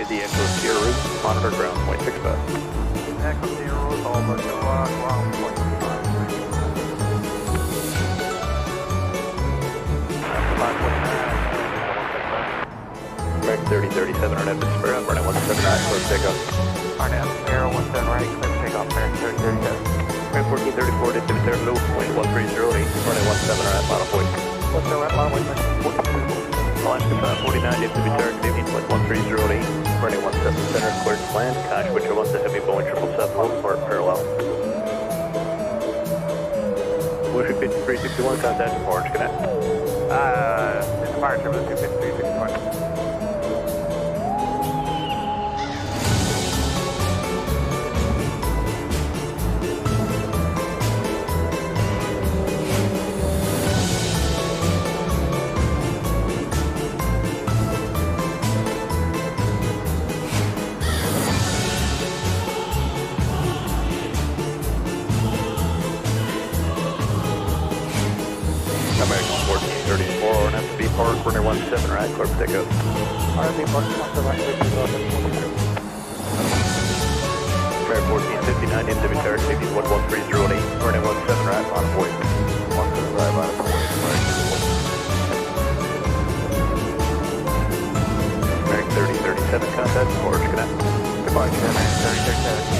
copy the Echo Sierra route, monitor ground point 65. Echo Sierra route, over to ground point 65. 549, American 3037, Arnett to Spur, running 17 right, clear takeoff. Arnett, Sierra 17 right, clear takeoff, American 3037. American 1434, did to be third loop, wind 1308, running 17 right, final point. What's the right line, wait a minute? Line 49, did to be third, good evening, wind 1308, running 17 center, cleared to land, Cash Witcher 1 to heavy Boeing 777, hold port parallel. Wish 5361, contact Orange Connect. Departure with 25361. American 1434, and have to be parked, runner 17 right, clear for takeoff. RB 17 right, clear takeoff, American 1459, into be third, safety 11308, running 17 right, on point. 17 right, on point. American 3037, contact Orange Connect. Goodbye, American 3037.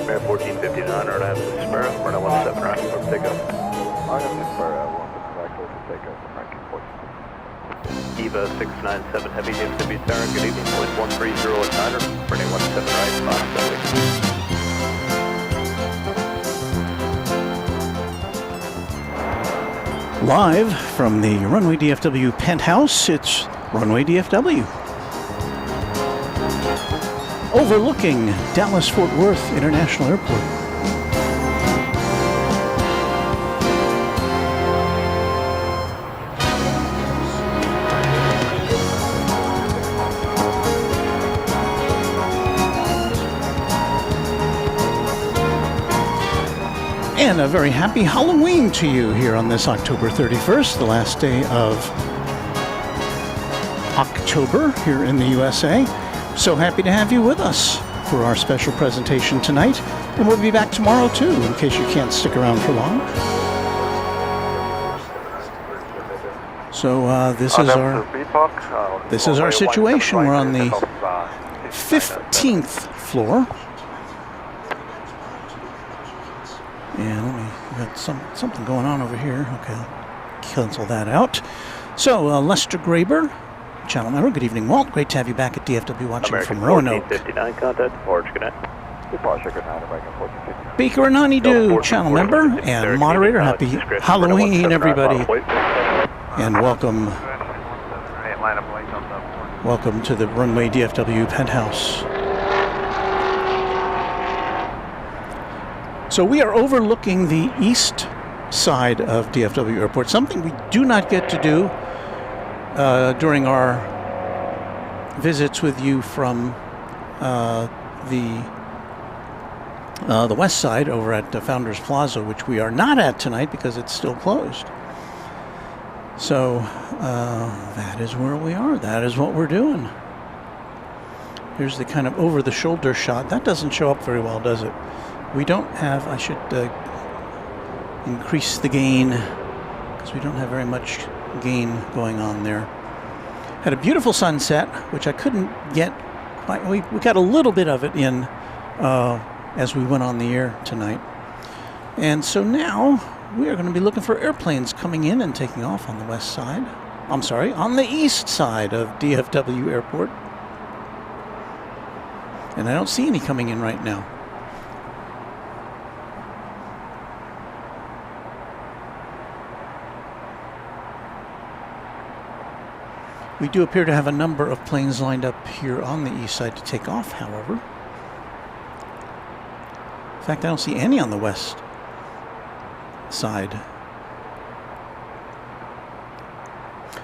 American 1459, or have to Spur, running 17 right, clear for takeoff. Arnett, Spur, 17 right, clear for takeoff, American 14. EVA 697, heavy, into be third, good evening, wind 1308, running 17 right, final assembly. Live from the Runway DFW Penthouse, it's Runway DFW. Overlooking Dallas-Fort Worth International Airport. And a very happy Halloween to you here on this October 31st, the last day of October here in the USA. So happy to have you with us for our special presentation tonight. And we'll be back tomorrow too, in case you can't stick around for long. So this is our situation. We're on the 15th floor. And we got something going on over here. Okay, I'll cancel that out. So Lester Graber, channel member. Good evening, Walt. Great to have you back at DFW watching American from Roanoke. 1459, contact Orange Connect. Departure, good night, American 1459. Baker Anani Do, channel member and moderator. Happy Halloween, everybody. And welcome to the Runway DFW Penthouse. So we are overlooking the east side of DFW Airport, something we do not get to do during our visits with you from the west side over at Founders Plaza, which we are not at tonight because it's still closed. So that is where we are. That is what we're doing. Here's the kind of over-the-shoulder shot. That doesn't show up very well, does it? We don't have, I should increase the gain because we don't have very much gain going on there. Had a beautiful sunset, which I couldn't get quite, we got a little bit of it in as we went on the air tonight. And so now we are going to be looking for airplanes coming in and taking off on the west side. I'm sorry, on the east side of DFW Airport. And I don't see any coming in right now. We do appear to have a number of planes lined up here on the east side to take off, however. In fact, I don't see any on the west. side.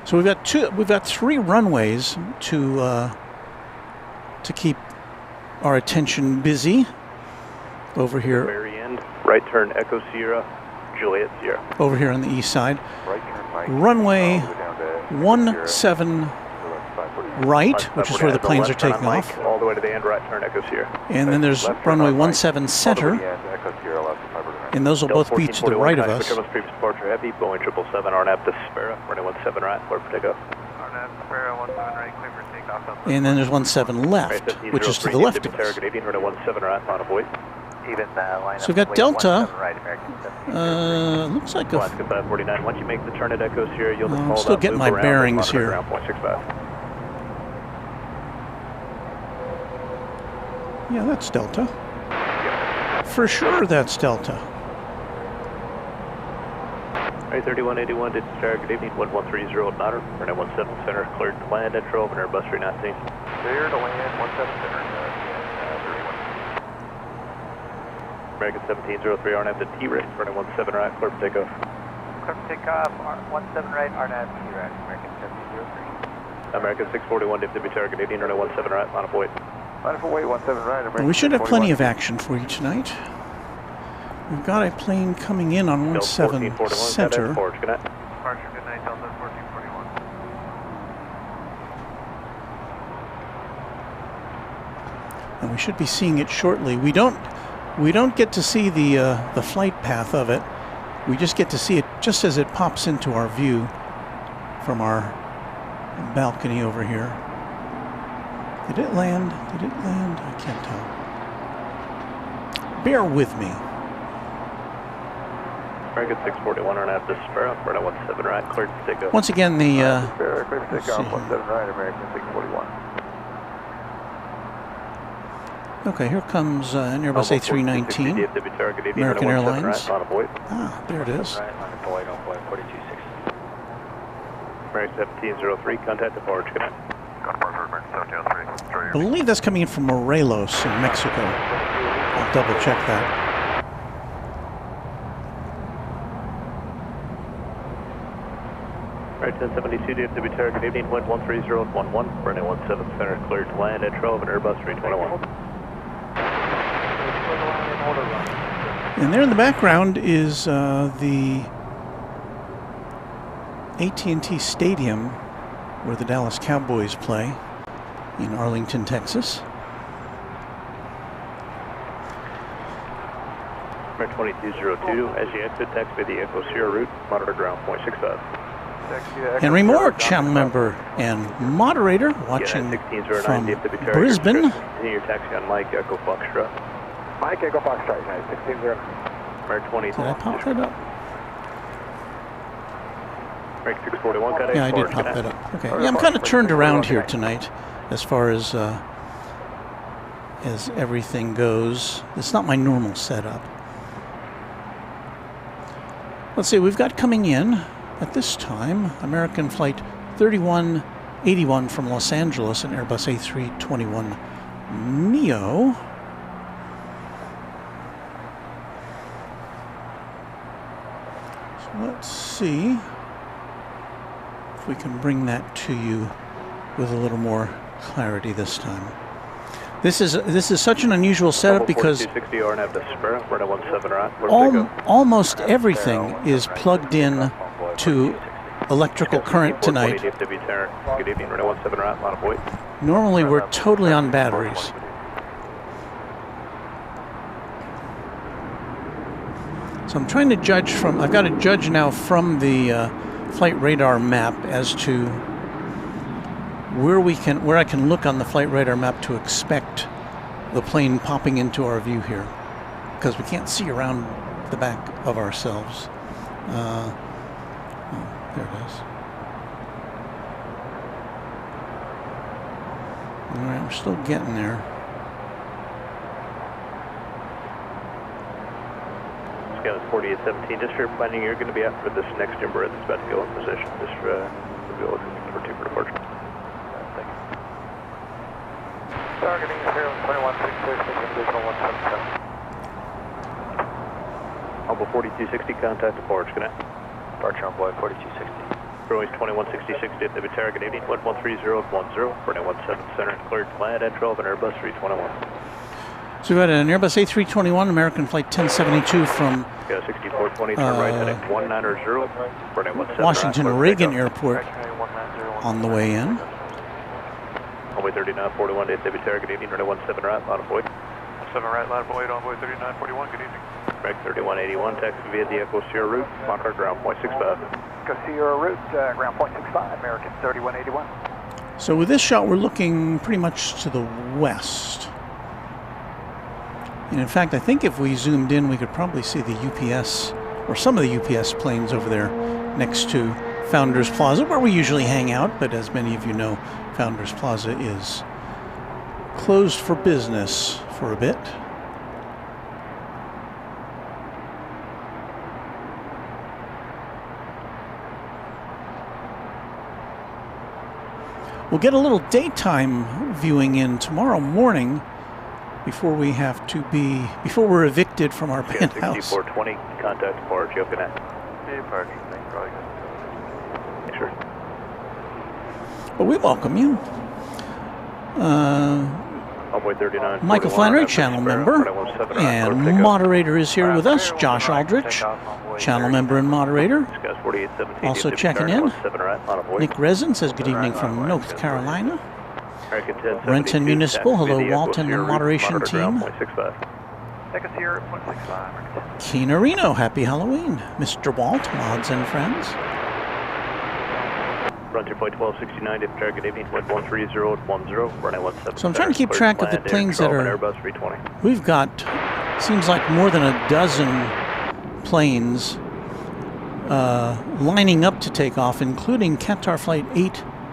So we've got 3 runways to keep our attention busy over here. Very end, right turn Echo Sierra, Juliet Sierra. Over here on the east side. Right turn Mike. Runway All the way down to 17 right, which is where the planes are taking off. All the way to the end, right turn Echo Sierra. And then there's runway 17 center, and those will both be to the right of us. Previous departure heavy, Boeing 777, RNAV to Sparrow, runway 17 right, clear for takeoff. RNAV Sparrow 17 right, clear for takeoff. And then there's 17 left, which is to the left of us. Good evening, runway 17 right, line of weight. Even line So we've got Delta. Right, American Looks like a... Alaska 549, once you make the turn at Echo Sierra, you'll I'm still getting my bearings here. Ground point 65. Yeah, that's Delta. For sure that's Delta. Right, 3181 did start. Good evening, 1130 at Nodder, runway 17 center, cleared to land, intro, and Airbus 319. Clear to land, 17 center, 31. American 1703, RNAV to T-Rex, runway 17 right, clear for takeoff. Clear for takeoff, 17 right, RNAV T-Rex, American 1703. American 641 did be target, Canadian, runway 17 right, line of weight. Line of weight 17 right, American. Well, we should have plenty of action for you tonight. We've got a plane coming in on 17 center. Departure, good night, Delta 1441. And we should be seeing it shortly. We don't get to see the flight path of it. We just get to see it just as it pops into our view from our balcony over here. Did it land? Did it land? I can't tell. Bear with me. American 641 RNAV to Sparrow, runway 17 right, cleared to takeoff. Once again, the Clear for takeoff, 17 right, American 641. okay, here comes an Airbus A319, American Airlines. Ah, there it is. American 1703, contact departure, good night. I believe that's coming in from Morelos in Mexico. I'll double check that. Right, 1072 DFW Terra, good evening, wind 130.11, runway 17 center, cleared to land, intro, and Airbus 321. And there in the background is the AT&T Stadium where the Dallas Cowboys play in Arlington, Texas. Right, 2202, as you exit, taxi the Echo Sierra route, monitor ground point 65. Henry Moore, channel member and moderator, watching from Brisbane. Continue your taxi on Mike, Echo Foxtrot. Mike, Echo Foxtrot, 160. Right, 20. Did I pop that up? Right, 641, cut Yeah, I did pop that up. Okay. Yeah, I'm kind of turned around here tonight as far as everything goes. It's not my normal setup. Let's see, we've got coming in at this time American Flight 3181 from Los Angeles, an Airbus A321 Neo. So let's see if we can bring that to you with a little more clarity this time. This is such an unusual setup because almost everything is plugged in to electrical current tonight. Normally we're totally on batteries. So I'm trying to judge from, I've got to judge now from the flight radar map as to where I can look on the flight radar map to expect the plane popping into our view here, because we can't see around the back of ourselves. Oh, there it is. All right, we're still getting there. Scout 4817, just for your planning, you're going to be after this next Embraer that's about to go in position. Just for for departure. Targeting 02166, additional 177. Envoy 4260, contact departure, good night. Departure Envoy 4260. Airways 2166, DFW Tower, good evening, wind 13010, runway 17 center, cleared to land at 12 and Airbus 321. So we had an Airbus A321, American Flight 1072 from 6420, turn right, heading 190, runway 17 Washington right, Reagan Airport on the way in. Envoy 3941, DFW Tower, good evening, runway 17 right, line of void. 7 right, line of void, Envoy 3941, good evening. Reg 3181, taxi via the Echo Sierra route, monitor ground point 65. Go see your route, ground point 65, American 3181. So with this shot, we're looking pretty much to the west. And in fact, I think if we zoomed in, we could probably see the UPS, or some of the UPS planes over there next to Founders Plaza, where we usually hang out. But as many of you know, Founders Plaza is closed for business for a bit. We'll get a little daytime viewing in tomorrow morning before we're evicted from our penthouse. 6420, contact departure, you have good night. Hey, parking, thanks for all you guys. Sure. But we welcome you. Envoy 39. Michael Flannery, channel member, and moderator is here with us, Josh Aldrich, channel member and moderator. Also checking in. Nick Resin says good evening from North Carolina. Renton Municipal, hello Walt and the moderation team. Keena Reno, happy Halloween. Mr. Walt, mods and friends. Frontier Flight 1269, if target evening, wind 13010, runway 17. So I'm trying to keep track of the planes that are, Airbus 320. we've got, seems like more than a dozen planes lining up to take off, including Qatar Flight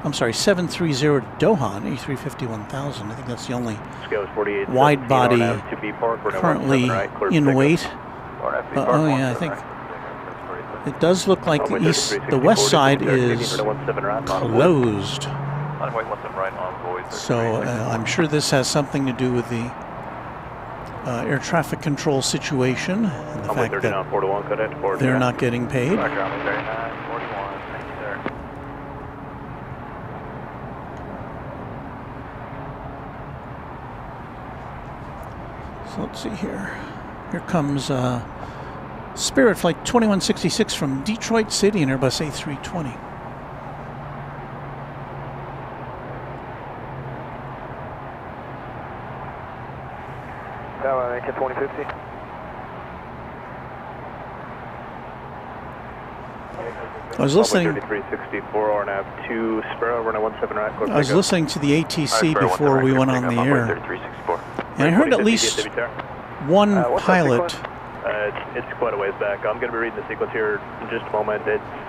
730 Doha, an A350-1000. I think that's the only wide body currently in wait. Oh yeah, I think it does look like the west side is closed. So I'm sure this has something to do with the air traffic control situation and the fact that they're not getting paid. So let's see here. Here comes Spirit Flight 2166 from Detroit City, an Airbus A320. Tower, make it 2050. I was listening. 3364 RNAV 2 Sparrow, runway 17 right. I was listening to the ATC before we went on the air, and I heard at least one pilot it's quite a ways back. I'm going to be reading the sequence here in just a moment.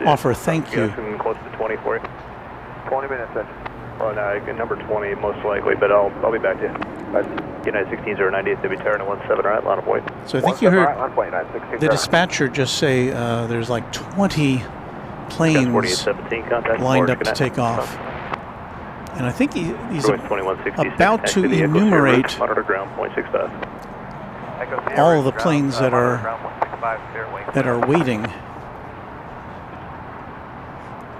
offer thank you. Close to 20 for you. 20 minutes, sir. Well, no, number 20 most likely, but I'll be back to you. United 16090 to be turning 17 right, line of void. So I think you heard the dispatcher just say there's like 20 planes lined up to take off. And I think he's about to enumerate all the planes that are waiting,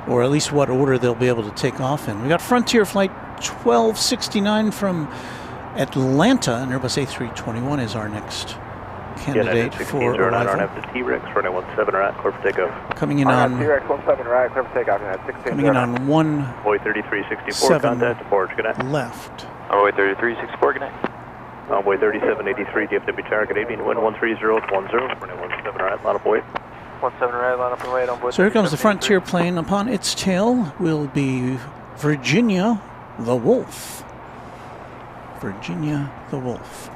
or at least what order they'll be able to take off in. We got Frontier Flight 1269 from Atlanta, and Airbus A321 is our next candidate for arrival. Coming in on 117 left. Runway 3364, good night. Envoy 3783, DFW Tower, good evening, wind 13010, runway 17 right, line of void. 17 right, line up and wait on board. So here comes the Frontier plane. Upon its tail will be Virginia the Wolf. Virginia the Wolf.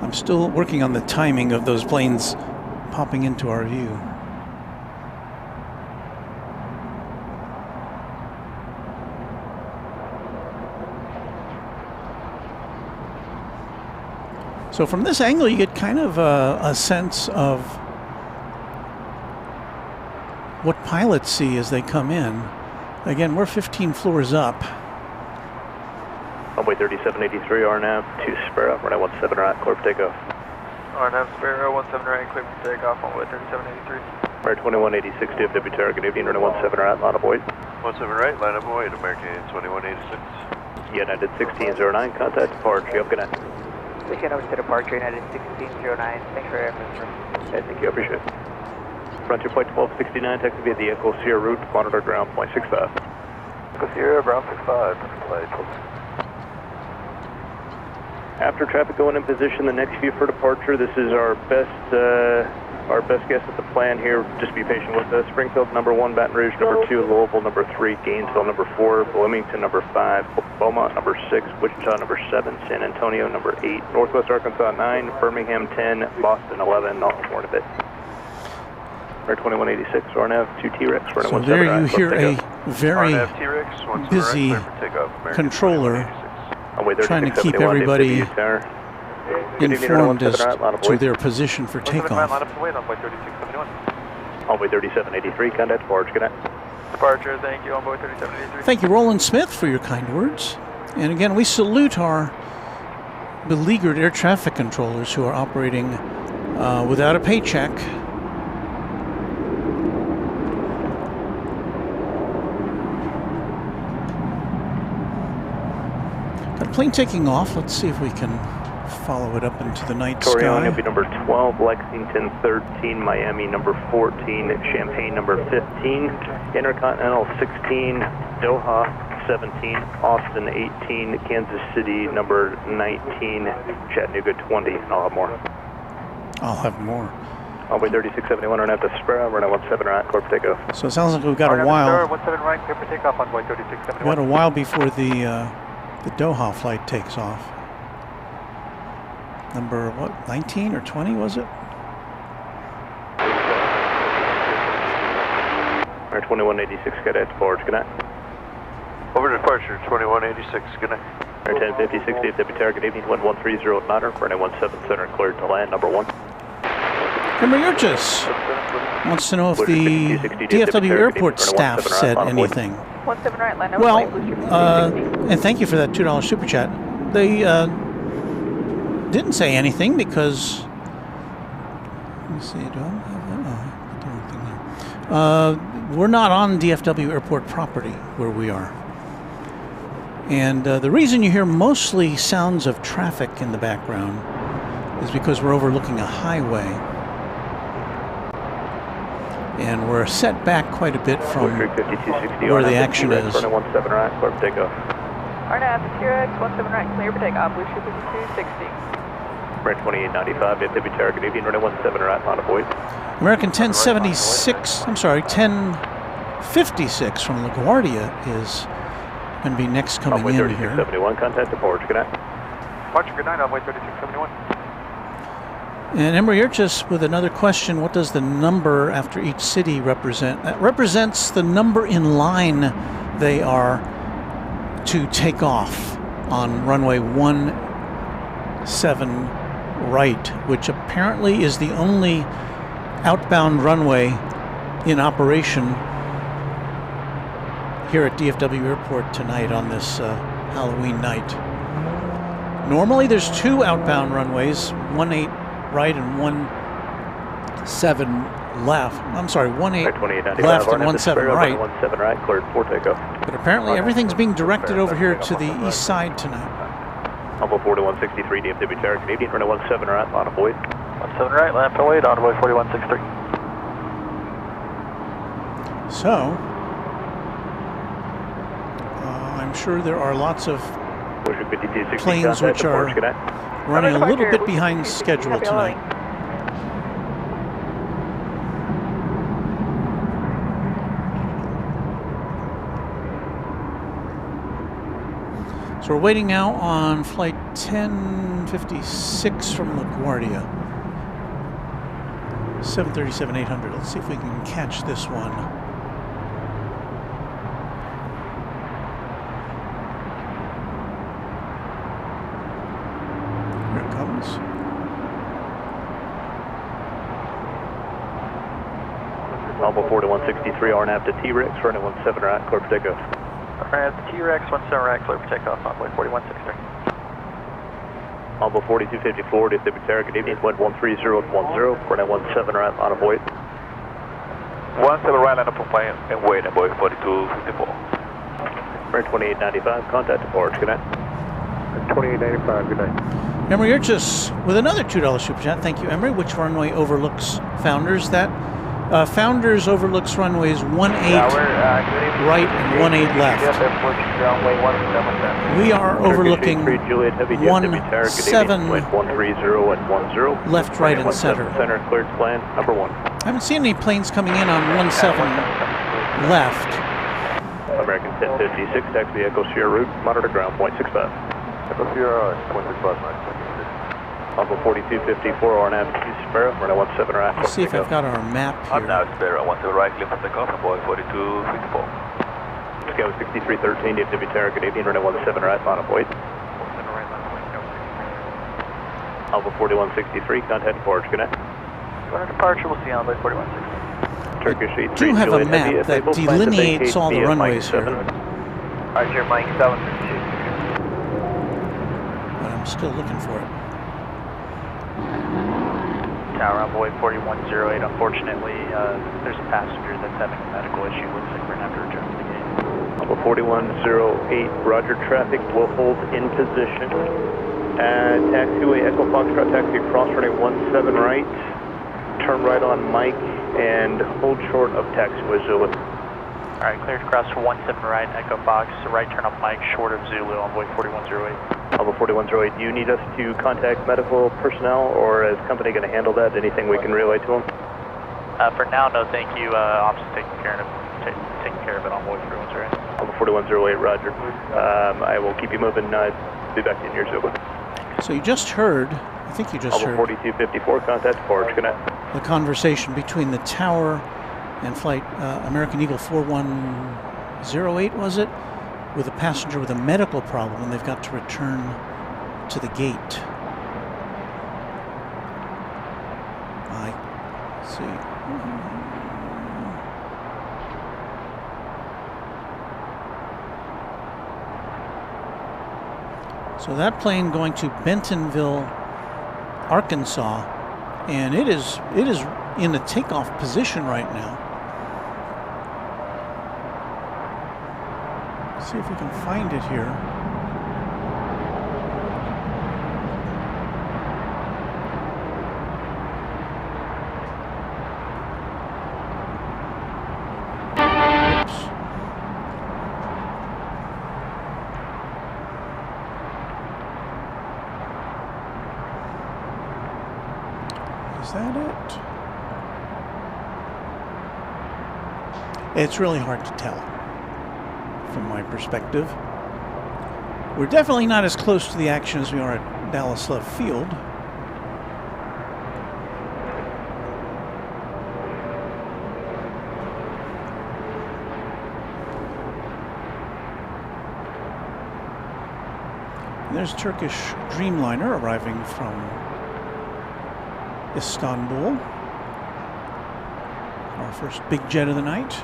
I'm still working on the timing of those planes popping into our view. So from this angle, you get kind of a sense of what pilots see as they come in. Again, we're 15 floors up. Envoy Runway 3783, RNAV to Sparrow, runway 17 right, clear for takeoff. RNAV Sparrow, 17 right, clear for takeoff on way 3783. Air 2186 DFW Tower, good evening, runway 17 right, line up void. 17 right, line up void, American 2186. United 1609, contact departure, you have a good night. Weekend over to departure, United 1609. Thanks for your efforts. Okay, thank you, I appreciate it. Frontier Flight 1269, taxi via the Echo Sierra route, monitor ground point 65. Echo Sierra, ground 65, flight 12. After traffic going in position, the next few for departure, this is our best guess at the plan here. Just be patient with us. Springfield, number 1, Baton Rouge, number 2, Louisville, number 3, Gainesville, number 4, Bloomington, number 5, Beaumont, number 6, Wichita, number 7, San Antonio, number 8, Northwest Arkansas, 9, Birmingham, 10, Boston, 11, not more in a bit. Air 2186, RNAV 2 T-Rex, running So there you hear a very RNAV T-Rex, 17 busy right, clear for takeoff, American controller 2186. trying to keep everybody informed as to their position for takeoff. Line up to wait on way 3671. Runway 3783, contact departure, good night. Departure, thank you, on board 3783. Thank you, Roland Smith, for your kind words. And again, we salute our beleaguered air traffic controllers who are operating without a paycheck. Got a plane taking off. Let's see if we can follow it up into the night Torreon, sky. you'll be number 12, Lexington 13, Miami number 14, Champaign number 15, Intercontinental 16, Doha 17, Austin 18, Kansas City number 19, Chattanooga 20, and I'll have more. I'll have more. Runway 3671, run out to Sparrow, run out 17 right, clear for takeoff. So it sounds like we've got a RNAV while. 17 right, clear for takeoff on way We've 3671. got a while before the Doha flight takes off. Number, what, 19 or 20 was it? Air 2186, Cadet departure, good night. Over to departure, 2186, good night. Air 1056, DFW Tower, good evening, 1130 Niner, runway 17 center, cleared to land, number 1. Henry Urchis wants to know if the DFW airport staff said anything. 17 right, line up. Well, and thank you for that $2 super chat. They didn't say anything because, let me see, do I have that? Oh, I put the wrong thing there. We're not on DFW airport property where we are. And the reason you hear mostly sounds of traffic in the background is because we're overlooking a highway. And we're set back quite a bit from where the action is. Runway 17 right, clear for takeoff. RNAV T-Rex, 17 right, clear for takeoff. Blue Ship 260. Air 2895, DFW Tower, good evening, runway 17 right, on avoid. American 1076, I'm sorry, 1056 from LaGuardia is going to be next coming Runway in here. 3671, contact departure, good night. Departure, good night, on way 3671. And Emory Urchis with another question, what does the number after each city represent? That represents the number in line they are to take off on runway 17 right, which apparently is the only outbound runway in operation here at DFW Airport tonight on this Halloween night. Normally there's 2 outbound runways, 18 right and 17 left. I'm sorry, 18 left and 17 right. 17 right, cleared for takeoff. But apparently everything's being directed over here to the east side tonight. Humble 4163, DFW Tower, Canadian, runway 17 right, on avoid. 17 right, line up to wait, on way 4163. So, I'm sure there are lots of planes which are running a little bit behind schedule tonight. So we're waiting now on flight 1056 from LaGuardia. 737-800. Let's see if we can catch this one. Here it comes. Humble 4163, RNAV to T-Rex, running 17 right, clear for takeoff. T-Rex 17 right, clear for takeoff, runway 4163. Alpha 4254, DFW Tower, good evening, wind 130 runway 17 right, line of wait. 17 right, line up and wait, and boy 4254. American 2895, contact departure, good night. 2895, good night. Emery Urchis with another $2 super chat. Thank you, Emery. Which runway overlooks Founders? That Founders overlooks runways 18 right and 18 left. We are overlooking 17 left, right, and center. Center cleared plan number 1. I haven't seen any planes coming in on 17 left. American 1056, taxi Echo Sierra route, monitor ground point 65. Echo Sierra, 0.65. Alpha 4254, RNAV Sparrow, runway 17 right. Let's see if I've got our map here. Now Sparrow, 17 right, clear for takeoff, and boy 4254. Scout 6313, DFW Tower, good evening, runway 17 right, line of wait. Alpha 4163, contact departure, good night. Departure, we'll see you on runway 4163. Turkish 83, Do have a map Juliet, that Able, plan to delineates vacate all the via runways Mike 7. here. Archer, Mike 7. But I'm still looking for it. Tower envoy 4108. Unfortunately, there's a passenger that's having a medical issue. Looks like we're going to have to return to the gate. Alpha 4108, roger, traffic will hold in position. Taxiway Echo Foxtrot, taxi across runway 17 right, turn right on Mike, and hold short of taxiway Zulu. Alright, cleared across for 17 right, Echo Fox, right turn on Mike, short of Zulu, envoy 4108. Alpha 4108, do you need us to contact medical personnel, or is the company going to handle that? Anything we can relay to them? For now, no thank you. Ops is taking care of it on envoy 4108. Alpha 4108, roger. I will keep you moving. Be back to you in your Zulu. So you just heard, I think you just Alpha heard 4254, contact departure, good night. the conversation between the tower and flight American Eagle 4108, was it? With a passenger with a medical problem, and they've got to return to the gate. Let's see. So that plane going to Bentonville, Arkansas, and it is in a takeoff position right now. See if we can find it here. Oops. Is that it? It's really hard to tell from my perspective. We're definitely not as close to the action as we are at Dallas Love Field. And there's Turkish Dreamliner arriving from Istanbul. Our first big jet of the night.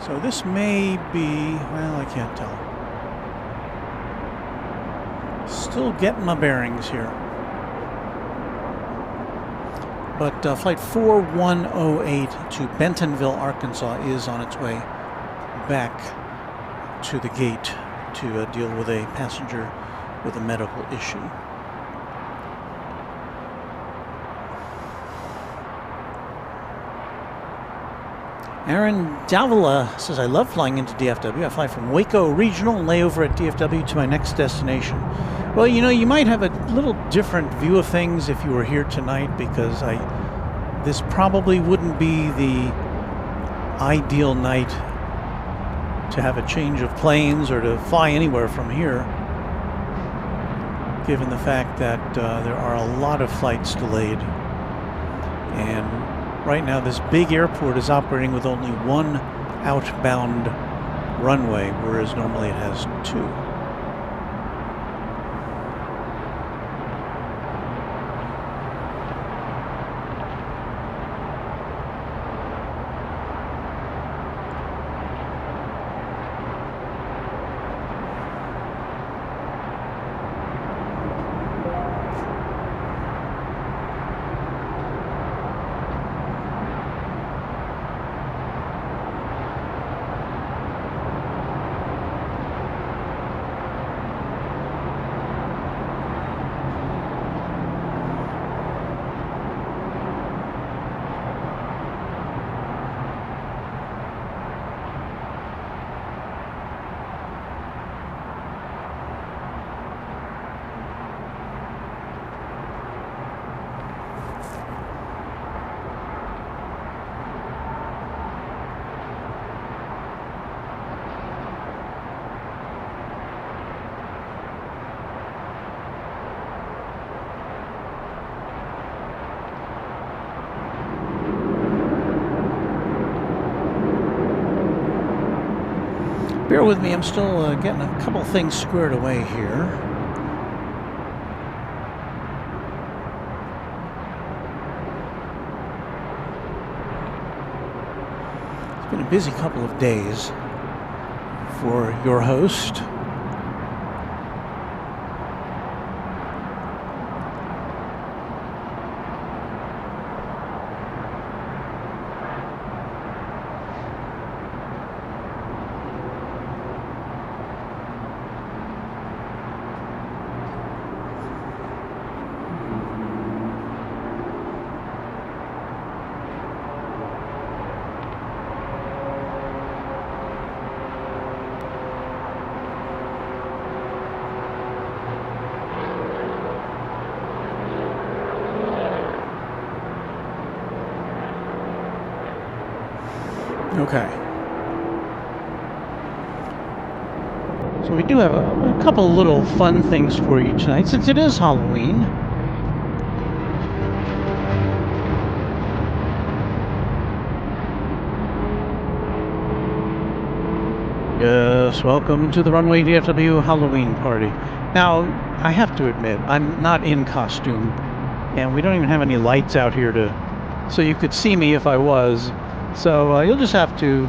So this may be, well, I can't tell. Still getting my bearings here. But flight 4108 to Bentonville, Arkansas is on its way back to the gate to deal with a passenger with a medical issue. Aaron Davila says, I love flying into DFW. I fly from Waco Regional and lay over at DFW to my next destination. Well, you know, you might have a little different view of things if you were here tonight, because this probably wouldn't be the ideal night to have a change of planes or to fly anywhere from here, given the fact that there are a lot of flights delayed. And right now, this big airport is operating with only one outbound runway, whereas normally it has two. Bear with me, I'm still getting a couple things squared away here. It's been a busy couple of days for your host. Okay. So we do have a couple little fun things for you tonight, since it is Halloween. Yes, welcome to the Runway DFW Halloween party. Now, I have to admit, I'm not in costume, and we don't even have any lights out here so you could see me if I was. So you'll just have to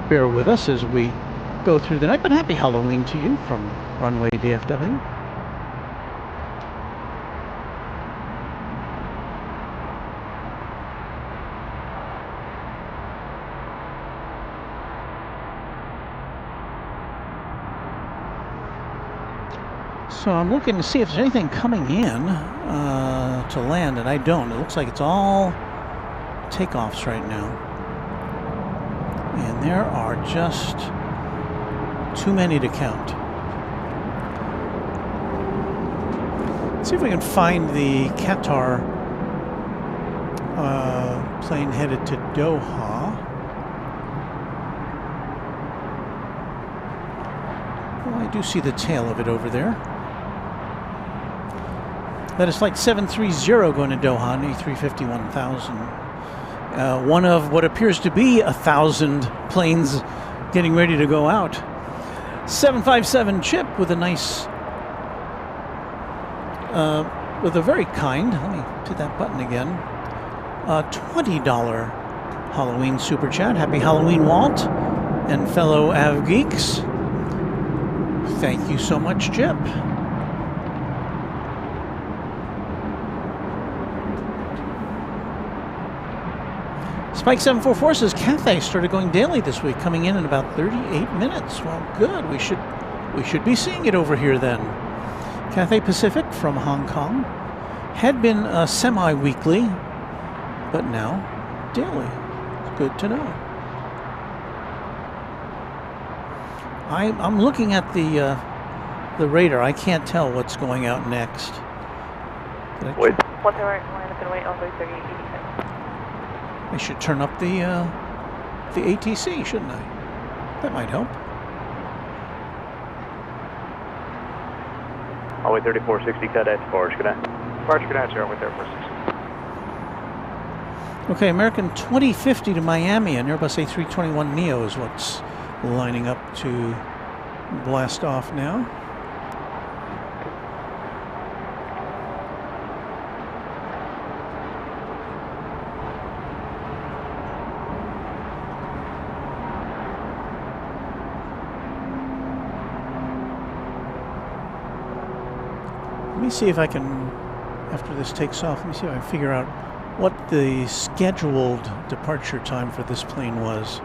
bear with us as we go through the night. But happy Halloween to you from Runway DFW. So I'm looking to see if there's anything coming in to land, and I don't. It looks like it's all takeoffs right now. And there are just too many to count. Let's see if we can find the Qatar plane headed to Doha. Well, I do see the tail of it over there. That is flight 730 going to Doha on A350-1000. One of what appears to be 1,000 planes getting ready to go out. 757 Chip with a nice, with a very kind, let me hit that button again, $20 Halloween Super Chat. Happy Halloween, Walt, and fellow Av Geeks. Thank you so much, Chip. Spike 744 says Cathay started going daily this week, coming in about 38 minutes. Well, good. We should be seeing it over here then. Cathay Pacific from Hong Kong had been semi-weekly, but now daily. It's good to know. I'm looking at the radar. I can't tell what's going out next. Wait. What's the right line up and wait on 3887? I should turn up the ATC, shouldn't I? That might help. Runway 3460, Cadet, Forge, good night. Forge, good night, sir. With Air Force 6. Okay, American 2050 to Miami, and Airbus A321neo is what's lining up to blast off now. Let me see if I can, after this takes off, let me see if I can figure out what the scheduled departure time for this plane was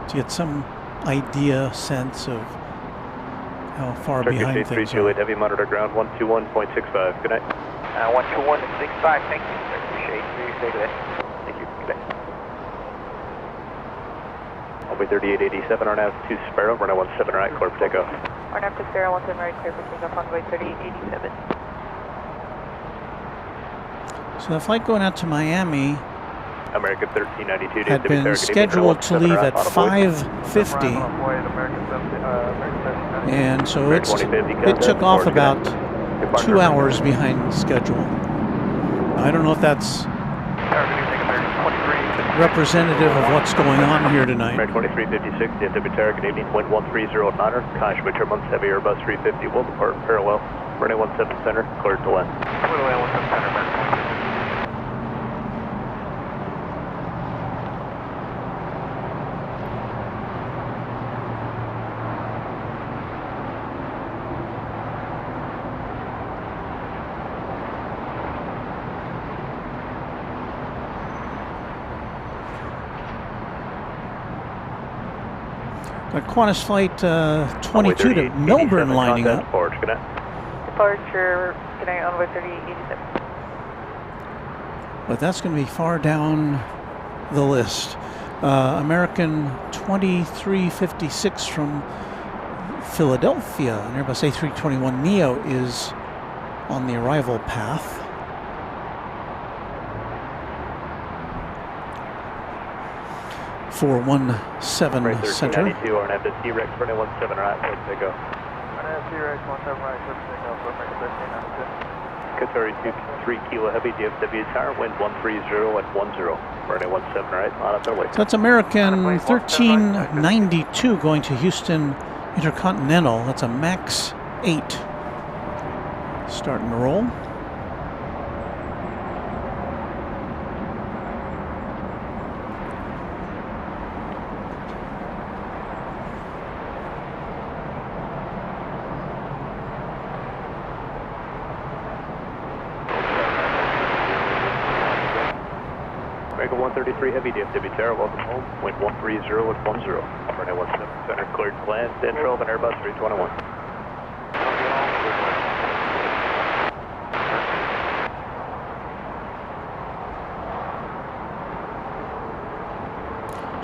to get some idea, sense of how far behind things are. Heavy monitor ground 121.65. Good night. 121.65. Thank you, sir. Appreciate you. Stay good. Thank you. Good night. Runway 3887, RNAV 2 Sparrow, runway 17 right, clear for takeoff. RNAV 2 Sparrow, 17 right, clear for takeoff on runway 3887. So the flight going out to Miami American 1392 had been scheduled to leave at 5:50, and so it took off about 2 hours behind schedule. I don't know if that's representative of what's going on here tonight. American 2356, DFW Tower, good evening, wind 130 knotter, Kashmir turbulence, heavy Airbus 350, will depart parallel, runway 17 center, cleared to land. Runway 17 center, American. Got Qantas flight 22 to Melbourne lining up. Departure, good night, runway 3887. But that's going to be far down the list. American 2356 from Philadelphia, an Airbus A321neo is on the arrival path. For 17 center. 1392, RNF to T-Rex, runway 17 right, let's take go. RNF T-Rex 17 right, let's take go, American 1392. Qatar 23 kilo heavy, DFW Tower, wind 130 at 10, runway 17 right, line up their way. So that's American 1392 going to Houston Intercontinental. That's a MAX 8. Starting to roll. American 133 heavy, DFW Tower, welcome home, wind 130 at 10, runway 17 center, cleared to land, stand 12 and Airbus 321.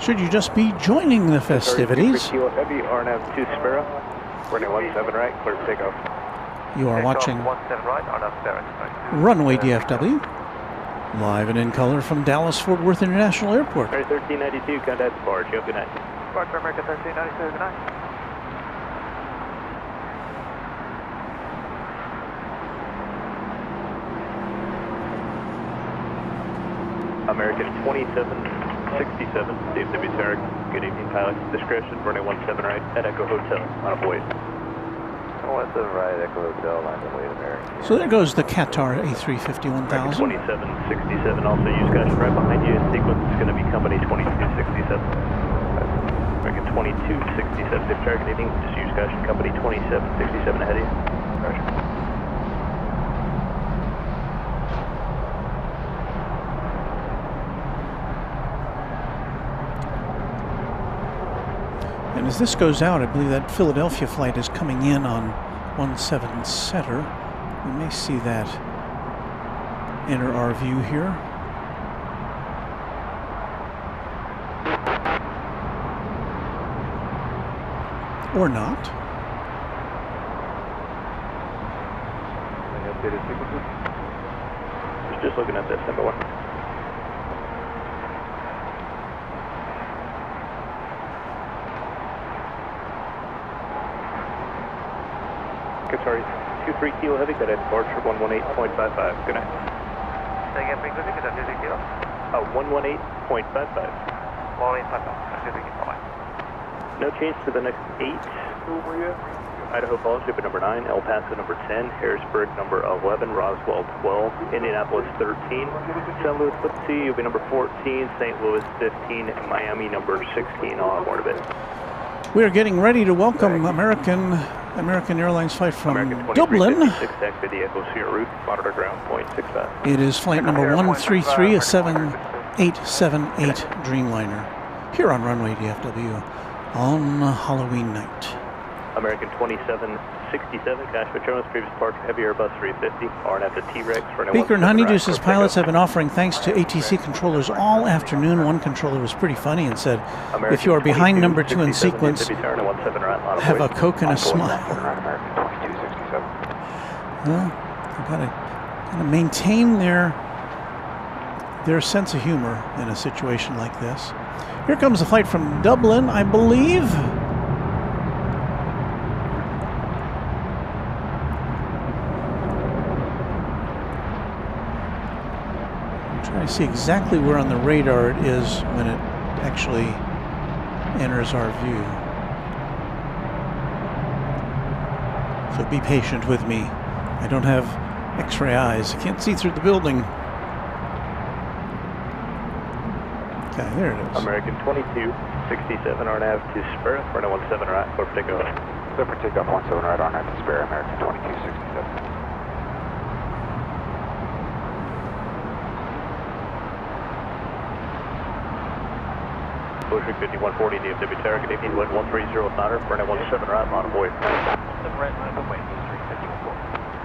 Should you just be joining the festivities? Kilo heavy, RNAV 2 Sparrow, runway 17 right, cleared to take off. You are watching 17 right, RNF Sparrow. Runway DFW, live and in color from Dallas Fort Worth International Airport. American 1392, contact departure, you have a good night. Departure American 1392, good night. American 2767, DFW Tower, good evening, pilot discretion, runway 17 right, at Echo Hotel, on a void. 17 right, Echo Hotel, line to wait, American. So there goes the Qatar A350-1000. 2767, also use caution right behind you. In sequence, it's going to be company 2267. American 2267, Dip Tower, good evening. Just use caution, company 2767 ahead of you. Roger. And as this goes out, I believe that Philadelphia flight is coming in on 17 center. We may see that enter our view here. Or not. Any updated sequences? Just looking at this, number one. Qatar 23 kilo heavy, cadet departure 118.55. Good night. Say again, frequency, Qatar 23 kilo. 118.55. 118.55, bye-bye. No change to the next 8. Who were you? Idaho Falls, ship number 9, El Paso number 10, Harrisburg number 11, Roswell 12, Indianapolis 13, St. Louis, let's see, you'll be number 14, St. Louis 15, and Miami number 16. I'll have more of it. We are getting ready to welcome American Airlines flight from Dublin. Active the Echo Sierra route, monitor ground point 65. It is flight number 133, a 7878 Dreamliner, here on Runway DFW on Halloween night. American 2767, Kashmir Terminals, previous departure, heavy Airbus 350, RNF to T-Rex. Baker and Honeydeuce's pilots have been offering thanks to ATC controllers all afternoon. One controller was pretty funny and said, if you are behind number 2 in sequence, have a Coke and a smile. Well, they've got to maintain their sense of humor in a situation like this. Here comes a flight from Dublin, I believe. I see exactly where on the radar it is when it actually enters our view. So be patient with me. I don't have X-ray eyes. I can't see through the building. Okay, there it is. American 2267, RNAV to Spirit, runway 17 right, clear for takeoff. Clear for takeoff 17 right, RNAV to Spirit, American 2267. Bushwick 5140 DFW Tower, good evening, wind 130 Otter, runway 17 right, on board.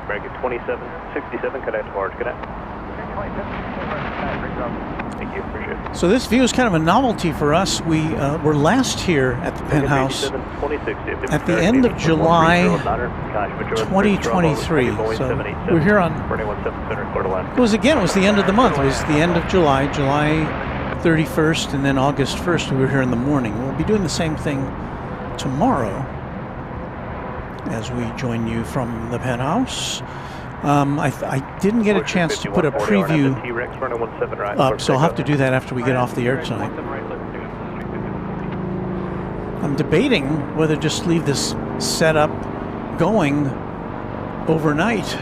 American 2767, connect to barge, connect. Thank you, appreciate it. So this view is kind of a novelty for us. We were last here at the Penthouse at the end of July 2023. So we're here on, it was the end of the month. It was the end of July, July 31st, and then August 1st we were here in the morning. We'll be doing the same thing tomorrow as we join you from the Penthouse. I didn't get a chance to put a preview up, so I'll have to do that after we get off the air tonight. I'm debating whether to just leave this setup going overnight.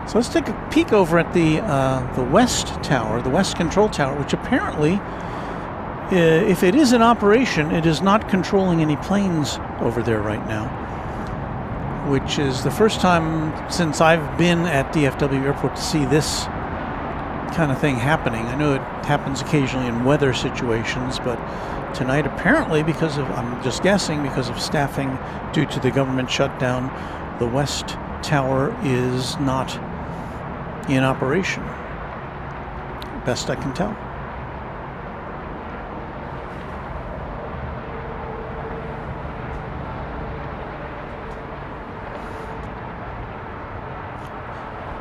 So let's take a peek over at the West Tower, the West Control Tower, which apparently, if it is in operation, it is not controlling any planes over there right now, which is the first time since I've been at DFW Airport to see this kind of thing happening. I know it happens occasionally in weather situations, but tonight apparently, because of, I'm just guessing, because of staffing due to the government shutdown, the West Tower is not in operation, best I can tell.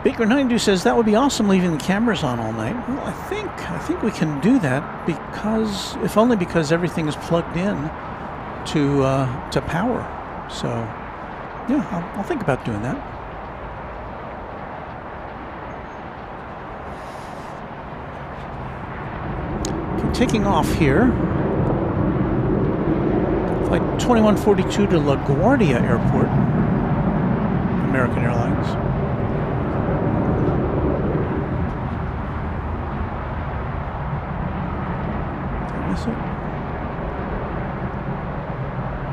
Baker92 says that would be awesome leaving the cameras on all night. Well, I think we can do that because, if only because everything is plugged in to power. So yeah, I'll think about doing that. Taking off here, flight 2142 to LaGuardia Airport, American Airlines. Did I miss it?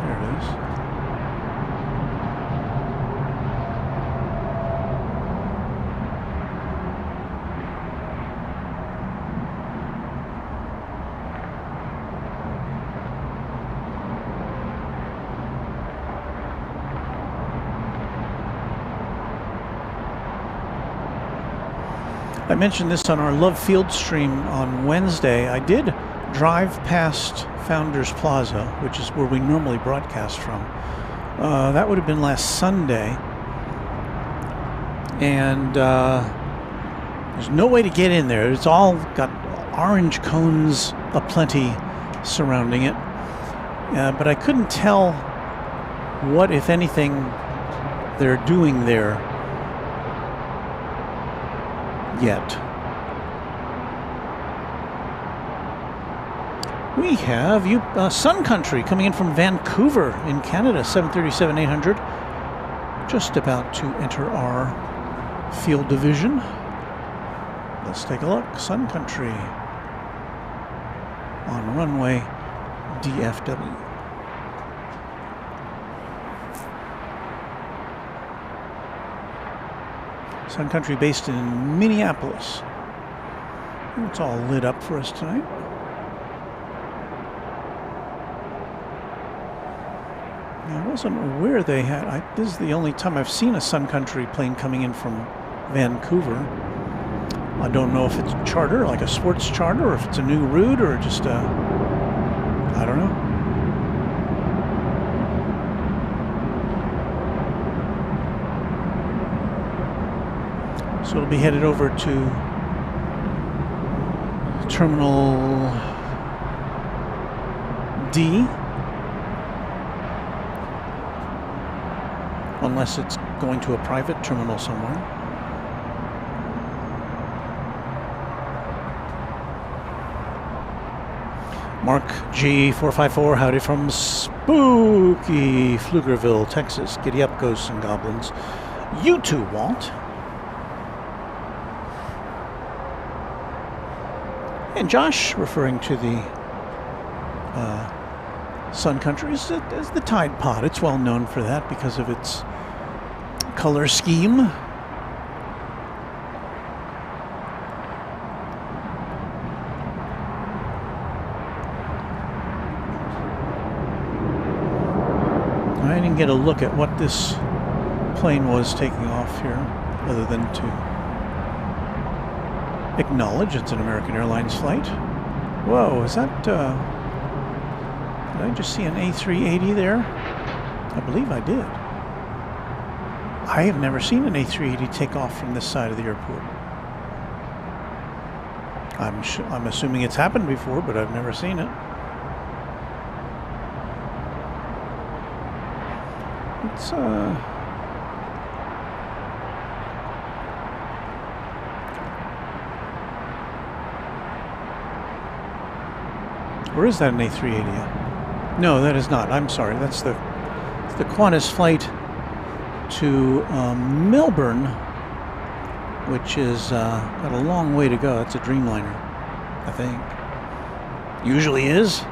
There it is. I mentioned this on our Love Field stream on Wednesday. I did drive past Founders Plaza, which is where we normally broadcast from. That would have been last Sunday. And there's no way to get in there. It's all got orange cones aplenty surrounding it. But I couldn't tell what, if anything, they're doing there yet. We have Sun Country coming in from Vancouver in Canada, 737-800, just about to enter our field division. Let's take a look. Sun Country on runway DFW. Sun Country based in Minneapolis. It's all lit up for us tonight. I wasn't aware they had, this is the only time I've seen a Sun Country plane coming in from Vancouver. I don't know if it's charter, like a sports charter, or if it's a new route, or just a, I don't know. So it'll be headed over to Terminal D unless it's going to a private terminal somewhere. Mark G454, howdy from spooky Pflugerville, Texas. Giddy up, ghosts and goblins. You too, Walt. And Josh, referring to the Sun Country, as the Tide Pod. It's well known for that because of its color scheme. I didn't get a look at what this plane was taking off here, other than to acknowledge it's an American Airlines flight. Whoa, is that, did I just see an A380 there? I believe I did. I have never seen an A380 take off from this side of the airport. I'm assuming it's happened before, but I've never seen it. It's, or is that an A380? No, that is not. I'm sorry. That's the Qantas flight to Melbourne, which is got a long way to go. That's a Dreamliner, I think. Usually is.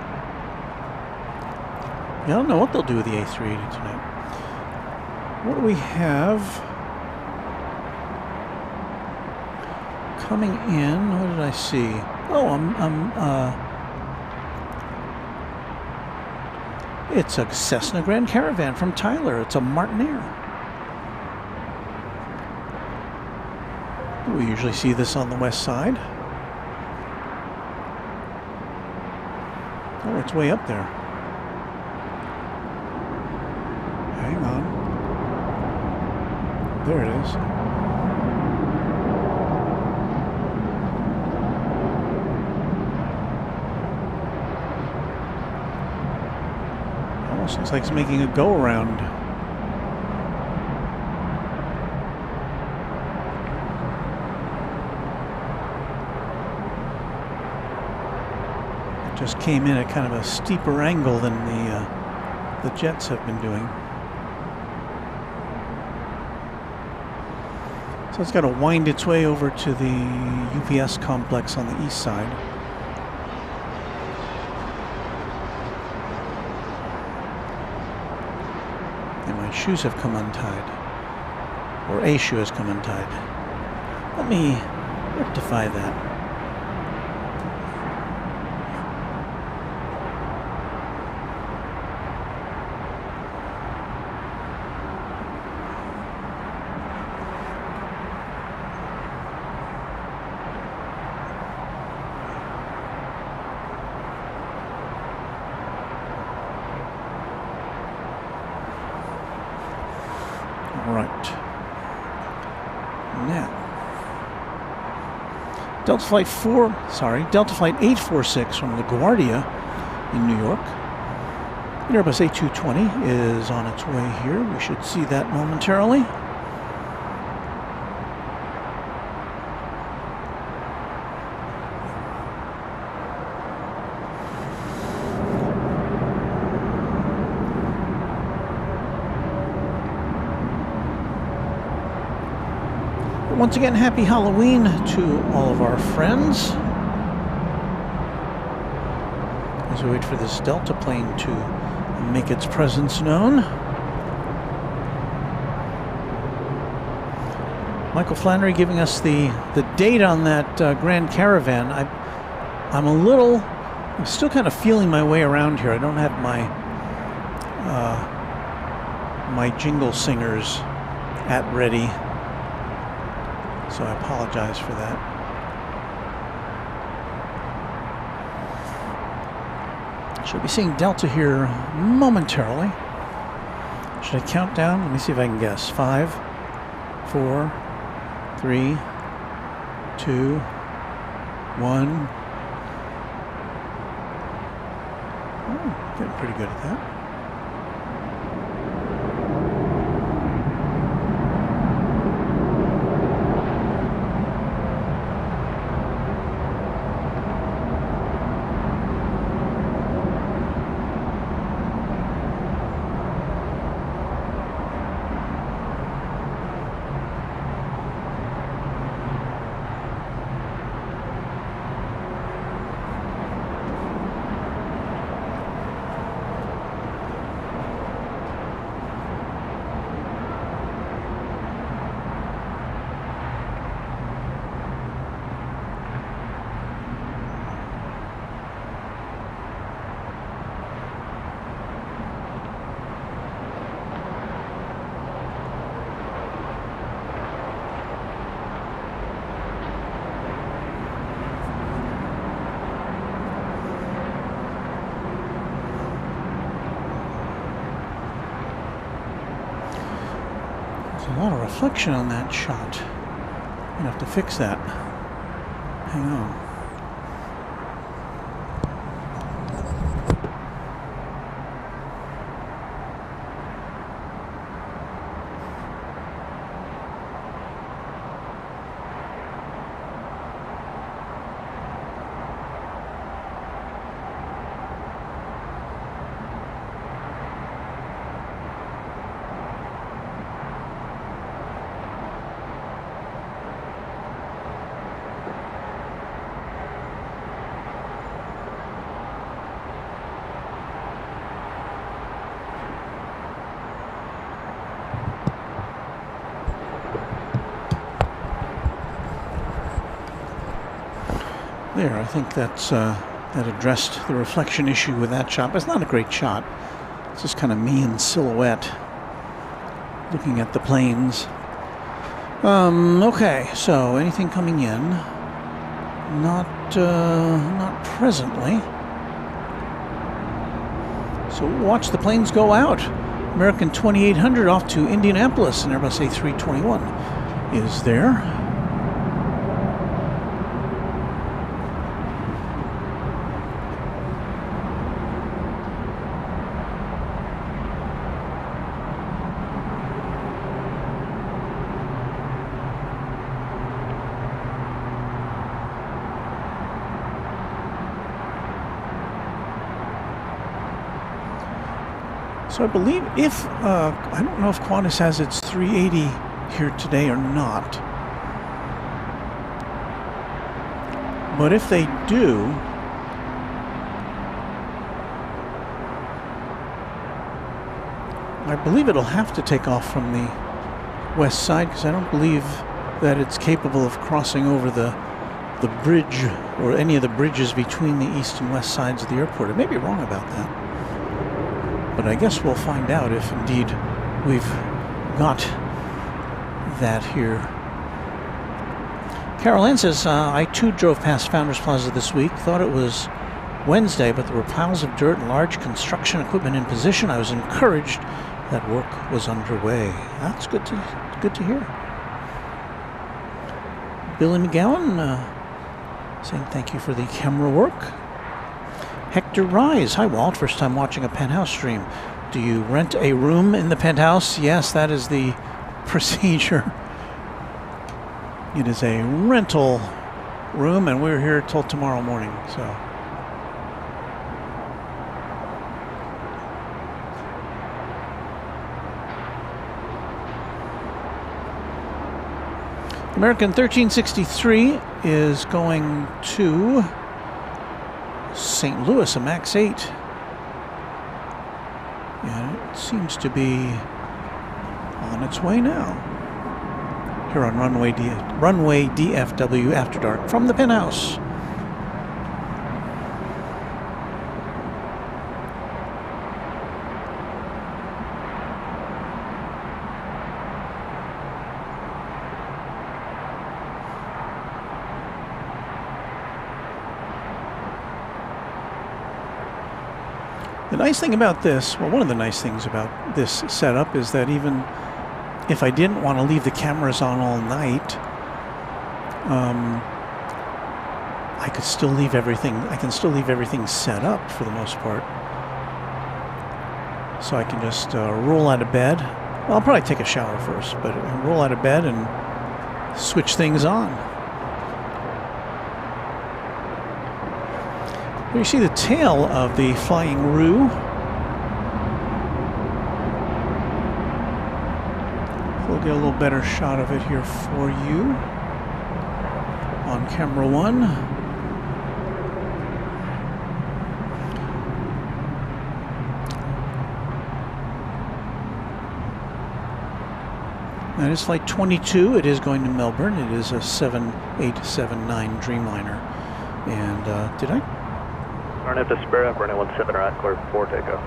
Yeah, I don't know what they'll do with the A380 tonight. What do we have coming in? What did I see? Oh, it's a Cessna Grand Caravan from Tyler. It's a Martinair. We usually see this on the west side. Oh, it's way up there. Hang on. There it is. Almost looks like it's making a go-around. It just came in at kind of a steeper angle than the jets have been doing. So it's got to wind its way over to the UPS complex on the east side. And my shoes have come untied. Or a shoe has come untied. Let me rectify that. Delta Flight 846 from LaGuardia in New York. An Airbus A220 is on its way here. We should see that momentarily. Once again, happy Halloween to all of our friends. As we wait for this Delta plane to make its presence known. Michael Flannery giving us the date on that Grand Caravan. I'm still kind of feeling my way around here. I don't have my jingle singers at ready. So I apologize for that. Should be seeing Delta here momentarily. Should I count down? Let me see if I can guess. 5, 4, 3, 2, 1. Oh, getting pretty good at that. lot of reflection on that shot. I'm gonna have to fix that. Hang on. There, I think that's that addressed the reflection issue with that shot. But it's not a great shot. It's just kind of me in silhouette, looking at the planes. Okay, so anything coming in? Not presently. So watch the planes go out. American 2800 off to Indianapolis, and Airbus A321 is there. So I believe if, I don't know if Qantas has its 380 here today or not. But if they do, I believe it'll have to take off from the west side, because I don't believe that it's capable of crossing over the bridge or any of the bridges between the east and west sides of the airport. I may be wrong about that. But I guess we'll find out if indeed we've got that here. Carol Ann says, I too drove past Founders Plaza this week. Thought it was Wednesday, but there were piles of dirt and large construction equipment in position. I was encouraged that work was underway. That's good to hear. Billy McGowan saying thank you for the camera work. Hector Rise. Hi, Walt. First time watching a Penthouse stream. Do you rent a room in the Penthouse? Yes, that is the procedure. It is a rental room, and we're here till tomorrow morning, so. American 1363 is going to St. Louis, a MAX 8. And it seems to be on its way now. Here on Runway DFW After Dark from the Penthouse. The nice thing about this, well, one of the nice things about this setup is that even if I didn't want to leave the cameras on all night, I could still leave everything. I can still leave everything set up for the most part. So I can just roll out of bed. Well, I'll probably take a shower first, but roll out of bed and switch things on. Here you see the tail of the Flying Roo. We'll get a little better shot of it here for you on camera 1. That is flight 22. It is going to Melbourne. It is a 7879 Dreamliner. And did I? Running up to Sparrow, running 17 right, clear for takeoff.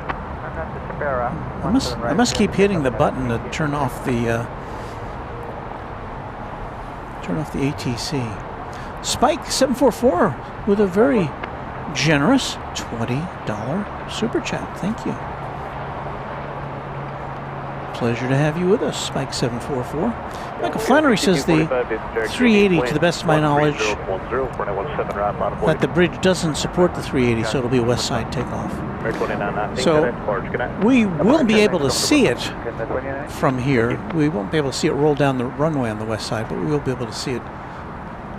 I must keep hitting the button to turn off the ATC. Spike 744 with a very generous $20 super chat. Thank you. Pleasure to have you with us, Spike 744. Michael Flannery says the 380, to the best of my knowledge, that the bridge doesn't support the 380, so it'll be a west side takeoff. So we will be able to see it from here. We won't be able to see it roll down the runway on the west side, but we will be able to see it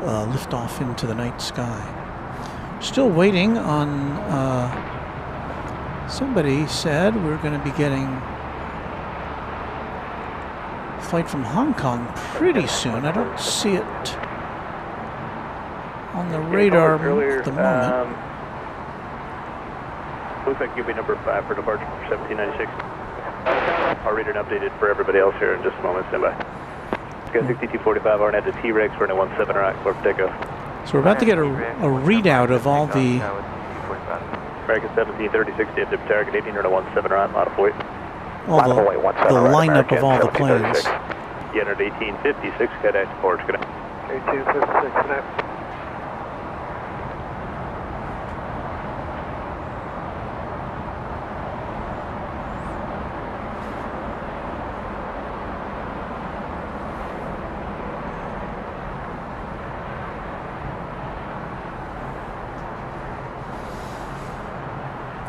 lift off into the night sky. Still waiting on, somebody said we're going to be getting a flight from Hong Kong pretty soon. I don't see it on the radar at the moment. Looks like you'll be number 5 for departure for 1796. I'll read it updated for everybody else here in just a moment. Stand by. Got 6245 RNet to T-Rex for 17 right, clear for takeoff. So we're about to get a readout of all the American 1736 DFW target 1817 right, lot of weight. all the lineup of all the planes. You entered 1856, Cadet Forge, good night. 1856, good night.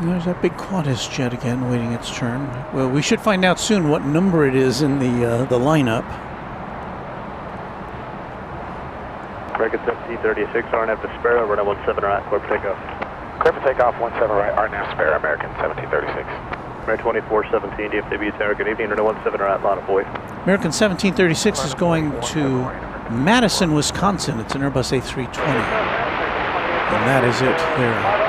There's that big Qantas jet again, waiting its turn. Well, we should find out soon what number it is in the lineup. American 1736, RNF to Sparrow, runway 17 right, clear for takeoff. Clear for takeoff, 17 right, RNAV spare, American 1736. American 2417 DFW tower, good evening, runway 17 right, lot of weight. American 1736 is going to Madison, Wisconsin. It's an Airbus A320. And that is it there.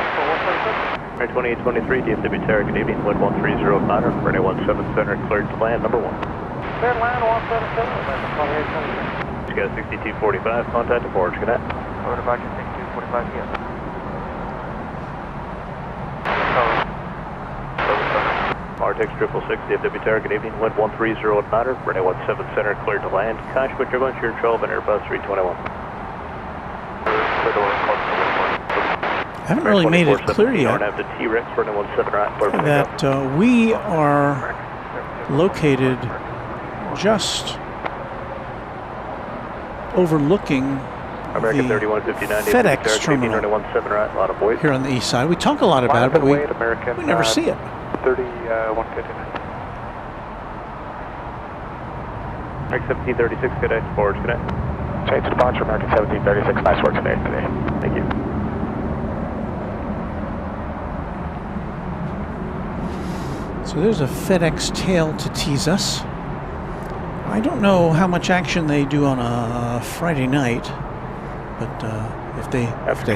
American 2823 DFW tower, good evening, wind 130 Connor, runway 17 center, cleared to land, number 1. Cleared land 177, American 2823. Got 6245, contact to Forge, good night. Over to Roger 6245 here. RTX 666 DFW tower, good evening, wind 130 Connor, runway 17 center, cleared to land. Contact turbulence, you're 12 and Airbus 321. I haven't really made it clear yet that we are located just overlooking the FedEx terminal here on the east side. We talk a lot about it, but we never see it. 3159. 1736, good day, Forge, good night. Change to departure, American 1736, nice work today. Thank you. So there's a FedEx tail to tease us. I don't know how much action they do on a Friday night, but if they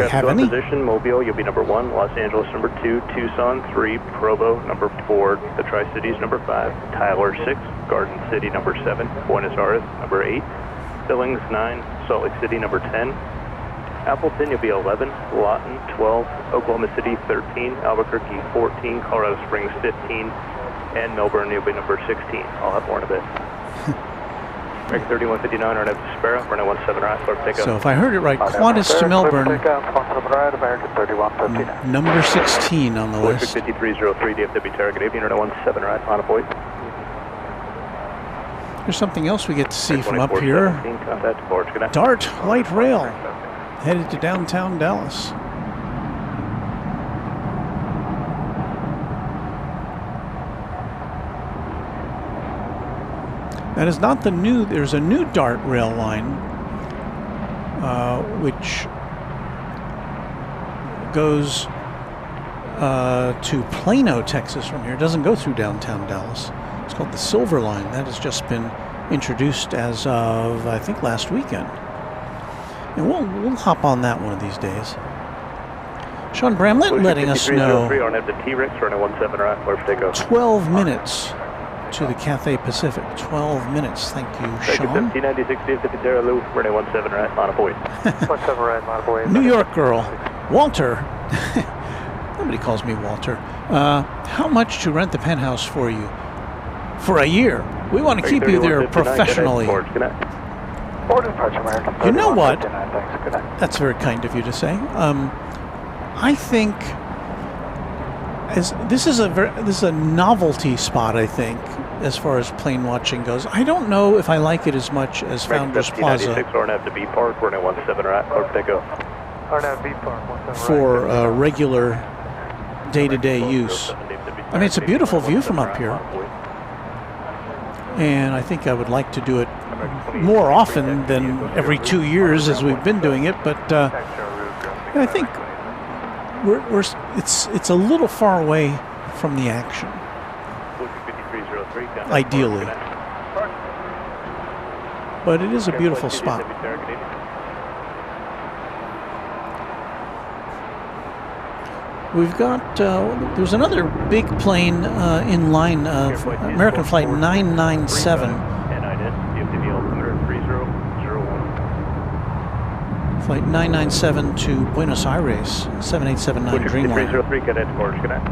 have any. Position, Mobile, you'll be number 1, Los Angeles number 2, Tucson 3, Provo number 4, the Tri-Cities number 5, Tyler 6, Garden City number 7, Buenos Aires number 8, Billings 9, Salt Lake City number 10, Appleton you'll be 11, Lawton 12, Oklahoma City 13, Albuquerque 14, Colorado Springs 15, and Melbourne you'll be number 16. I'll have more in a bit. American 3159, RNF to Sparrow, runway 17 right, clear for takeoff. So if I heard it right, Qantas to Melbourne, American 3159. number 16 on the list. 5303 DFW tower, good evening, runway 17 right, on a point. There's something else we get to see from up here. Contact Forge, good night. DART light rail headed to downtown Dallas. That is not the new, there's a new DART rail line which goes to Plano, Texas from here. It doesn't go through downtown Dallas. It's called the Silver Line. That has just been introduced as of, I think, last weekend. And we'll hop on that one of these days. Sean Bramlett letting us know 12 minutes to the Cathay Pacific. 12 minutes. Thank you, Sean. 1796 New York girl. Walter. Nobody calls me Walter. How much to rent the penthouse for you? For a year. We want to keep you there professionally. You know what? That's very kind of you to say. I think this is a novelty spot. I think as far as plane watching goes. I don't know if I like it as much as Founders Plaza RNAV to B Park, runway 17 right, clear for takeoff. RNAV B Park, 17 for regular day-to-day use. I mean, it's a beautiful view from up here, and I think I would like to do it more often than every 2 years as we've been doing it, but I think it's a little far away from the action, ideally. But it is a beautiful spot. We've got, there's another big plane in line, American Flight 997. Flight 997 to Buenos Aires, 7879 Dreamliner.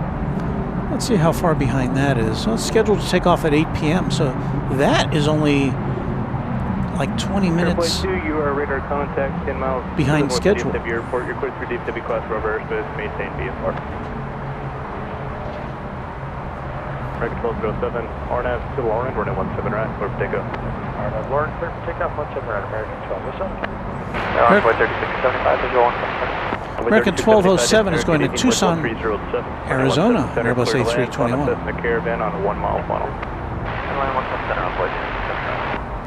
Let's see how far behind that is. Well, it's scheduled to take off at 8 p.m., so that is only like 20 minutes you are radar contact 10 miles behind schedule. DFW airport. You're cleared through DFW class rubber airspace. Maintain VFR. American 1207, RNAV to Lauren, runway 17 right, clear for takeoff. RNAV Lauren, clear for takeoff, 17 right, American 1207. American 1207 is going to Tucson, Arizona, Airbus A321. The Caravan on a 1 mile funnel.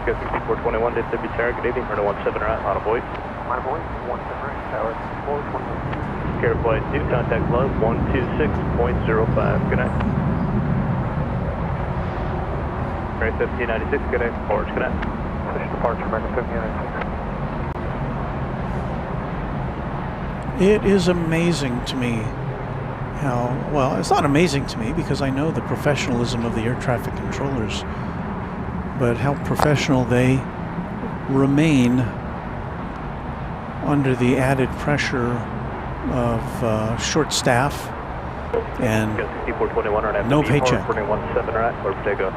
6421 did be target 80, runway 17 right, on a void. On a void, 17 right, tower 421. Care flight 2, contact log 126.05, good night. Right 1596, good night, forward, good night. Finish departure, American 1596. It is amazing to me how, well, it's not amazing to me because I know the professionalism of the air traffic controllers, but how professional they remain under the added pressure of short staff and no paycheck. Runway 17 right, clear for takeoff.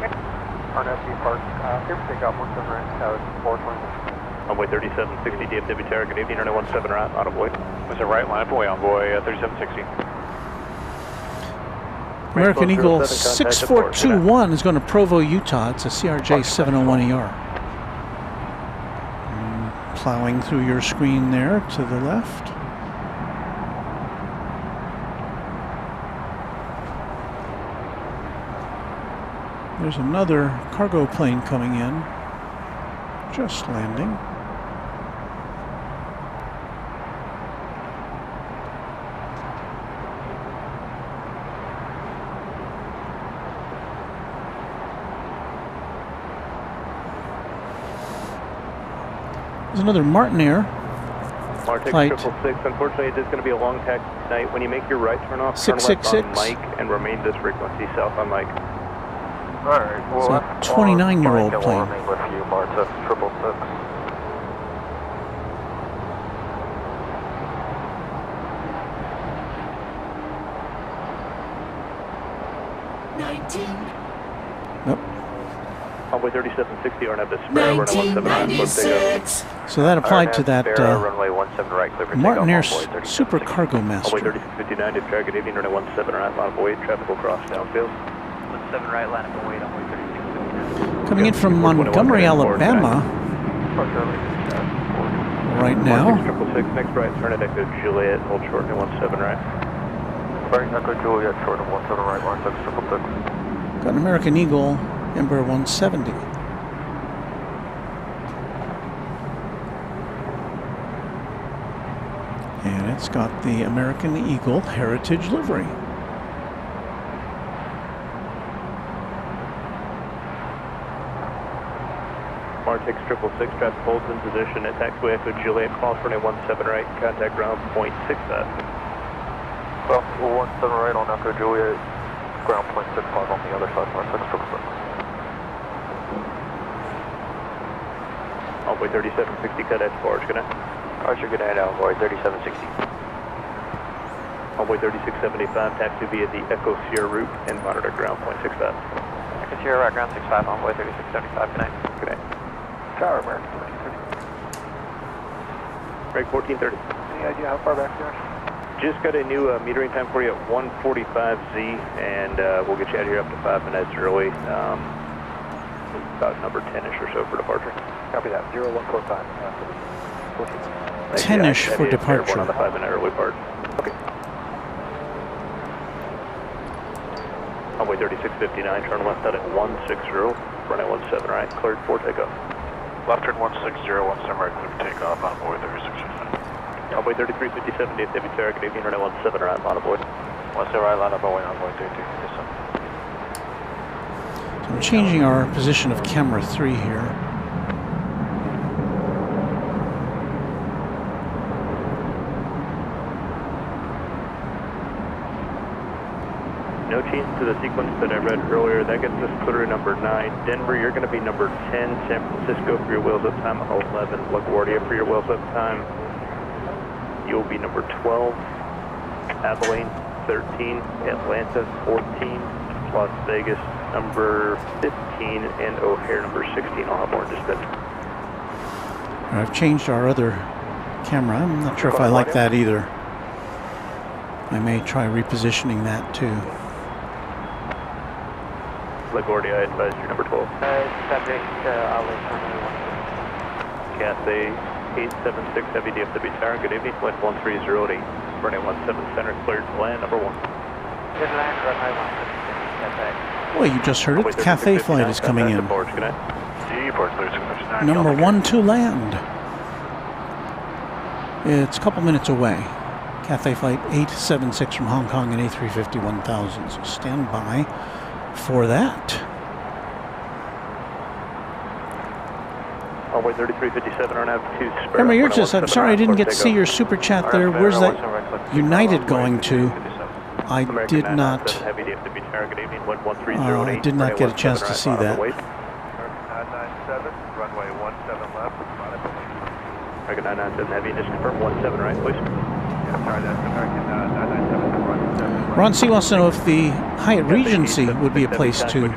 RNAV B Park, clear for takeoff, 17 right, tower 420. Runway 3760, DFW tower, good evening, runway 17 right, on a void. Was a right line up away on boy 3760. American Eagle 6421 is going to Provo, Utah. It's a CRJ 701ER. Plowing through your screen there to the left. There's another cargo plane coming in, just landing. There's another Martin Air flight. 666. Unfortunately, it is going to be a long taxi tonight. When you make your right turn off, turn left on Mike and remain this frequency south on Mike. All right. Well, it's a 29-year-old plane. With you, Marta, 666. Runway 3760, RNAV to Spare, runway 17 right, clear for takeoff. So that applied to that runway 17 right, clear for Martin Air takeoff, Super Cargo Master. Runway 3659, dip target 80, runway 17 right, line of void, traffic will cross downfield. 17 right, line up and wait on way 3659. Coming in from Montgomery, Alabama, right now. 666, next right, turn at Echo Juliet, hold short, and 17 right. Right, Echo Juliet, short of 17 right, line 666. Got an American Eagle Embraer 170. And it's got the American Eagle Heritage livery. Martix 666, traffic holds in position at taxiway Echo Juliet, cross runway 17 right, contact ground point 65. Well, 17 right on Echo Juliet, ground point 65 on the other side, line 666. Envoy 3760, cut edge forward, good night. Archer, good night, Envoy 3760. Envoy 3675, taxi via the Echo Sierra route and monitor ground point 65. Echo Sierra, right, ground 65, Envoy 3675, good night. Good night. Tower, American 1430. Break 1430. Any idea how far back there? Just got a new metering time for you at 1:45Z, and we'll get you out here up to 5 minutes early. about number 10-ish or so for departure. Copy that. 0145. 10-ish for One departure. on the 5-minute early part. Okay. Runway 3659, turn left out at 160, runway 17 right, cleared for takeoff. Left turn 160, 17 right, clear for takeoff, on board 3659. Runway 3357, DFW Terra, good evening, runway 17 right, line of void. 17 right, line up, away on board 3357. So I'm changing our position of camera 3 here. No change to the sequence that I read earlier. That gets us through number 9. Denver, you're going to be number 10. San Francisco for your wheels up time, 11. LaGuardia for your wheels up time. You'll be number 12. Abilene, 13. Atlanta, 14. Las Vegas, number 15. And O'Hare, number 16. I'll have more in just a bit. I've changed our other camera. I'm not sure if I like that either. I may try repositioning that too. LaGuardia, I advise you number 12. Subject, Cathay 876 Heavy DFW Tower, good evening. Wind 1308, runway 17 center, cleared to land, number 1. Good land, runway 176, Cathay. Well, you just heard it. The Cathay flight is coming in. Deport 3659. Number 1 to land. It's a couple minutes away. Cathay flight 876 from Hong Kong and A350 1000. So stand by for that. Runway 3357 on altitude. Remember, you're just, I'm sorry I didn't get to see your super chat there. Where's that United going to? I did not. I did not get a chance to see that. 997, runway 17 left. American 997 Heavy, just confirm 17 right, please. Yeah, sorry, that's American 997. Ron C. wants to know if the Hyatt Regency would be a place to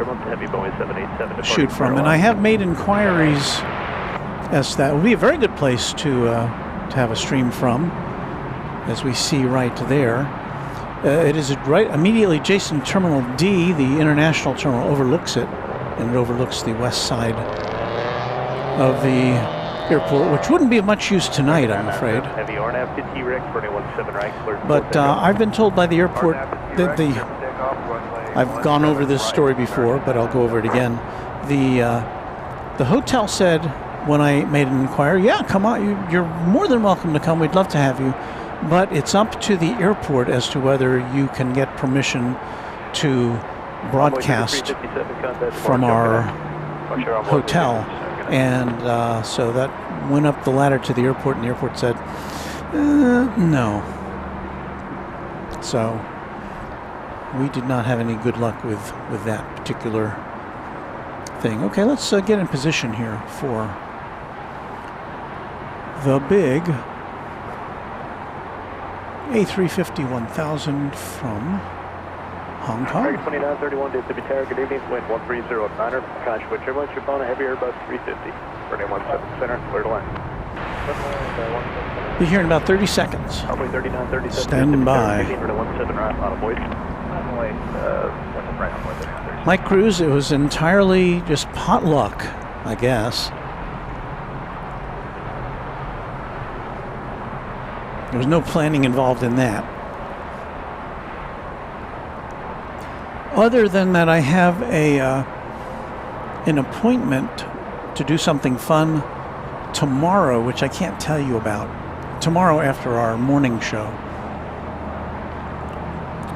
shoot from, and I have made inquiries as to that. It would be a very good place to have a stream from, as we see right there. It is right immediately adjacent to Terminal D. The international terminal overlooks it, and it overlooks the west side of the airport, which wouldn't be of much use tonight, I'm afraid. But I've been told by the airport that I've gone over this story before, but I'll go over it again. The hotel said when I made an inquiry, yeah, come on, you're more than welcome to come. We'd love to have you. But it's up to the airport as to whether you can get permission to broadcast from our hotel. And so that went up the ladder to the airport, and the airport said, no. So we did not have any good luck with that particular thing. Okay, let's get in position here for the big A350 1000 from Hong Kong. 2931 DFW Tower, good evening. Wind 1309er. Conscious with turbulence, your phone heavier about 350. Runway 17 center, clear to land. Be here in about 30 seconds. Runway 3937. Stand by. Runway 17 right, on a void. Mike Cruz, it was entirely just potluck, I guess. There was no planning involved in that. Other than that, I have an appointment to do something fun tomorrow, which I can't tell you about. Tomorrow after our morning show.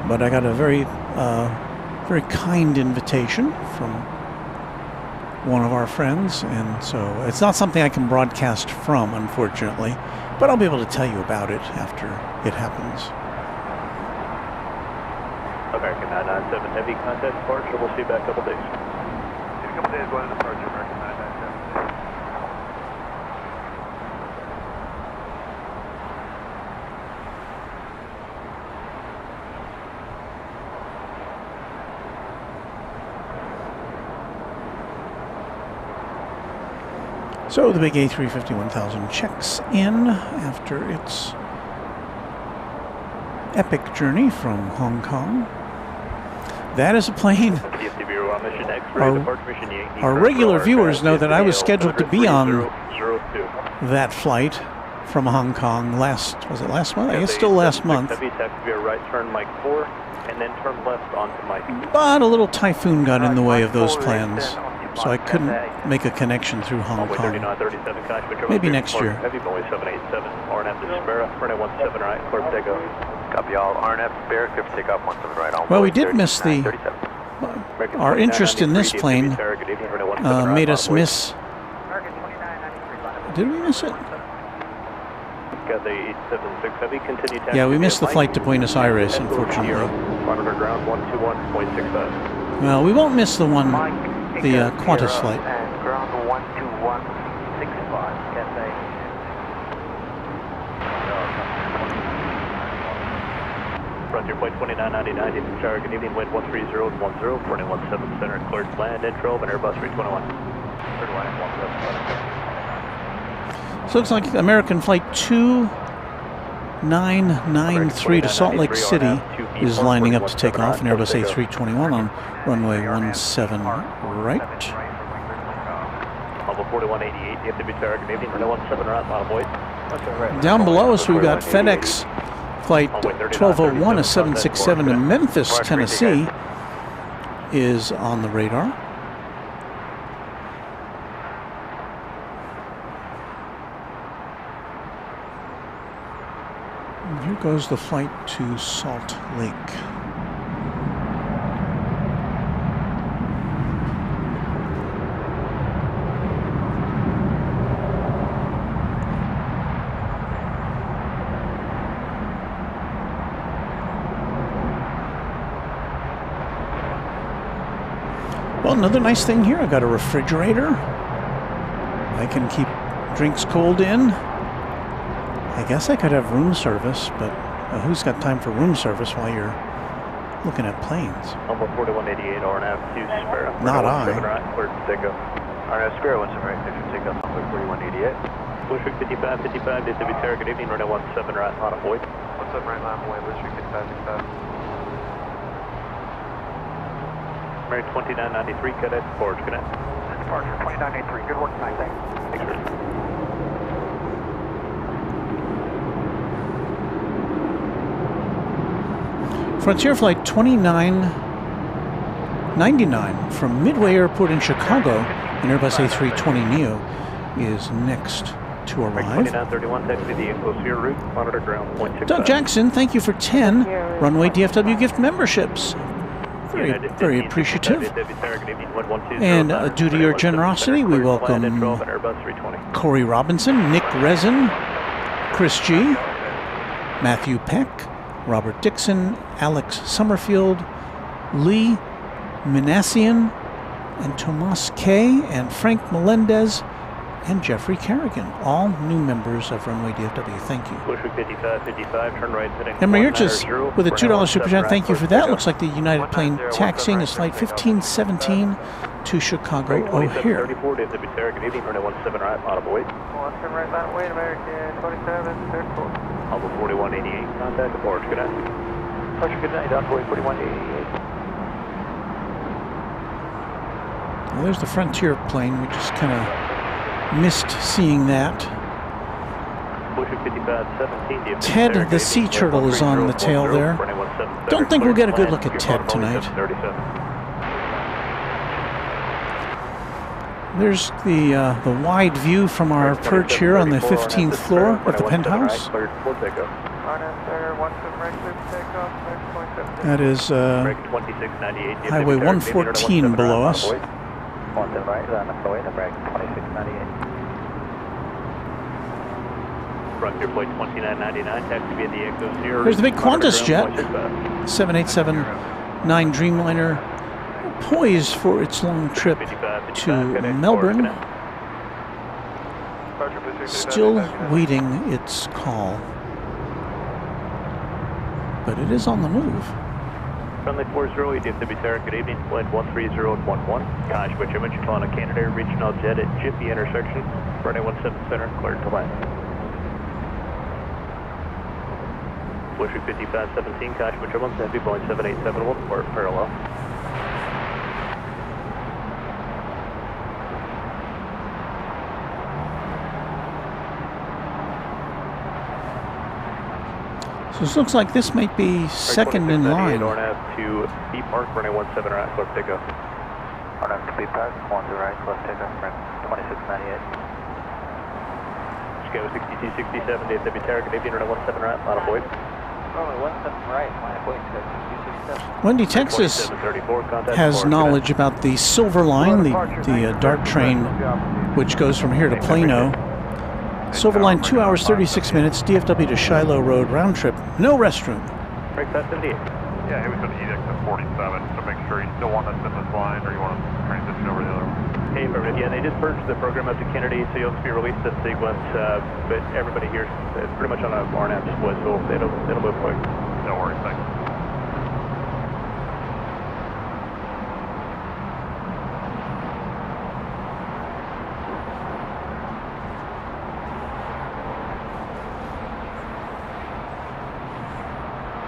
But I got a very kind invitation from one of our friends, and so it's not something I can broadcast from, unfortunately, but I'll be able to tell you about it after it happens. American 997 Heavy, contact departure. We'll see you back a couple days. In a couple days, going to departure, American 997. So the big A350 1000 checks in after its epic journey from Hong Kong. That is a plane. DFW, we're on mission X-ray, departure mission Yankee. Our regular viewers know that I was scheduled to be on 002. that flight from Hong Kong was it last month? I guess still last month. Heavy taxi, right turn Mike 4, and then turn left onto Mike. But a little typhoon got in the way of those plans, so I couldn't make a connection through Hong Kong. Maybe next year. Heavy Boy 787, RNF to Sparrow, runway 17 right, clear for takeoff. Copy all. RNF, Bear, clear for takeoff, 17 right. On Well, we did miss our interest in this plane made us miss. Did we miss it? Cathay 876 Heavy, continue taxi. Yeah, we missed the flight to Buenos Aires, unfortunately. Monitor ground 121.65. Well, we won't miss the Qantas flight. Ground 121.65, Cathay. Frontier flight 2999, Eastern Tower, good evening, wind 130 10, runway 17 center, cleared to land, intro, and Airbus 321. So it looks like American Flight 2993 to Salt Lake City is lining up to take off, an Airbus A321 on runway 17 right. Level 4188, DFW Tower, good evening, runway 17 right, model void. Down below us, we've got FedEx Flight 1201, a 767 to Memphis, Tennessee, is on the radar. And here goes the flight to Salt Lake. Well, another nice thing here, I got a refrigerator. I can keep drinks cold in. I guess I could have room service, but who's got time for room service while you're looking at planes? Level 4188, RNF 2 Sparrow. Not I. Right, cleared to take off. RNF, Sparrow 17 right, clear for takeoff, runway 4188. Bushwick 5555, DFW Tower, good evening, runway 17 right, on a void. 17 right, line away, Bushwick 5565. American 2993, cadet, forward connect. Departure 2983, good work tonight, thanks. Thanks, sir. Frontier Flight 2999 from Midway Airport in Chicago, an Airbus A320neo is next to arrive. 2931, taxi the Enclosure route, monitor ground 0.65. Doug Jackson, thank you for 10 Runway DFW gift memberships. Very appreciative. And due to your generosity, we welcome Corey Robinson, Nick Resin, Chris G, Matthew Peck, Robert Dixon, Alex Summerfield, Lee Minassian, and Tomas K, and Frank Melendez, and Jeffrey Carrigan, all new members of Runway DFW. Thank you. Bushwick 5555, turn right heading. Emery Urchis with a $2 super chat. Thank you for that. Looks like the United plane taxiing is flight 1517 to Chicago O'Hare. 34, good evening, runway 17 right, on a void. 17 right, line away, American 27, 34. Level 4188, contact approach, good night. Approach, good night, envoy 4188. Well, there's the Frontier plane. We just kind of missed seeing that. Ted the Sea Turtle is on the tail there. Don't think we'll get a good look at Ted tonight. There's the wide view from our perch here on the 15th floor of the Penthouse. That is Highway 114 below us. Frontier flight 2999, taxi via the Echo. There's the big Qantas jet, 787-9 Dreamliner, poised for its long trip to Melbourne. Still waiting its call, but it is on the move. Friendly 40, DFW Tower, good evening, wind 13011, Gosh, which image, calling a Canada regional jet at Jiffy intersection, runway 17 center, cleared to land. Bush 50 past 17, Cash Butcher 1, Heavy Boeing 787 will depart parallel. So this looks like this might be second in line. RNAV to B Park, runway 17 right, clear for takeoff. RNAV to B Park, 10 right, clear for takeoff, 2698. Go 6267, DFW Tower, good evening, runway 17 right, line of void. Runway 17 right, line of void, 6267. Wendy, Texas 2734, contact has departure. knowledge about the Silver Line, the DART train, which goes from here to Plano. Silver Line, 2 hours, 36 minutes, DFW to Shiloh Road, round trip, no restroom. Break past 78. Yeah, he was going to EDX at 47, so make sure you still want us in this line or you want to transition over to the other one. Hey, perfect. Yeah, they just purged the program up to Kennedy, so you'll be released this sequence, but everybody here is pretty much on a RNAV split, so it'll move quick. No worries, thanks.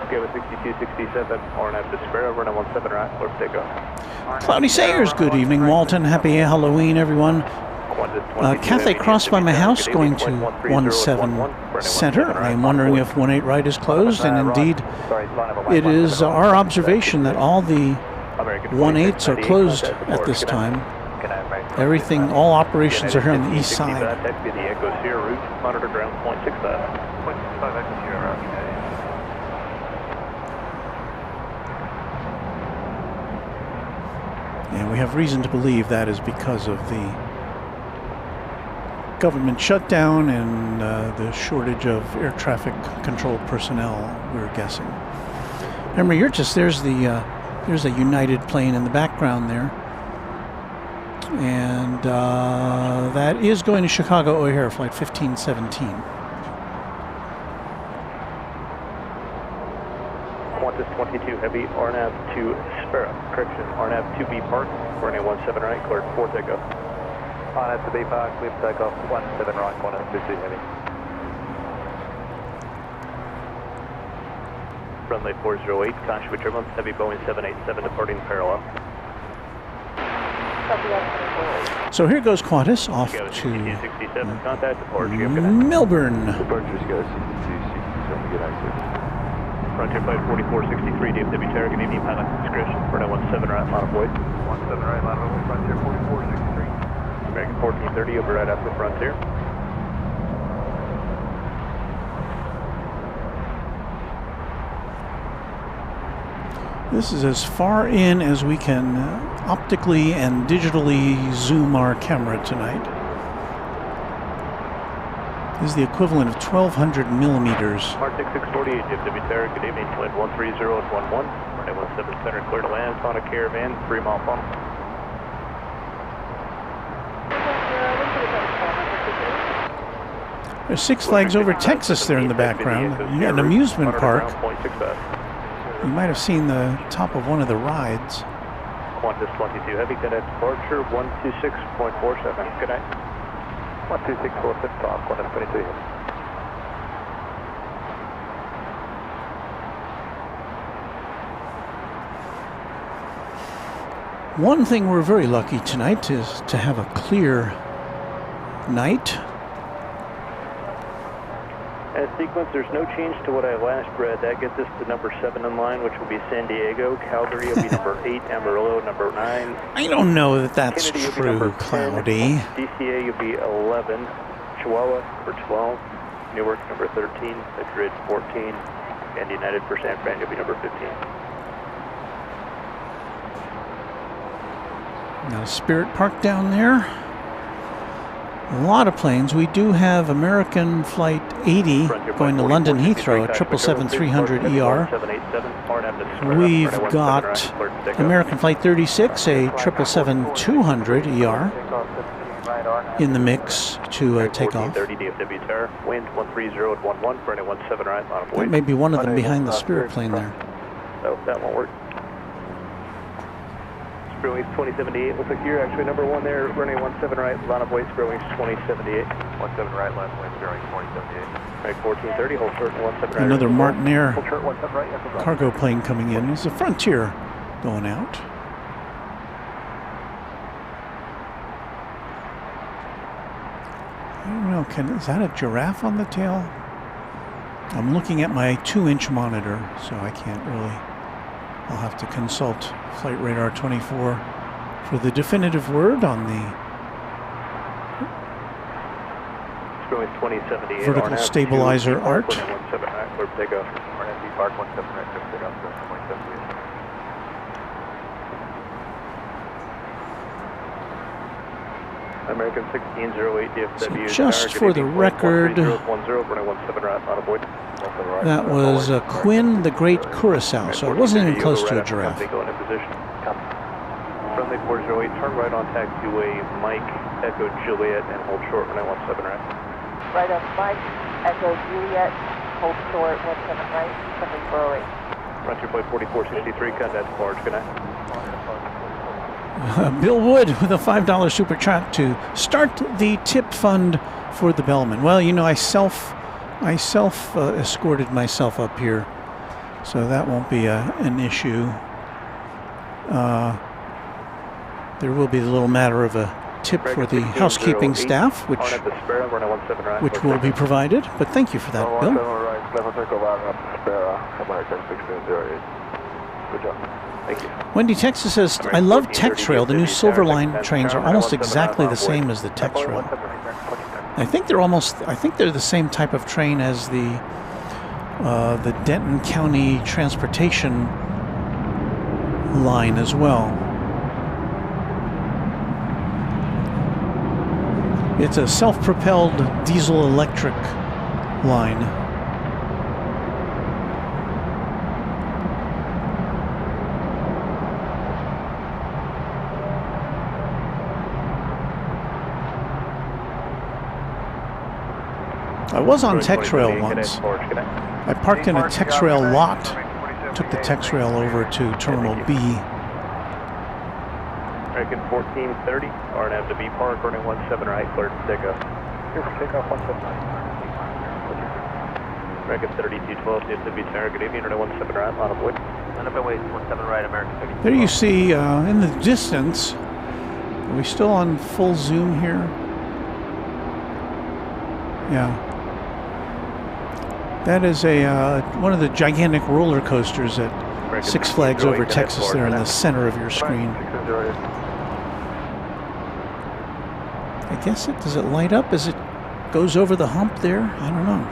Okay, with 6267, RNAV to Sparrow, runway 17 right, clear for takeoff. Cloudy Sayers, good evening, Walton. Happy Halloween, everyone. Cathay crossed by my house going to 17 Center. I'm wondering if 18 right is closed, and indeed it is our observation that all the 18s are closed at this time. Everything, all operations are here on the east side. Taxi the Echo Sierra route, monitor ground 0.65. 0.65 Echo Sierra, okay. And we have reason to believe that is because of the government shutdown and the shortage of air traffic control personnel, we're guessing. Remember, you're just, there's a United plane in the background there. And that is going to Chicago O'Hare, flight 1517. Qantas 22 Heavy, RNAV to Sparrow. Correction, RNAV to B Park, runway 17 right, cleared for takeoff. RNAV to B Park, clear for takeoff, 17 right, Qantas 22 Heavy. Runway 408, Conchwood Turbulence, Heavy Boeing 787 departing parallel. So here goes Qantas off Go to 67, contact departure. Melbourne. Departures go 6267, good night, Frontier flight 4463, DFW Tower, good evening, pilot discretion, runway 17 right, line of void. 17 right, line of void, Frontier 4463. American 1430, over right after Frontier. This is as far in as we can optically and digitally zoom our camera tonight. This is the equivalent of 1200 millimeters. Arctic 648, DFW Tower, good evening, flight 130 and 11, runway 17 center, clear to land, on a Caravan, 3 mile funnel. There's Six Flags Over Texas there in the background. An amusement park. You might have seen the top of one of the rides. Qantas 22 Heavy, cadet departure 126.47. Good night. 12647, Qantas 22 Heavy. One thing we're very lucky tonight is to have a clear night. As sequence, there's no change to what I last read. That gets us to number 7 in line, which will be San Diego. Calgary will be number 8. Amarillo, number 9. I don't know that that's Kennedy will be true, number 10. Cloudy. DCA will be 11. Chihuahua, number 12. Newark, number 13. Madrid, 14. And United for San Fran will be number 15. Now, Spirit Park down there. A lot of planes. We do have American Flight 80 going to London Heathrow, a 777-300ER. We've got American Flight 36, a 777-200ER in the mix to take off. That may be one of them behind the Spirit plane there. So that won't work. Airways 2078, we'll pick your actually number 1 there, runway 17 right, line of way, Airways 2078. 17 right, line of way, Airways 2078. Right, 1430, hold short 17 right. Another Martinair Hold short 17 right, yes, cargo plane coming in. There's a Frontier going out. I don't know, is that a giraffe on the tail? I'm looking at my 2-inch monitor, so I can't really. I'll have to consult Flight Radar 24 for the definitive word on the vertical stabilizer arc. American 1608 DFW. So just for the record, that was Quinn the Great Curacao, so it wasn't even close to a giraffe. Friendly 408, turn right on taxiway, Mike, Echo Juliet, and hold short runway 17 right. Right on Mike, Echo Juliet, hold short 17 right, friendly 408. Frontier flight 4463, contact barge, good night. Bill Wood with a $5 super chat to start the tip fund for the Bellman. Well, you know, I self escorted myself up here, so that won't be an issue. There will be a little matter of a tip for the housekeeping staff, which will be provided. But thank you for that, Bill. Good job. Thank you. Wendy, Texas says, I love TexRail. The new Silver Line trains are almost exactly the same as the TexRail. I think they're the same type of train as the Denton County Transportation line as well. It's a self-propelled diesel-electric line. I was on TexRail once. I parked in a TexRail lot, took the TexRail over to Terminal B. American 1430, RNAV to B Park, running 17 right, cleared to take off. Here for takeoff 17 right. American 3212, DFW Tower, good evening, running 17 right, line of way. Line of way, 17 right, American 3212. There you see, in the distance, are we still on full zoom here? Yeah. That is one of the gigantic roller coasters at Six Flags over Texas there in the center of your screen. I guess does it light up as it goes over the hump there? I don't know.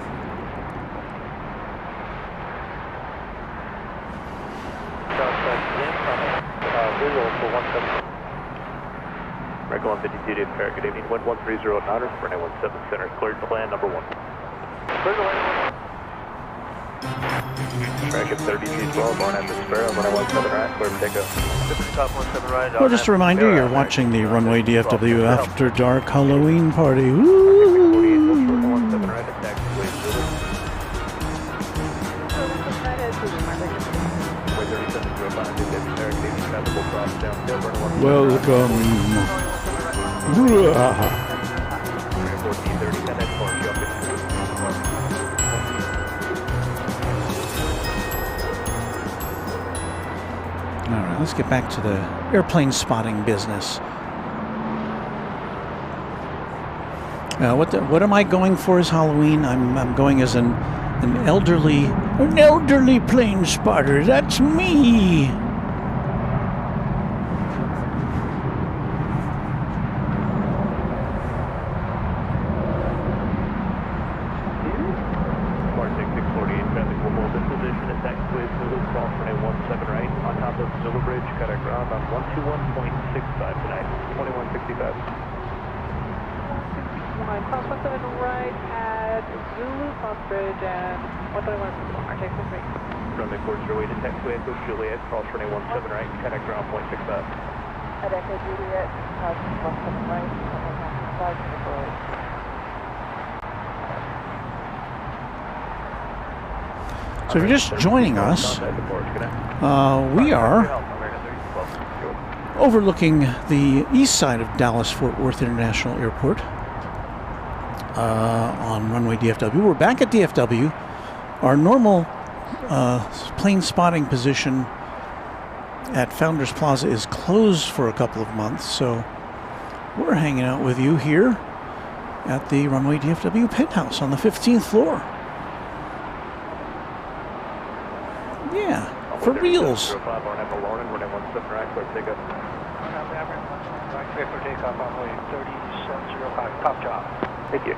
Regular 52 to Fair, good evening, 1130 at Otter, running 17 center, cleared to land number 1. Cleared to land. American 3212, RNAV to Sparrow, running 17 right, cleared to takeoff. Top 17 right. Well, just a reminder, you're watching the Runway DFW After Dark Halloween Party. Woo! Welcome. All right, let's get back to the airplane spotting business. What am I going for as Halloween? I'm going as an elderly plane spotter. That's me. Juliet, cross runway 17 right, connect ground point 65. At Echo Juliet, 17 right, 5 forward. So if you're just joining us, we are overlooking the east side of Dallas-Fort Worth International Airport on Runway DFW. We're back at DFW. Our normal plane spotting position at Founders Plaza is closed for a couple of months, so we're hanging out with you here at the Runway DFW Penthouse on the 15th floor. Yeah, for reals. Thank you.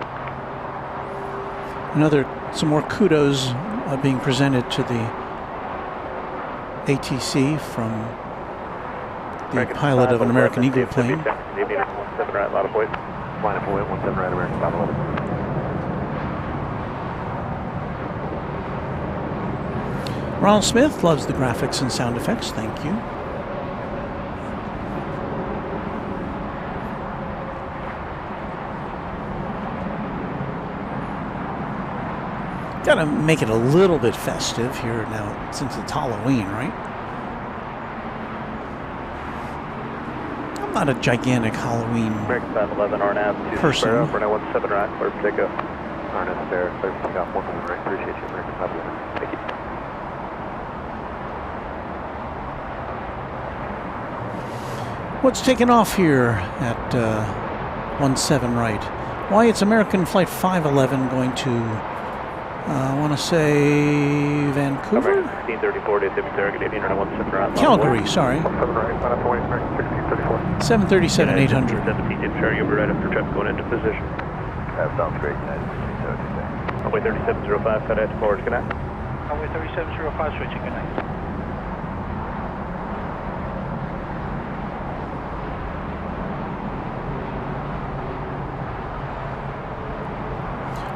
Some more kudos being presented to the ATC from the pilot of an American Eagle plane. Line up 17 right, American 511. Ronald Smith loves the graphics and sound effects. Thank you. Gotta make it a little bit festive here now since it's Halloween, right? I'm not a gigantic Halloween American 511, RNAV, person. Runway 17 right, clear for takeoff. RNAV there, clear for takeoff, 1 right, appreciate you, American 511. Thank you. What's taking off here at 17 right? Why, it's American Flight 511 going to, I want to say Vancouver? 1634 to Sarah, Canadian, runway 17 right. Calgary, sorry. 17 right, line up 20, American 1634. 737-800. 17, Sarah, you'll be right after traffic going into position. That sounds great, United. Runway 3705, cut out to forward, good night. Runway 3705, switching, good night.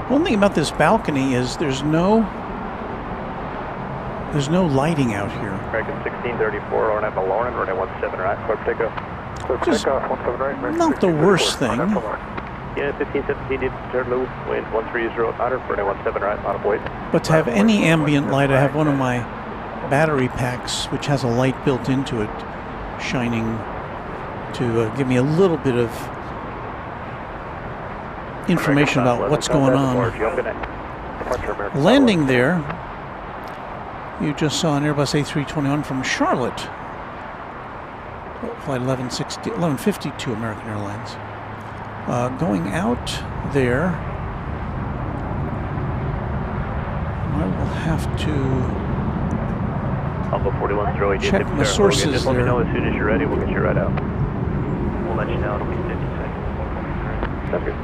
One thing about this balcony is there's no lighting out here. American 1634, RNAV Malone, runway 17 right, clear for takeoff. Just not the worst thing. Yeah, 1517, need to turn low, wind 130 outer, runway 17 right, not avoid. But to have any ambient light, I have one of my battery packs, which has a light built into it, shining to give me a little bit of information about what's going on. Landing there, you just saw an Airbus A321 from Charlotte, flight 1152 American Airlines. Going out there, I will have to Alpha 4108, check my sources just let me there. know as soon as you're ready, we'll get you right out. We'll let you know, it'll be 50 seconds. Sounds good.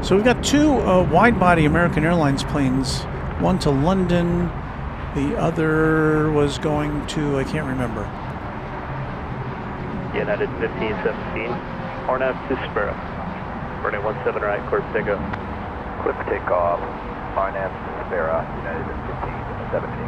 So we've got two wide-body American Airlines planes, one to London, the other was going to, I can't remember. United 1517, RNAV to Sparrow, runway 17 right, clear for takeoff. Clear for takeoff, RNAV Sparrow, United 1517.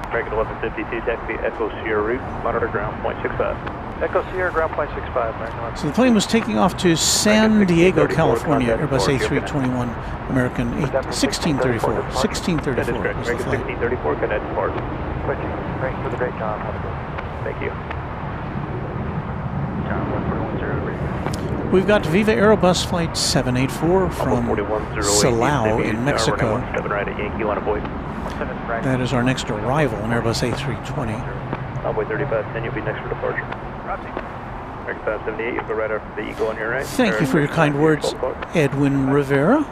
American 1152, taxi Echo Sierra route, monitor ground point 65. Echo Sierra, ground point 65, American 11. So the plane was taking off to San Diego, California, Airbus A321, American 1634. 1634 That is correct. was the American flight. 1634, connect to Mars. Switching, thanks for the great job, have a good one. Thank you. John 1410. We've got Viva Aerobus flight 784 from 4108, Silao in Mexico. Runway 17 right at Yankee, line avoid. That is our next arrival, an Airbus A320. Runway 3510, you'll be next for departure. American 578, you'll go right after the Eagle on your right. Thank you for your kind words, Edwin Rivera.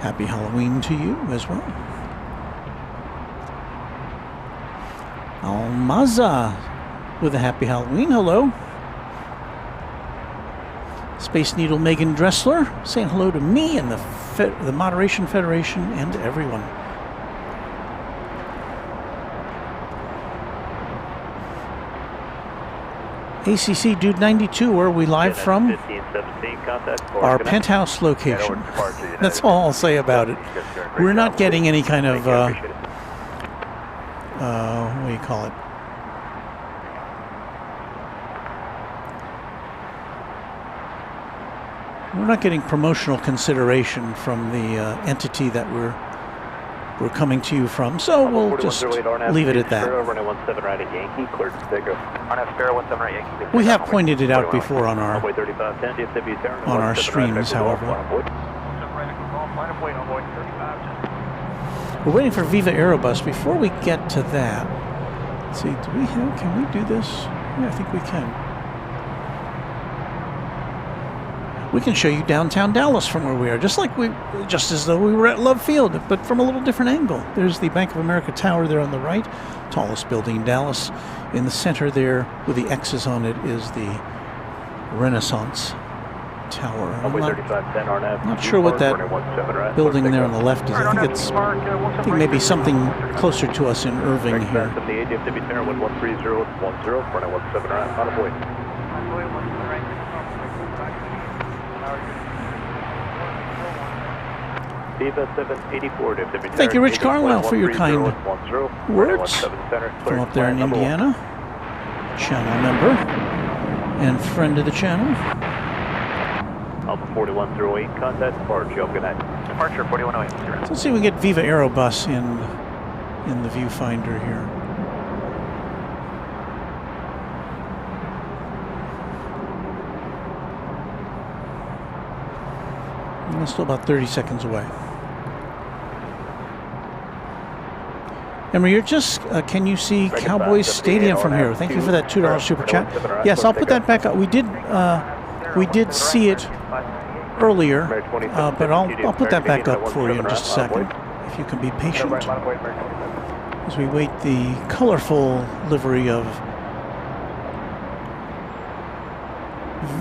Happy Halloween to you as well. Almaza with a happy Halloween. Hello. Space Needle Megan Dressler saying hello to me and the Moderation Federation and everyone. ACC Dude 92, where are we live from? 1517, contact. Our penthouse location. That's all I'll say about it. We're not getting any kind of, what do you call it? We're not getting promotional consideration from the entity that we're we're coming to you from. So we'll just leave it at that. Runway 17 right at Yankee, cleared to take off. RNAV Sparrow 17 right Yankee. We have pointed it out before on our Runway 3510 DFW Air. on our streams, however. We're waiting for Viva Aerobus. Before we get to that, let's see, can we do this? Yeah, I think we can. We can show you downtown Dallas from where we are, just as though we were at Love Field, but from a little different angle. There's the Bank of America Tower there on the right, tallest building in Dallas. In the center there, with the X's on it, is the Renaissance Tower. I'm not sure what that building there on the left is. I think maybe something closer to us in Irving here. Thank you, Rich Carlisle, for your kind words from up there in Indiana. Channel member and friend of the channel. Alpha 4108, contact departure. Good night. Departure 4108. So let's see if we can get Viva Aerobus in the viewfinder here. And that's still about 30 seconds away. Emma, you're just, can you see Cowboys Stadium from here? Thank you for that $2 super chat. Yes, I'll put that back up. We did see it earlier, but I'll put that back up for you in just a second, if you can be patient, as we wait the colorful livery of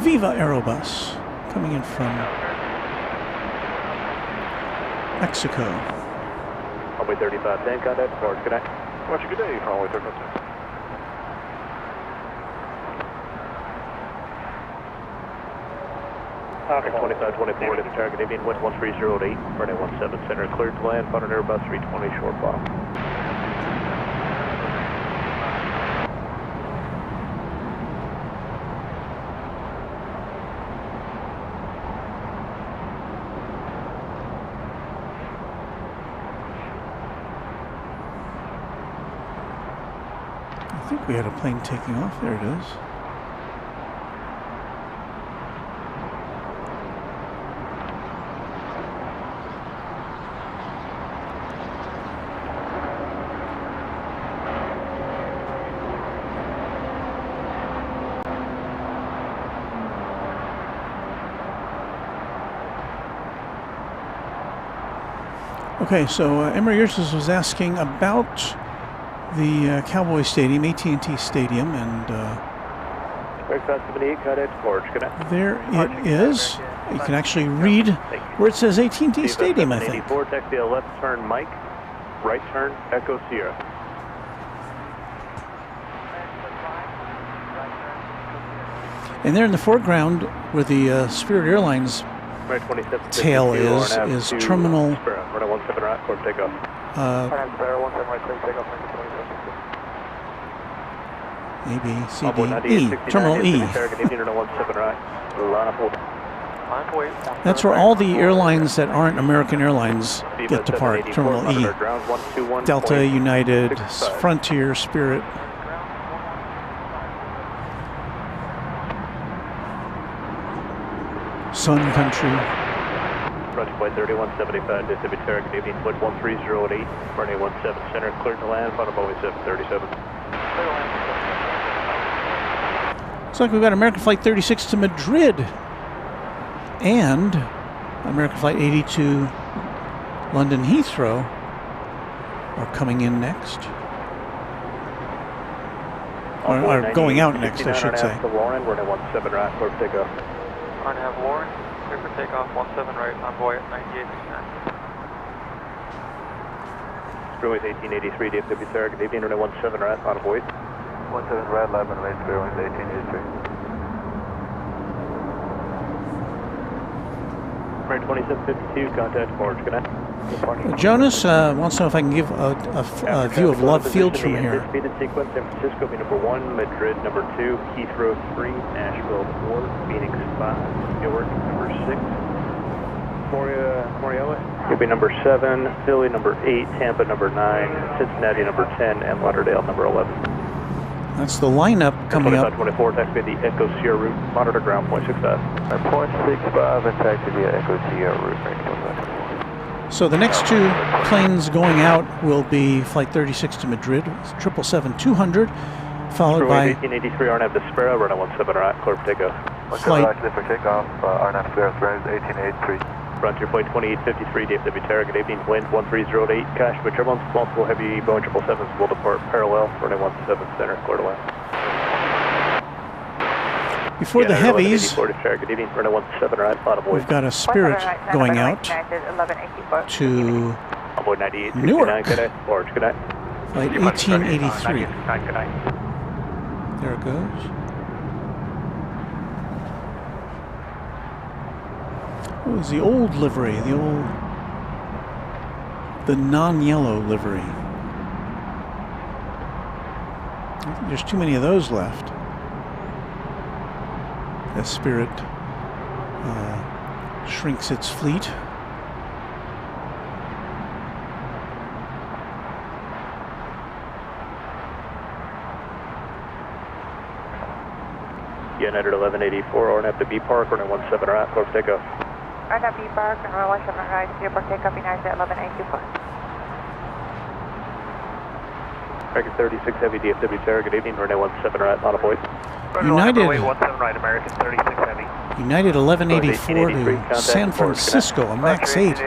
Viva Aerobus coming in from Mexico. Runway 3510, contact departure. Good night. Much good day, Runway 3510. Okay, 2524 to the target, Avian Wind 13008, runway 17 center, cleared to land, found an Airbus 320 short box. I think we had a plane taking off. There it is. Okay, so Emery Ursus was asking about the Cowboy Stadium, AT&T Stadium, and there it is. You can actually read where it says AT&T Stadium, I think. Taxi a left turn, Mike. Right turn, Echo Sierra. And there in the foreground, where the Spirit Airlines tail is Terminal Terminal E. That's where all the airlines that aren't American Airlines get to park. Terminal E. Delta, United, Frontier, Spirit. Sun Country. Flight 3175, Distributed Target, Avian Flight 13008, runway 17 center, cleared to land, found Boeing 737. Looks like we've got American Flight 36 to Madrid and American Flight 80 to London Heathrow are coming in next. Or going out next, I should say. Lauren, runway 17 right, clear for takeoff. RNAV Lauren, clear for takeoff, 17 right, envoy at 98%. Runway 1883, DFW target, Avian runway 17 right, on avoid. 17 right, lab and range, runway 1883. Right 2752, contact Orange, good night. Jonas wants to know if I can give a view of Love Field from here. Anticipated sequence, San Francisco be number 1, Madrid number 2, Heathrow 3, Nashville 4, Phoenix 5, Newark number 6, Victoria You'll be number 7, Philly number 8, Tampa number 9, Cincinnati number 10, and Lauderdale number 11. That's the lineup coming up. 24, taxi the Echo Sierra route, monitor ground point 65. 0.65 and taxi via Echo Sierra route. So the next two planes going out will be Flight 36 to Madrid, 777-200, followed by 1883 RNAV to Sparrow, runway 17 right, clear for takeoff. Flight for takeoff, RNAV Sparrow, 1883. Frontier Flight 2853, DFW Terra, good evening, wind 1308, cash with turbulence, multiple heavy Boeing 777s will depart parallel, runway 17 center, clear to land. Before the heavies, good evening, runway 17 right, bottom void. we've got a Spirit going out to Newark, Orange, good night. Flight 1883. Good night. There it goes. It was the old livery, the non-yellow livery. I think there's too many of those left. As Spirit shrinks its fleet. United 1184, RNAV to B Park, runway 17 right, clear for takeoff. RNAV B Park, runway 17 right, clear for takeoff, United 1184. American 36 Heavy DFW Terra, good evening, runway 17 right, not a void. United 17 right, American 36 Heavy. United 1184 to San Francisco, a MAX 8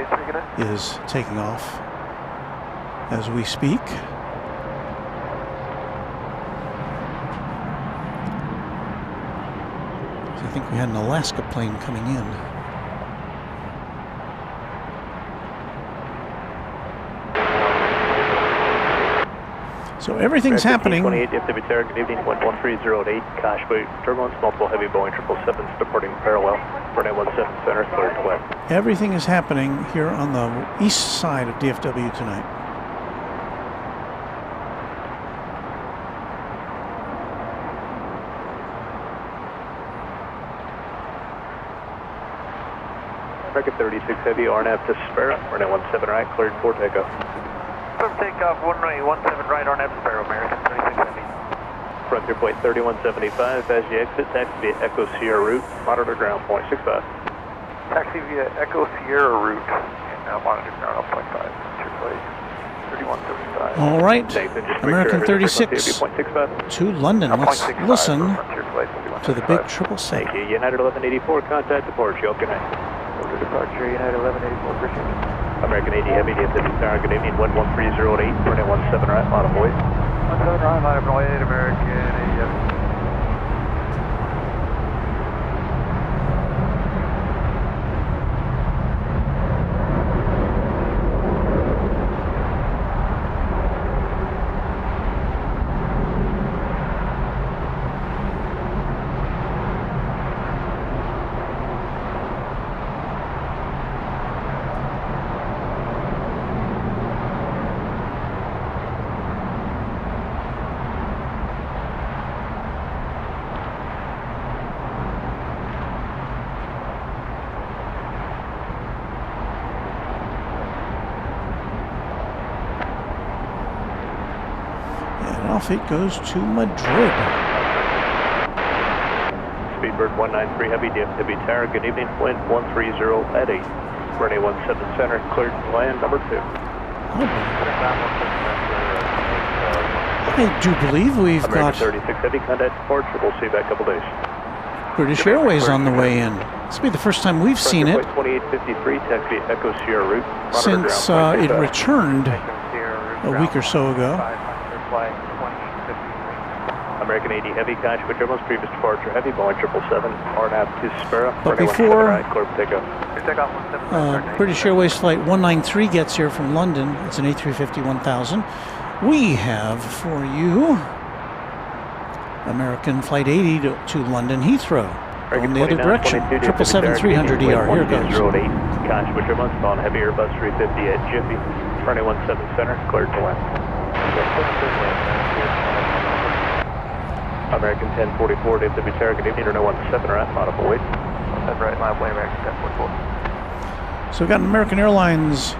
is taking off as we speak. I think we had an Alaska plane coming in. So everyth's happening. 28 DFW Terra, good evening, wind 1308, cash with turbulence, multiple heavy Boeing 777s departing parallel, runway 17 center, clear to land. Everything is happening here on the east side of DFW tonight. American 36 Heavy, RNAV to Sparrow, runway 17 right, cleared for takeoff. From takeoff, runway 17 right, RNAV Sparrow, American 36 Heavy. Frontier Flight 3175, as you exit, taxi via Echo Sierra route, monitor ground point 65. Taxi via Echo Sierra route, and now monitor ground 0.5, Frontier Flight 3175. All right, Thanks, and just American make sure 36 0.65. to London. Let's listen Frontier Flight to the big 777. Thank you, United 1184, contact departure, good night. Order departure, United 1184, appreciate it. American 80 Heavy, DFW Tower, good evening, wind 1308, runway 17 right, line of void. 17 right, line of void, American 80 Heavy. Off it goes to Madrid. Speedbird 193 Heavy, DFW Tower, good evening, wind 130 at 8. Runway 17 center, cleared to land, number 2. I do believe we've American got 36 Heavy, contact departure, we'll see you back a couple days. British Airways on the way in. This will be the first time we've seen it 2853, taxi Echo Sierra route. since it returned a week or so ago. American 80 Heavy, contact with turbulence, previous departure, Heavy, Boeing 777, RNAV to Sparrow. But before British Airways Flight 193 gets here from London, it's an A350-1000, we have for you American Flight 80 to London Heathrow, going the other direction, 777-300ER, here it goes. 08, contact with turbulence, on Heavy Airbus 350 at Jiffy, runway 17 center, cleared to land. American 1044, DFW Terra, good evening, runway 17 right, modified weight. That's right, line of way, American 1044. So we've got an American Airlines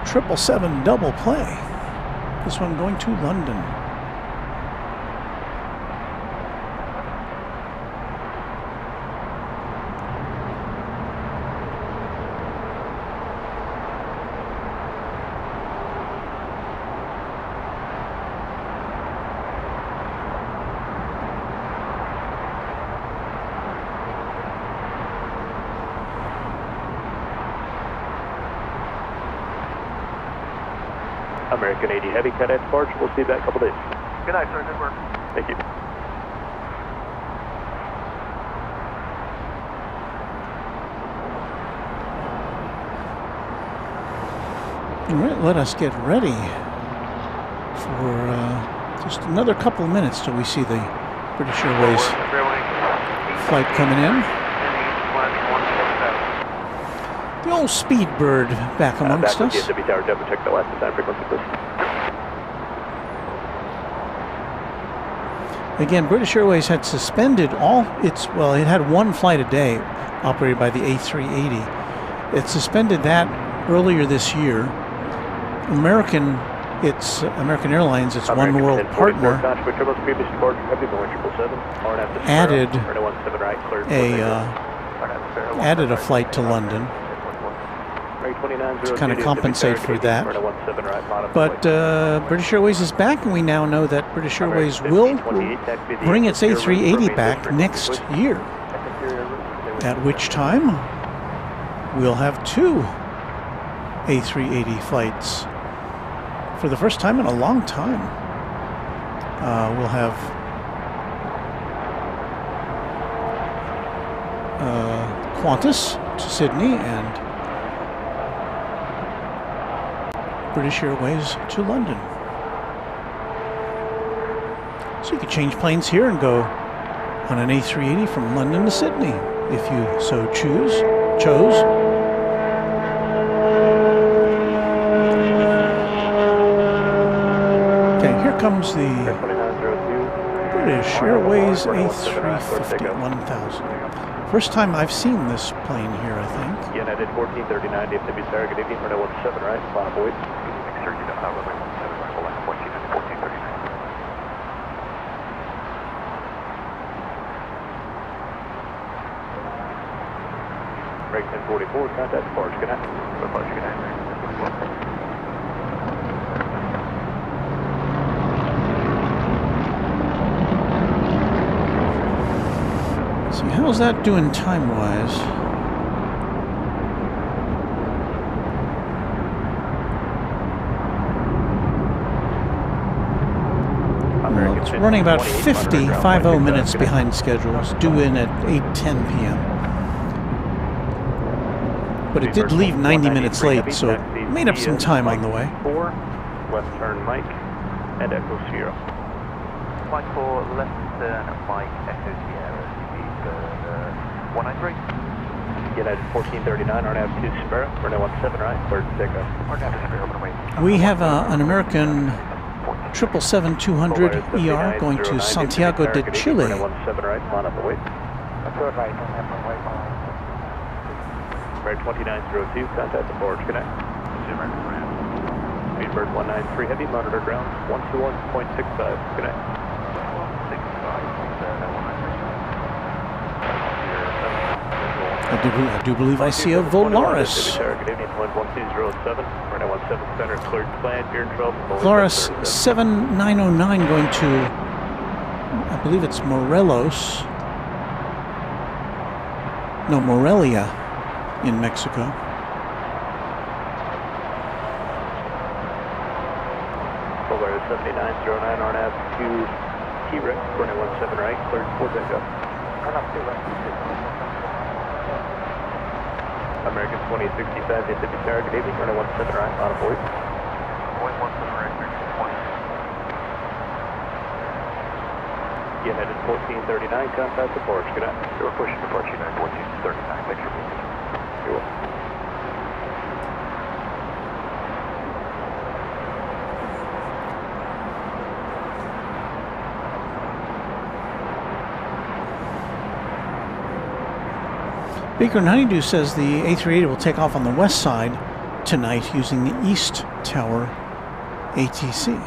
777 double play. This one going to London. American 80 Heavy, Cathay departure. We'll see you back in a couple days. Good night, sir. Good work. Thank you. All right, let us get ready for just another couple of minutes till we see the British Airways flight coming in. The old Speedbird back amongst us. Back with the Tower, double check the last design frequency, please. Again, British Airways had suspended all its, well, it had one flight a day operated by the A380. It suspended that earlier this year. American Airlines, its One World partner, added a flight to London to kind of compensate for that. But British Airways is back, and we now know that British Airways will bring its A380 back next year, at which time we'll have two A380 flights for the first time in a long time. We'll have Qantas to Sydney and British Airways to London. So you could change planes here and go on an A380 from London to Sydney if you so chose. Okay, here comes the British Airways A350 1000. First time I've seen this plane here, I think. United 1439, DFW Tower, good evening, runway 17 right, final void. Make sure you don't have runway 17 right, hold on, 1439. Break 1044, contact departure, good night. Departure, good night. See, how's that doing time-wise? Well, it's running about 50 minutes behind schedule. It's due in at 8:10 p.m. But it did leave 90 minutes late, so it made up some time on the way. 4, left turn Mike, and Echo Sierra. Mike 4, left turn Mike, Echo Sierra, speed 193. United 1439, RNAV 2 Sparrow, runway 17 right, cleared to take off. RNAV 2 Sparrow, runway. We have an American 777-200 ER going to Santiago de Chile. Runway 17 right, line up the wait. Third right, on that runway. American 2902, contact the forward connect. Speedbird 193 Heavy, monitor ground 121.65, connect. I do believe I see a Volaris. Volaris 7909 going to, I believe it's Morelos. No, Morelia in Mexico. Volaris 7909, RNAV 2 T-Rex, runway 17 right, cleared for takeoff. American 2065, Mississippi Tower, good evening, runway 17 right, on a void. Going 17 right, 20. United 1439, contact the forward connect. You're pushing departure United 1439, make sure we can. You're welcome. Baker and Honeydew says the A380 will take off on the west side tonight using the East Tower ATC.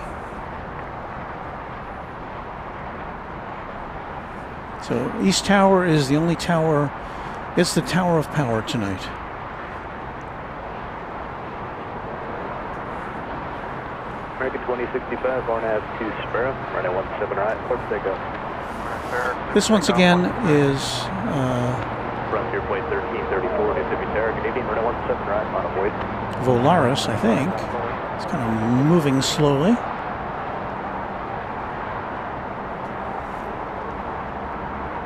So East Tower is the only tower, it's the tower of power tonight. American 2065, RNAV 2 Sparrow, runway 17 right, port takeoff. This once again is Frontier plate 1334, Mississippi Tower, Canadian, runway 17 right, line of wait. Volaris, I think. It's kind of moving slowly.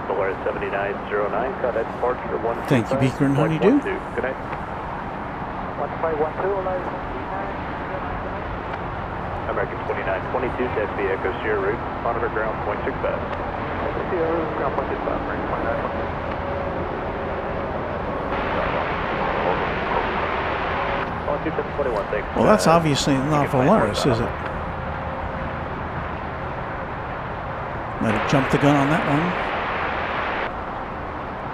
Volaris 7909, cut at departure 1. Thank you, Beaker and Honeydew. Good night. 1512, American 2922, Desby Echo Sierra route, monitor ground 0.65. Sierra route, ground 0.65, American 2921, thanks. Well, that's obviously not Volaris, is it? Might have jumped the gun on that one.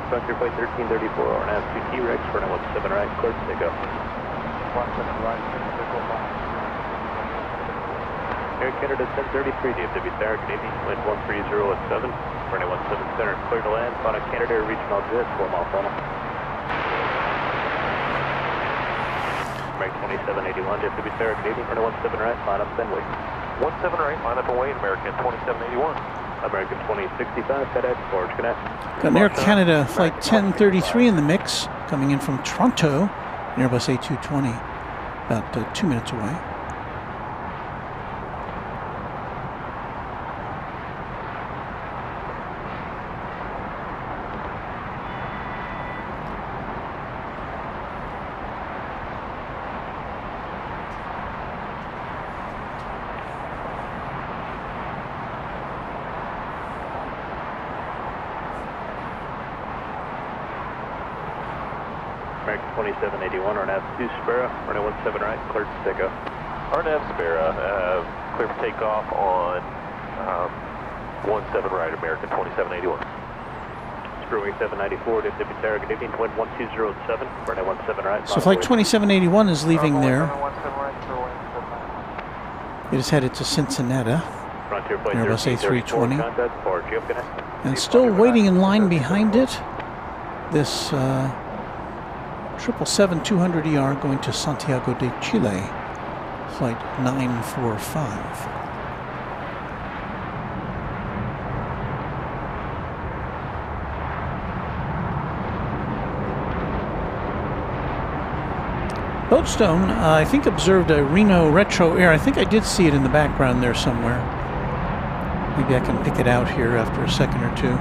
Frontier plate 1334, RNAV 2 T-Rex, runway 17 right, clear to take off. 17 right, Air Canada 1033, DFW Tower, Canadian, wind 130 at 7, runway 17 center, clear to land, on a Canada Air regional jet, 4 mile final. American 2781, DFW Tower, Canadian, runway 17 right, line up, then wait. 17 right, line up and wait, American 2781. American 2065, FedEx, Orange Connect. Got an Air Canada Flight 1033 in the mix, coming in from Toronto, an Airbus A220, about 2 minutes away. American 2781, RNAV 2 Sparrow, runway 17 right, clear to take off. RNAV Sparrow, clear for takeoff on 17 right, American 2781. Spurwing 794, DFW Tower, Canadian, wind 120 at 7, runway 17 right. So Flight 2781 is leaving there. 17 right, It is headed to Cincinnati. Frontier plate Airbus 1334, A320. contact for GM Connect. And still waiting in line behind it, this 777-200ER going to Santiago de Chile, Flight 945. Boatstone, I think, observed a Reno Retro Air. I think I did see it in the background there somewhere. Maybe I can pick it out here after a second or two.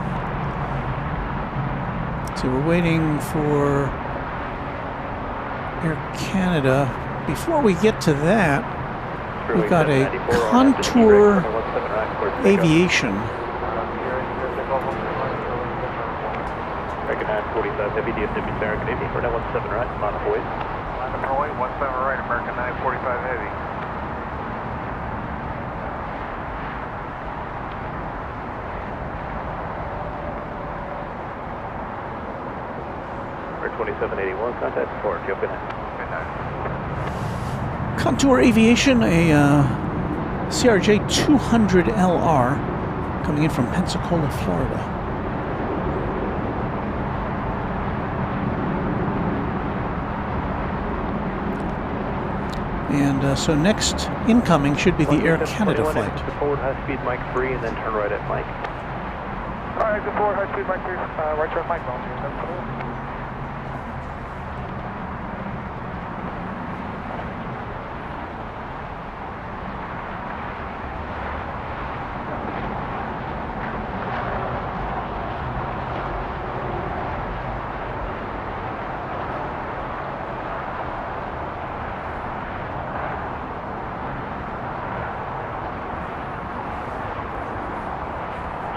So we're waiting for Air Canada. Before we get to that, we've got a Contour Aviation. American 945 Heavy, DFW Tower, Canadian, runway 17 right, line of wait. Line up and wait, 17 right, American 945 Heavy. American 2781, contact for GM Connect. Contour Aviation, a CRJ 200LR coming in from Pensacola, Florida. And so next incoming should be the Air Canada flight. Go forward, high speed mic 3, and then turn right at mic. Alright, go forward, high speed mic 3, right turn mic on.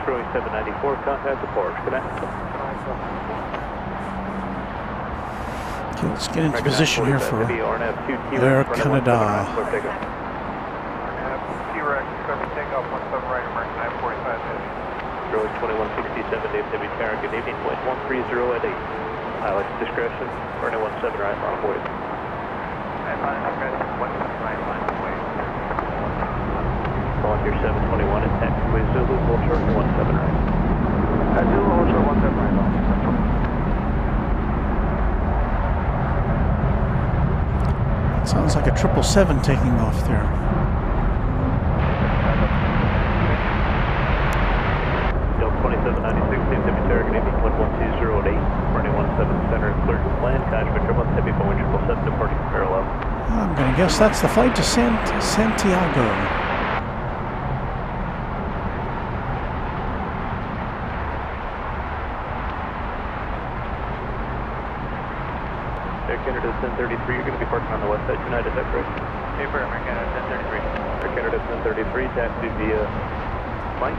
Spurwing 794, contact the Orange Connect. Okay, let's get into position here for Air Canada. T-Rex, cover takeoff, 17 right, American 945 Heavy. Spurwing 2167, DFW Tower, Canadian, wind 130 at 8. Pilot's discretion, runway 17 right, long way. Pilot discretion, 17 right, line of way. Volunteer 721 at taxiway Zulu, hold short, 17 right. Zulu, hold short, 17 right, long. Sounds like a 777 taking off there. Delta 2796, seems to be targeting 11208, running 17 center, clear to land, Kashmir Triple, heavy Boeing 777 departing parallel. I'm going to guess that's the flight to Santiago. Air Canada 1033, you're going to be parking on the west side tonight, is that correct? Paper, Air Canada 1033. Air Canada 1033, taxi via Mike,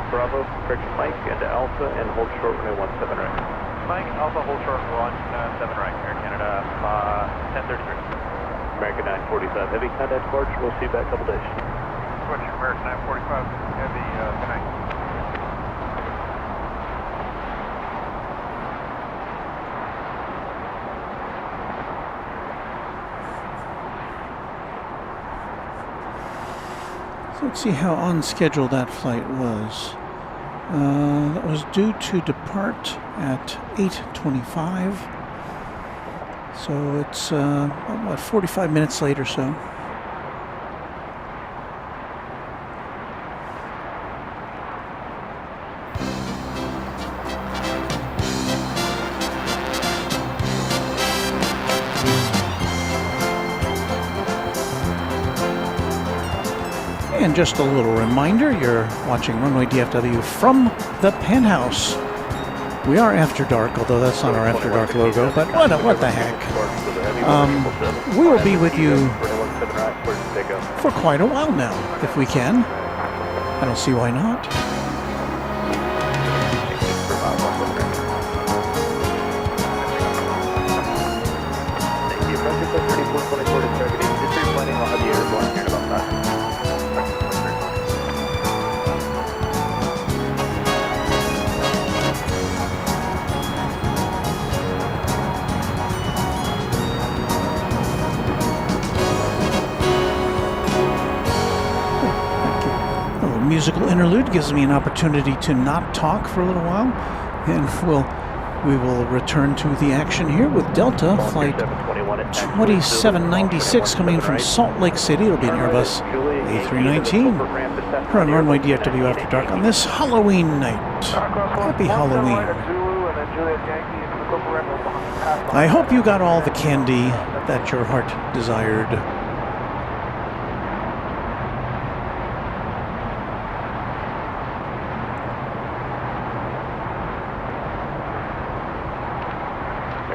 Bravo, correction Mike, and Alpha, and hold short runway 17 right. Mike, Alpha, hold short, 17 right, Air Canada 1033. American 945, heavy contact departure, we'll see you back a couple days. Question, American 945, heavy, good night. Let's see how on schedule that flight was. That was due to depart at 8:25. So it's about 45 minutes late or so. And just a little reminder, you're watching Runway DFW from the Penthouse. We are After Dark, although that's not our After Dark logo, but what the heck. We will be with you for quite a while now, if we can. I don't see why not. Thank you. Project 3424 to targeting. District planning, I'll have you airborne here in about 5. Musical interlude gives me an opportunity to not talk for a little while, and we will return to the action here with Delta flight 2796 coming in from Salt Lake City. It'll be an Airbus A319. We're on Runway DFW After Dark on this Halloween night. Happy Halloween. I hope you got all the candy that your heart desired.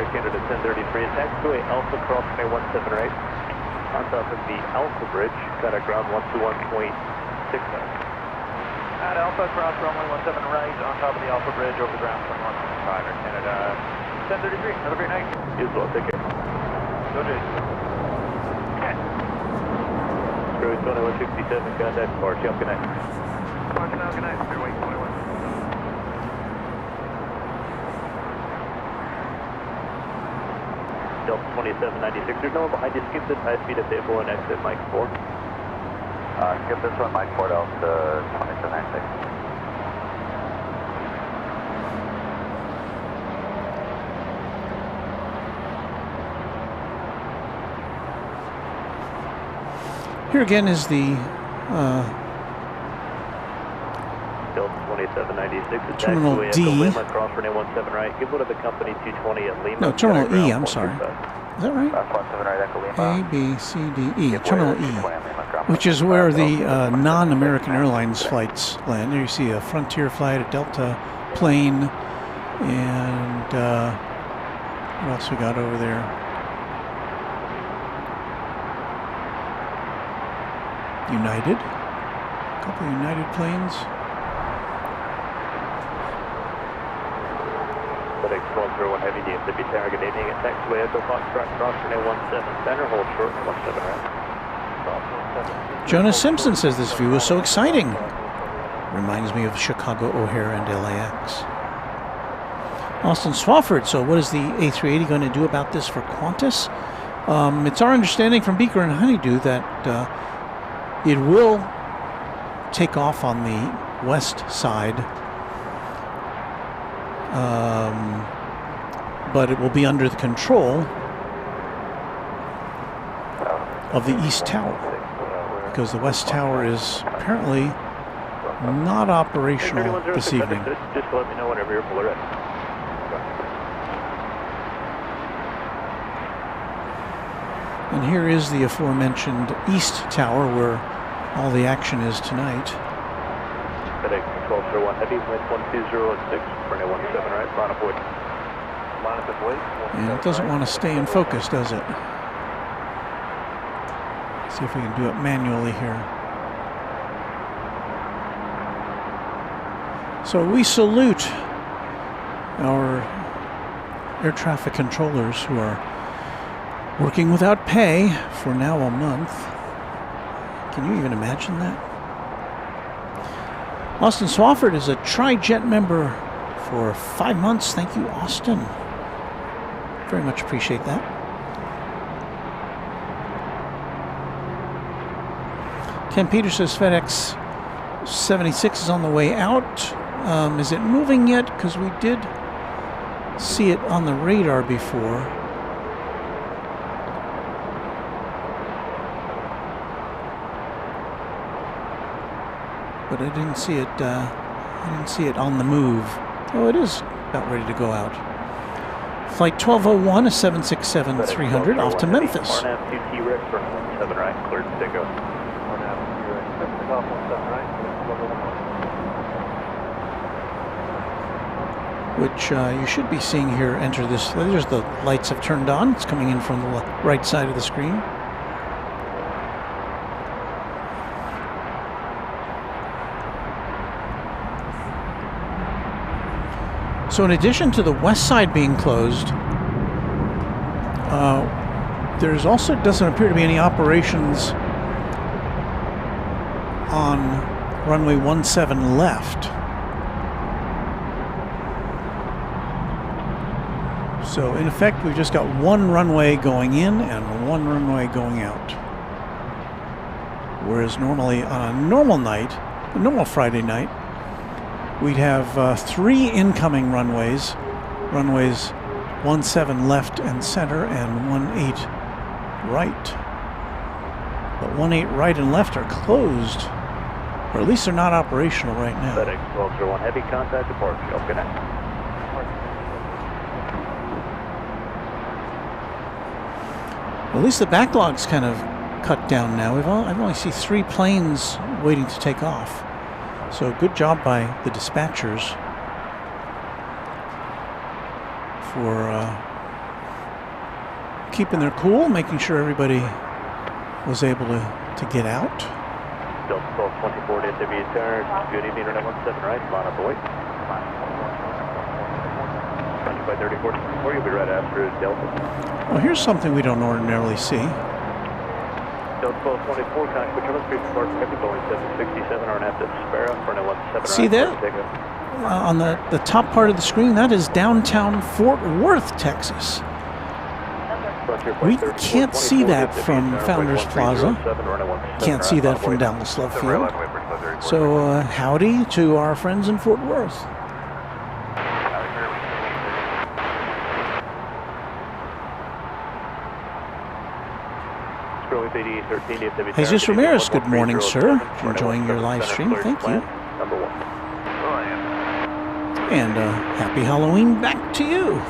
Canada 1033, taxiway Alpha cross runway 17 right. On top of the Alpha Bridge, got a ground 121.6. At Alpha, cross runway 17 right, on top of the Alpha Bridge, over the ground 21.5, Air Canada 1033. Have a great night. You as well, take care. Go Jason. Okay. Screw 2167, contact departure. Good night. Roger now, good night. Airway 21. Delta 2796, there's no one behind you. Skip this high speed if they will and exit Mike 4. Skip this one, Mike 4 Delta 2796. Here again is the Delta 2796, Terminal taxiway D. Echo Lima, cross runway 17 right. Give one to the company 220 at Lima. No, Terminal E, I'm sorry. Is that right? 17 right, Echo Lima. A, B, C, D, E. Terminal E, which is where the non-American Airlines flights land. There you see a Frontier flight, a Delta plane, and what else we got over there? United. A couple of United planes. FedEx 1201 heavy DFW targeting at taxiway Echo Foxtrot, cross runway 17 center, hold short 17 right. Jonas Simpson says this view is so exciting. Reminds me of Chicago O'Hare and LAX. Austin Swafford. So what is the A380 going to do about this for Qantas? It's our understanding from Beaker and Honeydew that it will take off on the west side, but it will be under the control of the East Tower, because the West Tower is apparently not operational this evening. Just let me know whenever you're fully ready. And here is the aforementioned East Tower where all the action is tonight. FedEx 1201 Heavy, wind 120 for an 17 right, line up wait. Line up and wait. And it doesn't want to stay in focus, does it? See if we can do it manually here. So we salute our air traffic controllers who are working without pay for now a month. Can you even imagine that? Austin Swafford is a Tri-Jet member for 5 months. Thank you, Austin. Very much appreciate that. Ken Peters says FedEx 76 is on the way out. Is it moving yet? Because we did see it on the radar before. But I didn't see it. I didn't see it on the move. Oh, it is about ready to go out. Flight 1201 is 767-300 off to Memphis. RNAV 2T Rex for 17 right, cleared to take off. Which you should be seeing here enter this. There's the lights have turned on. It's coming in from the right side of the screen. So in addition to the west side being closed, there's also doesn't appear to be any operations on runway 17 left. So in effect, we've just got one runway going in and one runway going out. Whereas normally on a normal night, a normal Friday night, we'd have 3 incoming runways, runways 17 left and center and 18 right. But 18 right and left are closed, or at least they're not operational right now. FedEx 1201 Heavy, contact departure. Okay. At least the backlog's kind of cut down now. I've only seen 3 planes waiting to take off. So good job by the dispatchers for keeping their cool, making sure everybody was able to get out. Delta 1224 to EVA Air. Good evening, runway 17 right, line up away. By 3424, you'll be right after Delta. Well, here's something we don't ordinarily see. Delta 1224, contact terminal 3 departure, heavy Boeing 767, RNAV to Sparrow for an 17 See that? On the top part of the screen, that is downtown Fort Worth, Texas. We can't see that from Founders Plaza. Can't see that from Dallas Love Field. So howdy to our friends in Fort Worth. Jesus Ramirez, good morning, sir. Enjoying your live stream. Thank you. And happy Halloween back to you.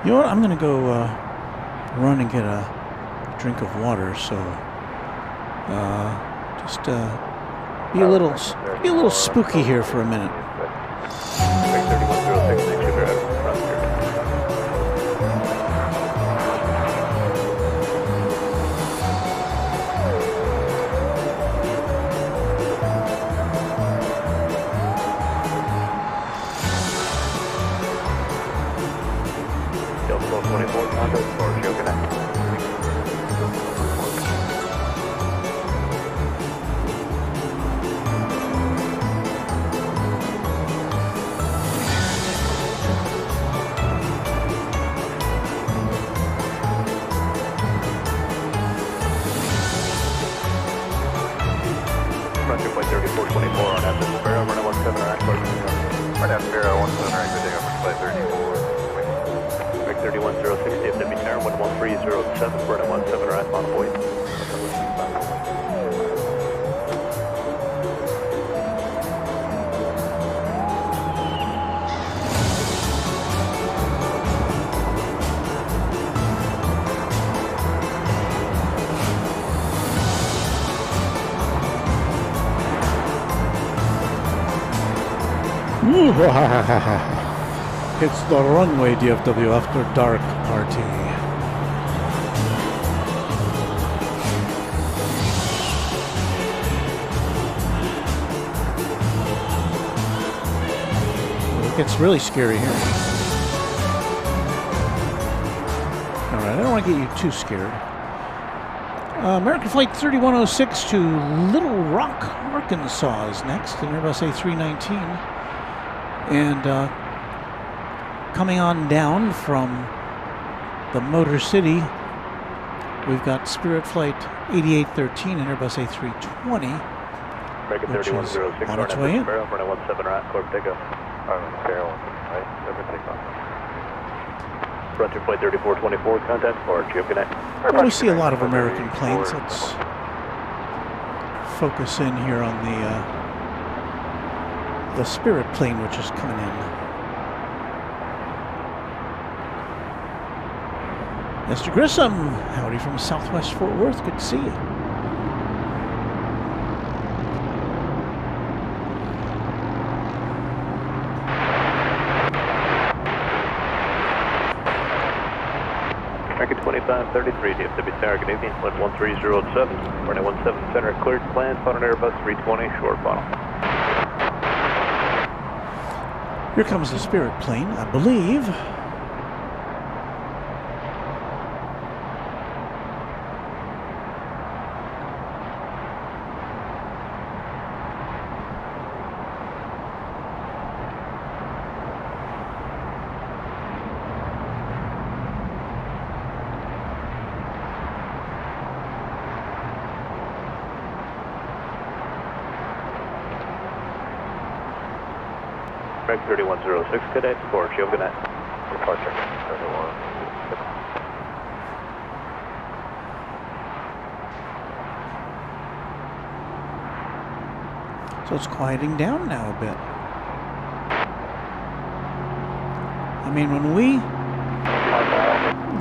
You know what? I'm going to go run and get a drink of water. So just be a little spooky here for a minute. 1224, contact departure, good night. Frontier flight 3424 on after Sparrow, runway 17 or act Right after Sparrow, 17 right, good day over flight 34. Make 31060 FW Tower, 11307, runway 17 or act on avoid. It's the Runway DFW After Dark party. It gets really scary here. Alright, I don't want to get you too scared. American Flight 3106 to Little Rock, Arkansas is next in Airbus A319. And coming on down from the Motor City, we've got Spirit Flight 8813 and Airbus A320, American which is 3106 on its way in. Sparrow, runway 17 or act, clear for takeoff. Sparrow, right, everything on. Frontier flight 3424, contact departure, good night. Well, we see a lot of American planes. Let's focus in here on the Spirit plane, which is coming in. Mr. Grissom, howdy from Southwest Fort Worth. Good to see you. American 2533, DFW Tower, Canadian, flight 1307, runway 17 center, cleared, planned, on an Airbus 320, short final. Here comes the Spirit plane, I believe. American 3106, cadet, departure, good night. Departure, 31. So it's quieting down now a bit. I mean, when we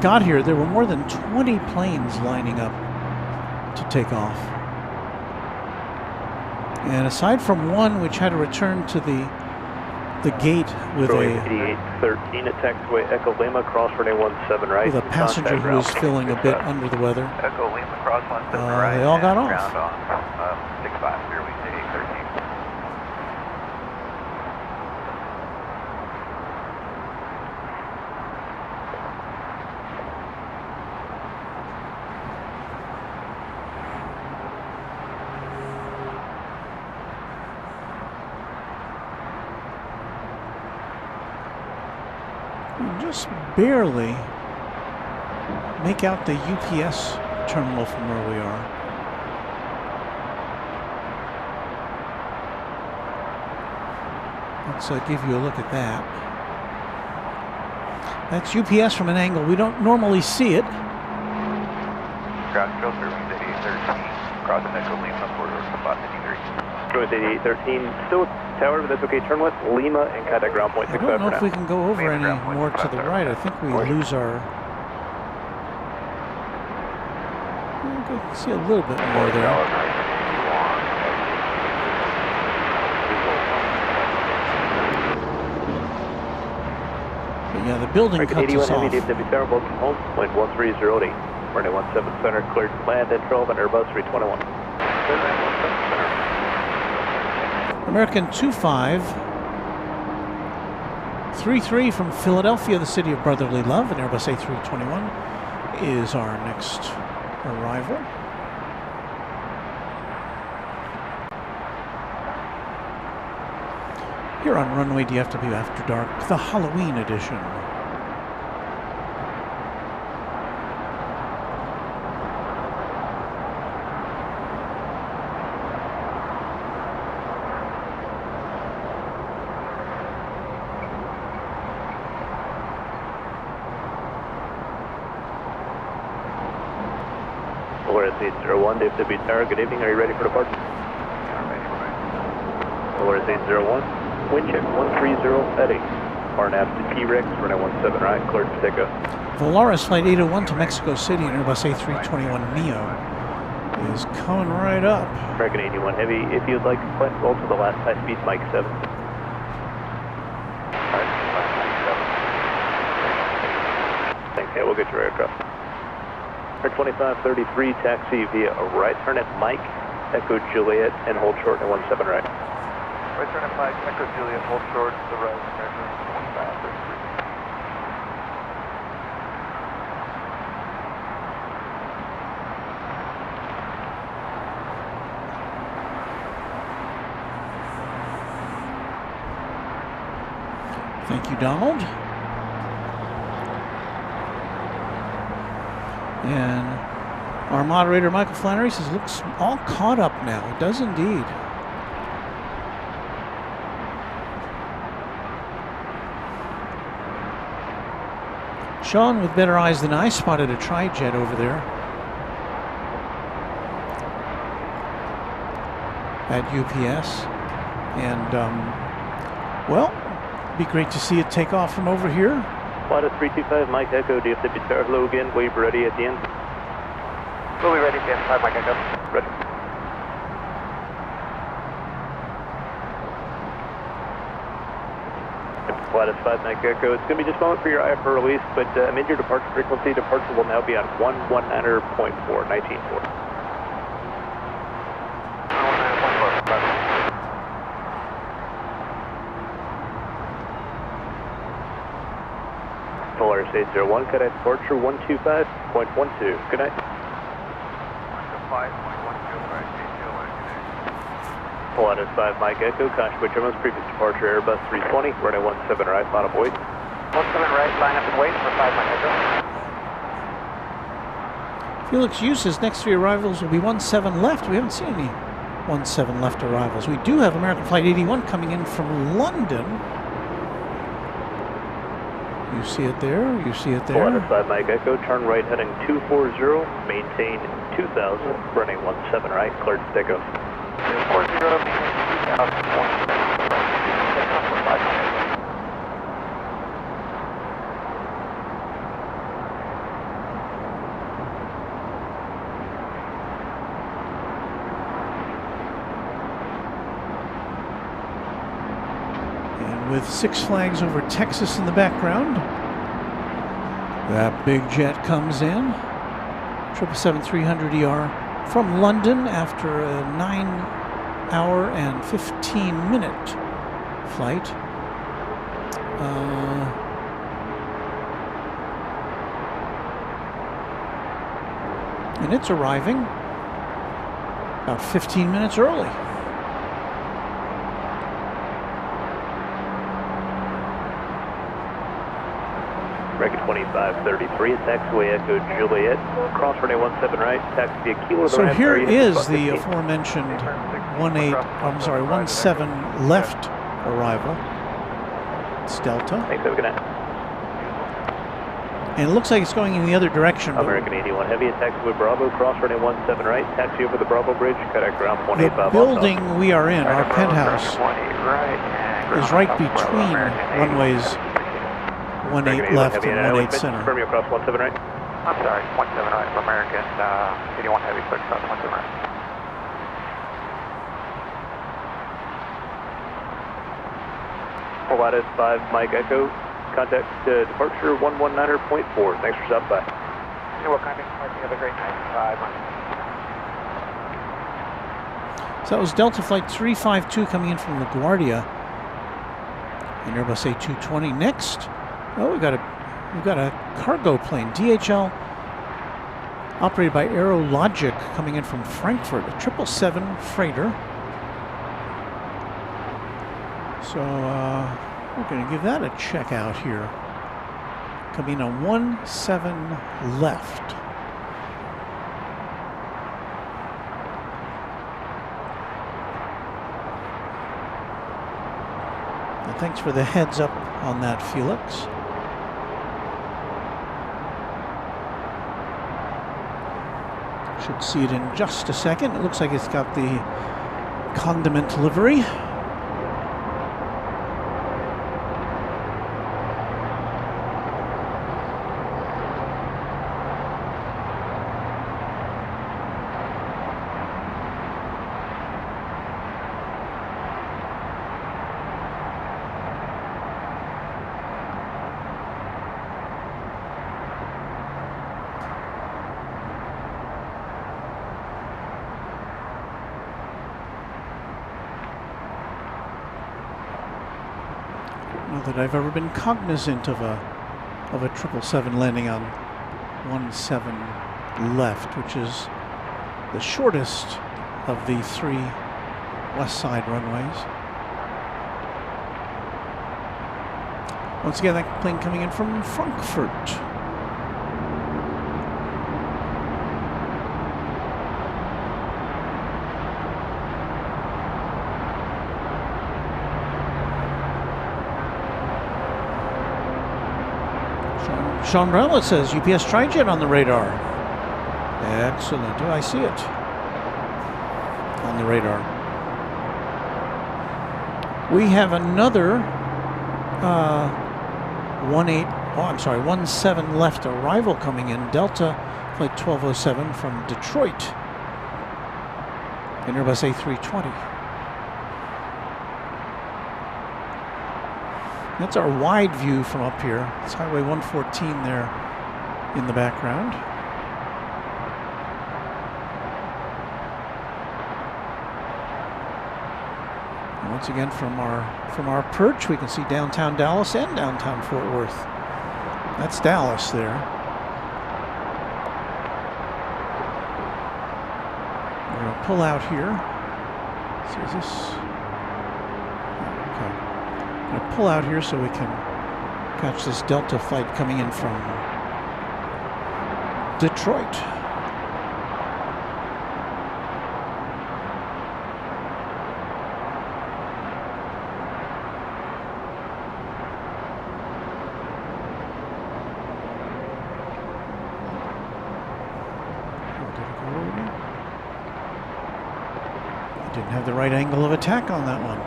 got here, there were more than 20 planes lining up to take off. And aside from one which had to return to the gate with Runway 8813 at taxiway Echo Lima, cross runway 17 right. with a passenger who was feeling a bit under the weather. Echo Lima, cross 17 right. They all got off. Ground on 65, Airways to 813. Just barely make out the UPS terminal from where we are. Let's give you a look at that. That's UPS from an angle we don't normally see it. Ground control, Airways to 813. Crossing Echo Lima, corridor spot 53. Runway 8813, still tower, but that's okay. Turn left, Lima, and contact ground point I 65 don't know for if now. we can go over any more to the right. I think we lose our... I can see a little bit more there. But yeah, the building American cuts us 81 off. Heavy DFW Tower, welcome home. Flight 1308. Runway 17 center, cleared, land at 12 on Airbus 321. American 2534 33 from Philadelphia, the city of brotherly love, and Airbus A321 is our next arrival. Here on Runway DFW After Dark, the Halloween edition. Polaris 801, DFW Tower, good evening. Are you ready for departure? Polaris 801, wind check 130 at 8. RNAV to T-Rex, runway 17 right, cleared for takeoff. Volaris Flight 801 to Mexico City, and Airbus A321neo is coming right up. American 81 Heavy, if you'd like to fly well to the last high speed, Mike 7. Thanks, yeah, we'll get you right across. 2533, taxi via a right turn at Mike, Echo Juliet, and hold short at 17 right. Right turn at Mike, Echo Juliet, hold short to the right, American 2533. Thank you, Donald. And our moderator, Michael Flannery, says, looks all caught up now. It does indeed. Sean, with better eyes than I, spotted a tri-jet over there at UPS. And, well, it'd be great to see it take off from over here. Flight 325, Mike Echo, DFW Tower, hello again. Will you be ready at the end? We'll be ready at the end, Mike Echo. Ready. Flight 5, Mike Echo. It's going to be just a moment for your IFR release, but amend your departure frequency. Departure will now be on 119.4, 19.4. Polaris 801, cadet departure 125.12. Good night. 125.12, Polaris 5, Mike Echo, caution by German's previous departure, Airbus 320, runway 17 right, line up wait. 17 right, line up and wait for 5 Mike Echo. Felix Hughes says next 3 arrivals will be 17 left. We haven't seen any 17 left arrivals. We do have American Flight 81 coming in from London. You see it there, you see it there. Polaris 5, Mike Echo, turn right heading 240, maintain 2000, running 17 right, cleared to takeoff. 240, maintain 2000, 5 Mike Echo. With 6 flags over Texas in the background. That big jet comes in. 777-300ER from London after a 9-hour and 15-minute flight. And it's arriving about 15 minutes early. American 2533, taxiway Echo Juliet, cross runway 17 right, taxi via Kilo. So here is the aforementioned 17 left arrival. It's Delta. Thanks, have a good night. And it looks like it's going in the other direction. American 81 Heavy, taxiway Bravo, cross runway 17 right, taxi over the Bravo Bridge, contact ground 185. The building we are in, our penthouse, is right between runways 18 left and 18 center. Confirm you across 17 right. I'm sorry, 17 right from American 81 Heavy, clear to 17 right. Polaris 5, Mike Echo, contact departure 119.4. Thanks for stopping by. You're welcome. Have a great night. 5 Mike. So that was Delta Flight 352 coming in from LaGuardia. And Airbus A220 next. Oh, we've got a cargo plane, DHL, operated by Aerologic, coming in from Frankfurt, a 777 freighter. So we're going to give that a check out here. Coming in on 17 left. And thanks for the heads up on that, Felix. Should see it in just a second. It looks like it's got the condiment livery. That I've ever been cognizant of a 777 landing on 17 left, which is the shortest of the 3 west side runways. Once again, that plane coming in from Frankfurt. Sean Brownlett says UPS Trijet on the radar. Excellent. Oh, I see it on the radar. We have another 17 left arrival coming in. Delta flight 1207 from Detroit. An Airbus A320. That's our wide view from up here. It's Highway 114 there in the background. And once again, from our perch, we can see downtown Dallas and downtown Fort Worth. That's Dallas there. We're going to pull out here. So is this? Okay. I'm going to pull out here so we can catch this Delta flight coming in from Detroit. I didn't have the right angle of attack on that one.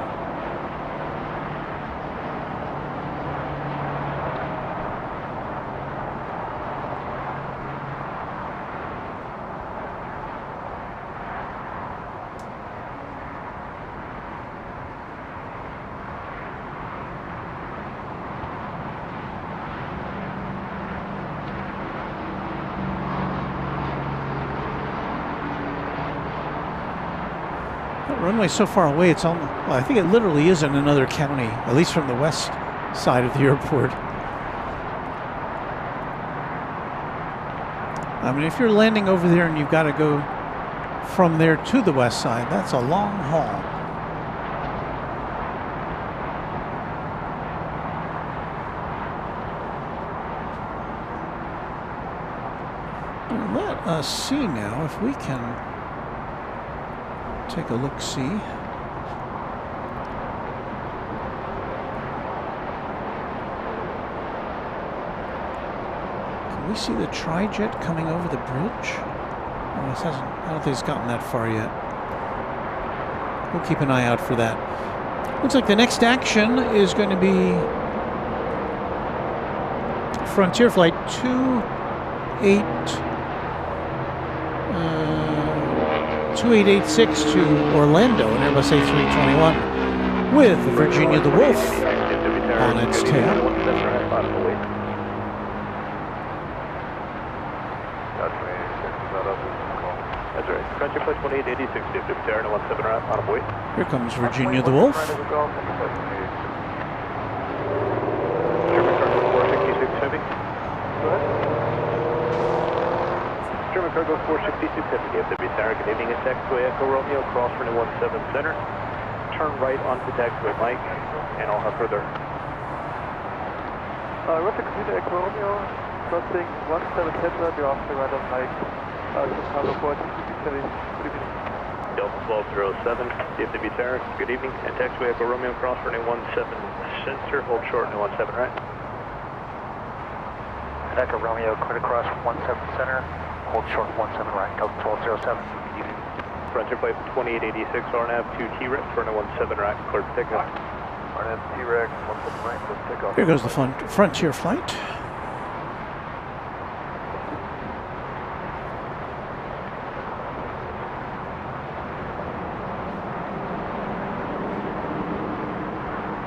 Runway so far away, it's almost, well, I think it literally is in another county, at least from the west side of the airport. I mean, if you're landing over there and you've got to go from there to the west side, that's a long haul. Let us see now if we can take a look-see. Can we see the Trijet coming over the bridge? Oh, it hasn't, I don't think it's gotten that far yet. We'll keep an eye out for that. Looks like the next action is going to be Frontier Flight 2886 to Orlando, an Airbus A321 with Virginia the Wolf on its tail. That's right. Frontier Flight 2886 to Qatar, 17 right on a buoy. Here comes Virginia the Wolf. German Cargo 466 Heavy DFW Tower, good evening, at taxiway Echo Romeo, cross runway 17 center, turn right onto taxiway Mike, and I'll have further. Roger, computer Echo Romeo, crossing 17 center, you're off the right on Mike, Chicago 466 Heavy, good evening. Delta 1207, DFW Tower, good evening, and taxiway Echo Romeo, cross runway 17 center, hold short, runway 17 right. Echo Romeo, clear to cross 17 center, hold short 17 right, Delta 1207. Good evening. Frontier flight 2886, RNAV 2 T-Rex, runway 17 right, clear to takeoff. RNAV T-Rex, 17 right, let's take off. Here goes the Frontier flight.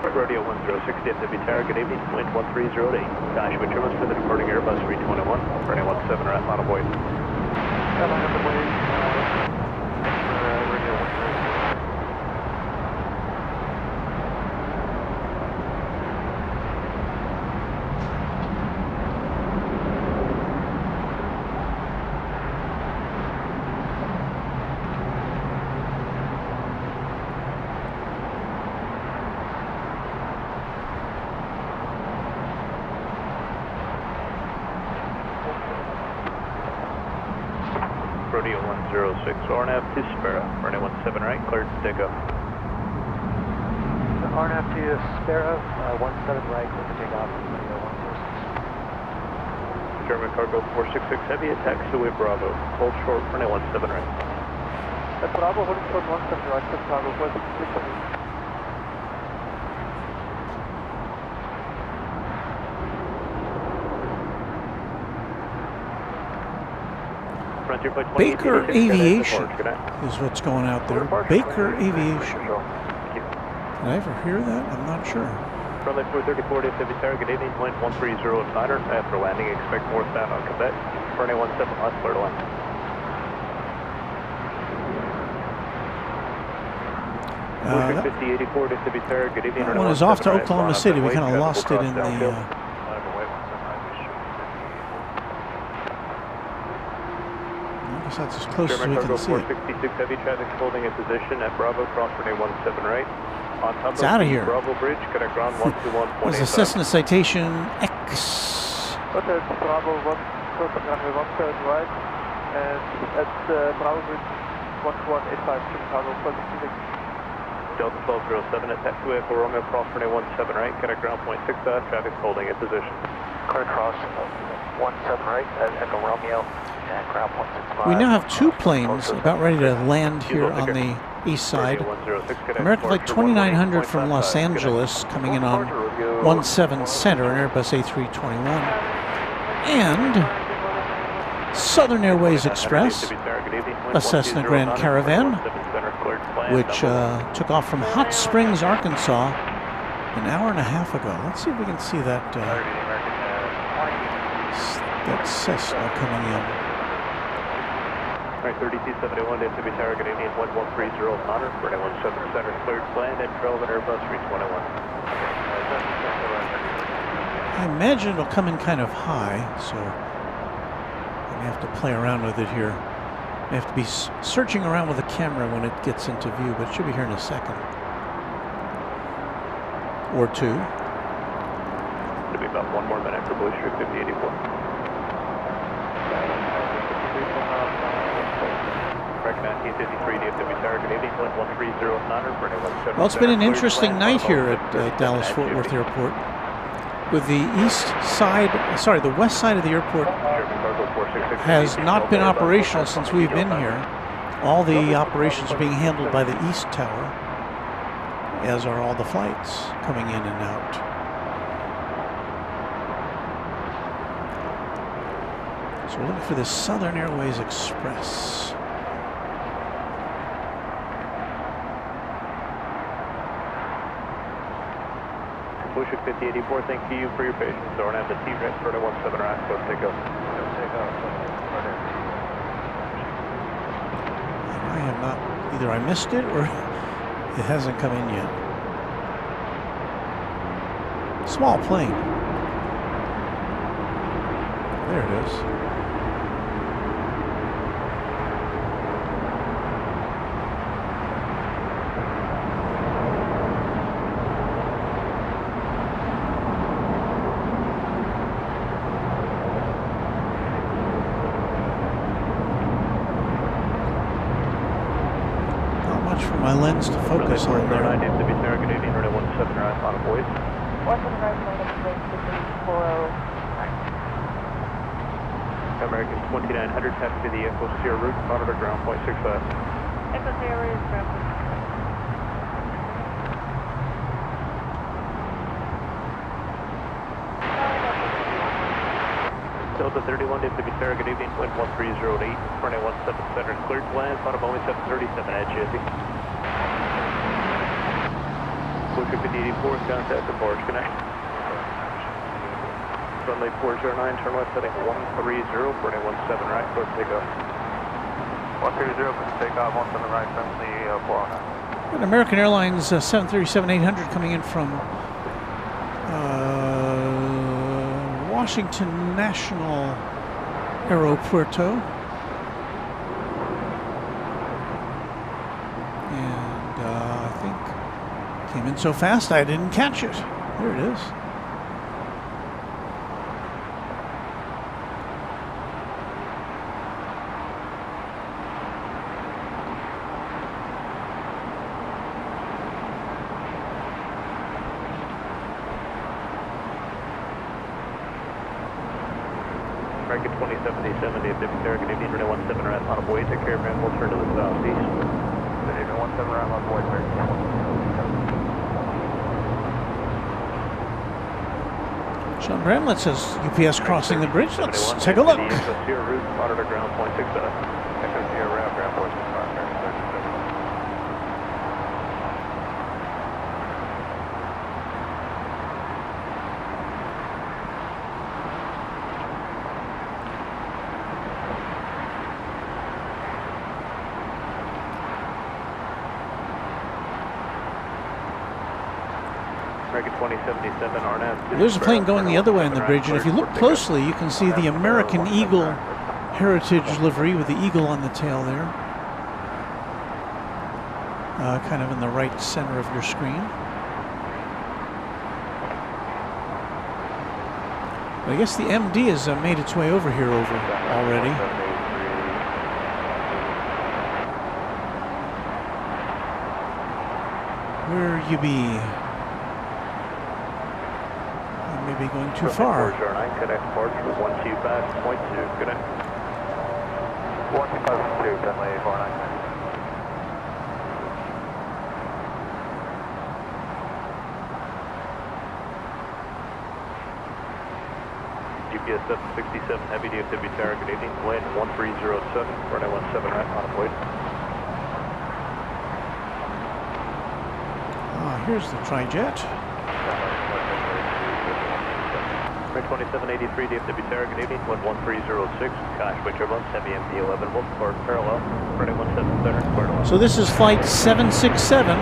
Rodeo 106, DFW Tower, good evening, wind 1308. Dash with trimmers for the departing Airbus 321, runway 17 right, line of way. Line of the way, Radio 106. Rodeo 106, RNAV to Sparrow, runway 17 right, cleared to take off. RNAV to Sparrow, 17 right, clear to take off, Radio 106. German Cargo 466 Heavy, at taxiway Bravo, hold short, runway 17 right. At Bravo, holding short 17 right, Chicago 466 Heavy. Baker Aviation is what's going out there. Baker Aviation. Did I ever hear that? I'm not sure. Runway 434, DFW Tower, good evening, wind 1309er. After landing, expect northbound on Quebec. Runway 17 left, clear to land. That 5084, DFW Tower, good evening. that one is off to Oklahoma City. We kind of lost it in the... That's as close as we can see it. 466 Heavy traffic holding a position at Bravo, cross runway 17 right. On top It's of out of the here. Bravo Bridge, connect ground 121.85. There's a Cessna Citation X. Okay, Bravo 1, crossing runway 17 right, and at Bravo Bridge 1185, Chicago 466. Delta 1207 at taxiway Echo Romeo, cross runway 17 right, connect ground 0.65, traffic holding a position. Clear to cross 17 right, at Echo Romeo, and ground 165. We now have two planes about ready to land here on the east side. American Flight 2900 from Los Angeles coming in on 17 Center, an Airbus A321. And Southern Airways Express, a Cessna Grand Caravan, which took off from Hot Springs, Arkansas, an hour and a half ago. Let's see if we can see that, that Cessna coming in. Right, 3271, DFW Tower, good evening, 1130 Connor, runway 17 center, cleared to land, and trail of an Airbus 321. I imagine it'll come in kind of high, so I may have to play around with it here. I have to be searching around with the camera when it gets into view, but it should be here in a second. Or two. It'll be about one more minute for Blue Streak 5084. Well, it's been an interesting night here at Dallas Fort Worth Airport. With the the west side of the airport has not been operational since we've been here. All the operations are being handled by the East Tower, as are all the flights coming in and out. So we're looking for this Southern Airways Express. Bushwick 5084, thank you for your patience. RNAV to T-Rex, runway 17 right, go take off. I have not, either I missed it or it hasn't come in yet. Small plane. There it is. my lens to focus on there. 9 DFW Sarah, good evening, runway 17 right on a void. 17 right, minus wind 409. American 2900, taxi to the Echo Sierra route, monitor ground point 65. Echo Sierra is ground. Delta 31, DFW Sarah, good evening, wind 1308, runway 17 center, cleared to land, bottom only 737 at Jesse. Booker 5084, contact the barge connect. Runway 409, turn left heading 130, runway 17 right, clear to take off. 130, take off, 17 right, friendly 409. An American Airlines 737-800 coming in from Washington National Aeropuerto. And I think came in so fast I didn't catch it. There it is. American 2077, DFW Sarah, good evening, runway 17 right on a void, take care of man, we'll turn to the southeast. Good evening, 17 right on void, Sean Bramlett says UPS crossing the bridge. Let's take a look. Echo Sierra route, monitor ground point 65. Echo Sierra route, ground point 65. American 2077, RNAV. There's a plane going the other way on the bridge, and if you look closely, you can see the American Eagle heritage livery with the eagle on the tail there. Kind of in the right center of your screen. But I guess the MD has made its way over here already. Where you be? Maybe going too far. 409, connect barge with 125.2, connect. 125.2, runway 49. GPS 767, heavy DFW Tower, good evening, wind 1307, runway 17 right on a void. Here's the tri-jet. 2783 DFW Tower, good evening, wind 1306, Conway turbulence, heavy MD-11, will depart parallel, runway 17 center, square to one. So this is flight 767,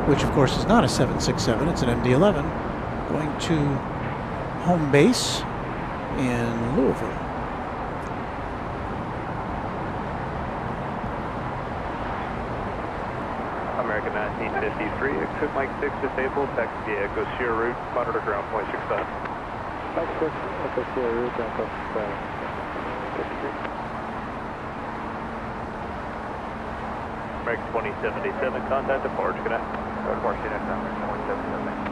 which of course is not a 767, it's an MD-11, going to home base in Louisville. American 1953, exit Mike 6 disabled, taxi via Echo Sierra route, monitor ground point 65. Mike 6, Echo Sierra route, ground point 65. American 2077, contact the barge, connect. Barge connect, American 2077.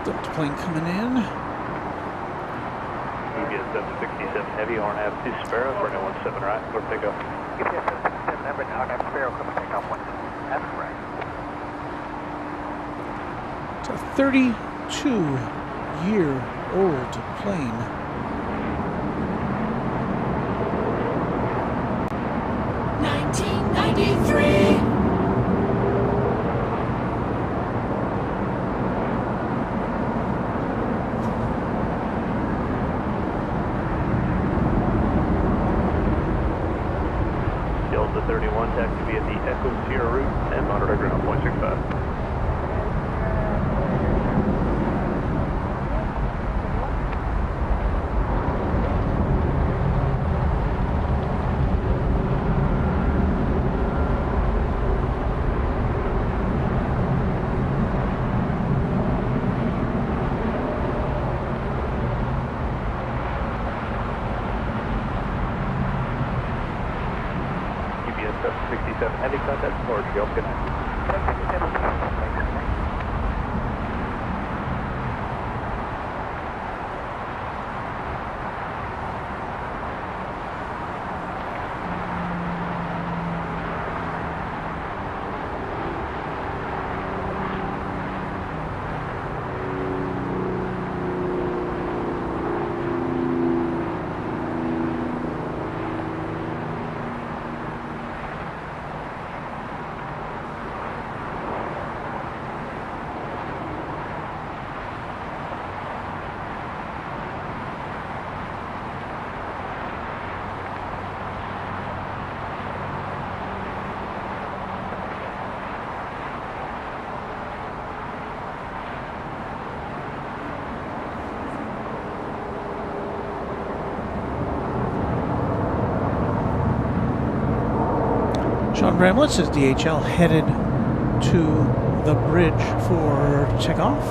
Delta plane coming in. EVA 767 heavy, RNAV 2 Sparrow, runway 17 right, clear to take off. EVA 767, Everett, RNAV Sparrow, coming to take off 17 right. It's a 32-year-old plane. Delta 31, taxi via the Echo Sierra route and monitor ground point 65. you. Good night. Sean Bramlett says DHL headed to the bridge for takeoff.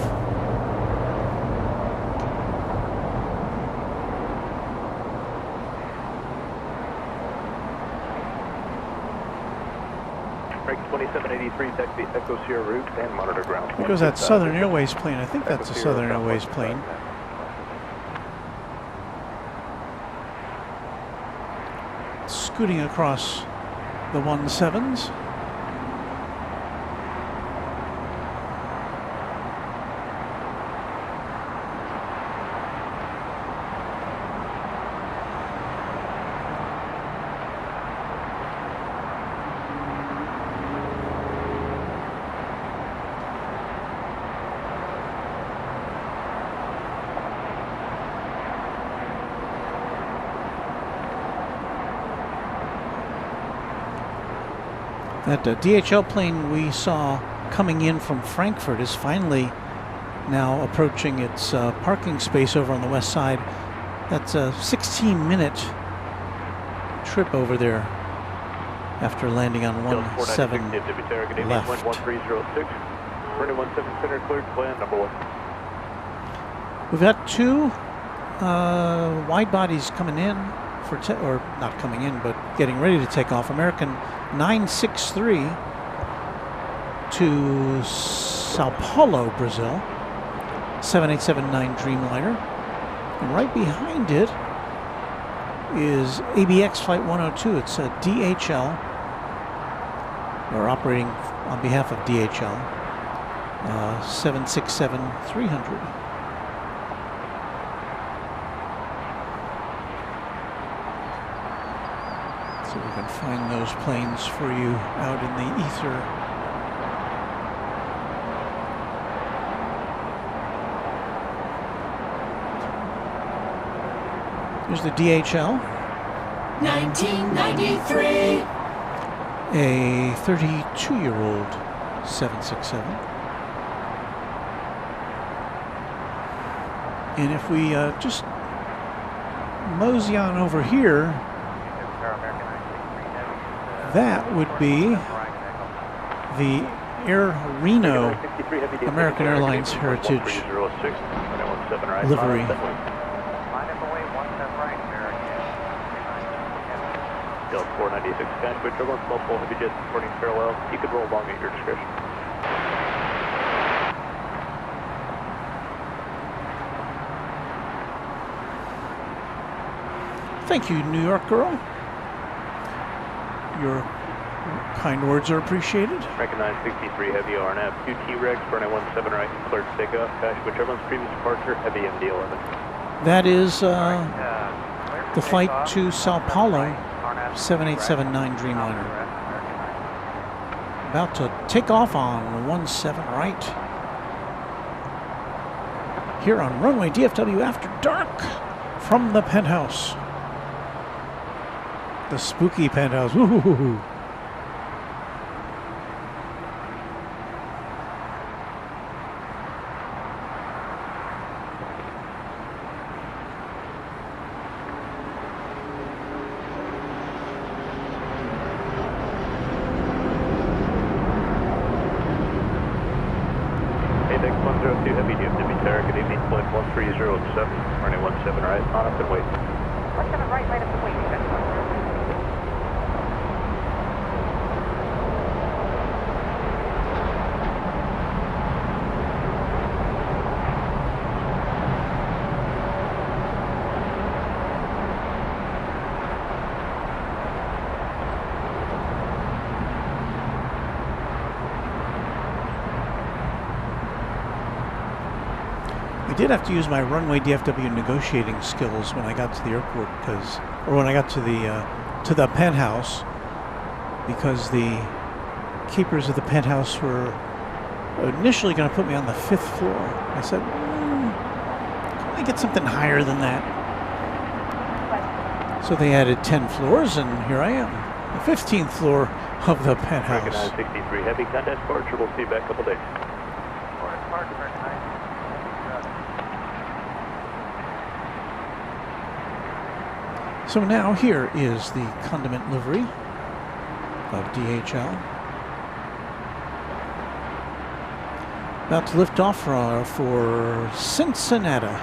Break 2783, taxi Echo Sierra route and monitor ground. There goes that Southern Airways plane. I think that's a Southern Airways plane. Scooting across the 17s. That DHL plane we saw coming in from Frankfurt is finally now approaching its parking space over on the west side. That's a 16-minute trip over there after landing on 17 left. 1306, running 17 center cleared, plan number 1. We've got two wide bodies coming in for or not coming in, but getting ready to take off. American 963 to Sao Paulo, Brazil. 7879 Dreamliner. And right behind it is ABX Flight 102. It's a DHL. We're operating on behalf of DHL. 767-300. So we can find those planes for you out in the ether. Here's the DHL. 1993. A 32-year-old 767. And if we just mosey on over here, that would be the Air Reno American Airlines Heritage livery. Delta 496, Vancouver, turbulence, multiple heavy jets supporting parallel. You could roll along at your discretion. Thank you, New York girl. Your kind words are appreciated. Recognize 63 heavy RNF, 2 T-Rex, burning 17 right, cleared to take off. Vancouver, turbulence, previous departure, heavy MD-11. That is the flight to Sao Paulo, 7879 Dreamliner. About to take off on 17 right. Here on Runway DFW After Dark from the Penthouse. The spooky penthouse. Woo-hoo-hoo-hoo. ADEX 102 Heavy DFW Tower, good evening, flight 1307, running 17 right, on up and wait. 17 right, right up and wait. I did have to use my Runway DFW negotiating skills when I got to the airport, when I got to the penthouse, because the keepers of the penthouse were initially going to put me on the 5th floor. I said, can I get something higher than that? So they added 10 floors, and here I am, the 15th floor of the penthouse. Recognize 63 Heavy, contact departure. We'll see you back a couple days. So now here is the condiment livery of DHL. About to lift off for Cincinnati.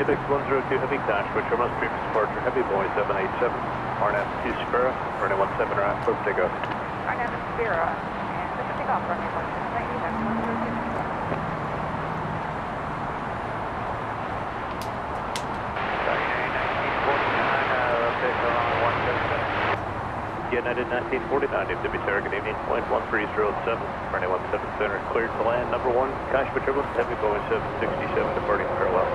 Quebec 102 Heavy, Dash, which are most previous departure, Heavy Boeing 787, RNAV 2 Spera, runway 17 right, clear for takeoff. RNAV Spera, and clear for takeoff, runway 17 right, you have 102. United 1949, if to be target evening, point 1307, runway 17 center, cleared to land, number 1, Cash Pacific, Heavy Boeing 767, departing parallel.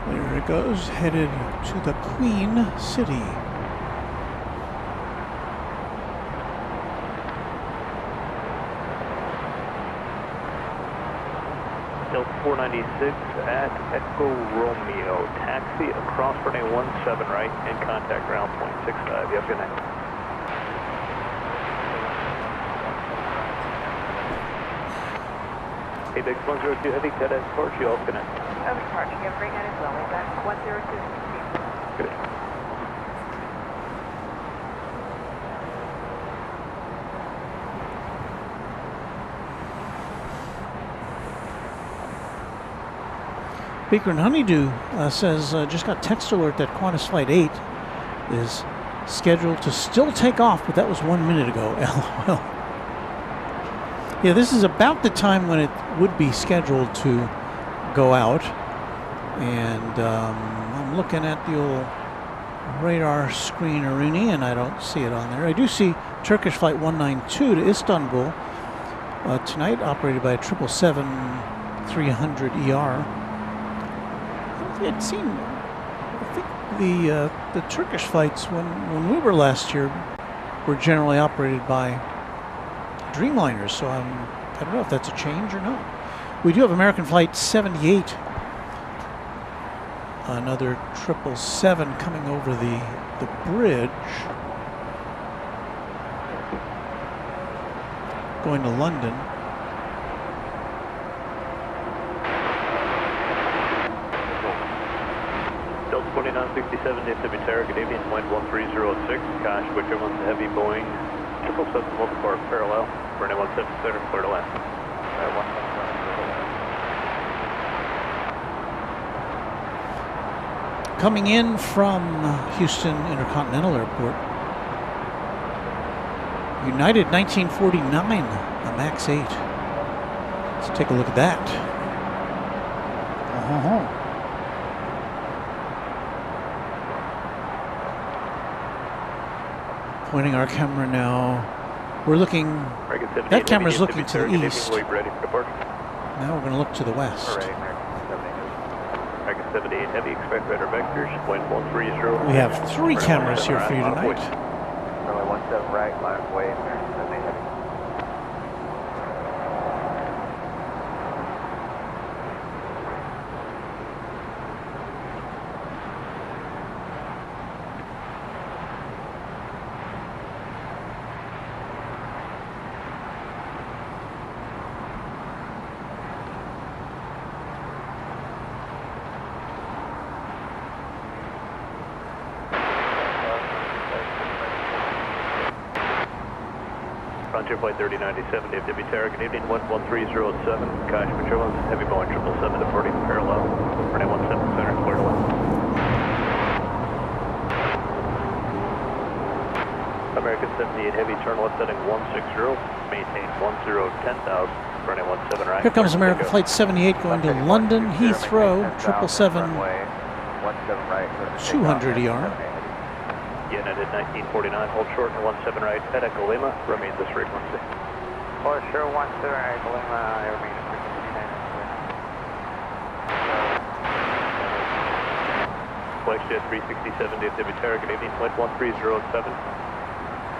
There it goes, headed to the Queen City. Delta 496 at Echo Romeo. Taxi across runway 17 right and contact ground point 65. You have good night. Apex 102 Heavy, Cadet departure. You all good night. Over departure, you have a great night as well. We've got 102. Good night. Baker and Honeydew says, just got text alert that Qantas Flight 8 is scheduled to still take off, but that was 1 minute ago. LOL. Yeah, this is about the time when it would be scheduled to go out. And I'm looking at the old radar screen, Arini, and I don't see it on there. I do see Turkish Flight 192 to Istanbul tonight, operated by a 777-300ER. It seemed, I think the Turkish flights when we were last year were generally operated by Dreamliners, so I don't know if that's a change or not. We do have American Flight 78, another 777 coming over the bridge, going to London. Delta 2967, if to be target evening, wind 1306, Cash, whichever one's a Heavy Boeing 777 will depart parallel, runway 17 center, clear to land. Coming in from Houston Intercontinental Airport, United 1949, a MAX 8. Let's take a look at that. Pointing our camera now. We're looking, that camera's looking to the east. Now we're going to look to the west. American 78 Heavy, expect better vectors, wind 130. We have 3 cameras here for you tonight. Runway 17 right, line of way, American 78 Heavy. Frontier Flight 3097 DFW Terra, good evening, 11307, Kosh Patrol, heavy Boeing 777 departing parallel, runway 17 center, clear to land. American 78 Heavy, turn left heading 160, maintain 10,000, runway 17 right. Here comes American Flight 78 going to London Heathrow, 777, 200 ER. United 1949, hold short and 17 right at Echo Lima, remain this frequency. For sure, 17 right, Lima, I remain at Flagship 367 DFW Terra, good evening, flight 1307.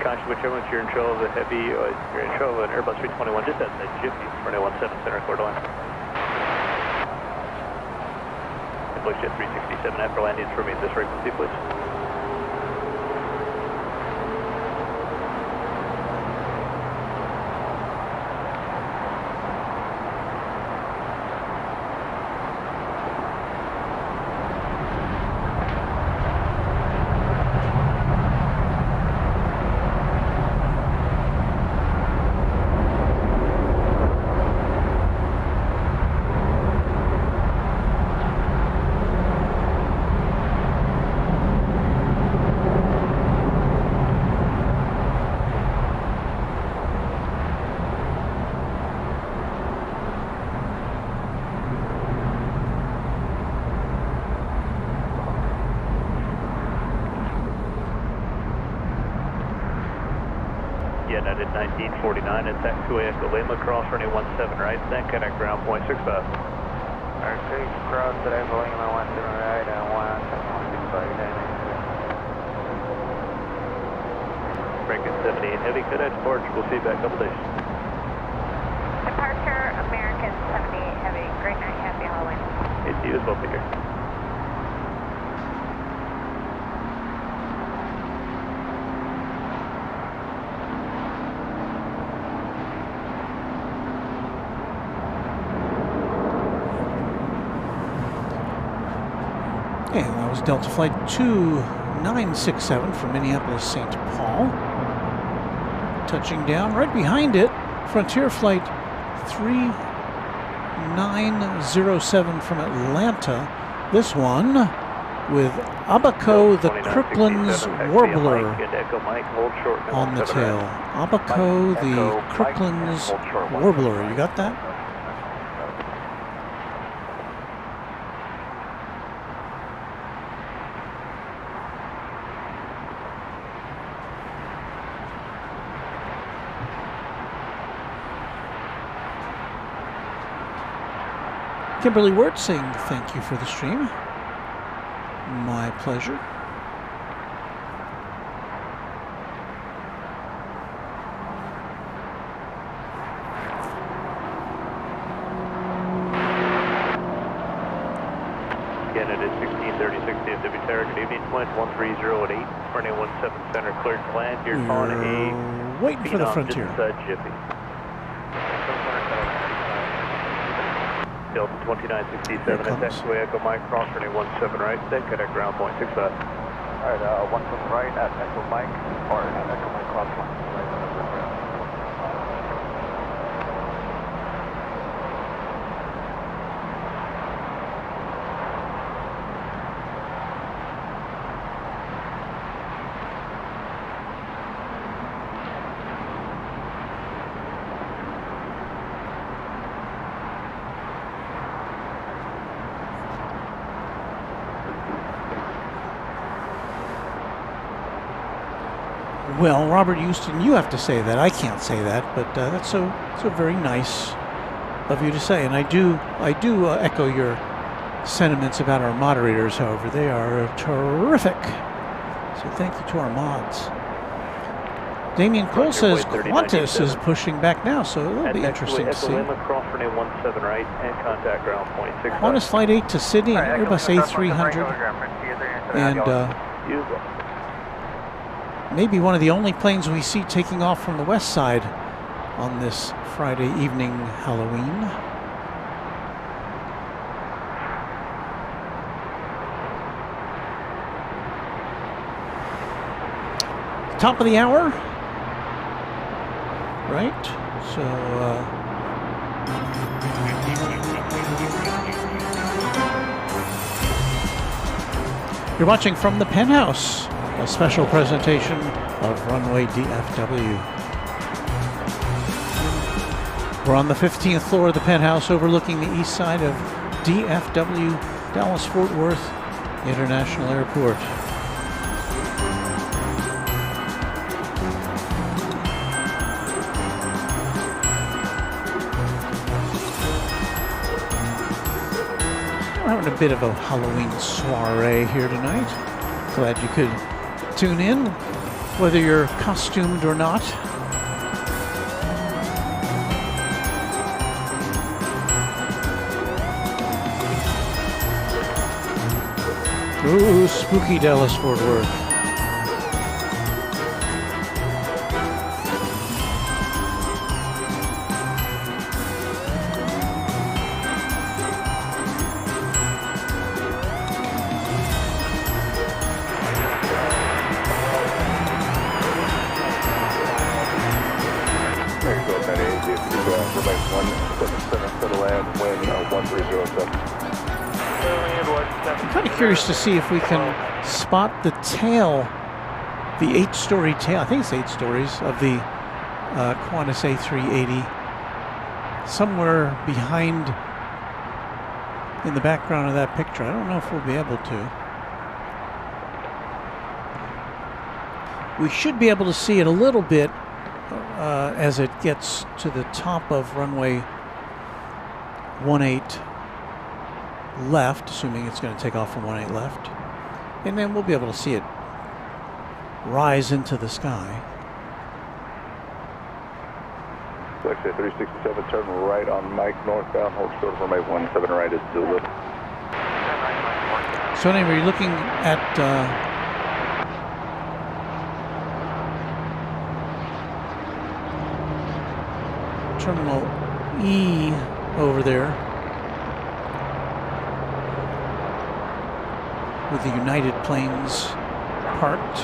Caution whichever you're in control of the heavy, you're in control of an Airbus 321, just outside Jiffy, runway 17 center, clear to land. Flagship 367 after landing, remain this frequency, please. United 1949 at taxiway Echo Lima, cross runway 17 right, then connect ground point 65. Alright, please cross at Echo Lima, 17 right, and 1765. Franklin 78 Heavy, good at departure, we'll see you back couple days. Departure, American 78 Heavy. Great night, happy Halloween. It's you as well, Peter. Okay, that was Delta Flight 2967 from Minneapolis, St. Paul. Touching down right behind it, Frontier Flight 3907 from Atlanta. This one with Abaco the Kirkland's Warbler on the tail. Abaco the Kirkland's Warbler. You got that? Kimberly Wirt saying thank you for the stream. My pleasure. Again, it is 1636 DFW Terra, good evening, flight 1308, runway 17 center, cleared to land. You're on a waiting for the Frontier. Just inside Jiffy. Delta 2967 at taxiway Echo Mike, cross runway 17 right, then connect ground point 65. Alright, 17 right at Echo Mike, or at Echo Mike cross line. Well, Robert Houston, you have to say that. I can't say that, but that's so very nice of you to say. And I do echo your sentiments about our moderators. However, they are terrific. So thank you to our mods. Damian Cole says Qantas is pushing back now, so it'll be interesting to see. Qantas Flight 8 to Sydney and Airbus A300, and maybe one of the only planes we see taking off from the west side on this Friday evening Halloween. Top of the hour. right? So, you're watching From the Penthouse, a special presentation of Runway DFW. We're on the 15th floor of the Penthouse overlooking the east side of DFW, Dallas-Fort Worth International Airport. We're having a bit of a Halloween soiree here tonight. Glad you could tune in, whether you're costumed or not. Ooh, spooky Dallas-Fort Worth. I'm kind of curious to see if we can spot the tail, the 8-story tail, I think it's 8 stories, of the Qantas A380 somewhere behind, in the background of that picture. I don't know if we'll be able to. We should be able to see it a little bit as it gets to the top of runway 18 left, assuming it's going to take off from 18 left. And then we'll be able to see it rise into the sky. Flexway 367, turn right on Mike northbound, hold short of runway 17 right is Zulu. So anyway, you're looking at Terminal E over there, with the United planes parked.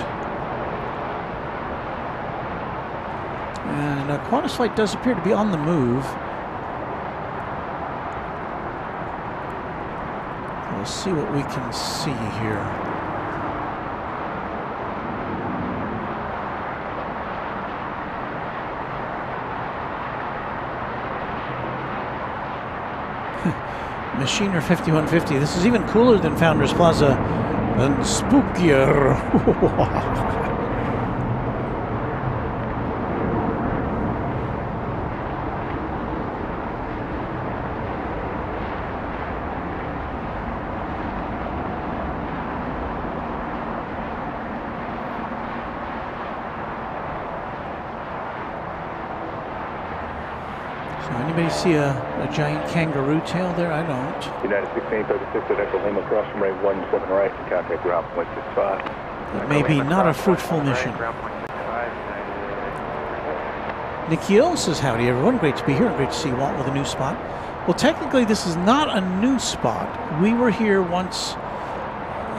And a Qantas flight does appear to be on the move. We'll see what we can see here. Machiner 5150. This is even cooler than Founders Plaza and spookier. Anybody see a giant kangaroo tail there? I don't. United 1636 at Echo Lima, cross from rate 17 right, and contact ground point 65. It may be not a fruitful mission. Nikhil says, howdy everyone, great to be here and great to see Walt with a new spot. Well, technically this is not a new spot. We were here once,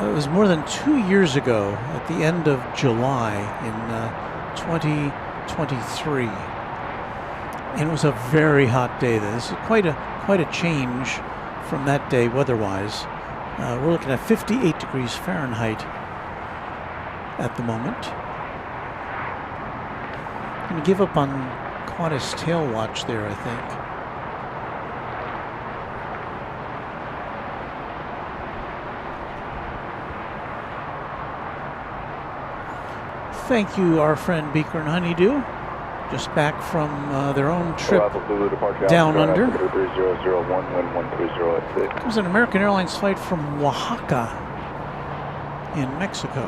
it was more than 2 years ago at the end of July in 2023. And it was a very hot day. This is quite a change from that day weather-wise. We're looking at 58 degrees Fahrenheit at the moment. I'm going to give up on Qantas tail watch there, I think. Thank you, our friend Beaker and Honeydew. Just back from their own trip down under. It was an American Airlines flight from Oaxaca in Mexico.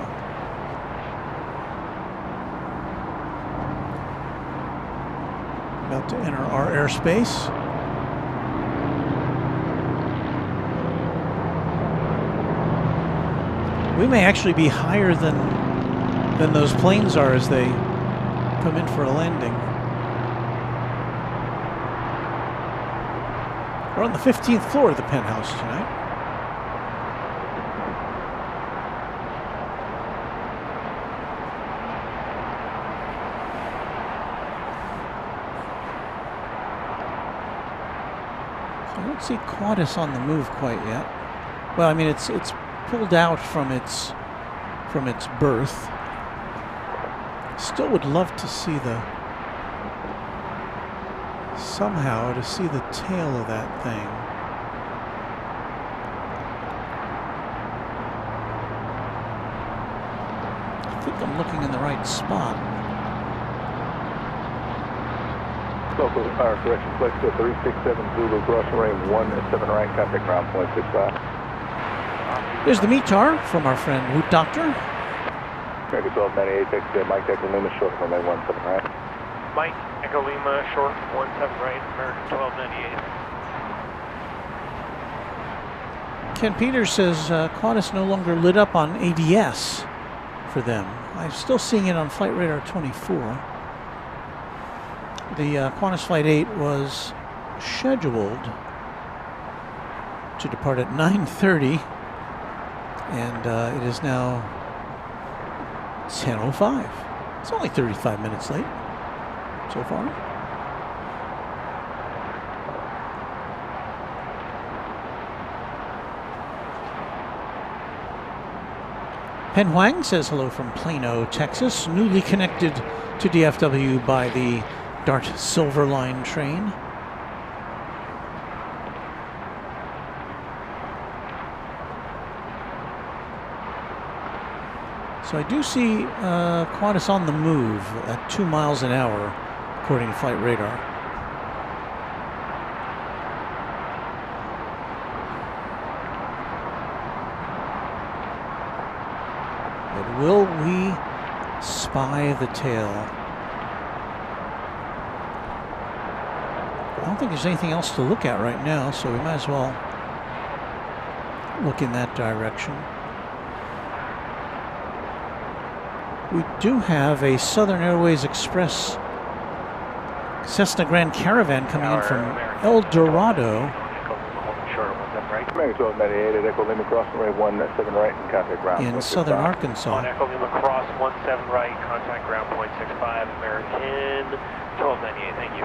About to enter our airspace. We may actually be higher than those planes are as they come in for a landing. We're on the 15th floor of the Penthouse tonight. don't see Qantas on the move quite yet. Well, I mean, it's pulled out from its berth. Still would love to see somehow to see the tail of that thing. I think I'm looking in the right spot. Local correction, flex to 367 Zulu, crossing range 17 right, contact ground point 65. There's the METAR from our friend Root Doctor. American 1298, text Mike Echo Lima, short from 17 right. Mike, Echo Lima, short 17 right, American 1298. Ken Peters says Qantas no longer lit up on ADS for them. I'm still seeing it on Flight Radar 24. The Qantas Flight 8 was scheduled to depart at 9:30, and it is now 10:05. It's only 35 minutes late so far. Pen Huang says hello from Plano, Texas, newly connected to DFW by the Dart Silver Line train. So I do see Qantas on the move at 2 miles an hour, according to Flight Radar. But will we spy the tail? I don't think there's anything else to look at right now, so we might as well look in that direction. We do have a Southern Airways Express Cessna Grand Caravan coming in from El Dorado. American 1298 at Echo Lima, crossing range 17 right, and contact ground in point southern 65. Arkansas. On Echo Lima, cross 17 right, contact ground point 65, American 1298, thank you.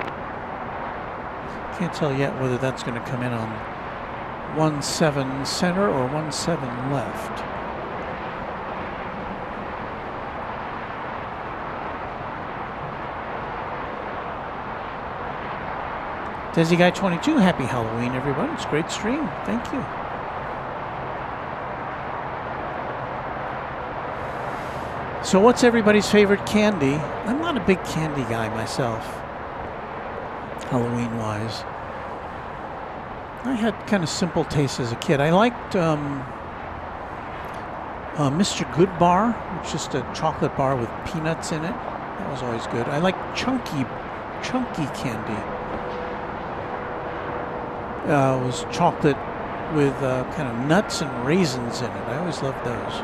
Can't tell yet whether that's going to come in on 17 center or 17 left. Desi Guy 22, happy Halloween, everyone. It's a great stream. Thank you. So what's everybody's favorite candy? I'm not a big candy guy myself, Halloween-wise. I had kind of simple tastes as a kid. I liked Mr. Good Bar, which is just a chocolate bar with peanuts in it. That was always good. I like chunky candy. It was chocolate with kind of nuts and raisins in it. I always loved those.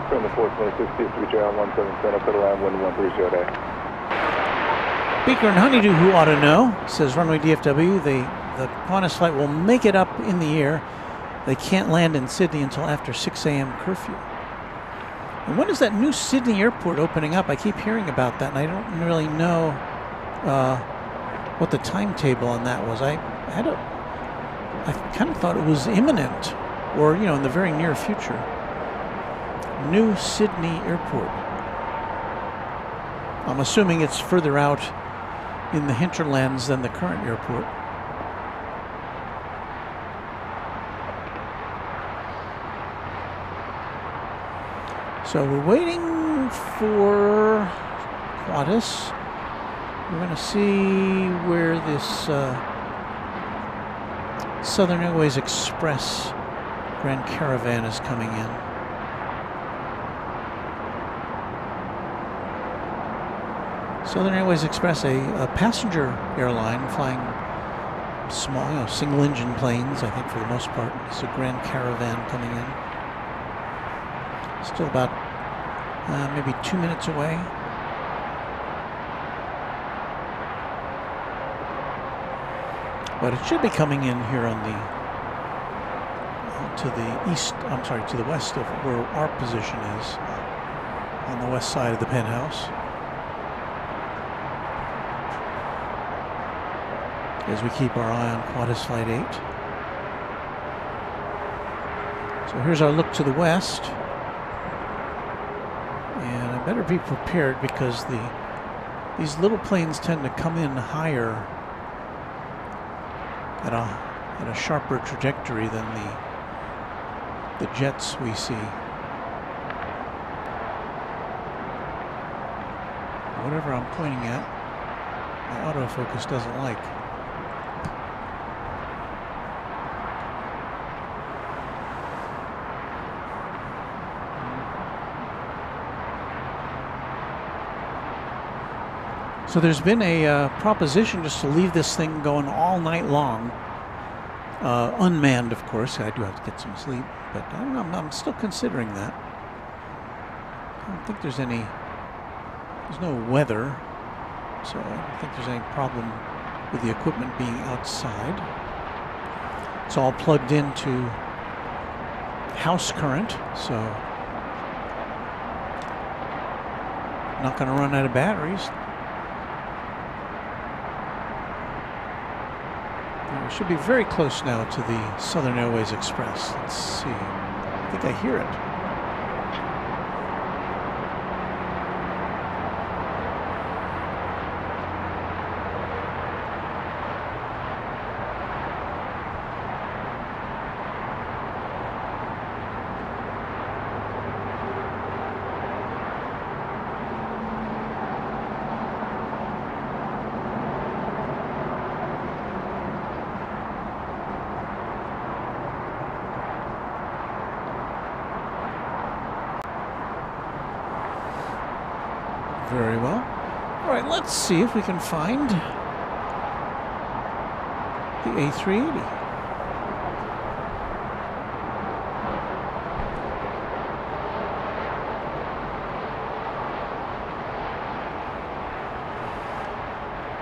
From the 426, reach around 17 center, put around 1130 day. Beaker and Honeydew, who ought to know, says Runway DFW, the Qantas flight will make it up in the air. They can't land in Sydney until after 6 a.m. curfew. And when is that new Sydney airport opening up? I keep hearing about that, and I don't really know what the timetable on that was. I kind of thought it was imminent, or in the very near future. New Sydney airport. I'm assuming it's further out in the hinterlands than the current airport. So we're waiting for Qantas. We're going to see where this Southern Airways Express Grand Caravan is coming in. Southern Airways Express, a passenger airline flying small, single-engine planes, I think for the most part. It's a Grand Caravan coming in. Still about maybe 2 minutes away. But it should be coming in here on the to the east. I'm sorry, to the west of where our position is. on the west side of the Penthouse. As we keep our eye on Qantas Flight 8. So here's our look to the west. And I better be prepared because these little planes tend to come in higher at a sharper trajectory than the jets we see. Whatever I'm pointing at, my autofocus doesn't like. So there's been a proposition just to leave this thing going all night long. Unmanned, of course. I do have to get some sleep, but I don't know, I'm still considering that. I don't think there's no weather, so I don't think there's any problem with the equipment being outside. It's all plugged into house current, so not going to run out of batteries. We should be very close now to the Southern Airways Express. Let's see. I think I hear it. Very well. All right, let's see if we can find the A380.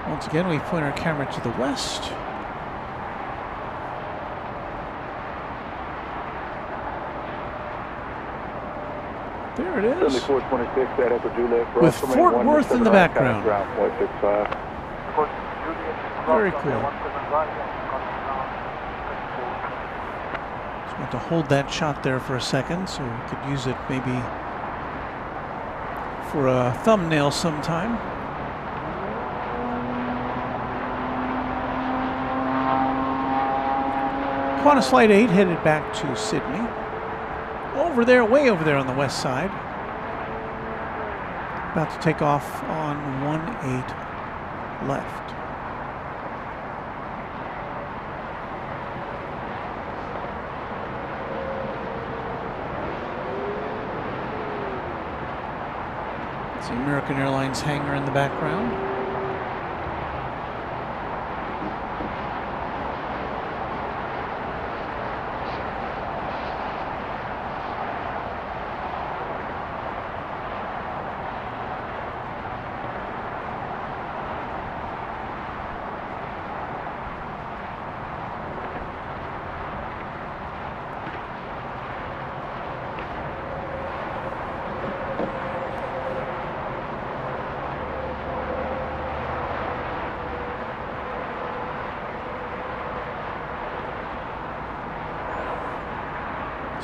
Once again, we point our camera to the west. There it is. 7426, that up to Juliet. With Fort Worth in the background. Ground 165. Very cool. Just want to hold that shot there for a second so we could use it maybe for a thumbnail sometime. Qantas Flight 8 headed back to Sydney. Over there, way over there on the west side. About to take off on 18 left. It's the American Airlines hangar in the background.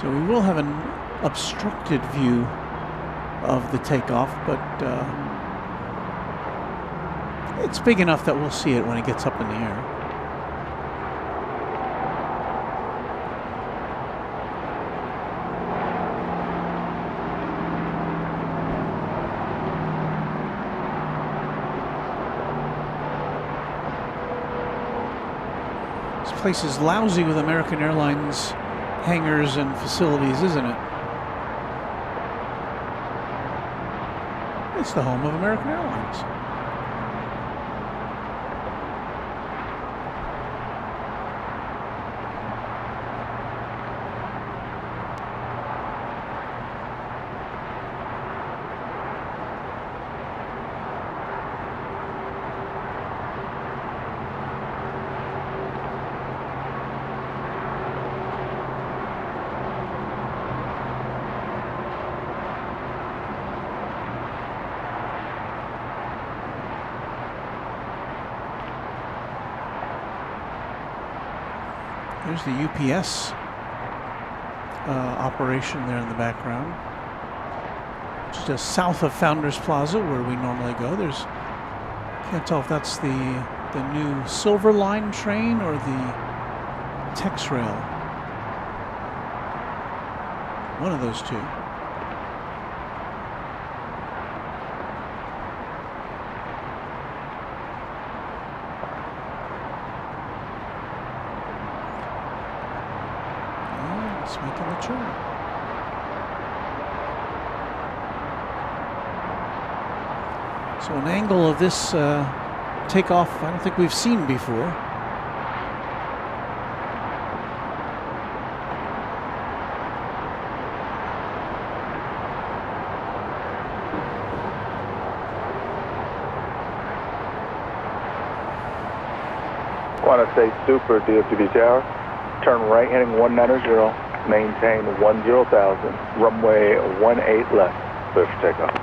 So we will have an obstructed view of the takeoff, but it's big enough that we'll see it when it gets up in the air. This place is lousy with American Airlines hangars and facilities, isn't it? It's the home of American Airlines. There's the UPS operation there in the background. Just south of Founders Plaza, where we normally go. Can't tell if that's the new Silver Line train or the Tex Rail. One of those two. It's making the turn. So an angle of this takeoff I don't think we've seen before. Qantas 8 Super, DFW Tower. Turn right heading 190, maintain 10,000, runway 18 left, clear for takeoff.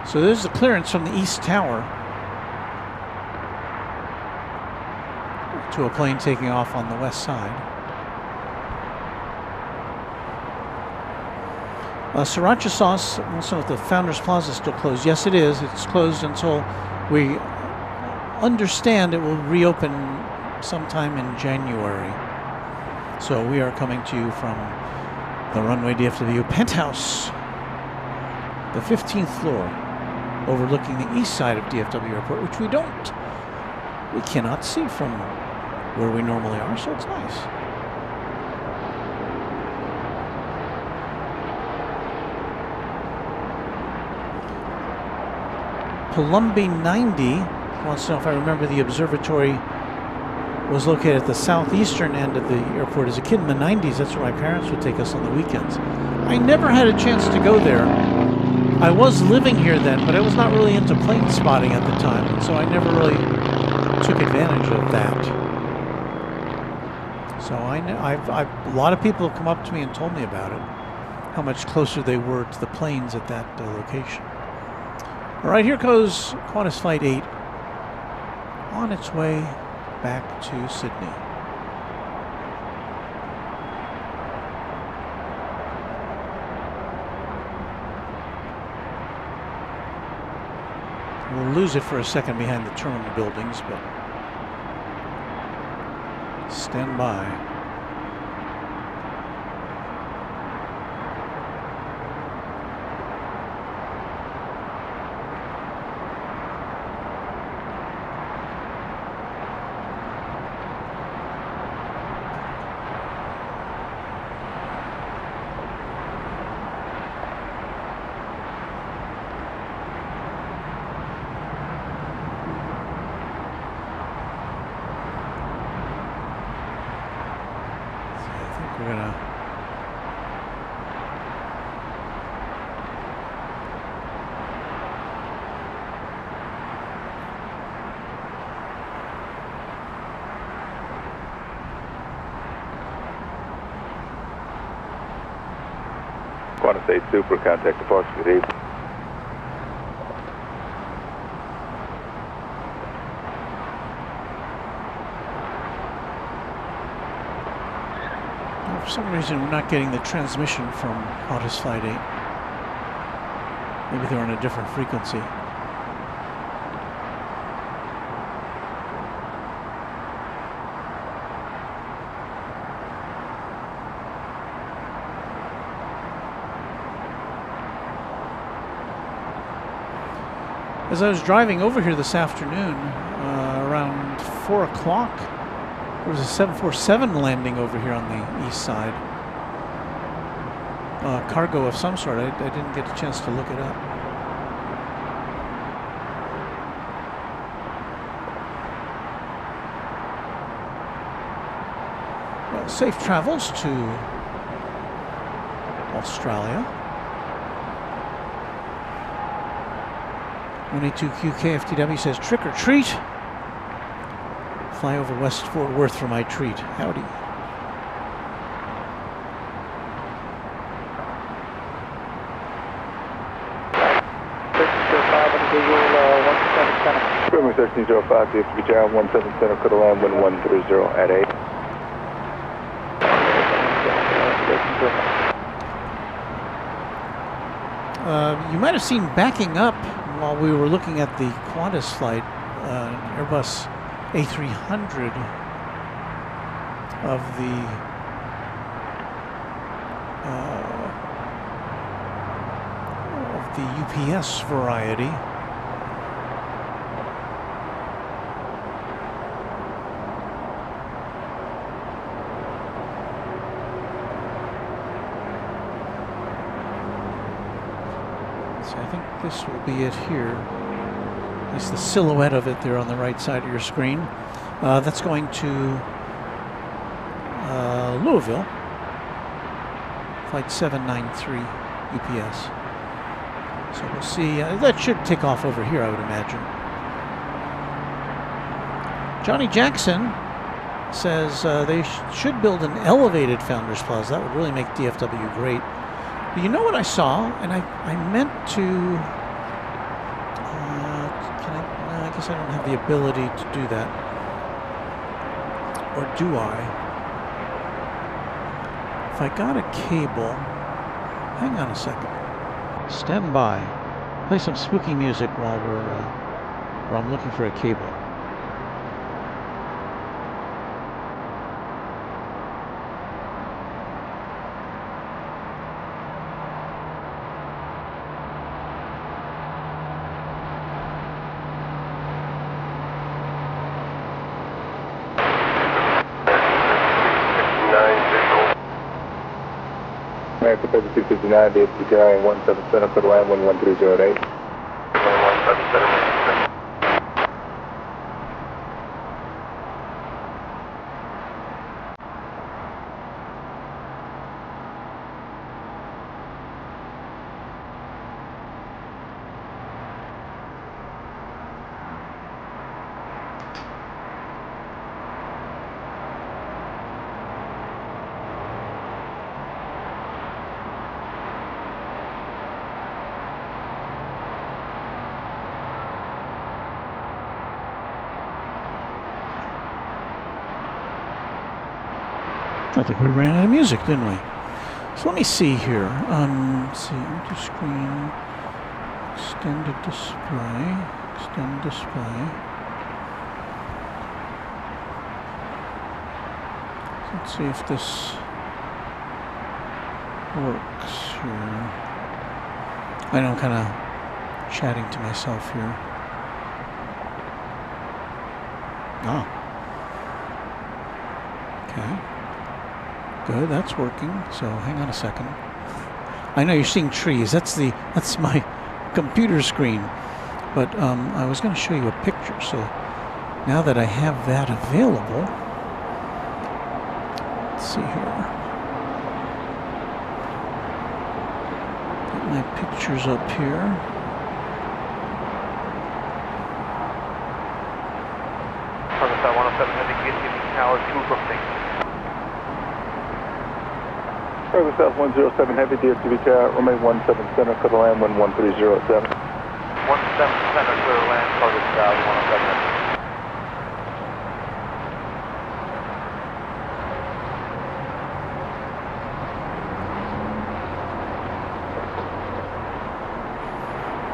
So there's the clearance from the East Tower to a plane taking off on the west side. Sriracha sauce, also the Founders Plaza is still closed. Yes, it is. It's closed until we understand it will reopen sometime in January. So we are coming to you from the Runway DFW Penthouse, the 15th floor, overlooking the east side of DFW Airport, which we cannot see from where we normally are, so it's nice. Palumbi 90 wants to know if I remember the observatory was located at the southeastern end of the airport. As a kid in the 90s, that's where my parents would take us on the weekends. I never had a chance to go there. I was living here then, but I was not really into plane spotting at the time, and so I never really took advantage of that. So I know a lot of people have come up to me and told me about it, how much closer they were to the planes at that location. All right, here goes Qantas Flight 8 on its way back to Sydney. We'll lose it for a second behind the terminal buildings, but stand by. Qantas 8 Super, contact departure, good evening. For some reason, we're not getting the transmission from Qantas Flight 8. Maybe they're on a different frequency. As I was driving over here this afternoon, around 4 o'clock, there was a 747 landing over here on the east side. Cargo of some sort. I didn't get a chance to look it up. Well, safe travels to Australia. 22QK FTW says, trick or treat. Fly over West Fort Worth for my treat. Howdy. Screamer 1305, DFW Tower 17 Center, Qatar line 1130 at 8. You might have seen backing up while we were looking at the Qantas flight, Airbus A300 of the UPS variety. So I think this will be it here. At least the silhouette of it there on the right side of your screen. That's going to Louisville, flight 793 UPS. So we'll see. That should take off over here, I would imagine. Johnny Jackson says they should build an elevated Founders Plaza. That would really make DFW great. But you know what I saw? And I meant to... I guess I don't have the ability to do that. Or do I? If I got a cable... Hang on a second. Stand by. Play some spooky music while I'm looking for a cable. American Pacific 59, DFW Tower, 177, for the line 11308. 177. I think we ran out of music, didn't we? So let me see here. Let's see, empty screen, extended display, extend display. So let's see if this works here. I know I'm kind of chatting to myself here. Ah. Okay. Good, that's working. So hang on a second. I know you're seeing trees. That's my computer screen. But I was going to show you a picture. So now that I have that available, let's see here. Get my pictures up here. Pakistan 107, indicating tower 2 from Singapore. Airways South 107 Heavy, DFW Tower, runway 17 center, clear to land 11307. 17 center, clear to land, target South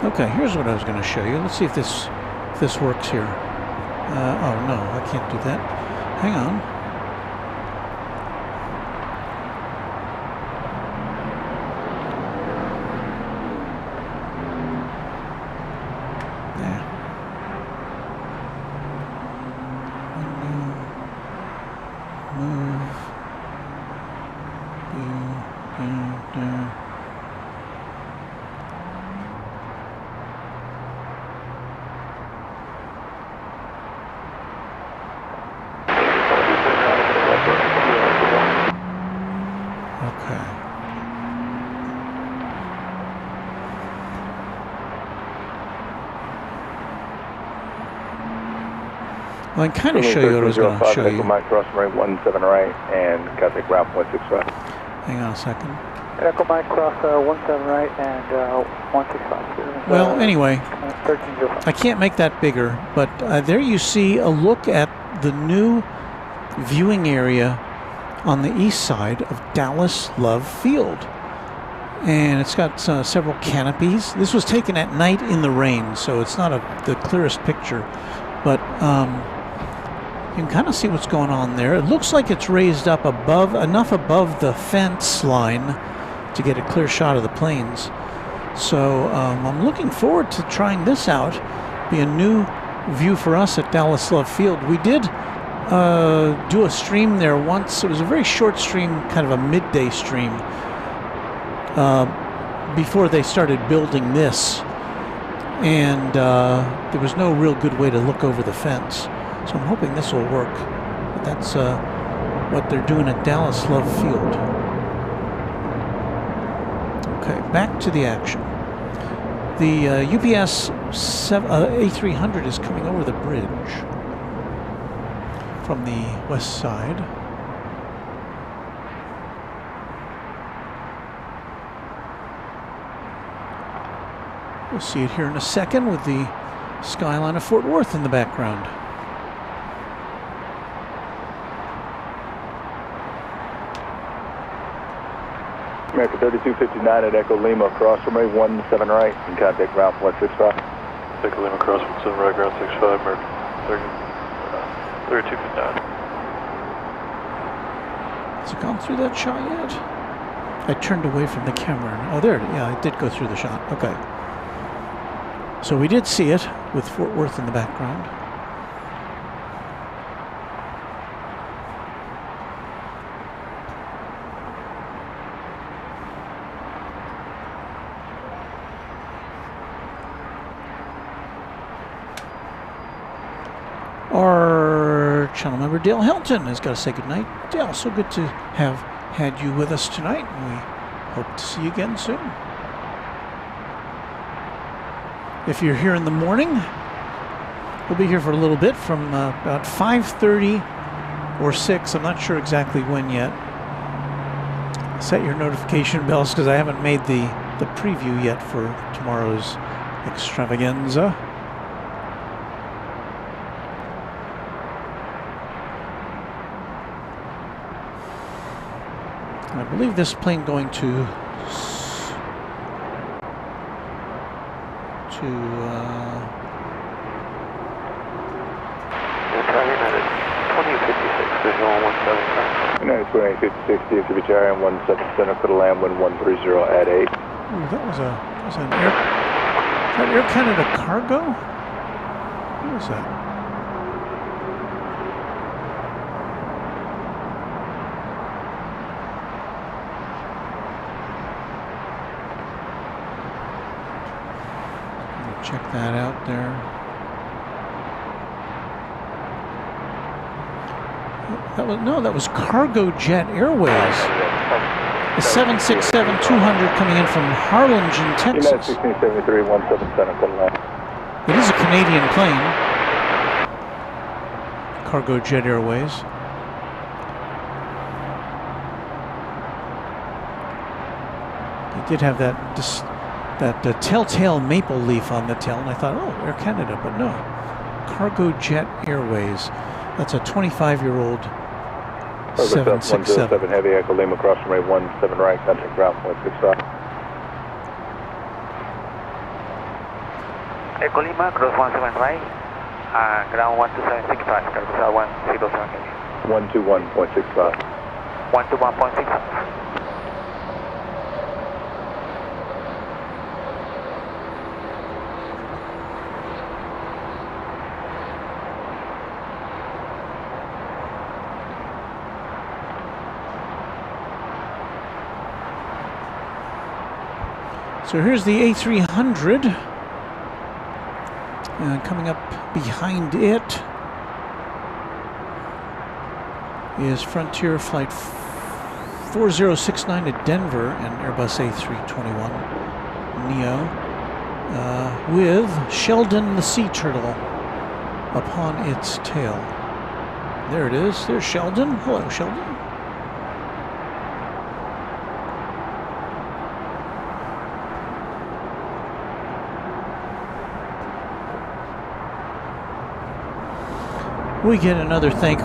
107. Okay, here's what I was going to show you. Let's see if this works here. Oh no, I can't do that. Hang on. Well, I can kind of show you what I was going to show you. Mike cross right 17 right and Cathay ground 165. Hang on a second. Echo Mike cross 17 right and 165. Well, anyway, I can't make that bigger, but there you see a look at the new viewing area on the east side of Dallas Love Field. And it's got several canopies. This was taken at night in the rain, so it's not the clearest picture, but you can kind of see what's going on there. It looks like it's raised up enough above the fence line to get a clear shot of the planes. So I'm looking forward to trying this out. Be a new view for us at Dallas Love Field. We did do a stream there once. It was a very short stream, kind of a midday stream, before they started building this, and there was no real good way to look over the fence. So I'm hoping this will work. But that's what they're doing at Dallas Love Field. Okay, back to the action. The UPS A300 is coming over the bridge from the west side. We'll see it here in a second with the skyline of Fort Worth in the background. America 3259 at Echo Lima, cross runway 17 right, and contact ground 165. Echo Lima, cross 17 right, ground 65, America 3259. Has it gone through that shot yet? I turned away from the camera. Oh, there it is. Yeah, it did go through the shot. Okay. So we did see it with Fort Worth in the background. Our channel member Dale Helton has got to say goodnight. Dale, so good to have had you with us tonight, and we hope to see you again soon. If you're here in the morning, we'll be here for a little bit from about 5:30 or 6. I'm not sure exactly when yet. Set your notification bells because I haven't made the preview yet for tomorrow's extravaganza. I believe this plane going to United 2856, DFW Tower, 17 center, could land wind 130 at 8. Ooh, that was an Air Canada cargo? What was that? Check that out there. That was Cargo Jet Airways. The 767-200 coming in from Harlingen, Texas. 1673, 17 center, could land. It is a Canadian plane. Cargo Jet Airways. They did have that telltale maple leaf on the tail, and I thought, oh, Air Canada, but no. Cargo Jet Airways. That's a 25-year-old 767. 107 heavy, Echo Lima, cross runway 17 right, contact ground 165. Echo Lima, cross 17 right, ground 12765, Cargo 107. 121.65. 121.65. So here's the A300. Coming up behind it is Frontier Flight 4069 to Denver and Airbus A321 Neo with Sheldon the Sea Turtle upon its tail. There it is. There's Sheldon. Hello, Sheldon. We get another thank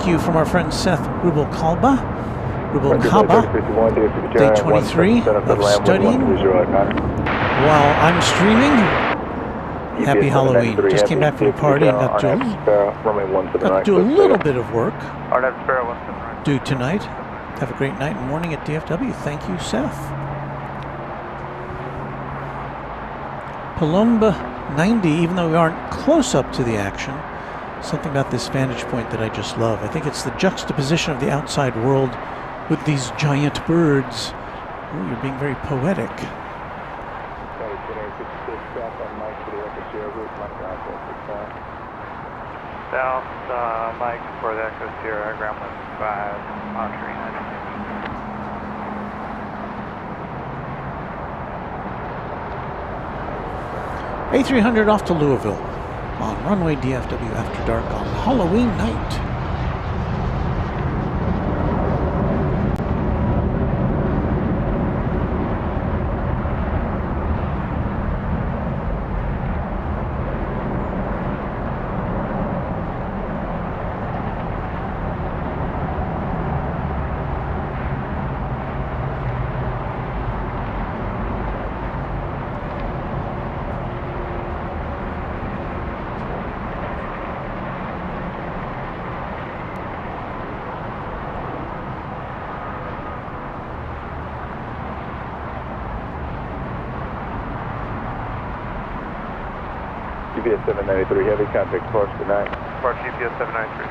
you from our friend Seth Rubalcalba Rubocaba, day 23 of studying. While I'm streaming, happy Halloween. Just came back from a party and got to do a little bit of work due tonight. Have a great night and morning at DFW. Thank you, Seth. Palomba 90, even though we aren't close up to the action, something about this vantage point that I just love. I think it's the juxtaposition of the outside world with these giant birds. Ooh, you're being very poetic. South, Mike for the Echo Sierra, ground 5, monitoring 9300 off to Louisville on Runway DFW after dark on Halloween night. GPS 793, heavy contact, Park tonight. Park GPS 793.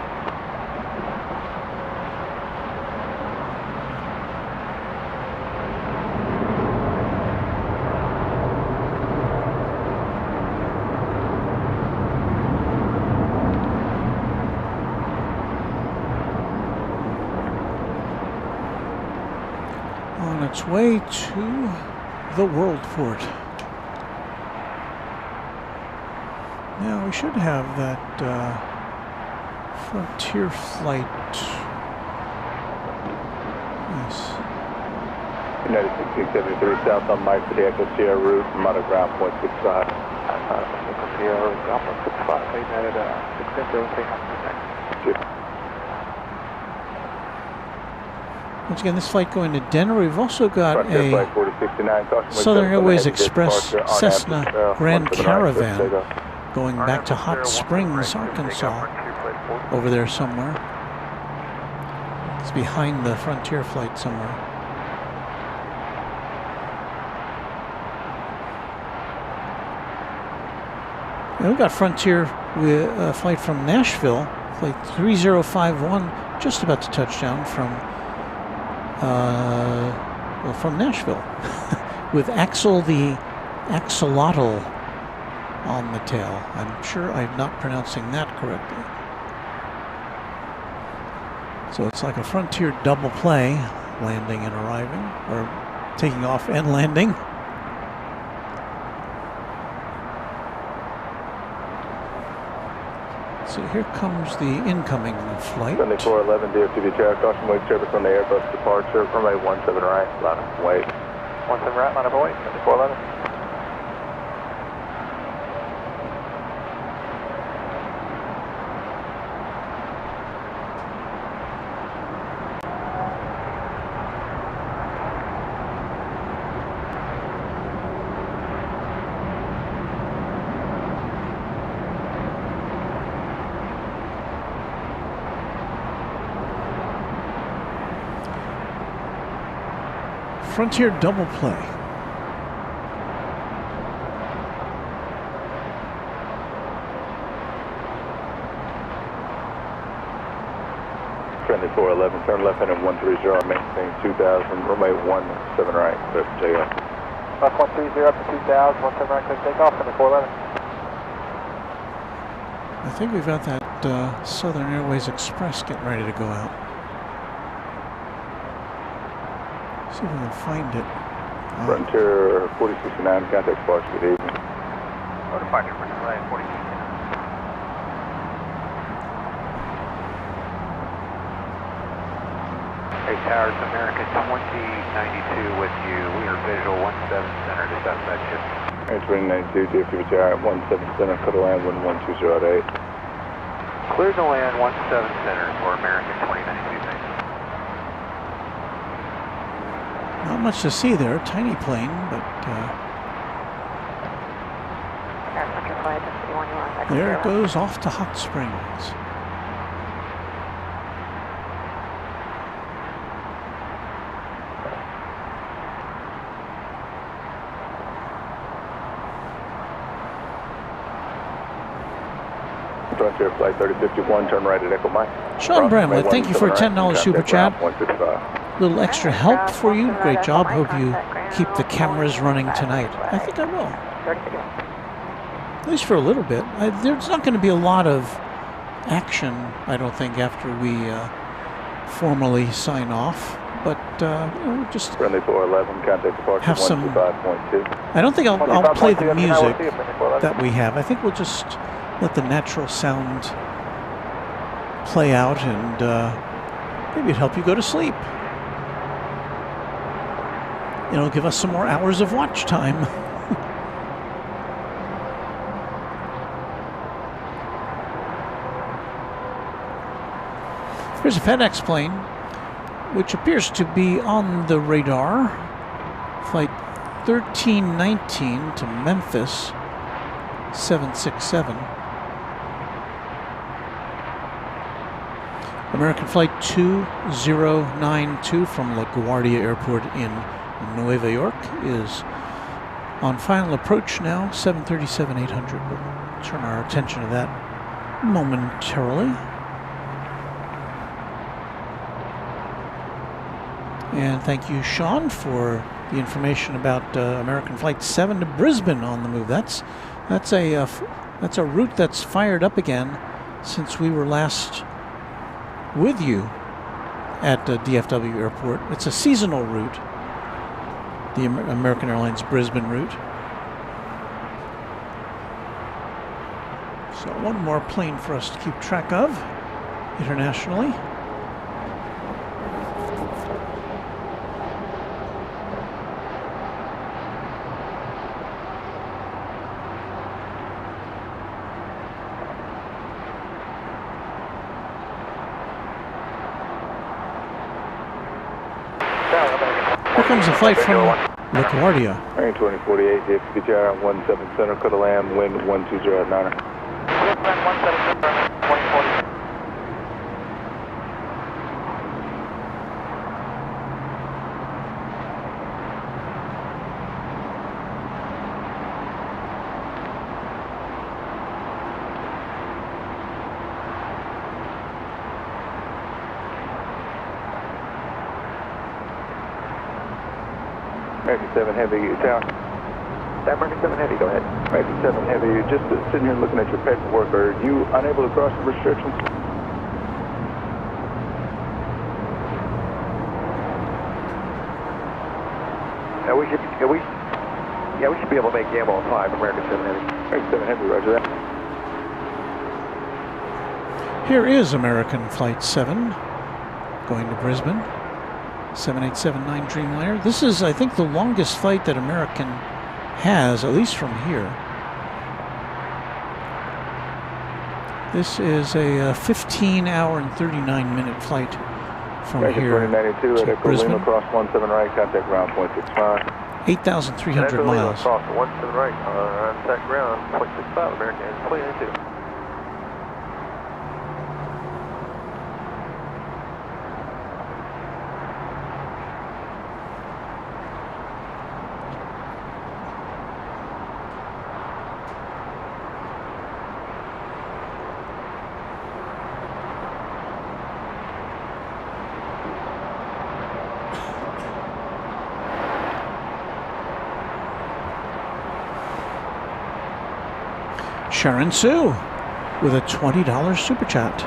On its way to the Worldport. Now we should have that Frontier flight. Yes. United 1673 south on Mike for the Echo Sierra route, monitor ground point 65. Echo Sierra, ground point 65, United 650, Once again, this flight going to Denver. We've also got a Southern Airways Express Cessna Grand Caravan going back to Hot Springs, Arkansas, over there somewhere. It's behind the Frontier flight somewhere. And we've got Frontier with a flight from Nashville, flight 3051, just about to touch down from Nashville, with Axel the Axolotl on the tail. I'm sure I'm not pronouncing that correctly. So it's like a Frontier double play, landing and arriving, or taking off and landing. So here comes the incoming flight. 7411 DFW Tower, caution wake service on the Airbus departure, runway 17 right, line up and wait. 17 right, line up and wait, 7411. Frontier double play. Friendly 411, turn left heading 130, maintain 2000, runway 17 right, clear for takeoff. Left 130 up to 2000, 17 right, clear for takeoff, friendly 411. I think we've got that Southern Airways Express getting ready to go out. See if we can find it. Frontier 4069, contact Sparks, good evening. Oh, departure for delay, 4069. 8 Towers, America 2092 with you. We are visual 17 center to Southside ship. Air 2092, DFW Tower, 17 center, cut a land 11208. Clear to land 17 center for American 2092, thanks. Not much to see there, tiny plane, but there it goes off to Hot Springs. Frontier Flight 3051, turn right at Echo Mike. Sean Bramlett, thank you for a $10 super chat. Little extra help for you. Great job. Hope you keep the cameras running tonight. I think I will. At least for a little bit. There's not going to be a lot of action, I don't think, after we formally sign off. But we'll just Friendly 411, contact departure have some. 125.2. I don't think I'll play the music that we have. I think we'll just let the natural sound play out, and maybe it'll help you go to sleep. It'll give us some more hours of watch time. Here's a FedEx plane, which appears to be on the radar. Flight 1319 to Memphis, 767. American Flight 2092 from LaGuardia Airport in Nueva York is on final approach now, 737-800. We'll turn our attention to that momentarily. And thank you, Sean, for the information about American Flight 7 to Brisbane on the move. That's a route that's fired up again since we were last with you at DFW Airport. It's a seasonal route, the American Airlines Brisbane route. So one more plane for us to keep track of internationally. Here comes a flight from LaGuardia. Air 2048, DFW Tower 17 Center, cut a land, wind 120 at 9er. American 7 Heavy, tower. American 7 Heavy, go ahead. American 7 Heavy, you're just sitting here looking at your paperwork. Are you unable to cross the restrictions? Yeah, we should be able to make Gamble 5, American 7 Heavy. American 7 Heavy, roger that. Here is American Flight 7 going to Brisbane. 7879 Dreamliner. This is, I think, the longest flight that American has, at least from here. This is a 15-hour and 39-minute flight from here 2092 to at Brisbane. Lima, cross 17 right, contact ground 0.65. 8,300 miles. Cross 17 right, contact ground 0.65, American 2092. Sharon Sue with a $20 super chat.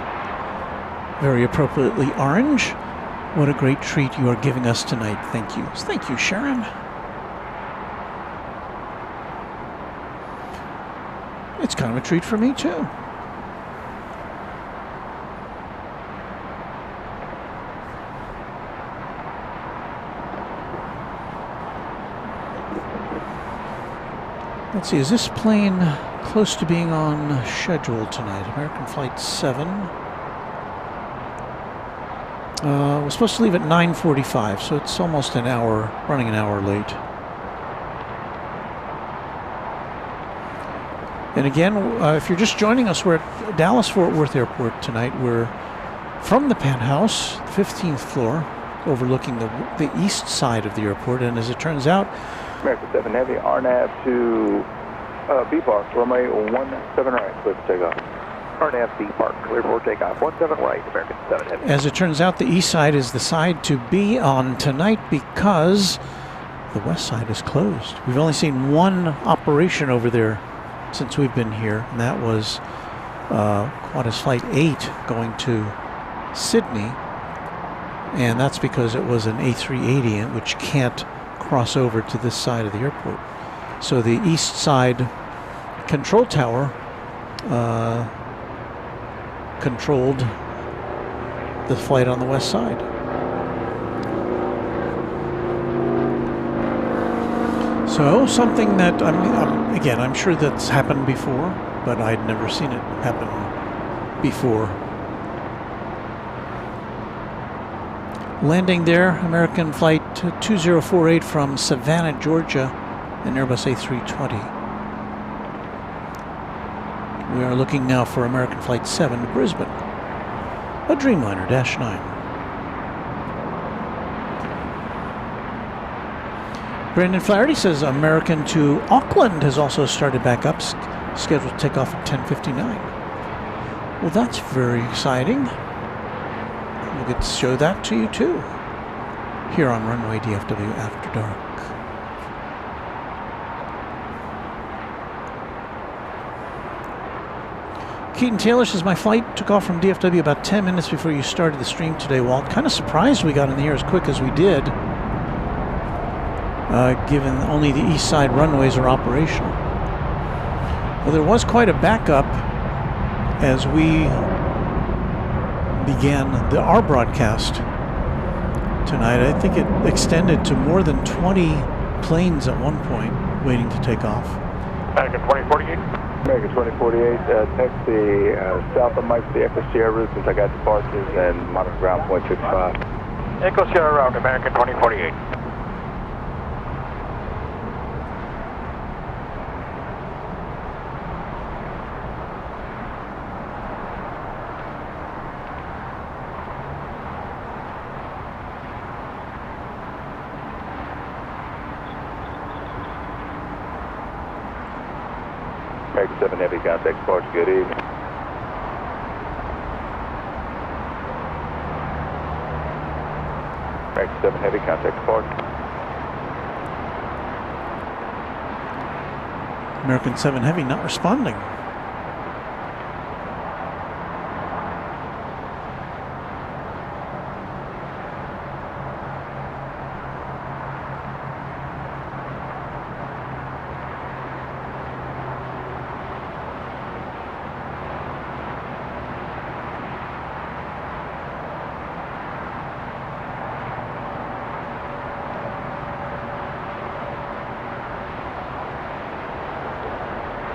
Very appropriately orange. What a great treat you are giving us tonight. Thank you. Thank you, Sharon. It's kind of a treat for me, too. Let's see, is this plane close to being on schedule tonight? American Flight 7. We're supposed to leave at 9:45, so it's almost an hour, running an hour late. And again, if you're just joining us, we're at Dallas-Fort Worth Airport tonight. We're from the Penthouse, 15th floor, overlooking the east side of the airport. And as it turns out, American 7 Heavy, RNAV to B Park, runway 17 right, clear for takeoff. RNAV B Park, clear for takeoff. 17 right, American 7 Heavy. as it turns out, the east side is the side to be on tonight because the west side is closed. We've only seen one operation over there since we've been here, and that was Qantas Flight 8 going to Sydney, and that's because it was an A380, which can't cross over to this side of the airport. So the east side control tower controlled the flight on the west side. So something that again, I'm sure that's happened before, but I'd never seen it happen before. Landing there, American Flight 2048 from Savannah, Georgia, an Airbus A320. We are looking now for American Flight 7 to Brisbane, a Dreamliner -9. Brandon Flaherty says American to Auckland has also started back up, scheduled to take off at 10:59. Well, that's very exciting. We'll get to show that to you too, here on Runway DFW After Dark. Keaton Taylor says, my flight took off from DFW about 10 minutes before you started the stream today, Walt. Kind of surprised we got in the air as quick as we did, given only the east side runways are operational. Well, there was quite a backup as we began our broadcast tonight. I think it extended to more than 20 planes at one point waiting to take off. American 2048. American 2048, taxi south of Mike to the Echo Sierra route since I got departures and monitor ground point 65. Echo Sierra route, American 2048. American 7 Heavy, contact departure, good evening. American 7 Heavy, contact departure. American 7 Heavy not responding.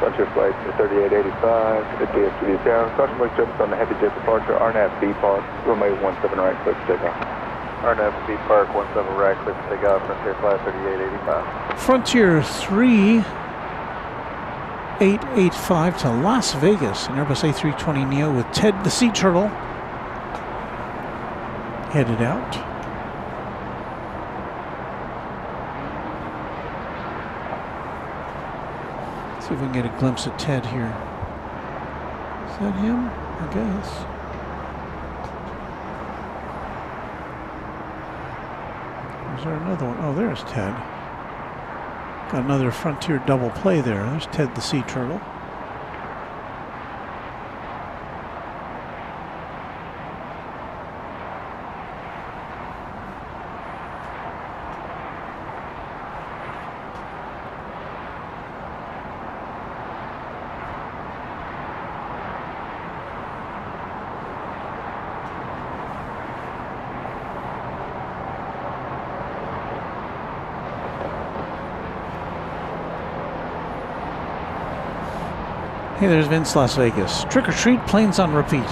Frontier flight 3885, at DFW Tower. Caution wake service on the heavy jet departure, RNAV B Park, runway 17 right, clear for takeoff. RNAV B Park, 17 right, clear for takeoff, Frontier flight 3885. Frontier 3885 to Las Vegas, an Airbus A320neo with Ted the Sea Turtle headed out. See if we can get a glimpse of Ted here. Is that him? I guess. Is there another one? Oh, there's Ted. Got another Frontier double play there. There's Ted the Sea Turtle. Hey, there's Vince Las Vegas. Trick or treat, planes on repeat.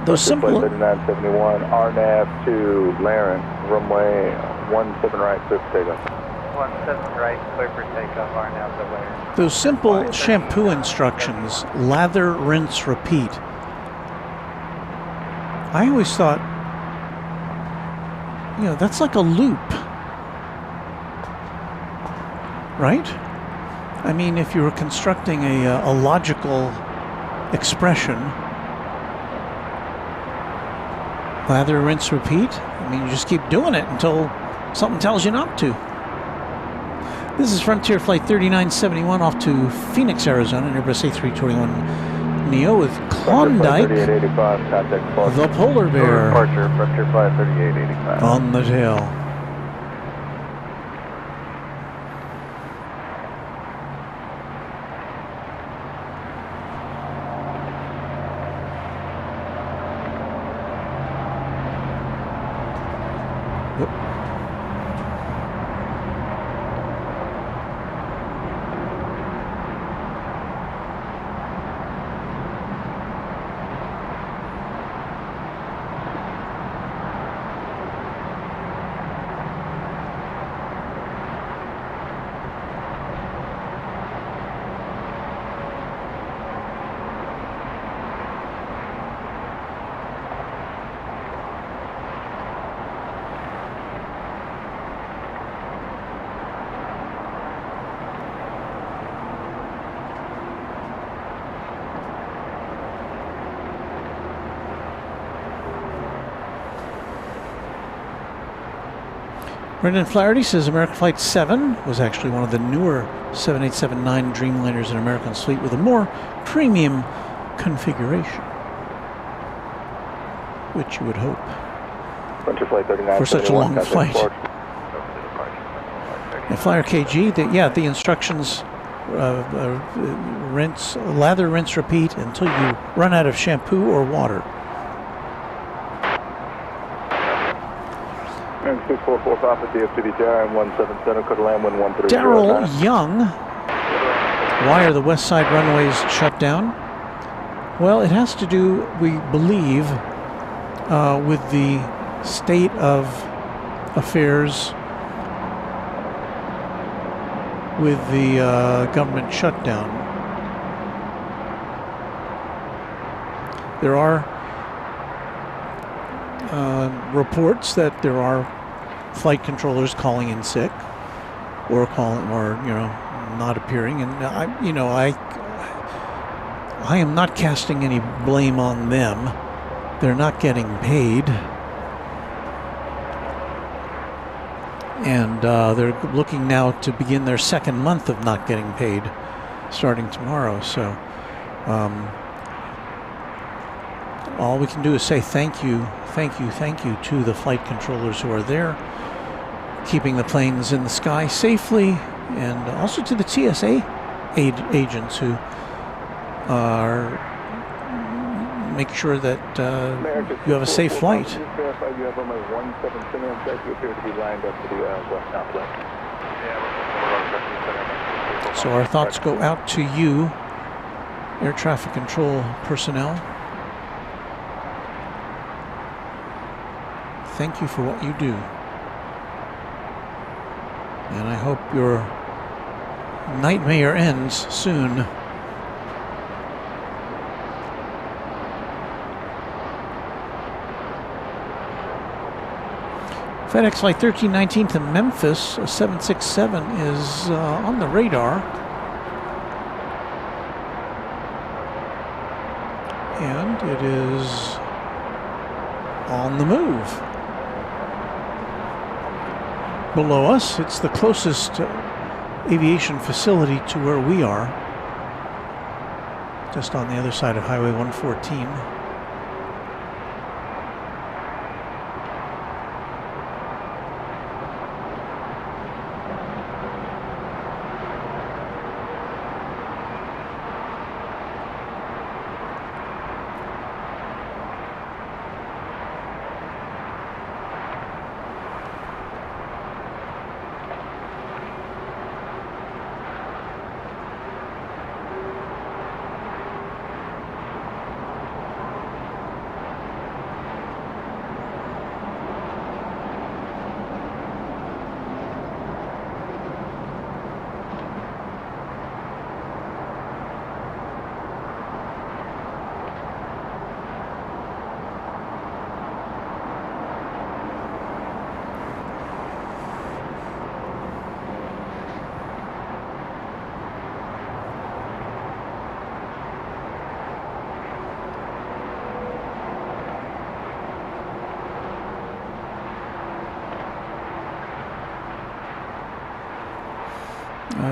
those simple. 3971, RNAV to Laren, runway 17 right, clear for takeoff. 17 right, clear for takeoff, RNAV to Laren. Those simple shampoo instructions, lather, rinse, repeat. I always thought, you know, that's like a loop, right? I mean, if you were constructing a logical expression, lather, rinse, repeat, I mean, you just keep doing it until something tells you not to. This is Frontier Flight 3971 off to Phoenix, Arizona, Airbus A321neo with Klondike, the polar bear, Departure, Frontier Flight 3885. on the tail. Brendan Flaherty says American Flight 7 was actually one of the newer 7879 Dreamliners in American's fleet with a more premium configuration, which you would hope Frontier Flight 3971 for such a long flight. departure. And Flyer KG, the instructions, lather, rinse, repeat until you run out of shampoo or water. And 6445 at DFW Tower and 17 Center, could land 113. Daryl Young, why are the west side runways shut down? Well, it has to do, we believe, with the state of affairs with the government shutdown. There are reports that there are flight controllers calling in sick, or not appearing, and I am not casting any blame on them. They're not getting paid, and they're looking now to begin their second month of not getting paid, starting tomorrow. So all we can do is say thank you to the flight controllers who are there, keeping the planes in the sky safely, and also to the TSA agents who are make sure that you have a safe flight. Just verify you have only 17 Center in fact you appear to be lined up to the west southwest. So our thoughts go out to you, air traffic control personnel. Thank you for what you do. And I hope your nightmare ends soon. FedEx Flight 1319 to Memphis, a 767 is on the radar. And it is on the move. Below us, it's the closest aviation facility to where we are, just on the other side of Highway 114.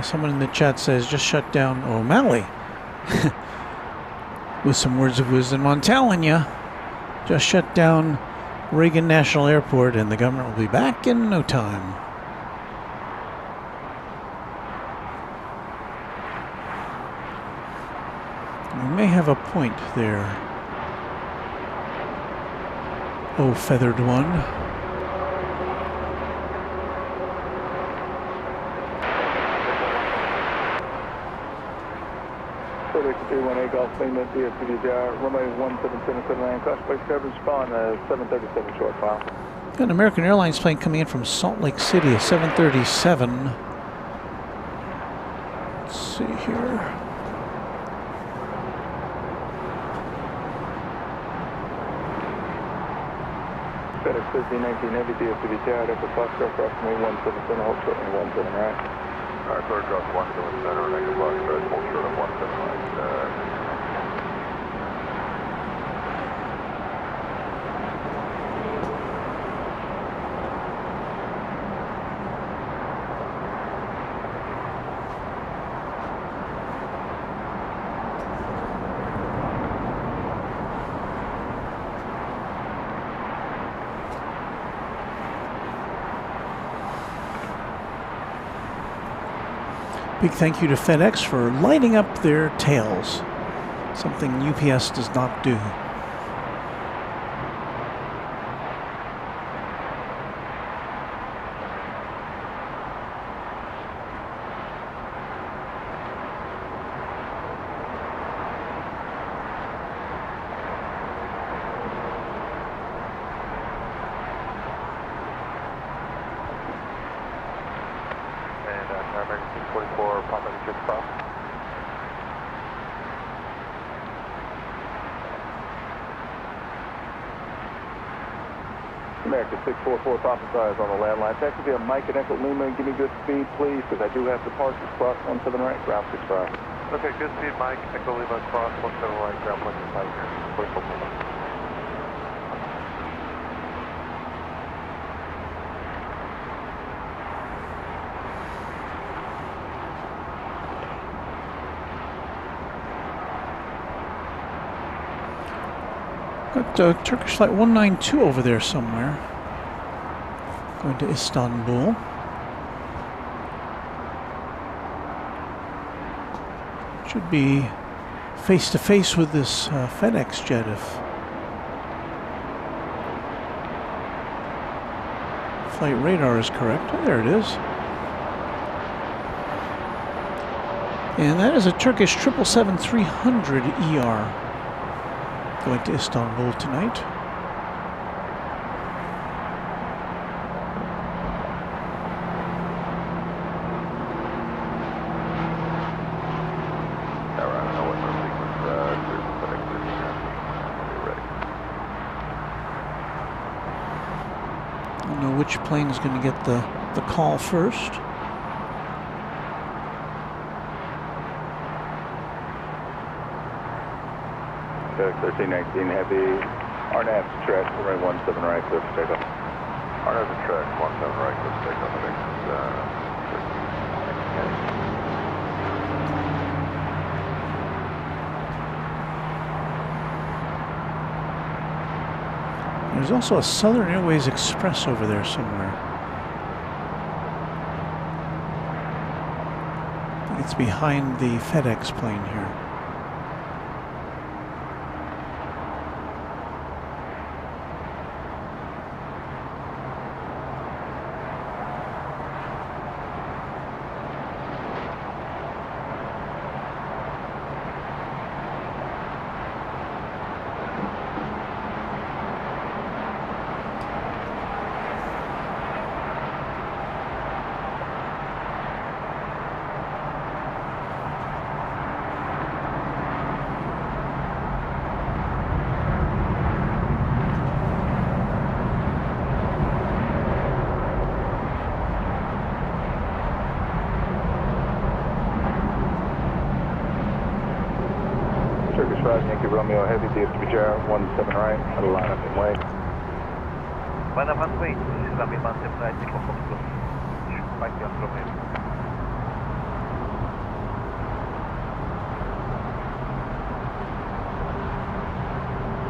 Someone in the chat says just shut down O'Malley. With some words of wisdom, I'm telling you, just shut down Reagan National Airport and the government will be back in no time. We may have a point there. Oh, feathered one. FedEx 318 Golf Lima, DFW Tower, runway 1777 land, cross base coverage, spawn 737 short file. Got an American Airlines plane coming in from Salt Lake City, a 737. Let's see here. FedEx 1319 Heavy, DFW Tower, Echo Foxtrot, approximately 17 center, hold short and 17 right. Alright, clear across 17 center, Echo Foxtrot, hold short and 17 right. Big thank you to FedEx for lighting up their tails, something UPS does not do. America 644 Papa Size on the landline. Taxi via Mike and Echo Lima. Give me good speed, please, because I do have departures cross 17 right, ground 65. Okay, good speed, Mike. Echo Lima, cross 17 right, ground 165 here. 44 Lima. Got Turkish flight 192 over there somewhere. Going to Istanbul. Should be face to face with this FedEx jet if flight radar is correct. Oh, there it is. And that is a Turkish 777-300 ER. Going to Istanbul tonight. I don't know which plane is going to get the call first. FedEx 1319 Heavy, RNAV's track, runway 17 right, clear for takeoff. RNAV's track, 17 right, clear for takeoff. There's also a Southern Airways Express over there somewhere. I think it's behind the FedEx plane here. Yankee Romeo Heavy, DFW Tower, 17 right, out of line up and wait. 1 wait, 17 right, 5 Romeo.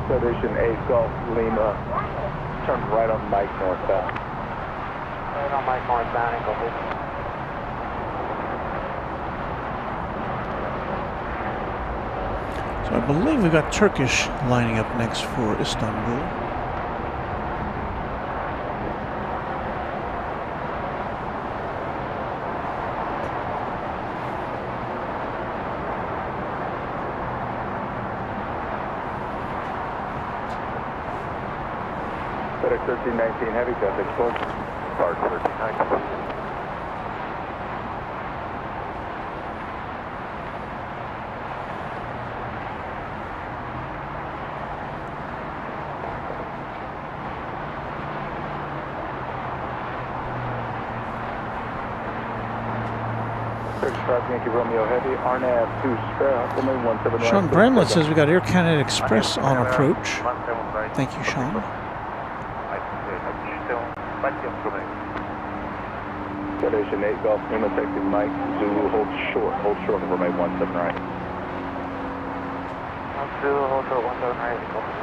Federation 8 Golf Lima. Turn right on Mike northbound. Right on Mike northbound and go home. So I believe we've got Turkish lining up next for Istanbul. FedEx 1319 Heavy Cathay Pacific. Park 1319. Yankee Romeo Heavy, RNAV 2 spare, runway 17 right. Sean Bramlett says we got Air Canada Express on approach. Thank you, Sean. Federation 8 Golf Lima, taxi Mike, Zulu, hold short on runway 17 right. Zulu, hold short, 17 right, go home.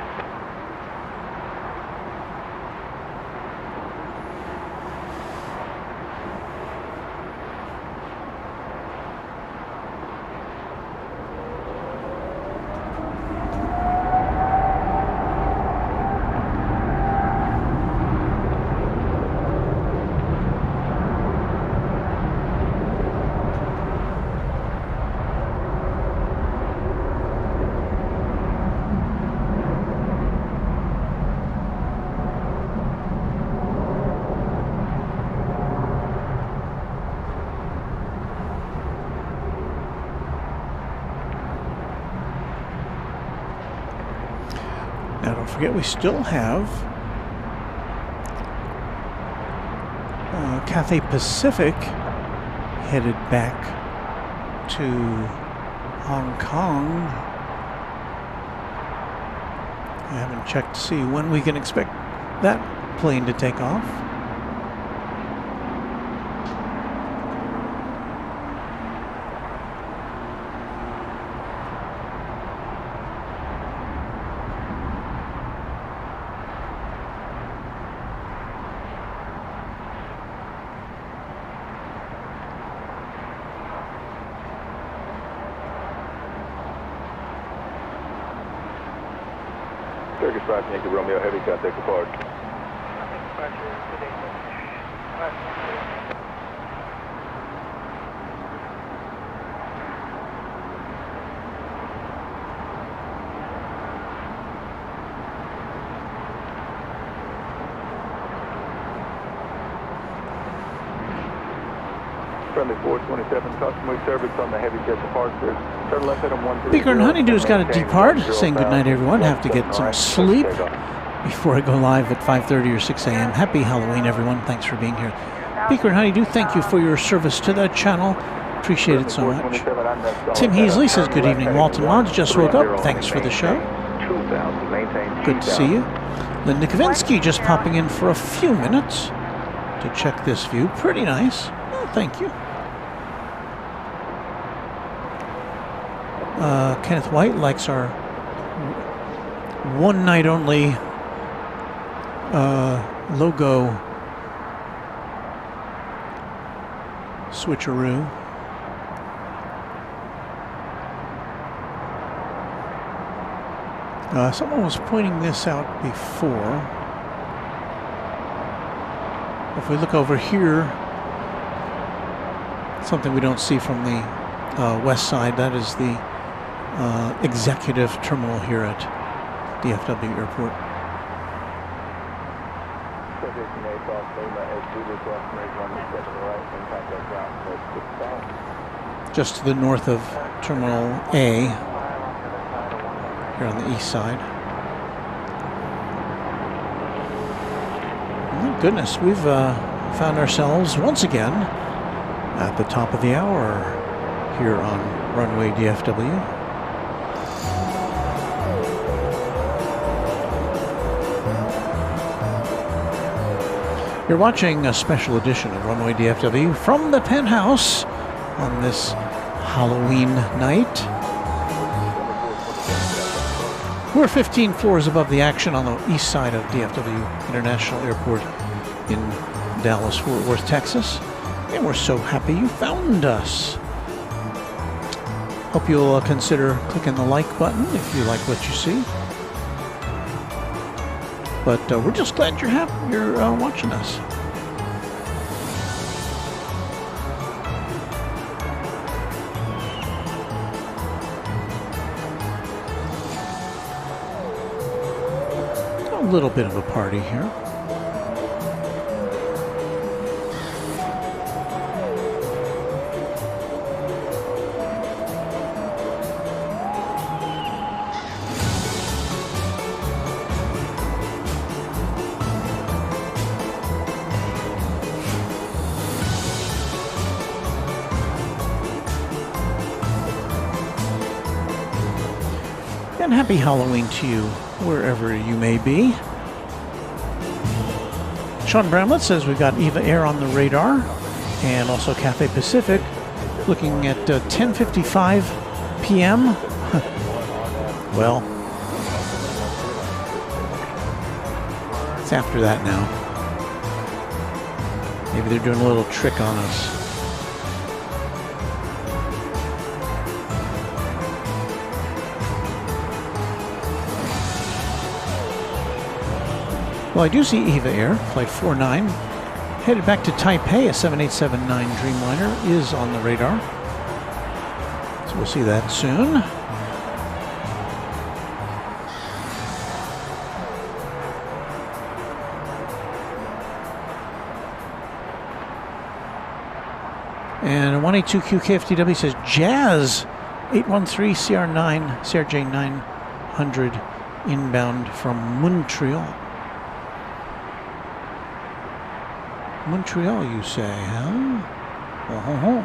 Now don't forget we still have Cathay Pacific headed back to Hong Kong. I haven't checked to see when we can expect that plane to take off. Turkish 5 Yankee Romeo Heavy Cathay Pacific. Friendly 427, customary service on the heavy jet departures. Turn left at 130. Beaker and Honeydew's got to depart. Saying goodnight, everyone. Have to get some sleep before I go live at 5:30 or 6 a.m. Happy Halloween, everyone. Thanks for being here. Beaker and Honeydew, thank you for your service to the channel. Appreciate it so much. Tim Heasley says, good evening, Walton Mods. Just woke up. Thanks for the show. Good to see you. Linda Kavinsky just popping in for a few minutes to check this view. Pretty nice. Oh, thank you. Kenneth White likes our one night only logo switcheroo. Someone was pointing this out before. If we look over here, something we don't see from the west side, that is the executive terminal here at DFW Airport. Just to the north of Terminal A, here on the east side. My goodness, we've found ourselves once again at the top of the hour here on Runway DFW. You're watching a special edition of Runway DFW from the Penthouse on this Halloween night. We're 15 floors above the action on the east side of DFW International Airport in Dallas-Fort Worth, Texas. And we're so happy you found us. Hope you'll consider clicking the like button if you like what you see. But we're just glad you're watching us. A little bit of a party here. And happy Halloween to you, wherever you may be. Sean Bramlett says we've got EVA Air on the radar, and also Cathay Pacific, looking at 10:55 p.m. Well, it's after that now. Maybe they're doing a little trick on us. Well, I do see EVA Air, Flight 49, headed back to Taipei. A 7879 Dreamliner is on the radar. So we'll see that soon. And 182Q KFTW says Jazz 813 CRJ 900 inbound from Montreal. Montreal, you say, huh? Oh.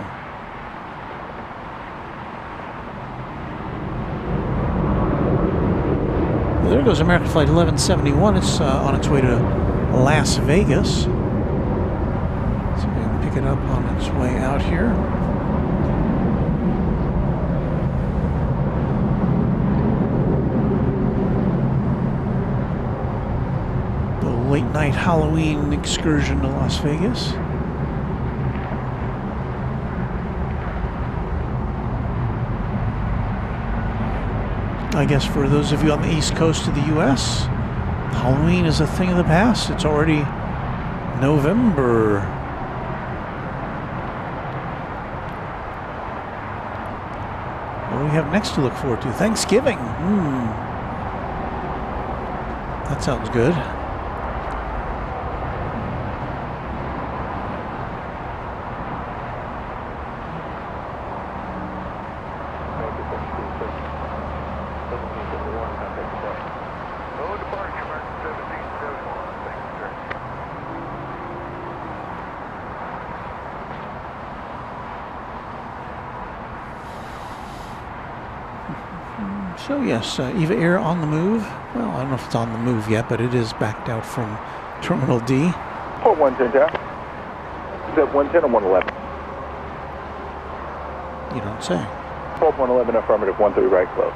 Well, there goes American Flight 1171. It's on its way to Las Vegas. So we can pick it up on its way out here. Late night Halloween excursion to Las Vegas. I guess for those of you on the east coast of the U.S., Halloween is a thing of the past. It's already November. What do we have next to look forward to? Thanksgiving. That sounds good. So yes, EVA Air on the move. Well, I don't know if it's on the move yet, but it is backed out from Terminal D. Port 110, Tower. Is that 110 or 111? You don't say. Port 111, affirmative, 13 right close.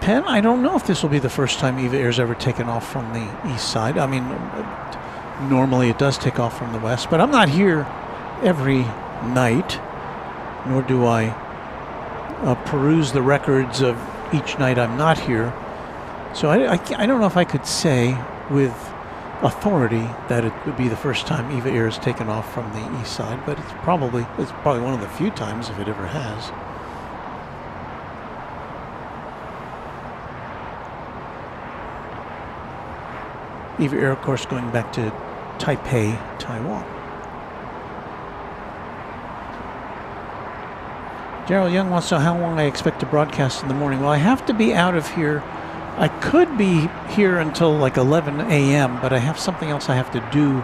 Penn, I don't know if this will be the first time EVA Air's ever taken off from the east side. I mean, normally it does take off from the west, but I'm not here every night, nor do I peruse the records of each night I'm not here. So I don't know if I could say with authority that it would be the first time EVA Air has taken off from the east side, but it's probably one of the few times if it ever has. EVA Air, of course, going back to Taipei, Taiwan. Gerald Young wants to know how long I expect to broadcast in the morning. Well, I have to be out of here. I could be here until like 11 a.m., but I have something else I have to do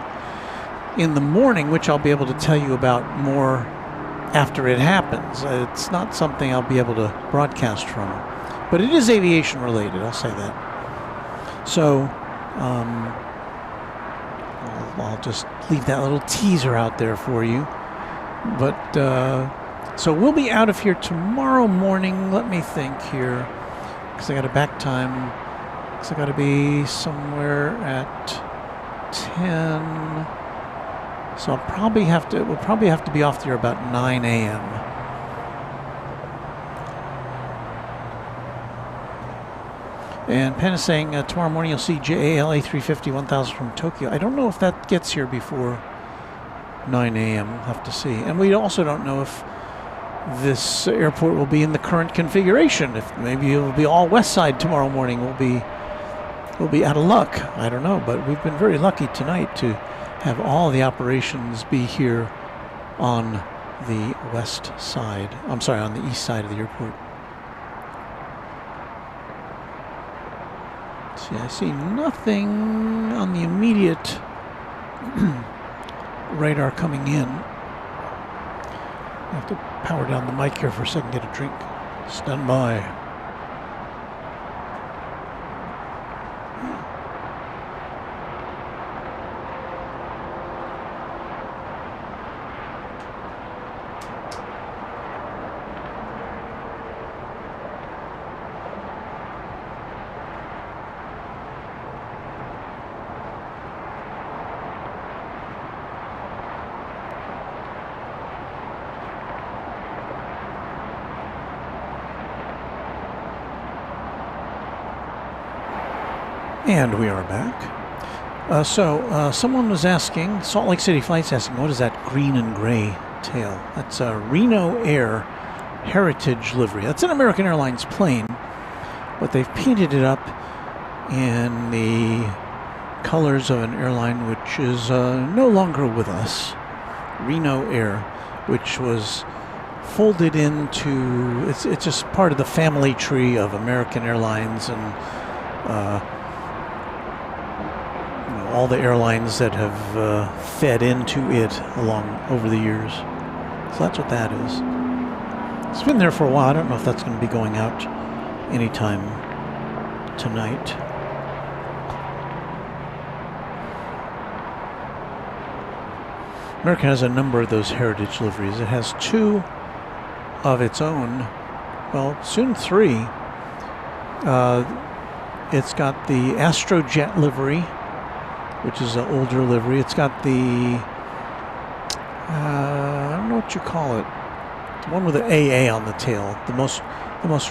in the morning, which I'll be able to tell you about more after it happens. It's not something I'll be able to broadcast from, but it is aviation related, I'll say that. So I'll just leave that little teaser out there for you. But so we'll be out of here tomorrow morning. Let me think here, because I got a back time. Because I got to be somewhere at 10. So we'll probably have to be off there about 9 a.m. And Penn is saying tomorrow morning you'll see JAL A350 1000 from Tokyo. I don't know if that gets here before 9 a.m. We'll have to see. And we also don't know if this airport will be in the current configuration. If maybe it will be all west side tomorrow morning. We'll be out of luck. I don't know, but we've been very lucky tonight to have all the operations be here on the west side. I'm sorry, on the east side of the airport. See, I see nothing on the immediate radar coming in. I have to power down the mic here for a second, get a drink. Stand by. And we are back. Someone was asking, Salt Lake City Flight's asking, what is that green and gray tail? That's a Reno Air Heritage livery. That's an American Airlines plane, but they've painted it up in the colors of an airline which is no longer with us, Reno Air, which was folded into, it's just part of the family tree of American Airlines and all the airlines that have fed into it over the years. So that's what that is. It's been there for a while. I don't know if that's going to be going out anytime tonight. American has a number of those heritage liveries. It has 2 of its own, well, soon 3. It's got the Astrojet livery, which is an older livery. It's got the, I don't know what you call it, the one with the AA on the tail, the most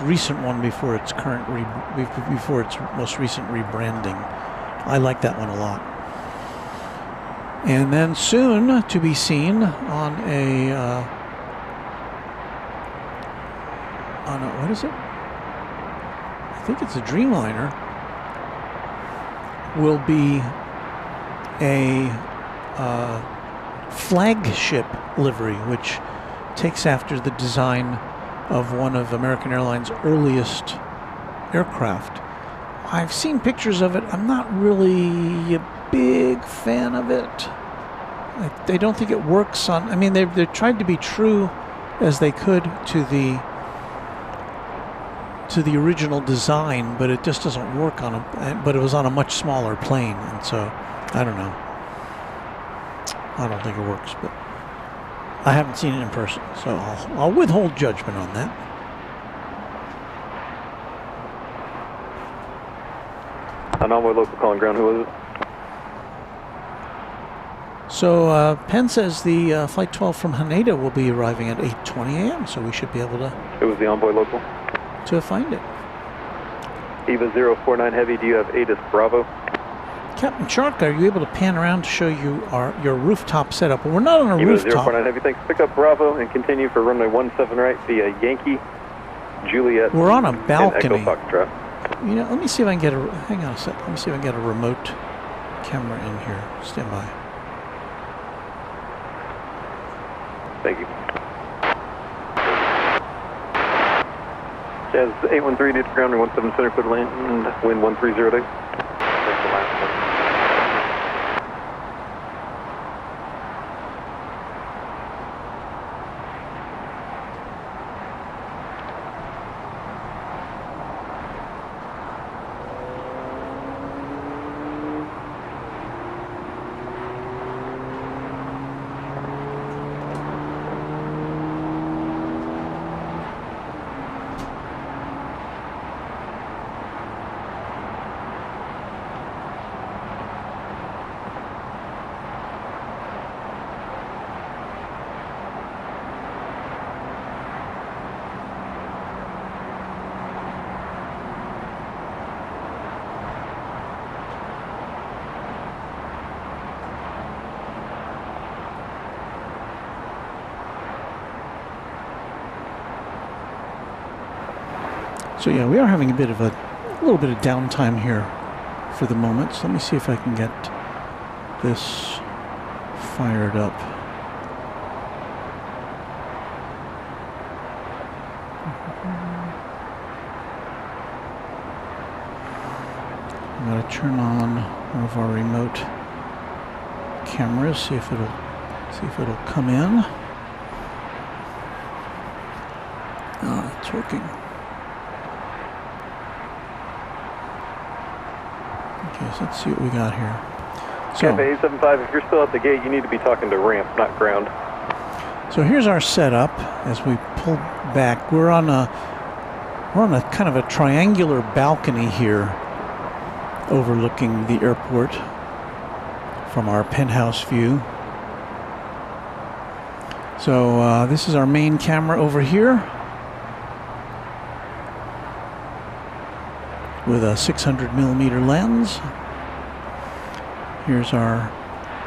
recent one before its most recent rebranding. I like that one a lot. And then soon to be seen on a what is it? I think it's a Dreamliner. Will be a flagship livery, which takes after the design of one of American Airlines' earliest aircraft. I've seen pictures of it. I'm not really a big fan of it. I don't think it works on, I mean, they've tried to be true as they could to the original design, but it just doesn't work but it was on a much smaller plane, and so I don't know. I don't think it works, but I haven't seen it in person, so I'll withhold judgment on that. An envoy local calling ground, who was it? So Penn says the Flight 12 from Haneda will be arriving at 8:20 a.m., so we should be able to... It was the envoy local. ...to find it. EVA 049 Heavy, do you have ATIS Bravo? Captain Shark, are you able to pan around to show you your rooftop setup? Well, we're not on a EVA rooftop. 049 Heavy, thanks. Pick up Bravo and continue for runway 17 right via Yankee, Juliet, we're on a balcony. and Echo Foxtrot. You know, let me see if I can get a... Hang on a sec. Let me see if I can get a remote camera in here. Stand by. Thank you. Jazz 813 to ground, 17 center, clear to land, wind 130. Thanks for last one. So yeah, we are having a little bit of downtime here for the moment. So let me see if I can get this fired up. I'm going to turn on one of our remote cameras, see if it'll come in. Ah, it's working. Okay, so let's see what we got here. So, Cathay 875, if you're still at the gate, you need to be talking to ramp, not ground. So here's our setup as we pull back. We're on a kind of a triangular balcony here overlooking the airport from our penthouse view. So this is our main camera over here with a 600mm lens. Here's our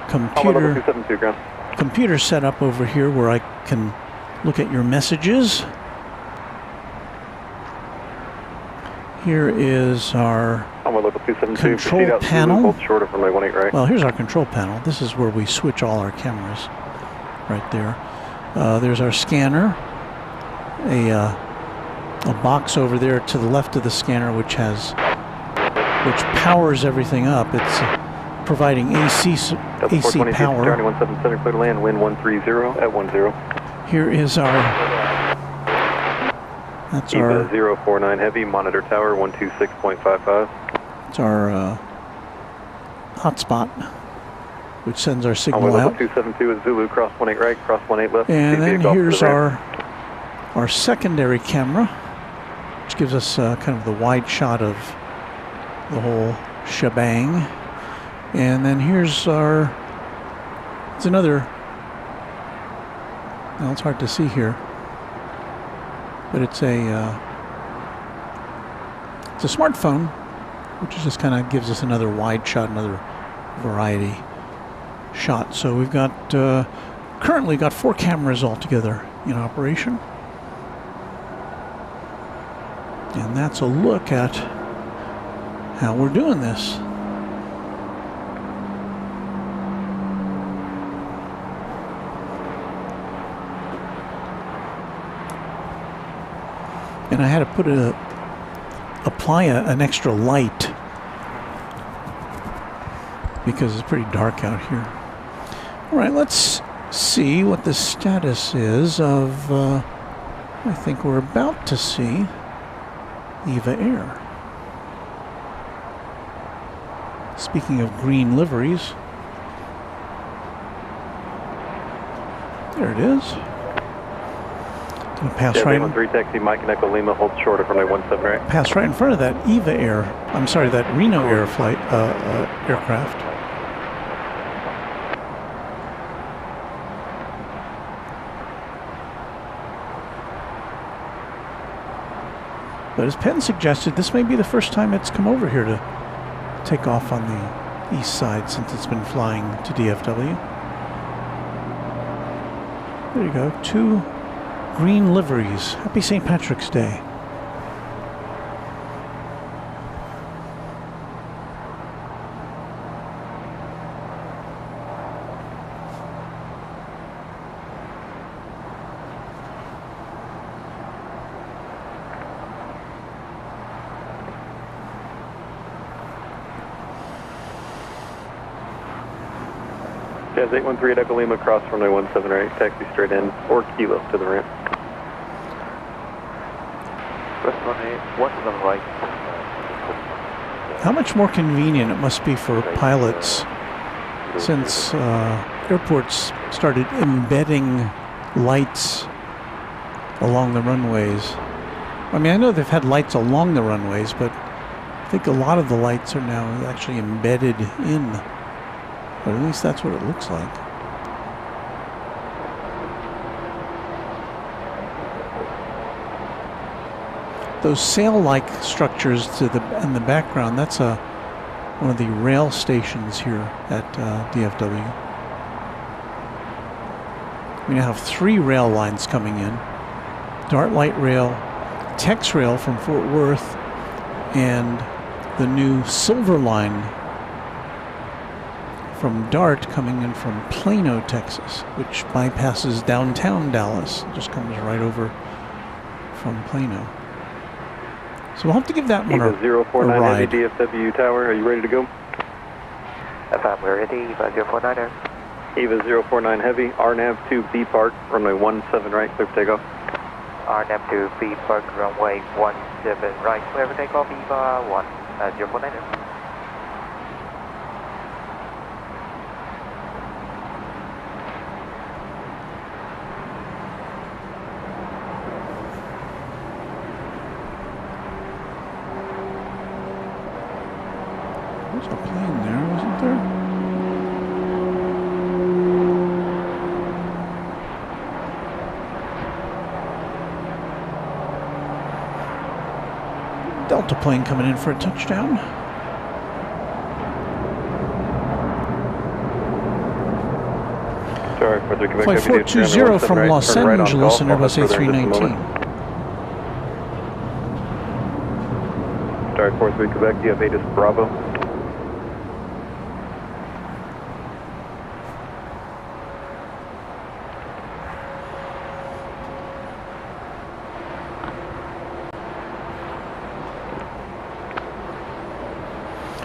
computer setup over here where I can look at your messages. Here is our control panel. Well, here's our control panel. This is where we switch all our cameras right there. There's our scanner. A box over there to the left of the scanner which powers everything up. It's providing AC power. Starting 17 center, clear to land, wind 130 at 10. Here is that's EVA our 049 heavy, monitor tower 126.55. It's our hotspot, which sends our signal out. 272 is Zulu, cross 18 right, cross 18 left. And then here's our secondary camera, which gives us kind of the wide shot of the whole shebang. And then here's it's another, well, it's hard to see here, but it's a smartphone, which just kind of gives us another wide shot, another variety shot. So we've got currently got 4 cameras altogether in operation. And that's a look at how we're doing this. And I had to apply an extra light because it's pretty dark out here. All right, let's see what the status is of, I think we're about to see EVA Air. Speaking of green liveries, there it is. Gonna pass right. Taxi, Mike and Echo Lima, hold short of runway 17 right. Pass right in front of that EVA Air. I'm sorry, that Reno Air flight aircraft. But as Penn suggested, this may be the first time it's come over here to take off on the east side since it's been flying to DFW. There you go, 2 green liveries. Happy St. Patrick's Day. Jazz 813 at Echo Lima, cross runway 17 right, taxi straight in, or kilo to the ramp. West runway 17 right. How much more convenient it must be for pilots since airports started embedding lights along the runways. I mean, I know they've had lights along the runways, but I think a lot of the lights are now actually embedded in. But at least that's what it looks like. Those sail-like structures in the background, that's one of the rail stations here at DFW. We now have 3 rail lines coming in. Dart Light Rail, Tex Rail from Fort Worth and the new Silver Line from DART coming in from Plano, Texas, which bypasses downtown Dallas. It just comes right over from Plano. So we'll have to give that one a 049 ride. Heavy DFW Tower, are you ready to go? FM, we're ready. EVA 049er. EVA 049 Heavy, RNAV to B Park, runway 17 right, clear for takeoff. RNAV to B Park, runway 17 right, clear for takeoff. EVA 049er. There's a plane there, wasn't there? Delta plane coming in for a touchdown. Sorry, further Quebec. Flight 420 from Los Angeles and Airbus A319. Sorry, 43 Quebec, you have ATIS Bravo.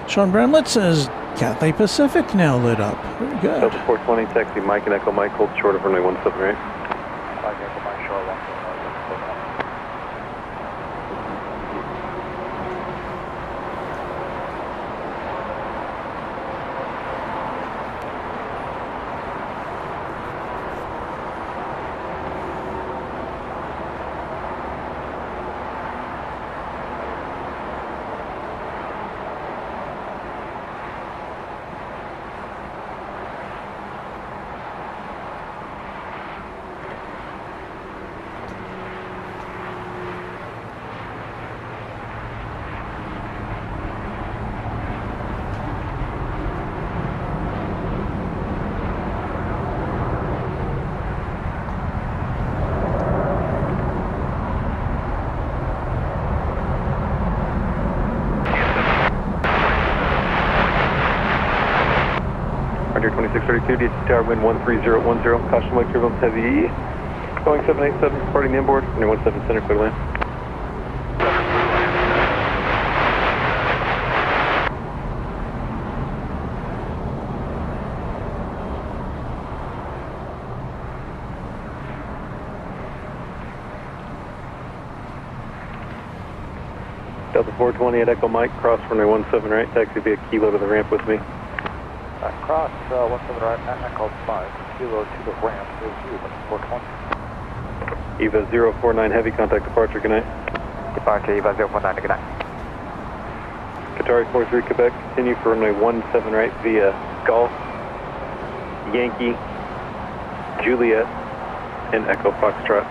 Sean Bramlett says Cathay Pacific now lit up. Very good. Delta 420, taxi Mike and Echo Mike, hold short of runway 17 right. Mike, Echo Mike, short 17 Roger, 2632, DT Tower, wind 13010, caution wake turbulence heavy, going 787, departing the inboard, runway 17 center, clear to land. Delta 420 at Echo Mike, cross runway 17 right, taxi via Kilo to the ramp with me. Cross 17 right, Echo 5, Kilo to the ramp, is EVA 420. EVA 049 Heavy, contact departure, good night. Departure EVA 049, good night. Qatari 43 Quebec, continue for runway 17 right via Golf, Yankee, Juliet, and Echo Foxtrot.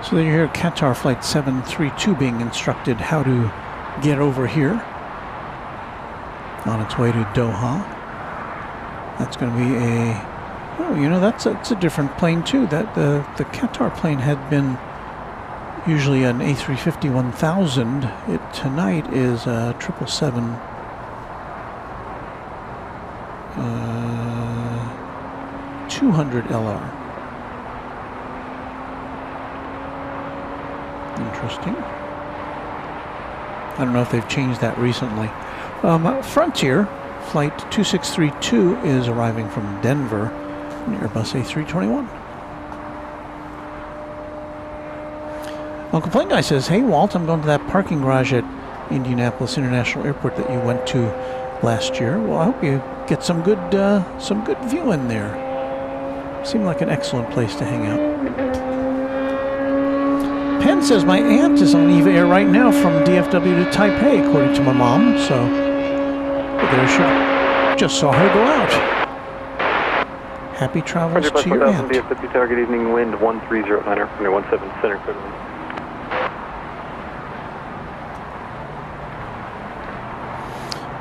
So there you hear Qatar Flight 732 being instructed how to get over here on its way to Doha. That's going to be that's a different plane too. That the Qatar plane had been usually an A350-1000. It tonight is a 777 200 LR. Interesting. I don't know if they've changed that recently. Frontier Flight 2632 is arriving from Denver, an Airbus A321. Uncle Plane Guy says, "Hey Walt, I'm going to that parking garage at Indianapolis International Airport that you went to last year. Well, I hope you get some good view in there. Seemed like an excellent place to hang out." Penn says, "My aunt is on EVA Air right now from DFW to Taipei, according to my mom, so there she just saw her go out. Happy travels to your aunt." DFW Tower, good evening, wind 1309er, runway 17 center, clear to land.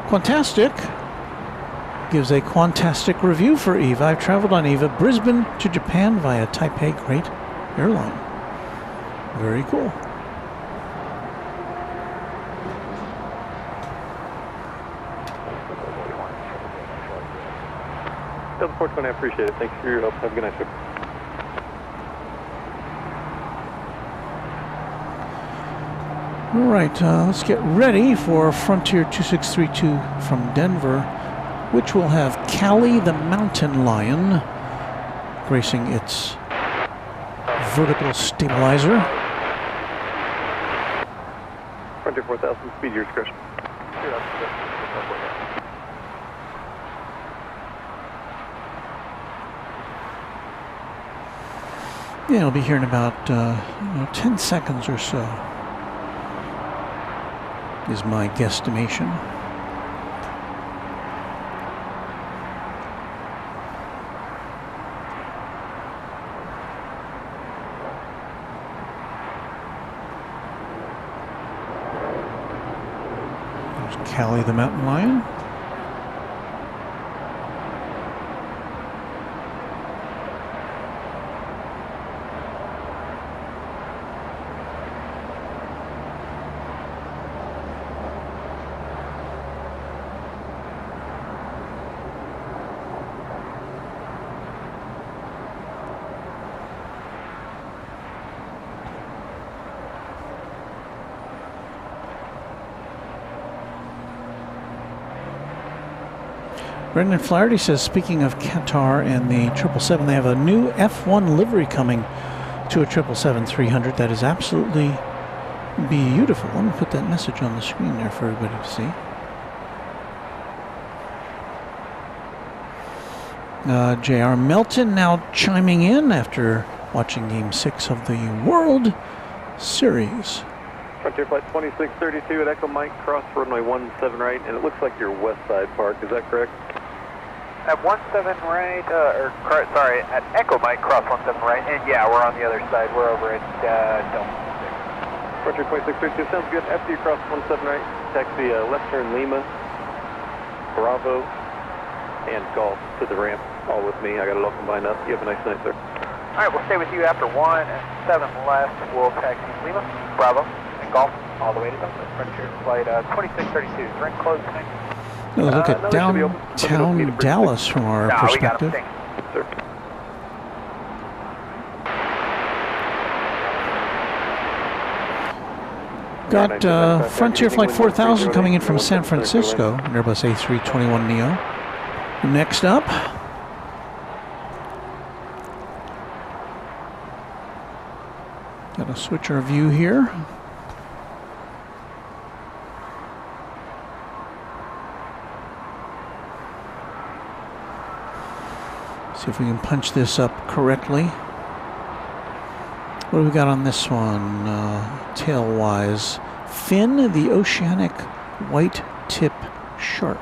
Quantastic gives a Quantastic review for EVA. I've traveled on EVA Brisbane to Japan via Taipei. Great. airline. Very cool. Delta 420, I appreciate it. Thanks for your help. Have a good night, sir. All right, let's get ready for Frontier 2632 from Denver, which will have Cali the Mountain Lion gracing its vertical stabilizer. Frontier 4000, speed your discretion. Yeah, it'll be here in about 10 seconds or so, is my guesstimation. There's Cali the Mountain Lion. Brendan Flaherty says, speaking of Qatar and the 777, they have a new F1 livery coming to a 777-300 that is absolutely beautiful. Let me put that message on the screen there for everybody to see. J.R. Melton now chiming in after watching Game 6 of the World Series. Frontier Flight 2632 at Echo Mike, cross runway 17 right, and it looks like your west side park, is that correct? At 17 right, at Echo Mike, cross 17 right, and yeah, we're on the other side. We're over at Delta 6. Frontier 2632, sounds good. After you cross 17 right, taxi left turn Lima, Bravo, and Golf to the ramp, all with me. I got it all combined up. You have a nice night, sir. All right, we'll stay with you after 1 and 7 left. We'll taxi Lima, Bravo, and Golf all the way to Delta. Frontier Flight 2632. Is ring closed tonight? Oh, look at downtown Dallas from our perspective. We got him. Sir. Got Frontier Flight 4000 coming in from San Francisco, an Airbus A321neo. Next up, got to switch our view here. See if we can punch this up correctly. What do we got on this one, tail-wise? Finn, the oceanic white tip shark.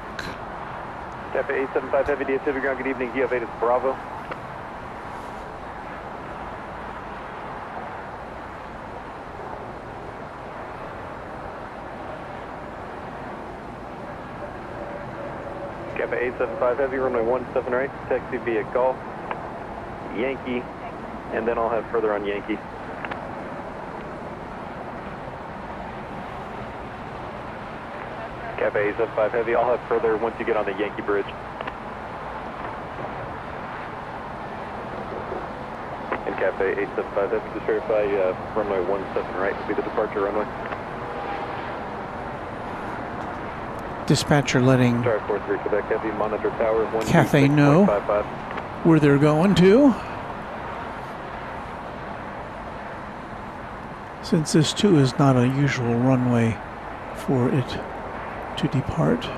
Cathay 875 Heavy DFW ground, good evening. EVA Air Bravo. Cathay 875 Heavy, runway 17 right, taxi via Golf, Yankee, and then I'll have further on Yankee. Cathay 875 Heavy, I'll have further once you get on the Yankee Bridge. And Cathay 875 Heavy, to certify runway 17 right will be the departure runway. Dispatcher letting Star 43 Quebec Heavy, monitor tower 1. Cathay know where they're going to. Since this too is not a usual runway for it to depart.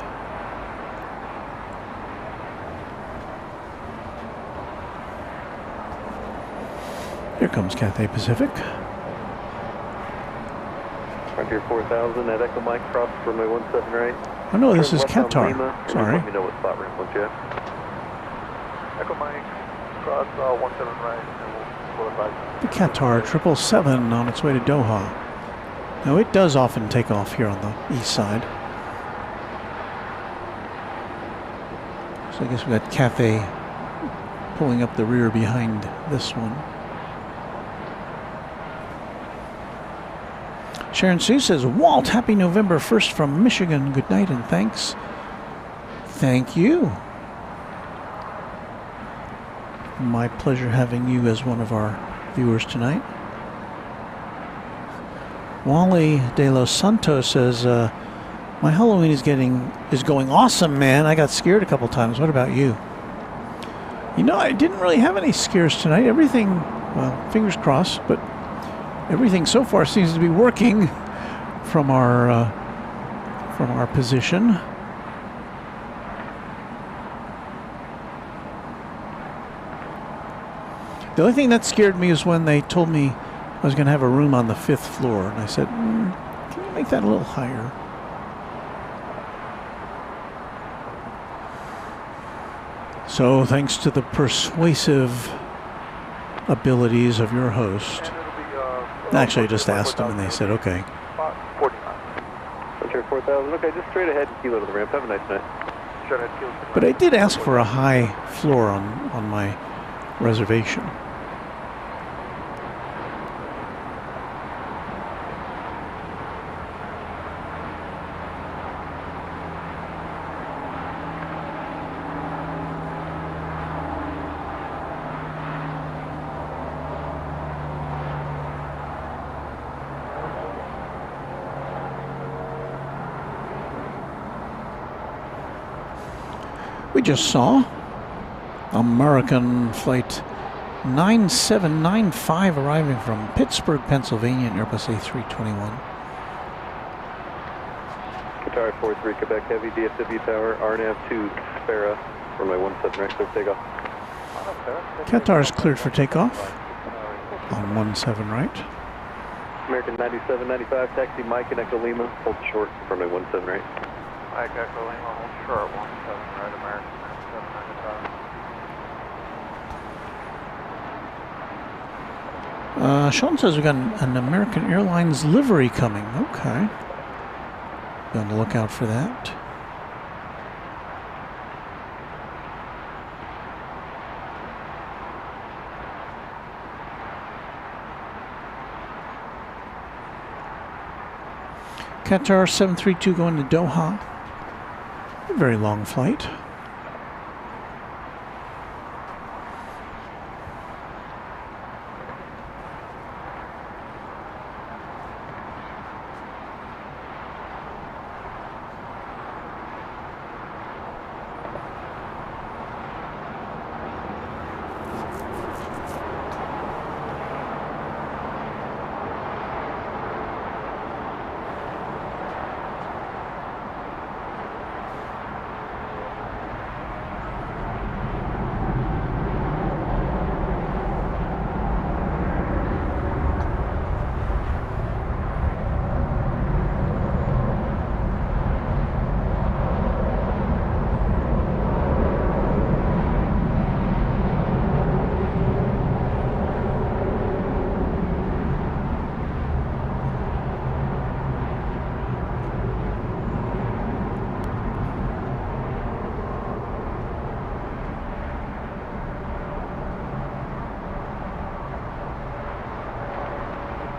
Here comes Cathay Pacific. Frontier 4000 at Echo Mike, cross runway 17 right. Oh no, this is Qatar. Sorry. Let me know what spot ramp once you have. Echo Mike, cross 17 right, and we'll advise. The Qatar 777 on its way to Doha. Now it does often take off here on the east side. So I guess we got Cathay pulling up the rear behind this one. Sharon Sue says, Walt, happy November 1st from Michigan. Good night and thanks. Thank you. My pleasure having you as one of our viewers tonight. Wally De Los Santos says, my Halloween is going awesome, man. I got scared a couple times. What about you? You know, I didn't really have any scares tonight. Everything, well, fingers crossed, but everything so far seems to be working from our position. The only thing that scared me is when they told me I was going to have a room on the 5th floor, and I said, can you make that a little higher? So, thanks to the persuasive abilities of your host. Actually, I just asked them, and they said, okay. 4000. Okay, just straight ahead and kilo to the ramp. Have a nice night. But I did ask for a high floor on my reservation. We just saw American Flight 9795 arriving from Pittsburgh, Pennsylvania in Airbus A321. Qatar 43 Quebec Heavy, DFW Tower, RNAV 2 Sparrow, runway 17 right, clear for takeoff. Qatar is cleared for takeoff on 17 right. American 9795, taxi Mike and Echo Lima, hold short, runway 17 right. Mike Echo Lima, hold short, 17 right, American 9795. Sean says we've got an American Airlines livery coming. Okay. Be on the lookout for that. Qatar 732 going to Doha. A very long flight.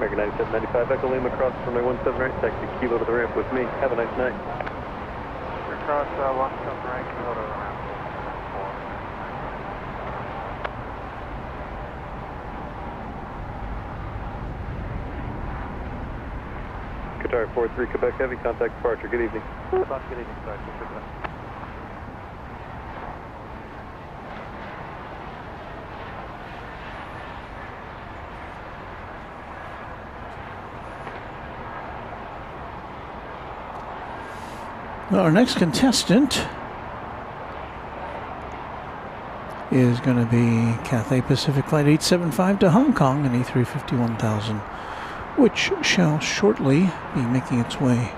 American 9795, Echo Lima, cross runway 17 right, taxi kilo to the ramp with me. Have a nice night. You're cross 17 right, kilo to the ramp. Qatar 43 Quebec Heavy, contact departure. Good evening. Good evening, sir. Well, our next contestant is going to be Cathay Pacific Flight 875 to Hong Kong, an A350-1000, which shall shortly be making its way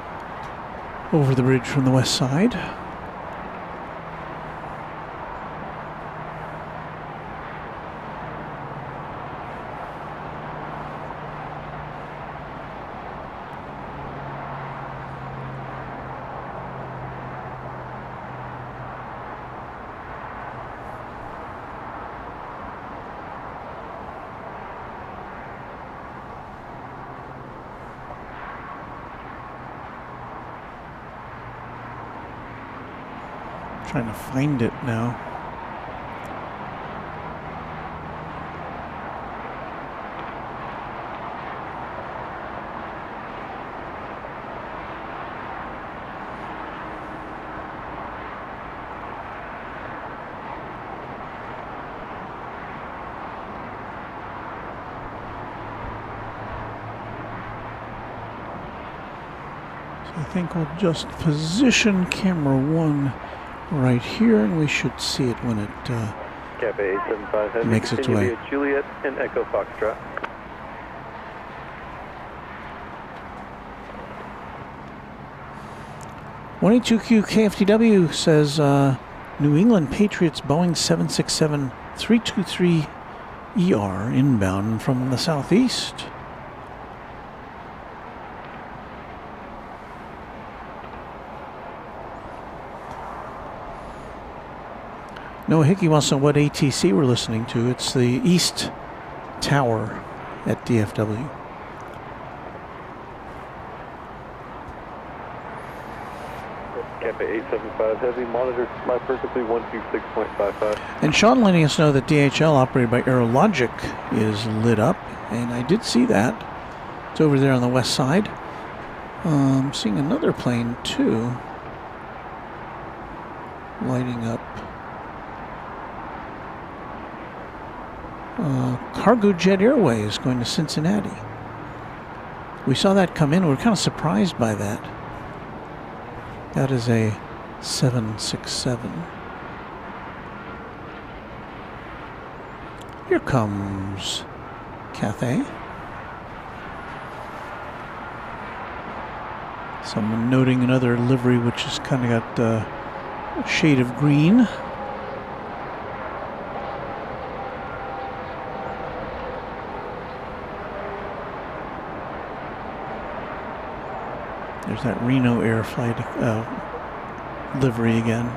over the bridge from the west side. Trying to find it now. I think we'll just position camera 1 right here, and we should see it when it Cathay 875 Heavy. makes its way. Via Juliet and Echo Foxtrot. $182Q KFTW says New England Patriots Boeing 767-323ER inbound from the southeast. Noah Hickey wants to know what ATC we're listening to. It's the East Tower at DFW. Cathay 875 Heavy, monitor fly perfectly 126.55. And Sean letting us know that DHL, operated by Aerologic, is lit up. And I did see that. It's over there on the west side. I'm seeing another plane, too, lighting up. Cargo Jet Airways going to Cincinnati. We saw that come in. We were kind of surprised by that. That is a 767. Here comes Cathay. Someone noting another livery which has kind of got a shade of green. There's that Reno Air flight livery again.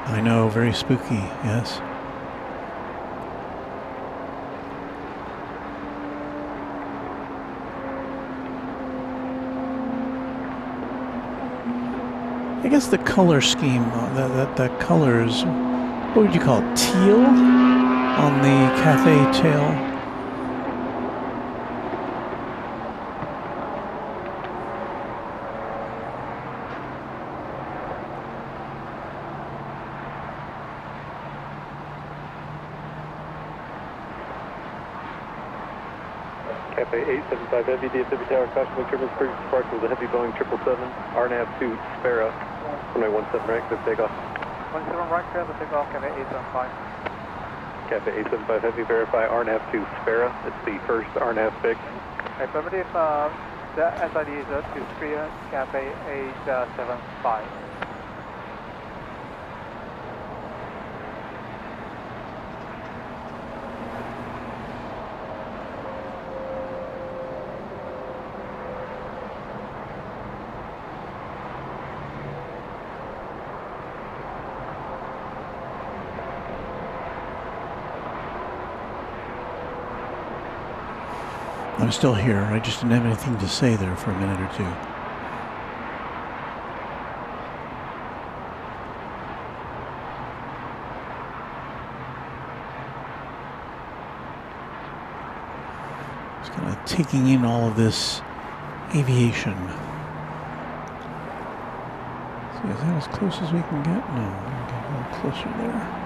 I know, very spooky, yes. I guess the color scheme, the colors, what would you call it, teal on the Cathay tail? Cathay 875 Heavy, DFW Tower, caution when turbulence previous departure with a heavy Boeing 777, RNAV 2 Sparrow, runway 17 right, clear takeoff. 17 right, clear the takeoff, Cathay 875. Cathay 875 Heavy, verify RNAV 2 Sparrow, it's the first RNAV fix. Affirmative, the SID is to Sphere, Cathay 875. I'm still here. I just didn't have anything to say there for a minute or two. Just kind of taking in all of this aviation. Is that as close as we can get? No, we'll get a little closer there.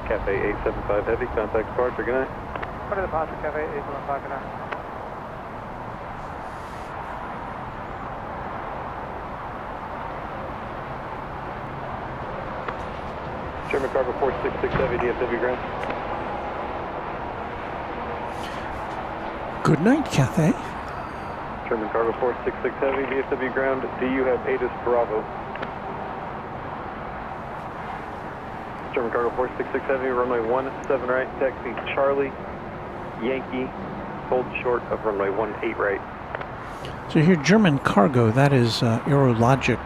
Cathay 875 Heavy, contact departure, good night. What are the departure, Cathay 875, good night. German cargo 466 Heavy, DFW ground. Good night, Cathay. German cargo 466 Heavy, DFW ground. Do you have ATIS Bravo? German cargo 466 Heavy, runway 17 right, taxi Charlie, Yankee, hold short of runway 18 right. So here, German cargo, that is Aerologic.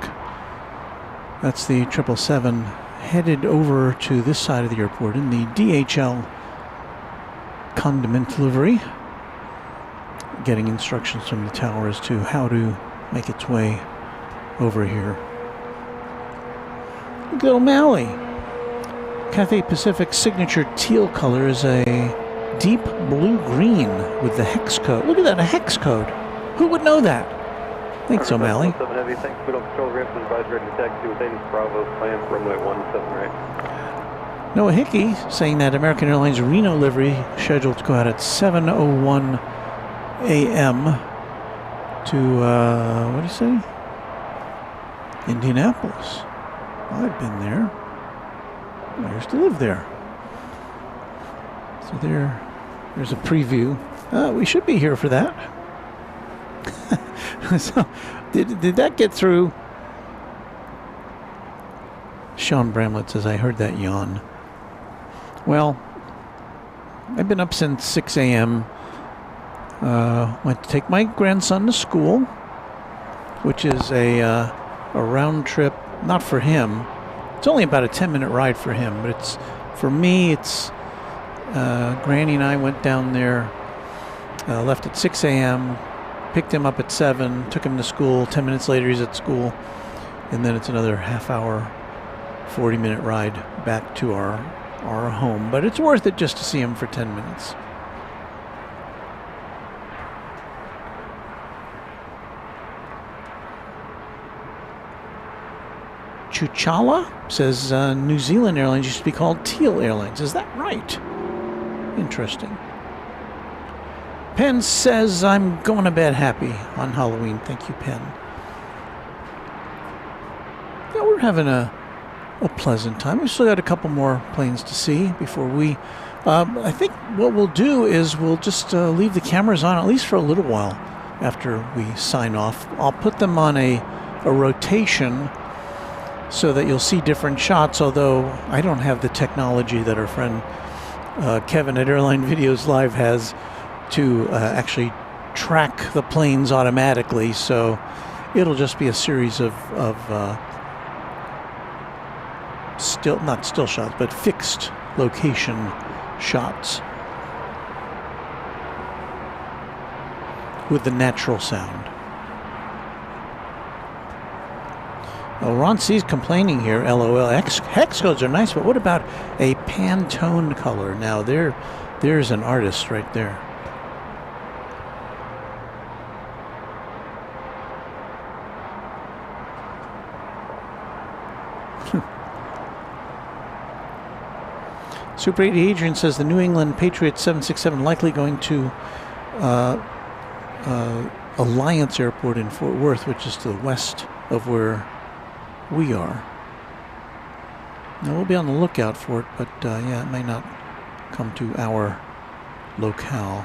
That's the 777 headed over to this side of the airport in the DHL condiment livery, getting instructions from the tower as to how to make its way over here. Look at O'Malley. Cathay Pacific's signature teal color is a deep blue-green with the hex code. Look at that, a hex code. Who would know that? Thanks, O'Malley. 7 Heavy, thanks. We don't control ramps and advise ready to taxi with ATIS Bravo, climb runway 17 right. Noah Hickey saying that American Airlines Reno livery scheduled to go out at 7:01 a.m. to, what do you say? Indianapolis. Well, I've been there. I used to live there. So there's a preview. We should be here for that. So, did that get through? Sean Bramlett says, I heard that yawn. Well, I've been up since 6 a.m. Went to take my grandson to school, which is a round trip, not for him. It's only about a 10-minute ride for him, but it's for me. It's Granny and I went down there, left at 6 a.m., picked him up at 7, took him to school. 10 minutes later, he's at school, and then it's another half-hour, 40-minute ride back to our home. But it's worth it just to see him for 10 minutes. Chuchala says New Zealand Airlines used to be called Teal Airlines. Is that right? Interesting. Penn says, I'm going to bed happy on Halloween. Thank you, Penn. Yeah, we're having a pleasant time. We've still got a couple more planes to see before we... I think what we'll do is we'll just leave the cameras on at least for a little while after we sign off. I'll put them on a rotation so that you'll see different shots, although I don't have the technology that our friend Kevin at Airline Videos Live has to actually track the planes automatically, so it'll just be a series of not still shots, but fixed location shots with the natural sound. Oh, Ron C's complaining here. LOL. Hex codes are nice, but what about a Pantone color? Now there's an artist right there. Super 80 Adrian says the New England Patriot 767 likely going to Alliance Airport in Fort Worth, which is to the west of where we are. Now we'll be on the lookout for it, but yeah, it may not come to our locale.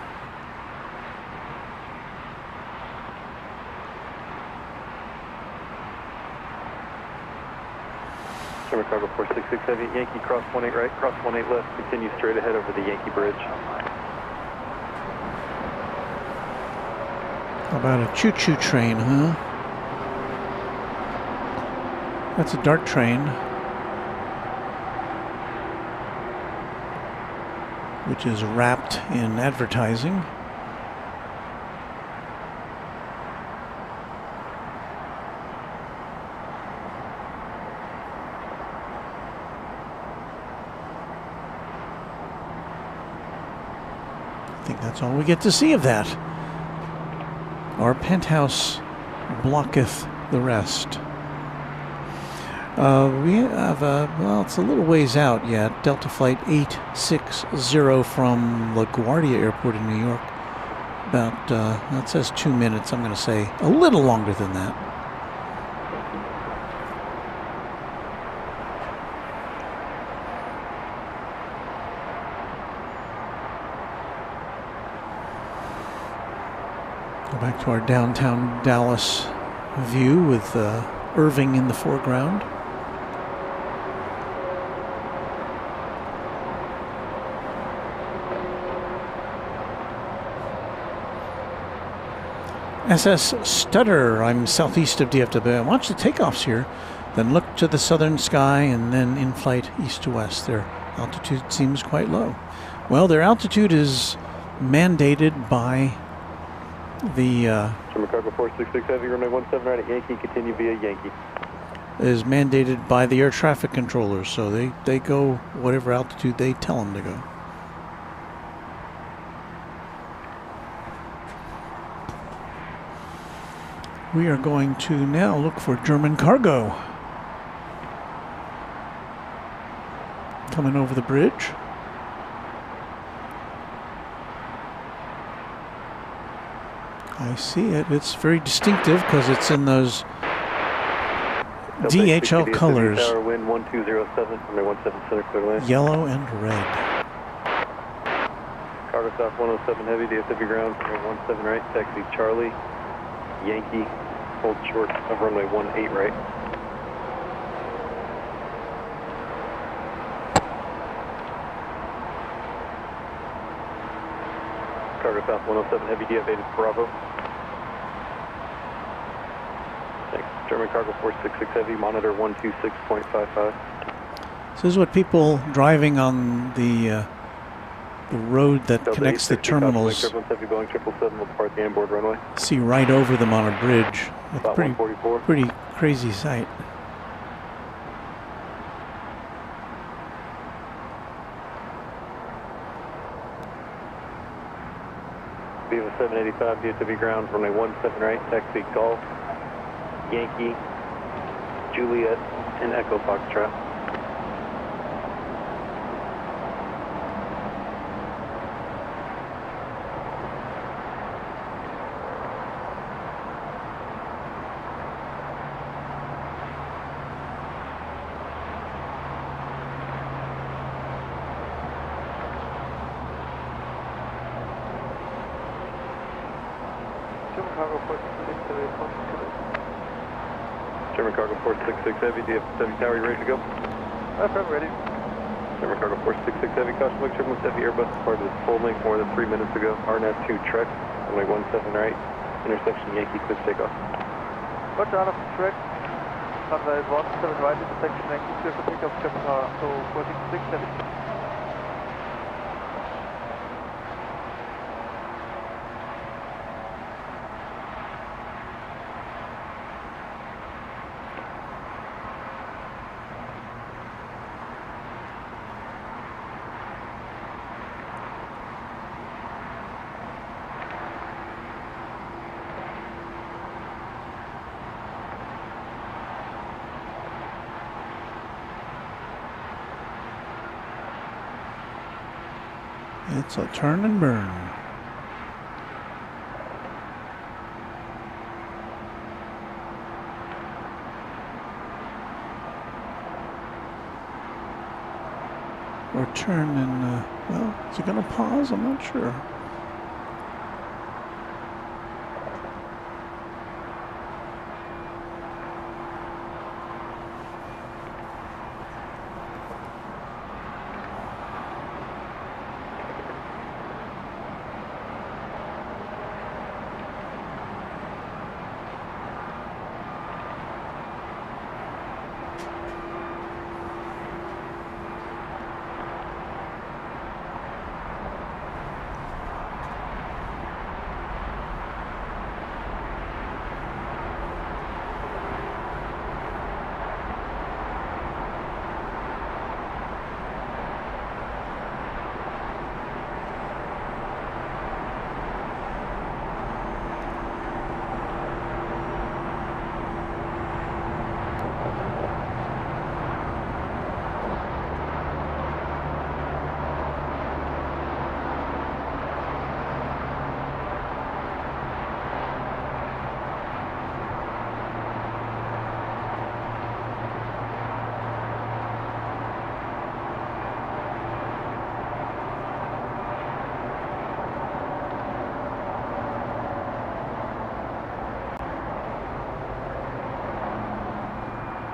Chicago 466 Heavy, Yankee cross 18 right, cross 18 left, continue straight ahead over the Yankee Bridge. How about a choo-choo train, huh? That's a dark train, which is wrapped in advertising. I think that's all we get to see of that. Our penthouse blocketh the rest. We have well, it's a little ways out yet. Delta Flight 860 from LaGuardia Airport in New York. About, that says 2 minutes. I'm going to say a little longer than that. Go back to our downtown Dallas view with Irving in the foreground. SS Stutter, I'm southeast of DFW. I watch the takeoffs here, then look to the southern sky and then in flight east to west. Their altitude seems quite low. Well, their altitude is mandated by the Chicago 466 Heavy, runway 17 right at Yankee, continue via Yankee. Is mandated by the air traffic controllers, so they go whatever altitude they tell them to go. We are going to now look for German cargo. Coming over the bridge. I see it. It's very distinctive because it's in those DHL colors. Tower, wind 1207, runway 17 center, clear land. Yellow and red. Cargo South 107 Heavy, DFW ground, runway 17 right, taxi Charlie, Yankee, hold short of runway 18 right. Cargo South 107 Heavy, DFA to Bravo. Thanks. German Cargo 466 Heavy, monitor 126.55. So this is what people driving on the road that Delta connects the 860, terminals Heavy, Boeing 777 will depart the onboard runway. see right over them on a bridge. It's About 144. pretty crazy sight. EVA 785, DFW ground, runway 17 right, taxi Golf, Yankee, Juliet, and Echo Foxtrot. German Cargo 466 Heavy, DFW Tower, you ready to go? I'm ready. German Cargo 466 Heavy, caution wing turbulence Heavy, Airbus departed its full length more than 3 minutes ago. RNAV 2 Trek, runway 17 right, intersection Yankee, clear takeoff. Roger, RNAV Trek, runway 17 right, intersection Yankee, clear for takeoff, Qatar, so 466 Heavy. It's a turn and burn. Or turn and, well, is it going to pause? I'm not sure.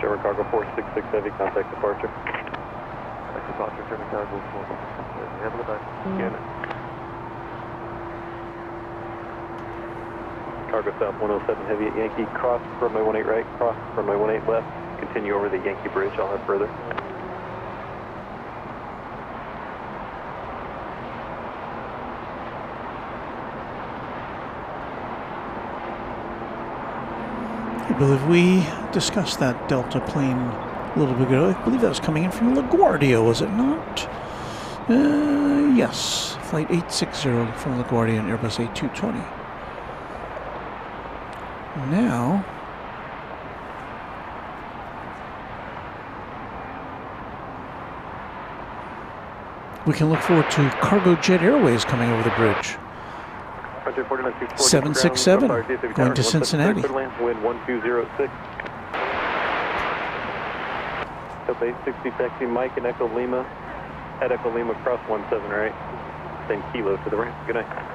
German Cargo 466 Heavy, contact departure. Contact departure, German Cargo 466 Heavy. Have a good night. Scan it. Cargo South 107 Heavy at Yankee, cross runway 18 right, cross runway 18 left, continue over the Yankee Bridge, I'll head further. I believe we discussed that Delta plane a little bit ago. I believe that was coming in from LaGuardia, was it not? Yes, Flight 860 from LaGuardia and Airbus A220. Now, we can look forward to Cargo Jet Airways coming over the bridge. 767 going to Cincinnati. Wind 1206. Delta 860 taxi Mike and Echo Lima. At Echo Lima cross 17 right. Send kilo to the ramp. Good night.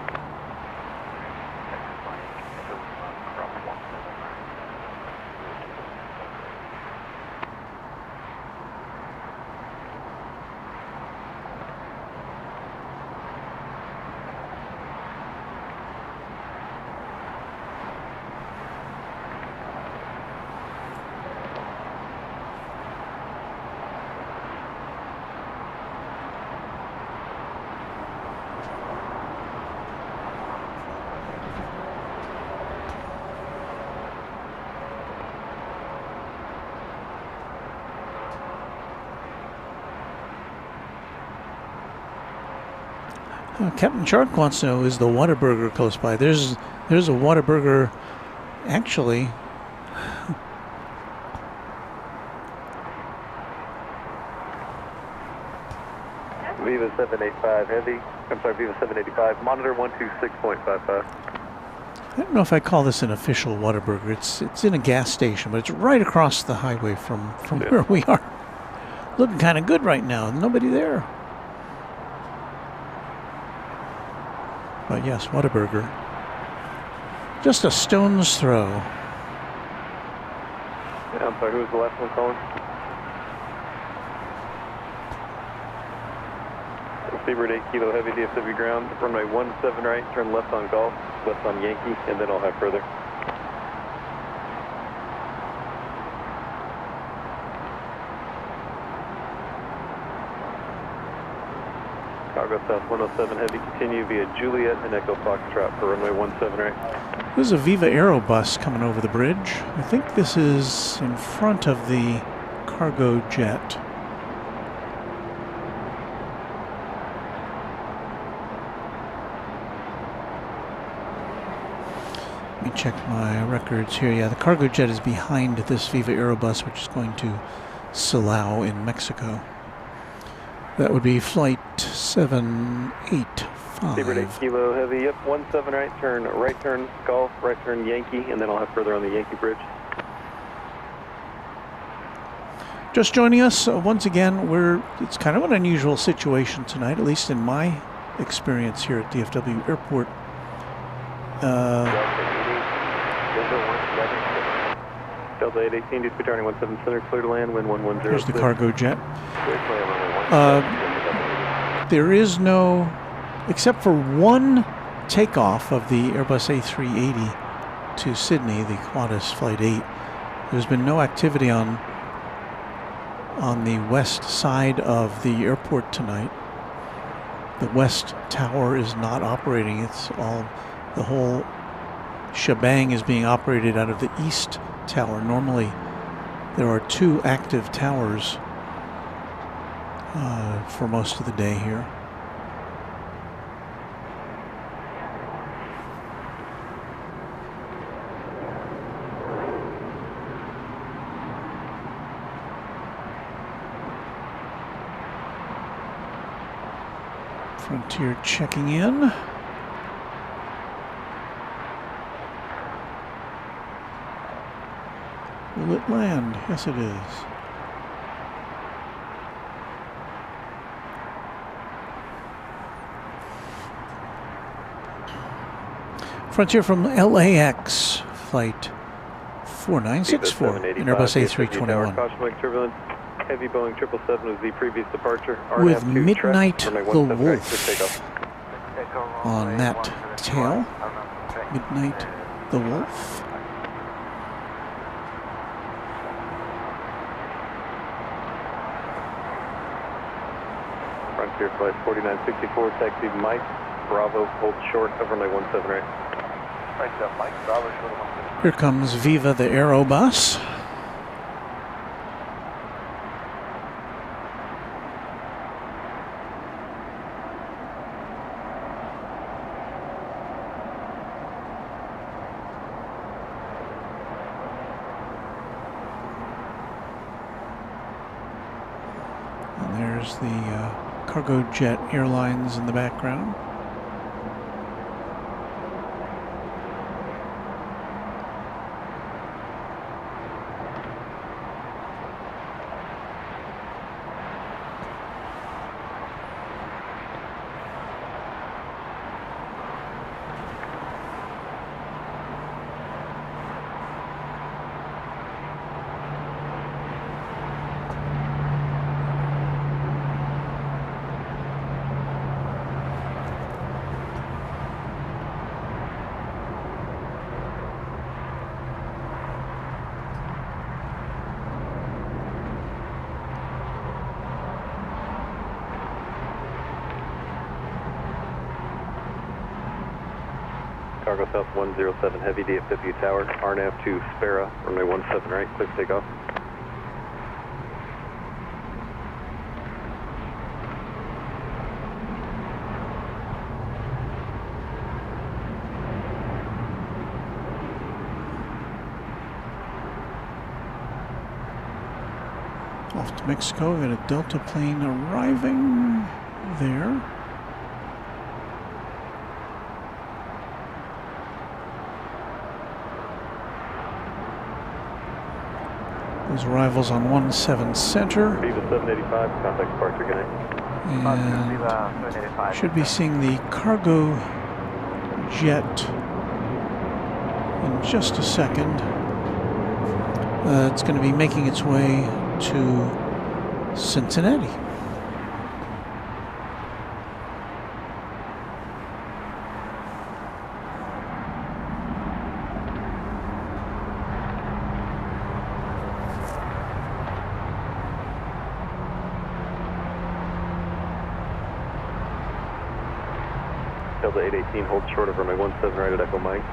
Captain Shark wants to know, is the Whataburger close by? There's a Whataburger, actually. Viva 785 Heavy. I'm sorry, Viva 785. Monitor 126.55. I don't know if I call this an official Whataburger. It's in a gas station, but it's right across the highway from where we are. Looking kind of good right now. Nobody there. But yes, Whataburger. Just a stone's throw. Yeah, I'm sorry, who was the last one calling? Seabird 8 Kilo Heavy DFW ground, runway 17 right, turn left on Golf, left on Yankee, and then I'll have further. Cargo South 107 Heavy, continue via Juliet and Echo Foxtrot for runway 17 right. There's a Viva Aero bus coming over the bridge. I think this is in front of the cargo jet. Let me check my records here. Yeah, the cargo jet is behind this Viva Aero bus, which is going to Silao in Mexico. That would be flight 785. Sabre 8 Kilo Heavy, yep, 17 right, turn Golf, right turn Yankee, and then I'll have further on the Yankee Bridge. Just joining us, once again, it's kind of an unusual situation tonight, at least in my experience here at DFW Airport. Delta 818, due to be turning 17 center, clear to land, wind 110. Here's the cargo jet. There is no, except for one takeoff of the Airbus A380 to Sydney, the Qantas Flight 8. There's been no activity on the west side of the airport tonight. The west tower is not operating. The whole shebang is being operated out of the east tower. Normally there are 2 active towers for most of the day here. Frontier checking in. Will it land? Yes, it is. Frontier from LAX, flight 4964, an Airbus A321. Caution wake turbulence, heavy Boeing 777 was the previous departure. With Midnight the Wolf on that tail. Midnight the Wolf. Frontier flight 4964, taxi Mike, Bravo, hold short, overlay 17 right. Right, Mike, Bravo, short of 17. Here comes Viva the Aerobus. And there's the Cargo Jet Airlines in the background. Cargo South 107 Heavy DFW Tower, RNAV to Sparrow, runway 17 right, clear for takeoff. Off to Mexico, we got a Delta plane arriving there. Those arrivals on 17 Center. Viva 785, contact departure, good night. And should be seeing the cargo jet in just a second. It's going to be making its way to Cincinnati. Delta 818, hold short of runway 17 right at Echo Mike.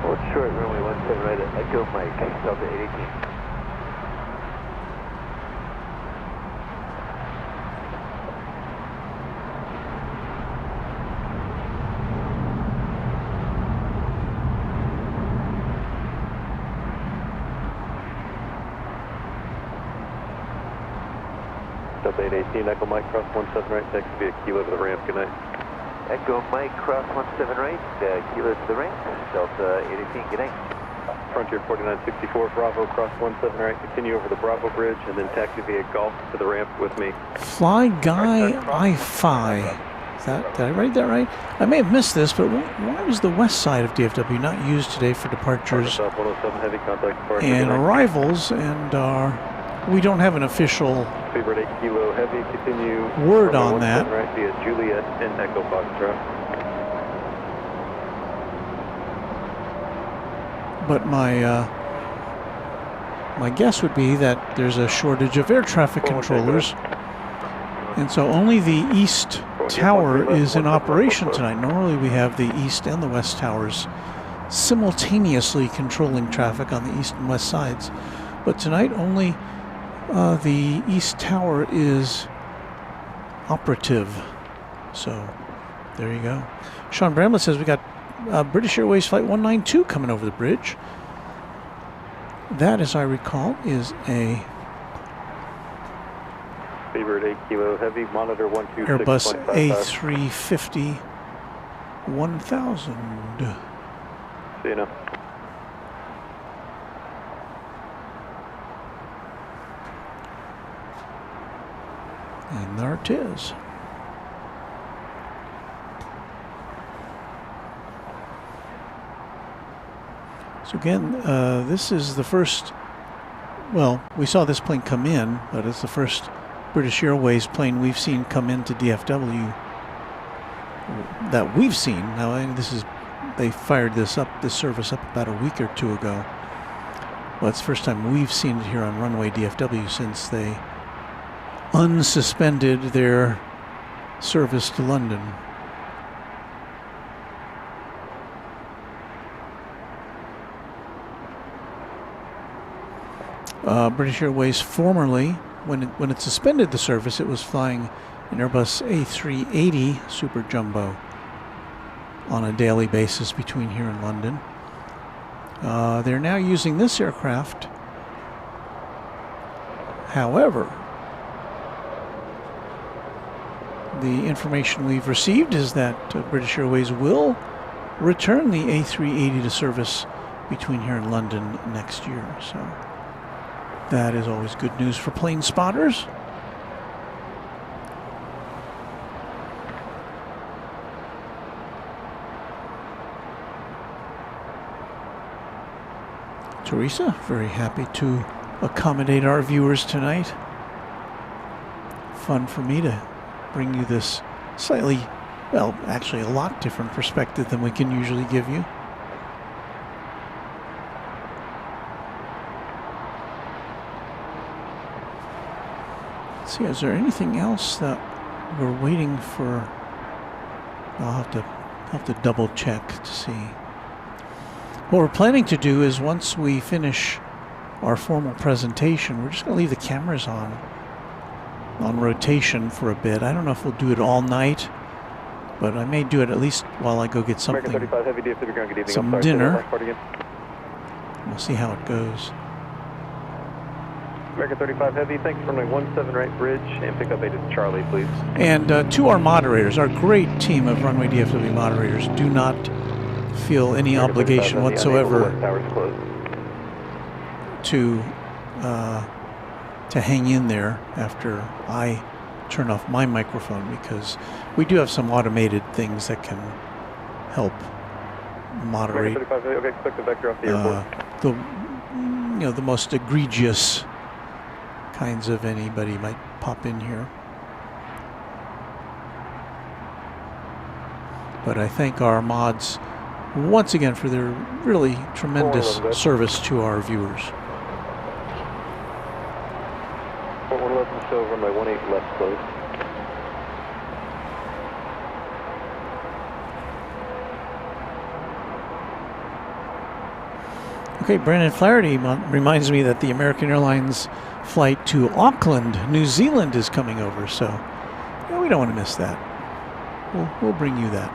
Hold short, runway 17 right at Echo Mike, Delta 818. Delta Delta 818, Echo Mike, cross 17 right, taxi via Kilo to the ramp, good night. Echo Mike, cross 17 right, Kilo to the ramp, Delta 818, good night. Frontier 4964, Bravo, cross 17 right, continue over the Bravo Bridge, and then taxi via Golf to the ramp with me. Fly Guy I-Fi. Did I write that right? I may have missed this, but why was the west side of DFW not used today for departures 107 heavy contact departure. and arrivals? And we don't have an official Favorite 8 Kilo heavy, continue word on that. right via Juliet and Echo Foxtrot. But my guess would be that there's a shortage of air traffic controllers, and so only the east tower is in operation tonight. Normally we have the east and the west towers simultaneously controlling traffic on the east and west sides, but tonight only the east tower is operative. So there you go. Sean Bramlett says we got British Airways Flight 192 coming over the bridge. That, as I recall, is a Favorite 8 Kilo heavy, monitor 126.55. Airbus A350 1000. See you now. And there it is. So again, this is the first, well, we saw this plane come in, but it's the first British Airways plane we've seen come into DFW that we've seen. Now, they fired this service up about a week or two ago. Well, it's the first time we've seen it here on Runway DFW since they unsuspended their service to London. British Airways formerly, when it suspended the service, it was flying an Airbus A380 Super Jumbo on a daily basis between here and London. They're now using this aircraft. However, the information we've received is that British Airways will return the A380 to service between here and London next year. So that is always good news for plane spotters. Teresa, very happy to accommodate our viewers tonight. Fun for me to bring you this slightly, well, actually a lot different perspective than we can usually give you. Let's see, is there anything else that we're waiting for? I'll have to double check to see. What we're planning to do is once we finish our formal presentation, we're just going to leave the cameras on rotation for a bit. I don't know if we'll do it all night, but I may do it at least while I go get something, some dinner. We'll see how it goes. American 35 Heavy, thanks for runway 17 right bridge, and pick up 8 at Charlie, please. And to our moderators, our great team of Runway DFW moderators, do not feel any obligation whatsoever to hang in there after I turn off my microphone, because we do have some automated things that can help moderate the most egregious kinds of anybody might pop in here. But I thank our mods once again for their really tremendous service to our viewers. 111 show, runway 18 left close. Okay, Brandon Flaherty reminds me that the American Airlines flight to Auckland, New Zealand is coming over, so we don't want to miss that. We'll bring you that.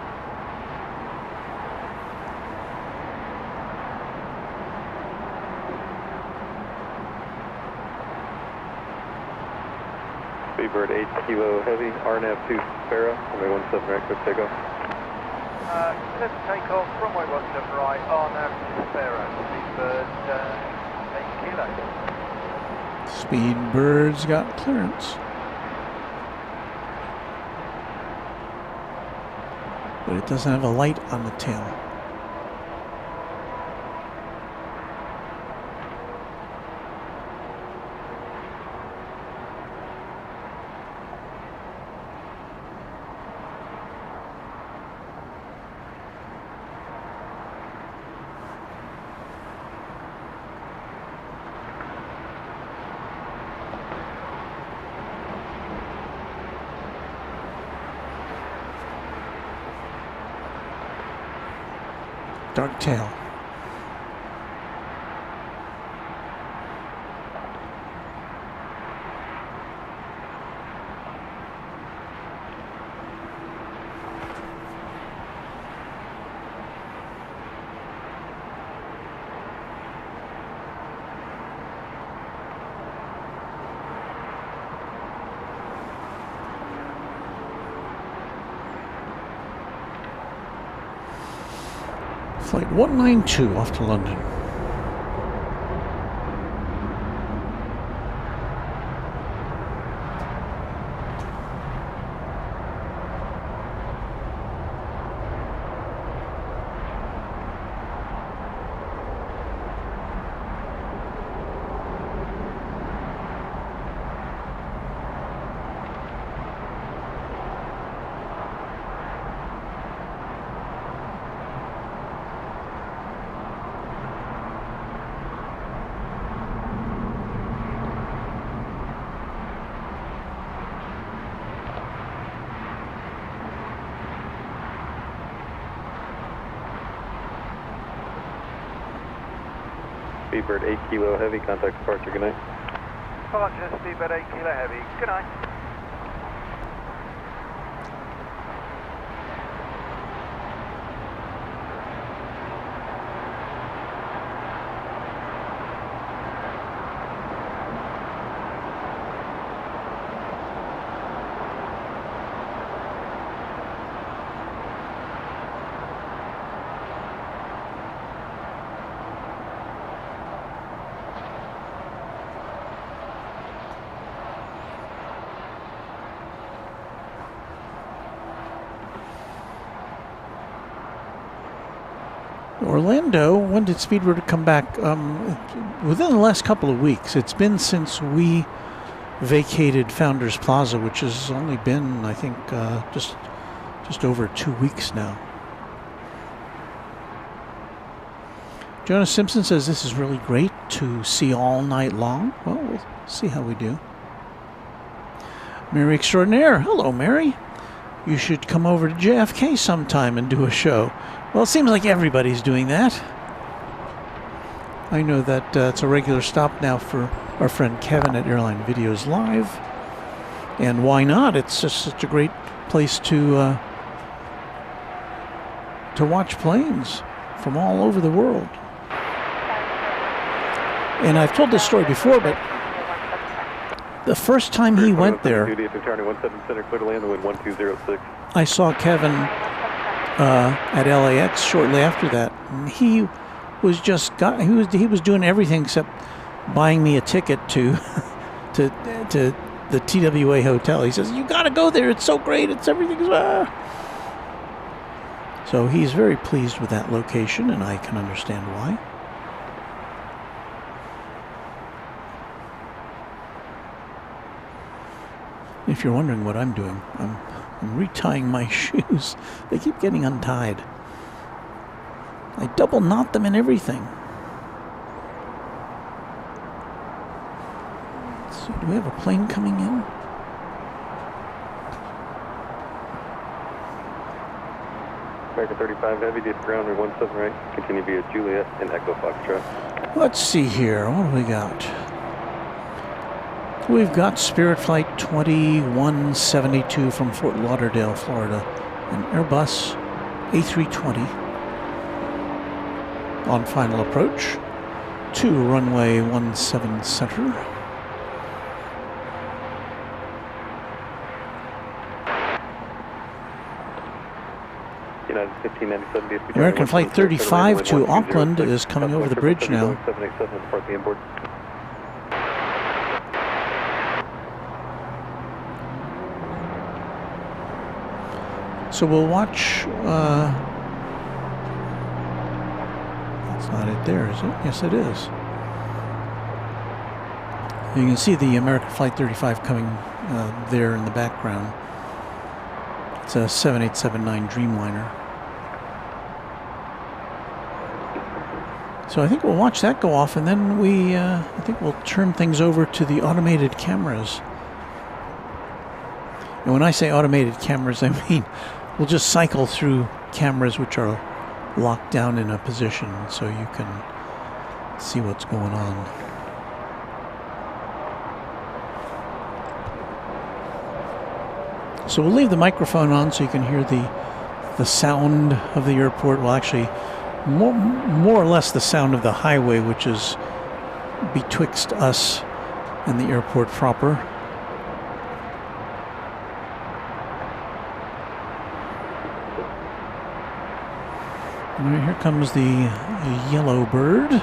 Speedbird 8 Kilo Heavy, RNAV 2 Sparrow, runway 17 right, quick takeoff. Let's take off, runway 17 right, RNAV 2 Sparrow, Speedbird 8 Kilo. Speedbird's got clearance. But it doesn't have a light on the tail. Dark tail. Flight 192 off to London. Speedbird 8 Kilo Heavy, contact departure, good night. Departure, Speedbird 8 Kilo Heavy, good night. Orlando, when did Speedbird come back? Within the last couple of weeks. It's been since we vacated Founders Plaza, which has only been, I think, just over 2 weeks now. Jonas Simpson says this is really great to see all night long. Well, we'll see how we do. Mary Extraordinaire. Hello, Mary. You should come over to JFK sometime and do a show. Well, it seems like everybody's doing that. I know that it's a regular stop now for our friend Kevin at Airline Videos Live. And why not? It's just such a great place to watch planes from all over the world. And I've told this story before, but the first time he went there, I saw Kevin at LAX shortly after that. And he was he was doing everything except buying me a ticket to the TWA hotel. He says, "You got to go there. It's so great. It's everything's." So he's very pleased with that location, and I can understand why. If you're wondering what I'm doing, I'm retying my shoes. They keep getting untied. I double knot them and everything. Let's see, do we have a plane coming in? American 35 Heavy, deep ground, 17 right. Continue via Juliet and Echo Foxtrot. Let's see here. What do we got? We've got Spirit Flight 2172 from Fort Lauderdale, Florida, an Airbus A320 on final approach to runway 17 center. 1597 DSP. American Flight 35 to Auckland is coming over the bridge now. 787 depart the inboard. So we'll watch. That's not it there, is it? Yes, it is. You can see the American Flight 35 coming there in the background. It's a 7879 Dreamliner. So I think we'll watch that go off, and then I think we'll turn things over to the automated cameras. And when I say automated cameras, I mean we'll just cycle through cameras which are locked down in a position so you can see what's going on. So we'll leave the microphone on so you can hear the sound of the airport. Well, actually, more or less the sound of the highway, which is betwixt us and the airport proper. And here comes the yellow bird.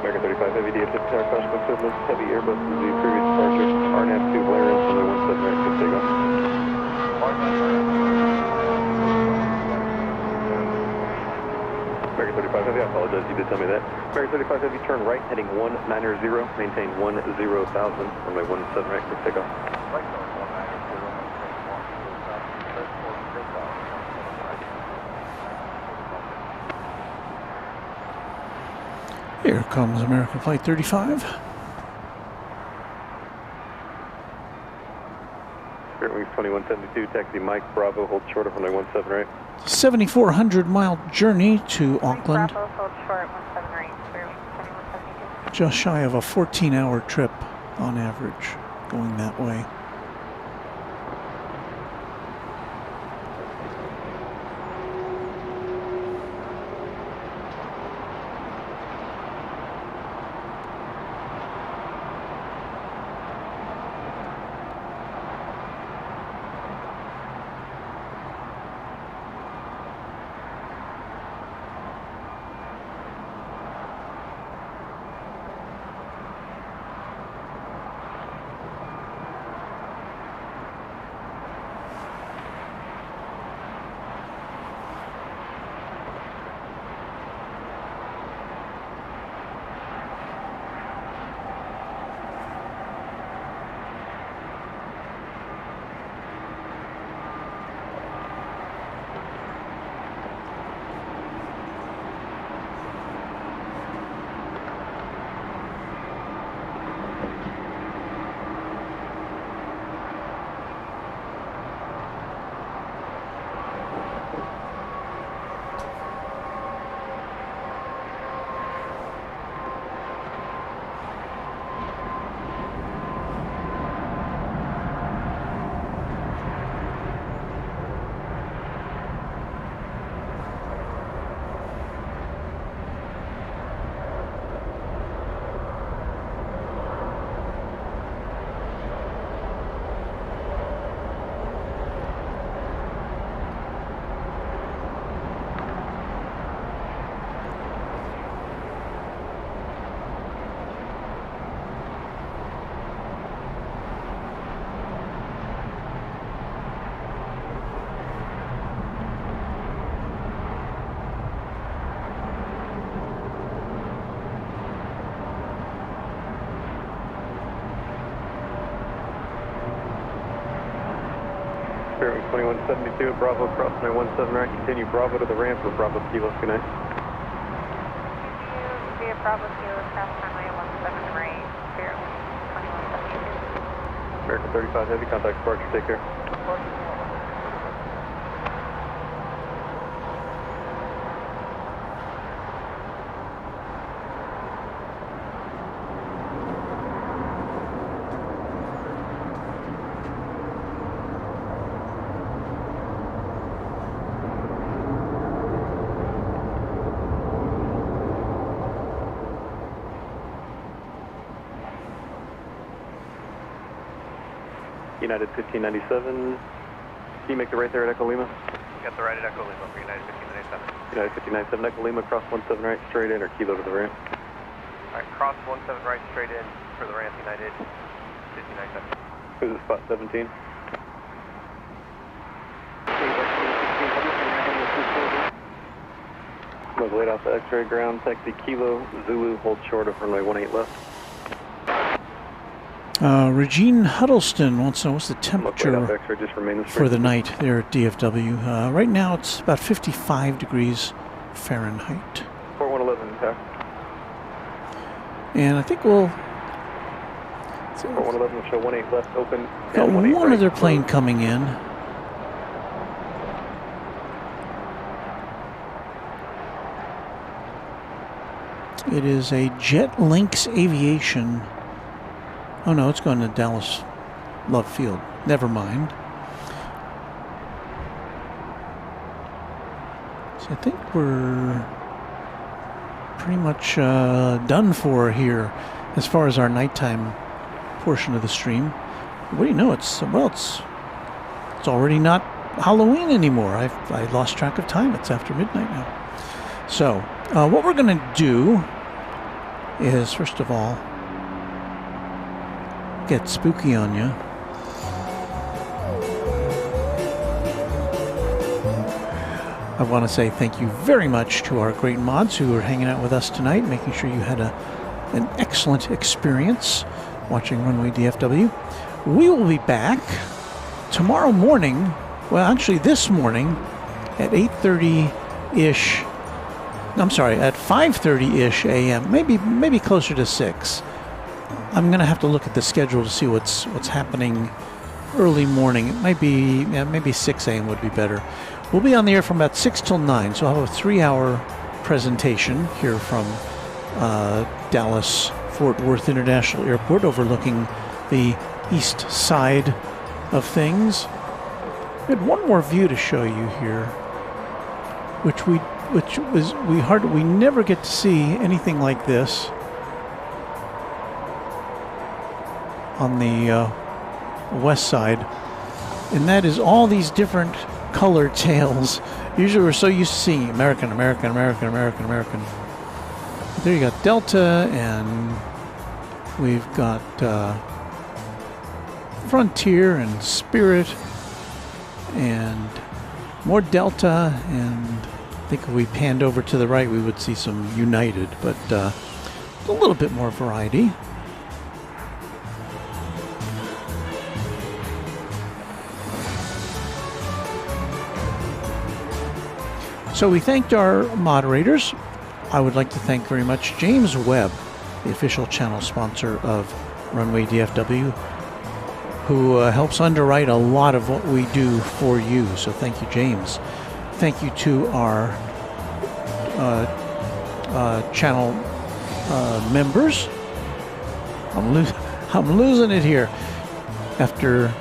American 35 Heavy DFW Tower, Caution Equivalent, Heavy Airbus is the previous departure. RNAV 2 Valerian, runway 17 right, good takeoff. American 35 Heavy, I apologize, you did tell me that. American 35 Heavy, turn right, heading 190, maintain 10,000, runway 17 right, good takeoff. Here comes American Flight 35. Airways 2172, taxi Mike Bravo, hold short of runway 17 right. 7,400-mile journey to Auckland. Bravo, hold short, 17 right, Airways 2172. Just shy of a 14-hour trip on average going that way. Airways 2172, Bravo, cross runway 17 right, continue Bravo to the ramp for Bravo Kilo, good night. Via Bravo Kilo, cross runway 17 right, Airways 2172. American 35 Heavy, contact departure, take care. United 1597. Can you make the right there at Echo Lima? Got the right at Echo Lima for United 1597. United 1597, Echo Lima, cross 17 right, straight in, or kilo to the ramp. Alright, cross 17 right, straight in for the ramp, United 1597. Who's at spot 17? Move late off the X-ray ground, taxi Kilo, Zulu, hold short of runway 18 left. Regine Huddleston wants to know what's the temperature X-ray, just remain for the night there at DFW. Right now it's about 55 degrees Fahrenheit. 4111, pass. And I think we'll... 4111 will show 18 left open. Got and 18 one right other plane closed. coming in. It is a Jet Lynx Aviation. Oh no, it's going to Dallas Love Field. Never mind. So I think we're pretty much done for here as far as our nighttime portion of the stream. What do you know? It's already not Halloween anymore. I lost track of time. It's after midnight now. So what we're going to do is, first of all, get spooky on you. I want to say thank you very much to our great mods who are hanging out with us tonight, making sure you had an excellent experience watching Runway DFW. We will be back tomorrow morning, well actually this morning at 8:30-ish, I'm sorry, at 5:30-ish a.m., maybe closer to 6. I'm going to have to look at the schedule to see what's happening early morning. It might be, maybe 6 a.m. would be better. We'll be on the air from about 6 till 9, so I'll have a 3-hour presentation here from Dallas Fort Worth International Airport overlooking the east side of things. We had one more view to show you here, we never get to see anything like this on the west side, and that is all these different color tails. Usually we're so used to seeing American. There you got Delta, and we've got Frontier and Spirit and more Delta, and I think if we panned over to the right we would see some United, but a little bit more variety. So we thanked our moderators. I would like to thank very much James Webb, the official channel sponsor of Runway DFW, who helps underwrite a lot of what we do for you. So thank you, James. Thank you to our channel members. I'm losing it here after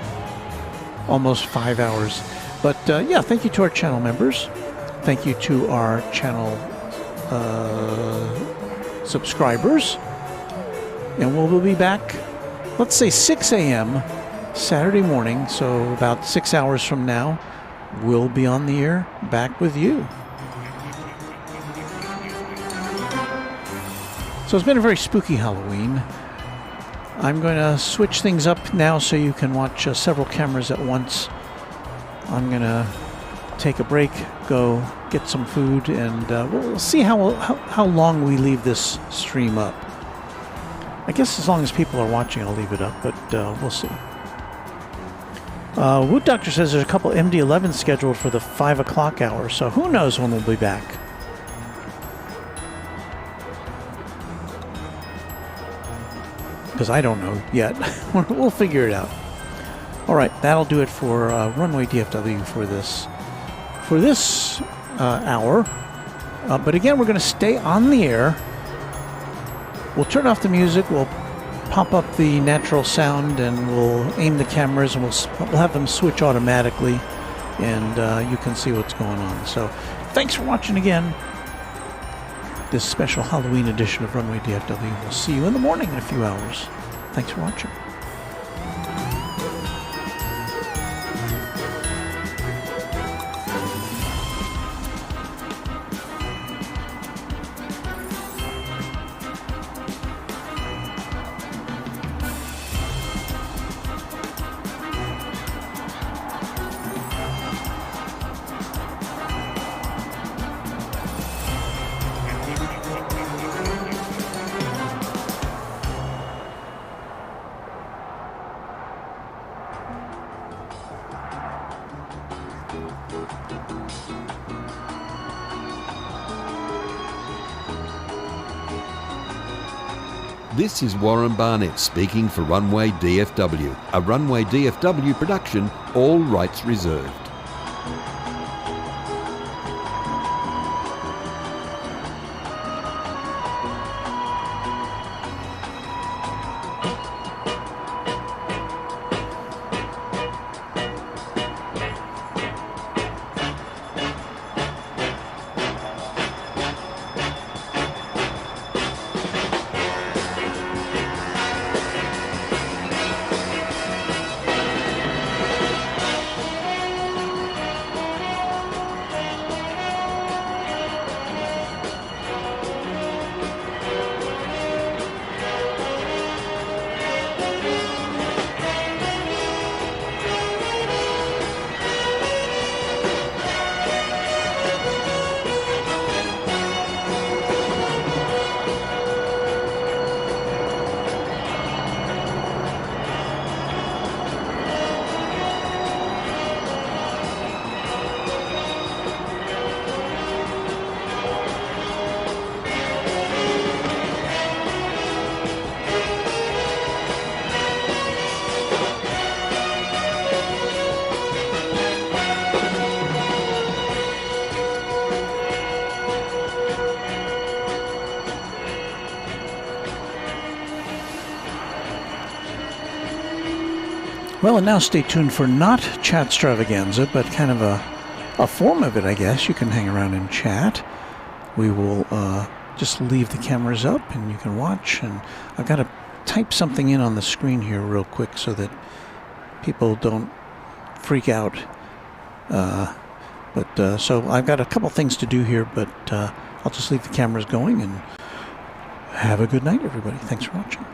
almost 5 hours. But yeah, thank you to our channel members. Thank you to our channel subscribers. And we'll be back, let's say 6 a.m. Saturday morning, so about 6 hours from now, we'll be on the air back with you. So it's been a very spooky Halloween. I'm going to switch things up now so you can watch several cameras at once. I'm going to take a break, go get some food, and we'll see how long we leave this stream up. I guess as long as people are watching, I'll leave it up, but we'll see. Woot Doctor says there's a couple MD-11s scheduled for the 5 o'clock hour, so who knows when we'll be back. Because I don't know yet. We'll figure it out. All right, that'll do it for Runway DFW for this hour. But again, we're going to stay on the air. We'll turn off the music. We'll pop up the natural sound, and we'll aim the cameras, and we'll have them switch automatically, and you can see what's going on. So thanks for watching again this special Halloween edition of Runway DFW. We'll see you in the morning in a few hours. Thanks for watching. This is Warren Barnett speaking for Runway DFW, a Runway DFW production, all rights reserved. Well, and now stay tuned for not Chatstravaganza, but kind of a form of it, I guess. You can hang around and chat. We will just leave the cameras up and you can watch. And I've got to type something in on the screen here real quick so that people don't freak out. So I've got a couple things to do here, but I'll just leave the cameras going and have a good night, everybody. Thanks for watching.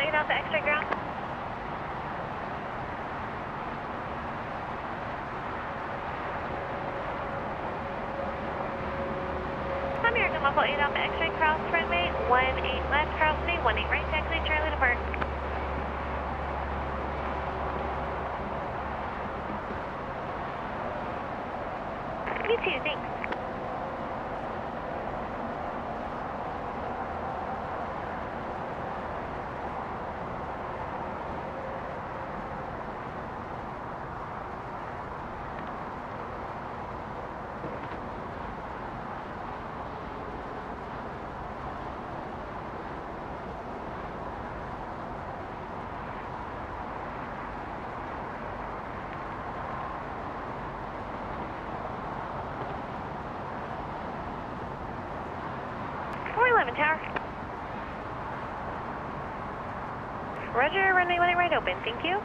float you down to X-ray ground. American, we'll float you down to X-ray cross runway 18 left, cross runway 18 right, taxi Charlie to Park. You too, thanks. Tower. Roger, runway 18 right open, thank you.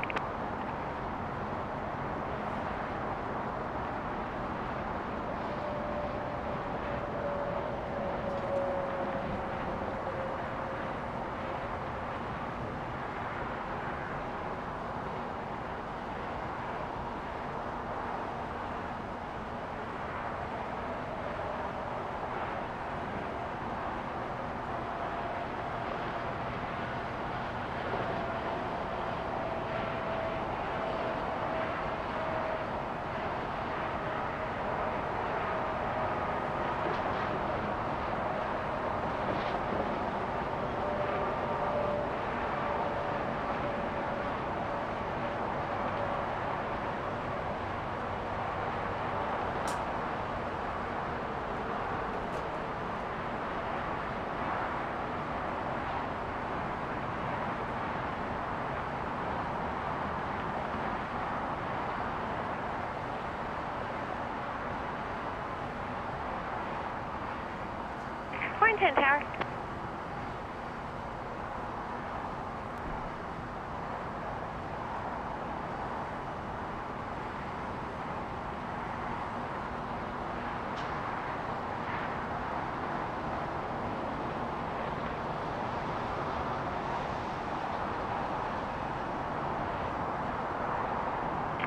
We're in 10 Tower.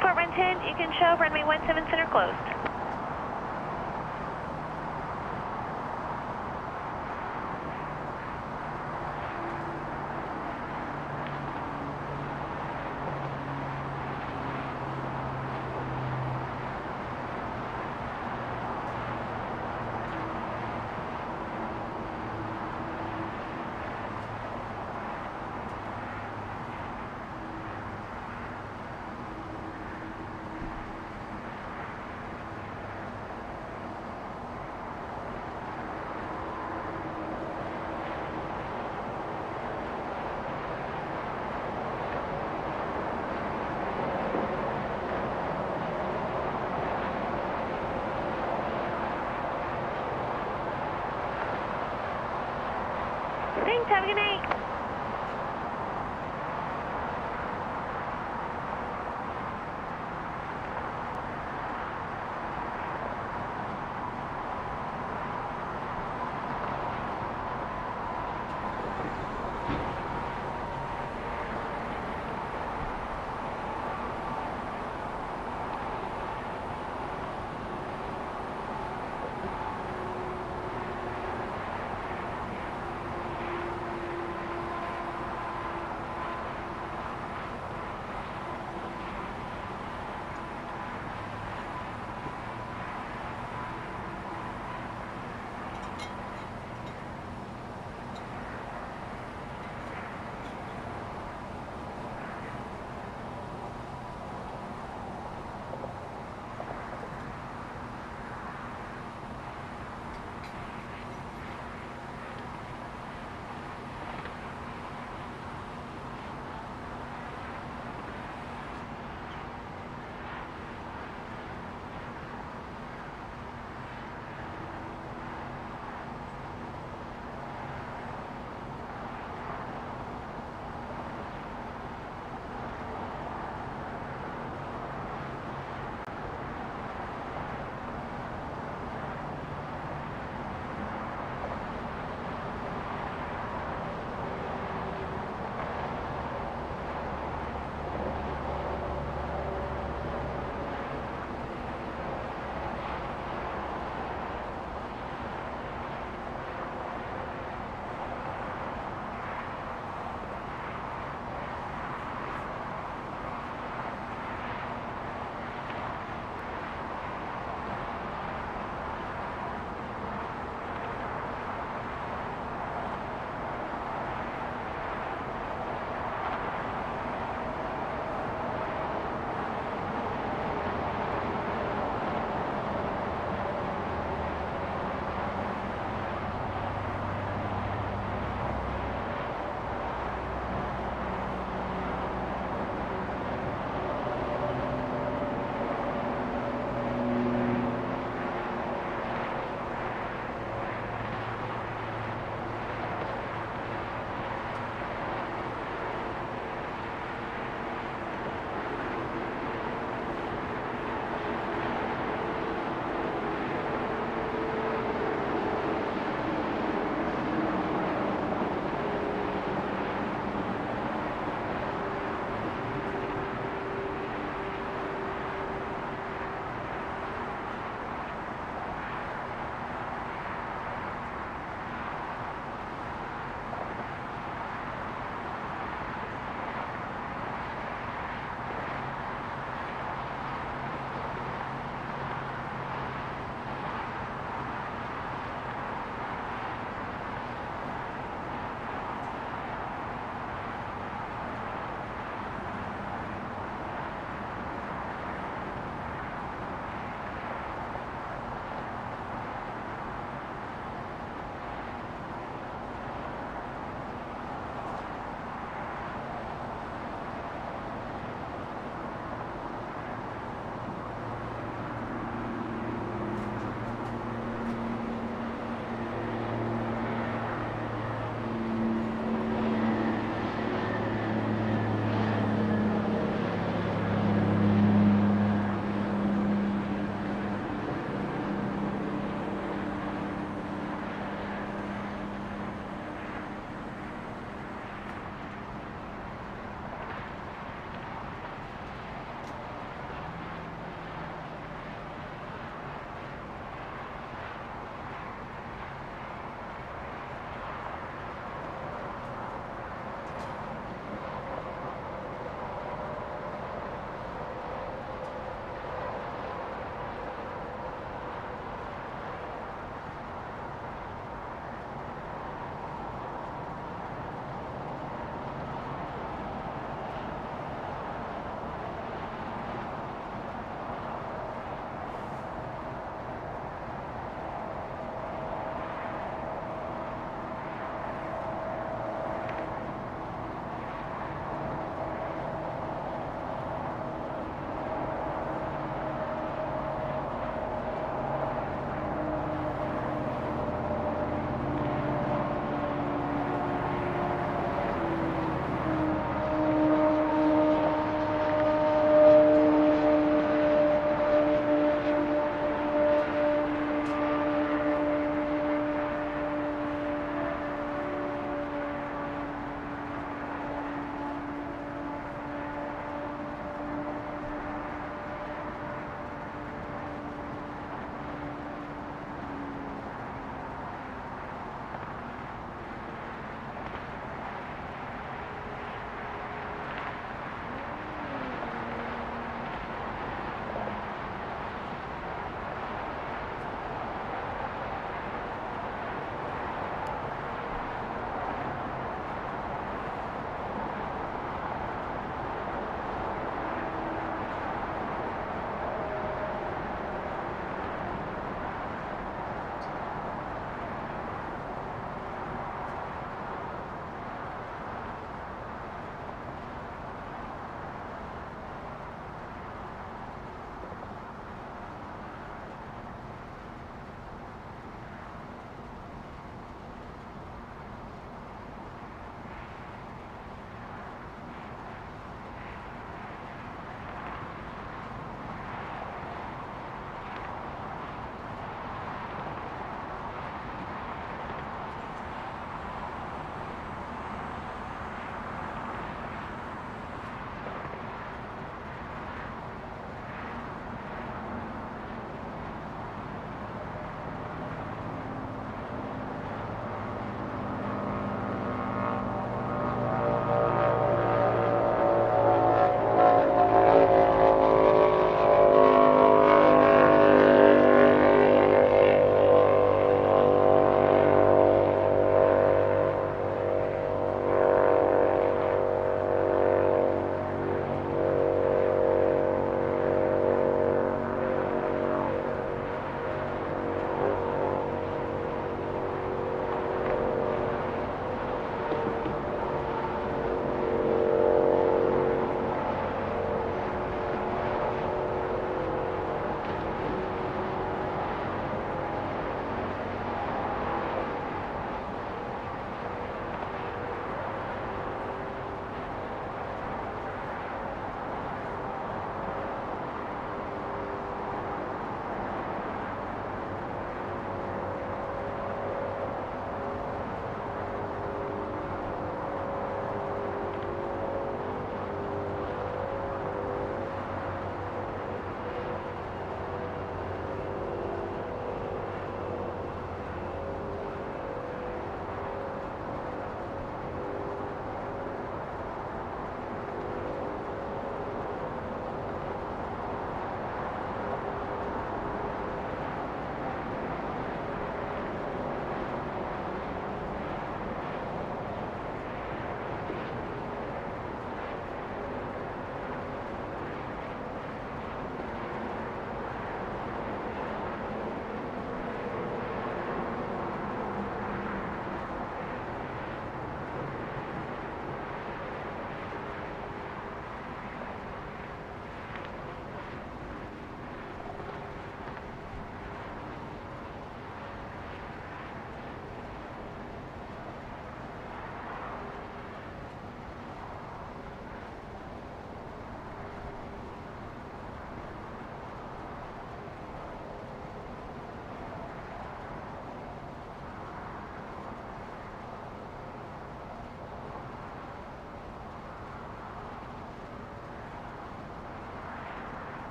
Fort 110, you can show runway 17 center closed. Thanks, have a good night.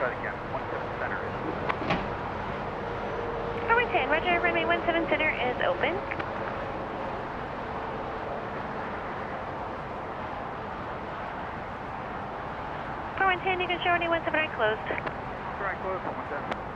try it again. 17 center is. Runway 10, roger, runway 17 center is open. For 110, you can show runway 17 right closed. Right close, 110.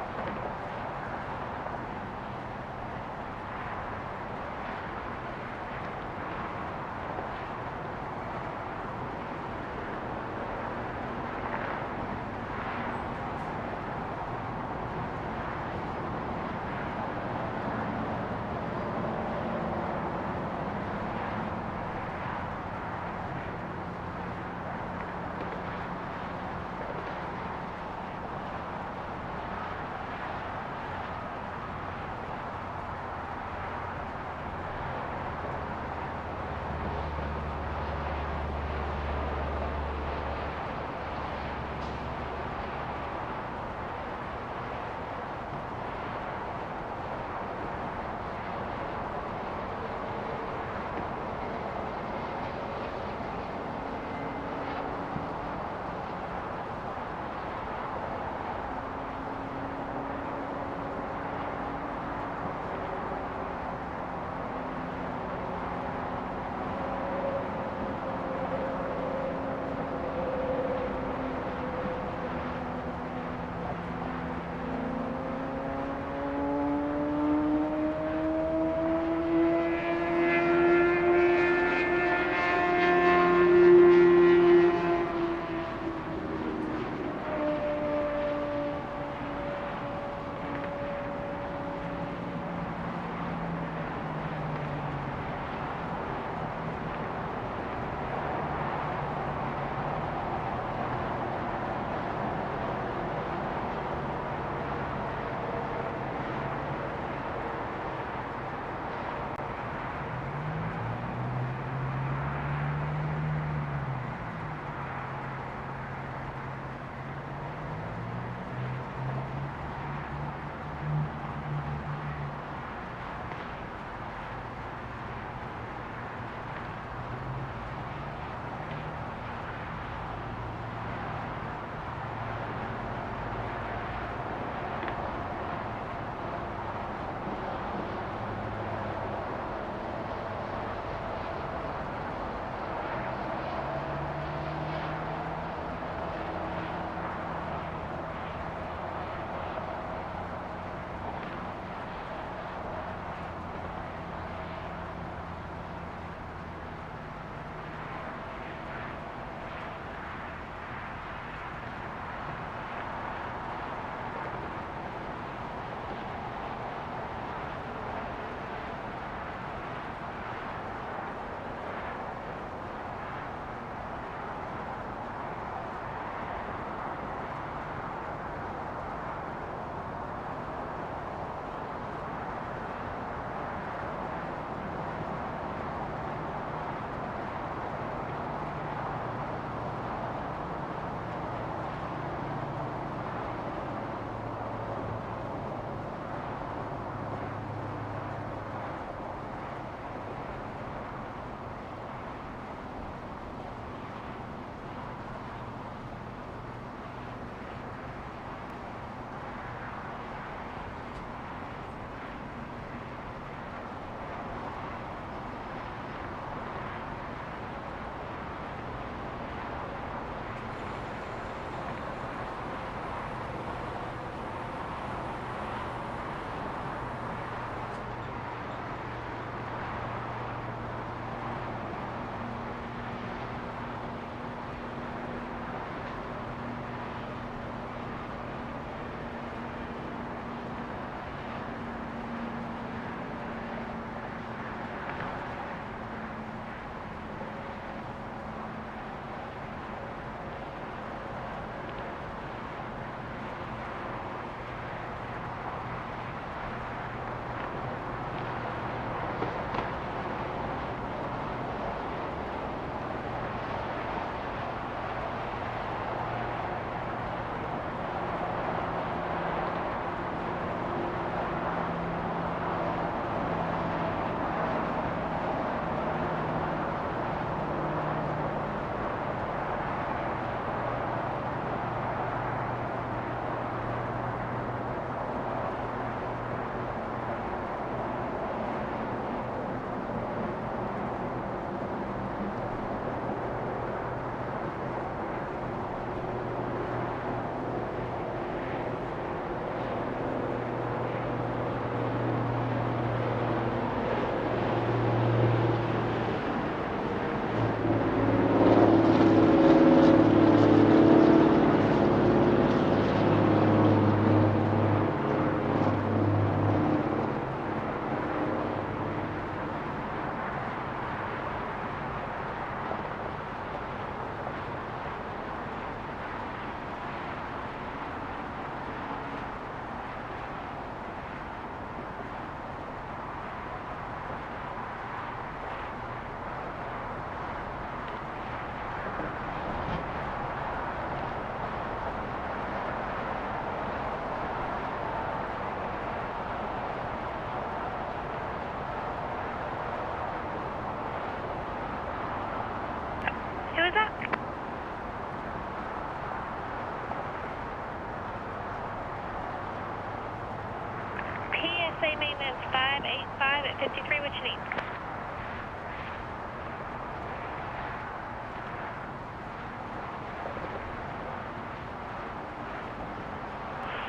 PSA maintenance 585 at 53, what you need?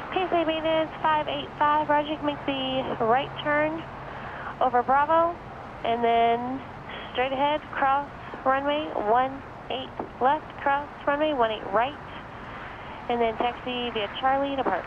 PSA maintenance 585, Roger, you can make the right turn over Bravo, and then straight ahead, cross runway 18 left, cross runway 18 right, and then taxi via Charlie to park.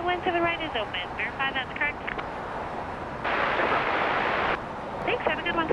runway 17 right is open. Verify that's correct. Thanks, have a good one.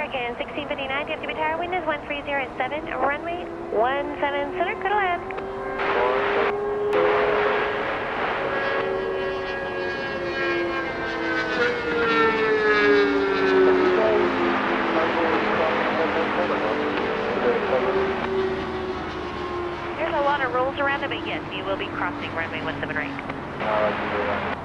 Again, 1659, DFW Tower, wind is 1307, runway 17 center, good land. There's a lot of rules around it, but yes, you will be crossing runway 17 right.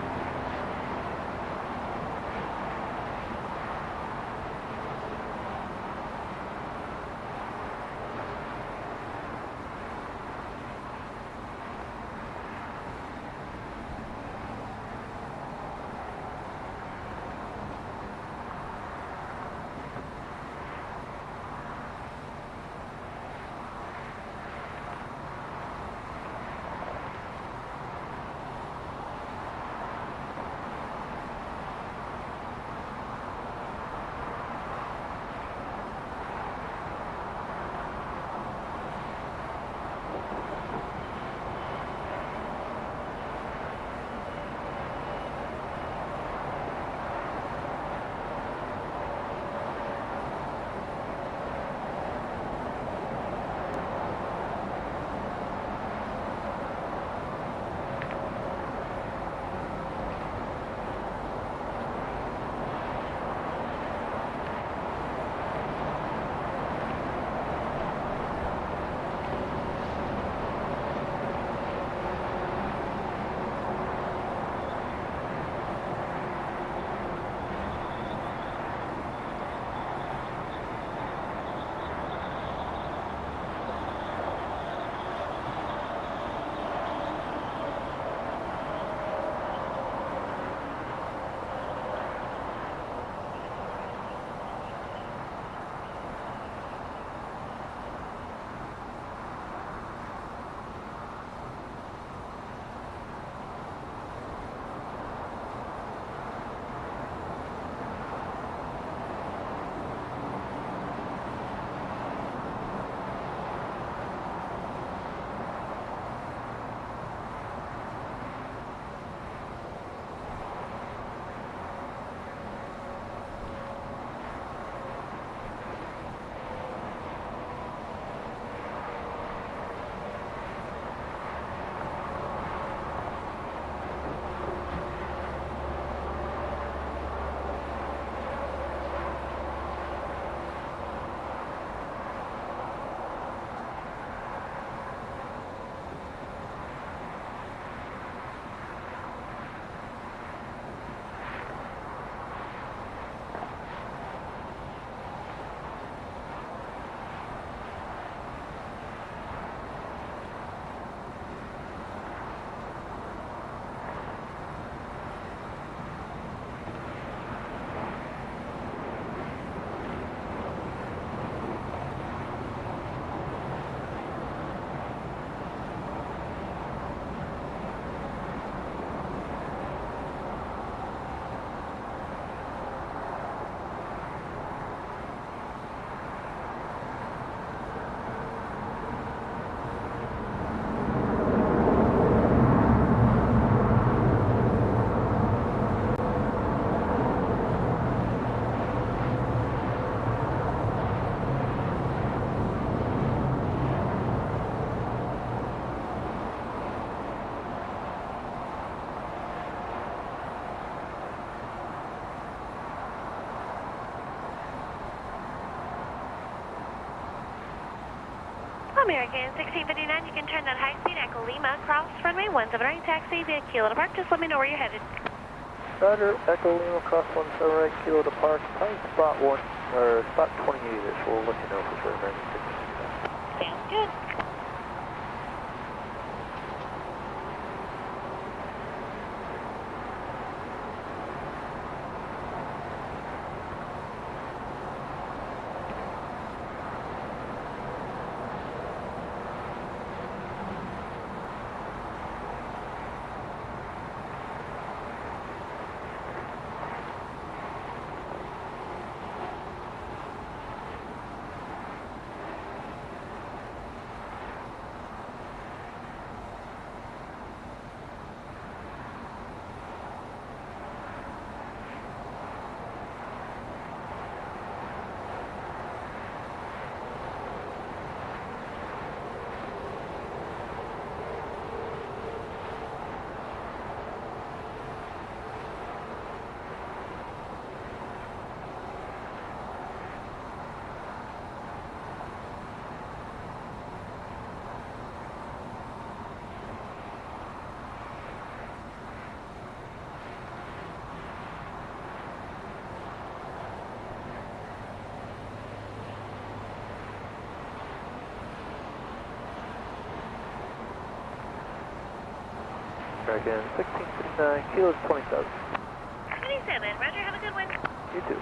American 1659, you can turn that high speed Echo Lima, cross runway 17 right, taxi via Kilo to park. Just let me know where you're headed. Roger, Echo Lima, cross 17 right, Kilo to park. Probably spot 28-ish. We'll let you know for sure, American 1659. Sounds good. American 1659, Kilo 27. 27, Roger, have a good one. You too.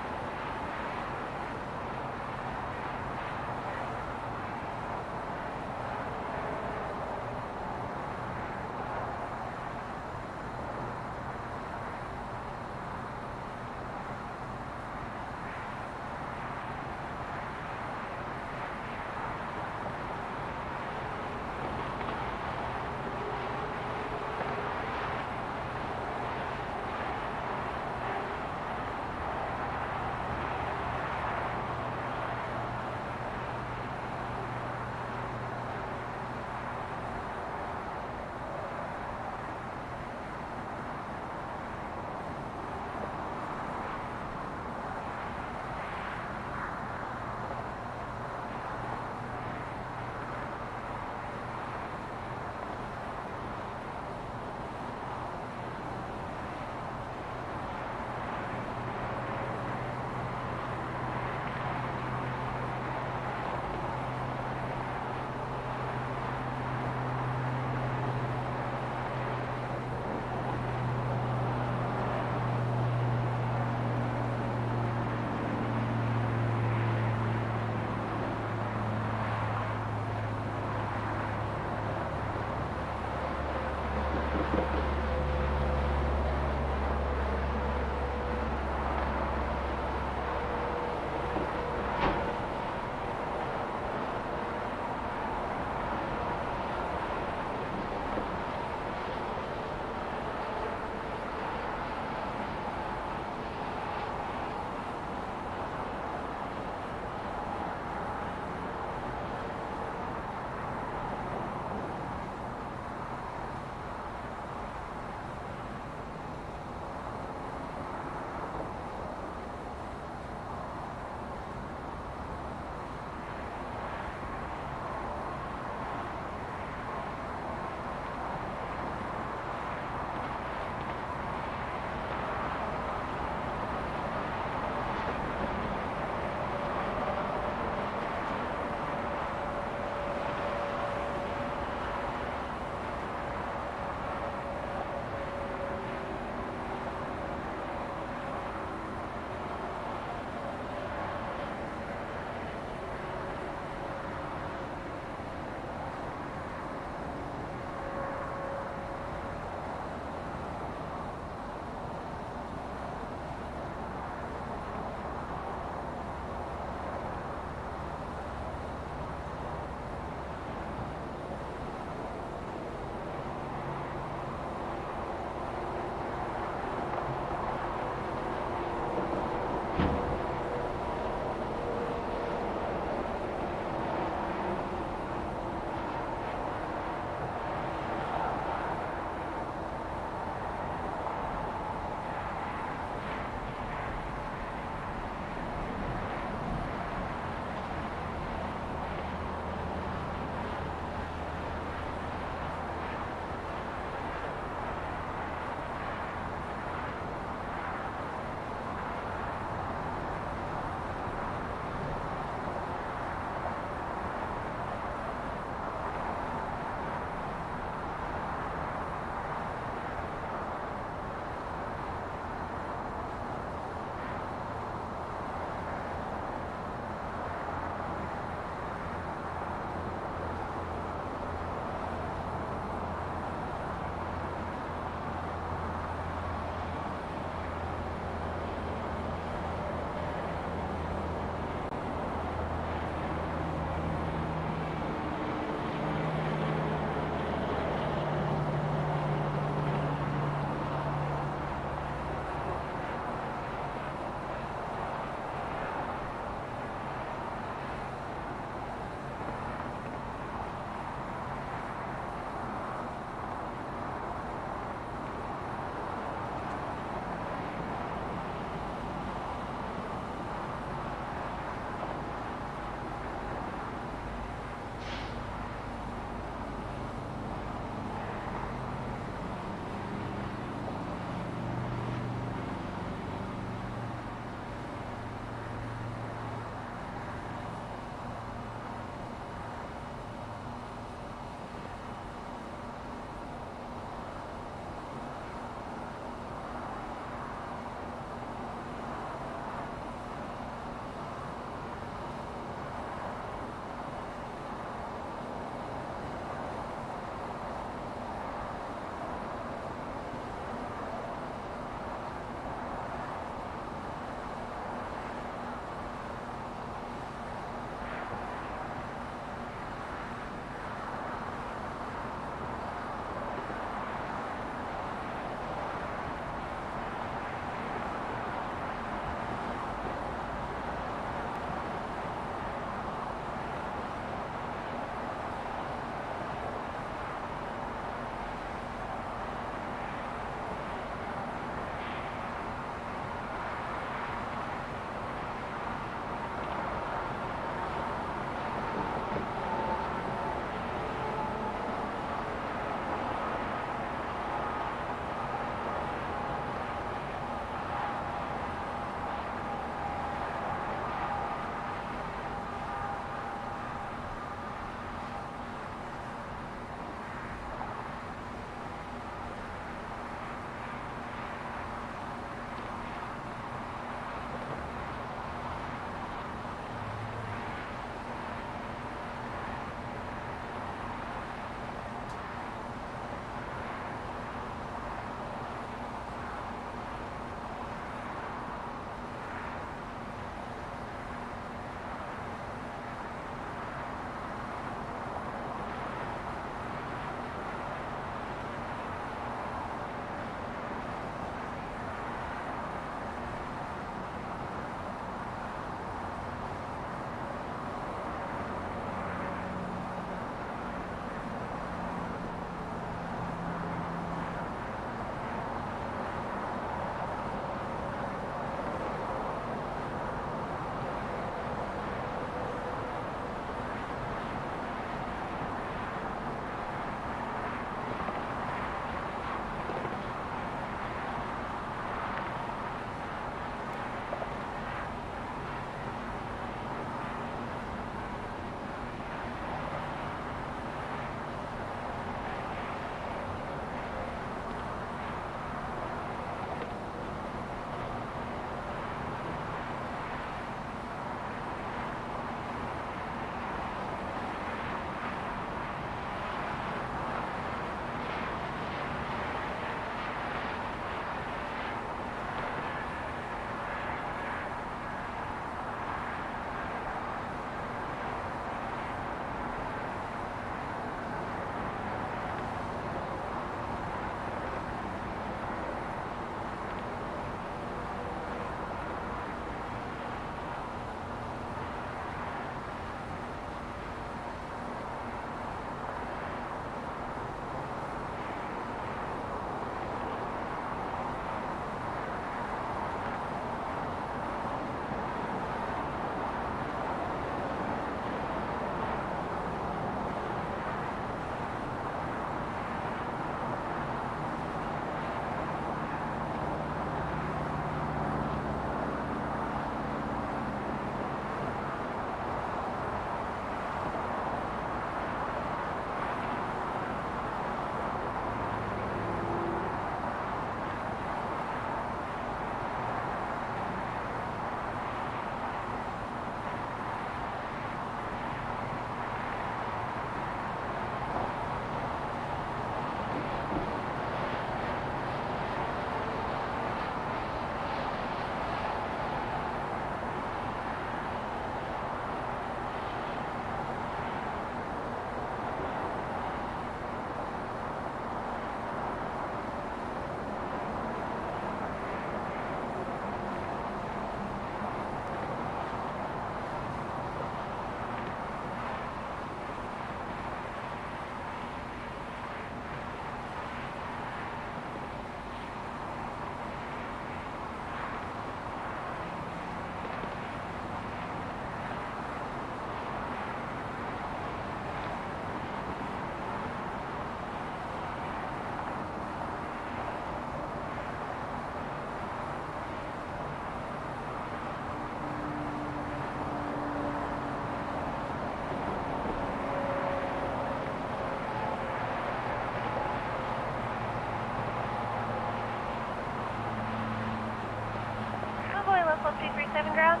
237 ground.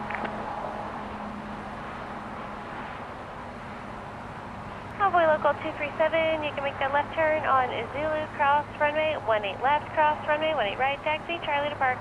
Cowboy Local 237, you can make that left turn on Zulu, cross runway 18 left, cross runway 18 right, taxi, Charlie to park.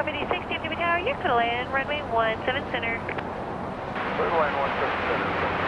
3456 DFW Tower, you're going to land runway 17 center. Clear to land 17 center.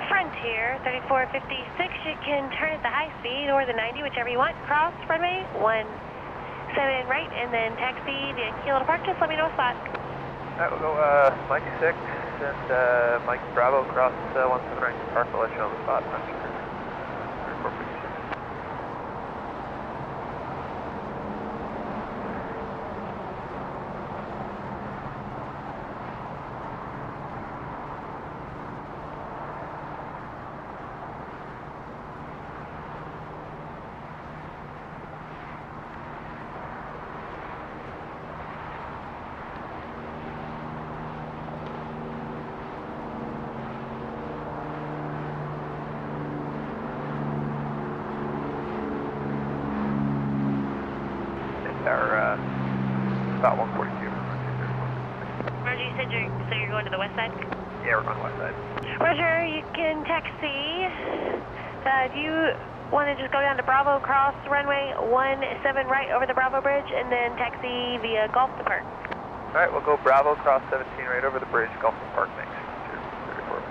Frontier 3456, you can turn at the high speed or the 90, whichever you want. Cross runway 17 right, and then taxi to Kilo Park. Just let me know a spot. Alright, we'll go Mike 6 and Mike Bravo cross 17 right to Park. I'll let you know the spot. I'm sure. 3456. Roger, so you're going to the west side? Yeah, we're going west side. Roger, you can taxi. Do you want to just go down to Bravo, cross runway 17 right over the Bravo Bridge, and then taxi via Gulf to Park? All right, we'll go Bravo, cross 17 right over the bridge, Gulf to Park, thanks. 3416.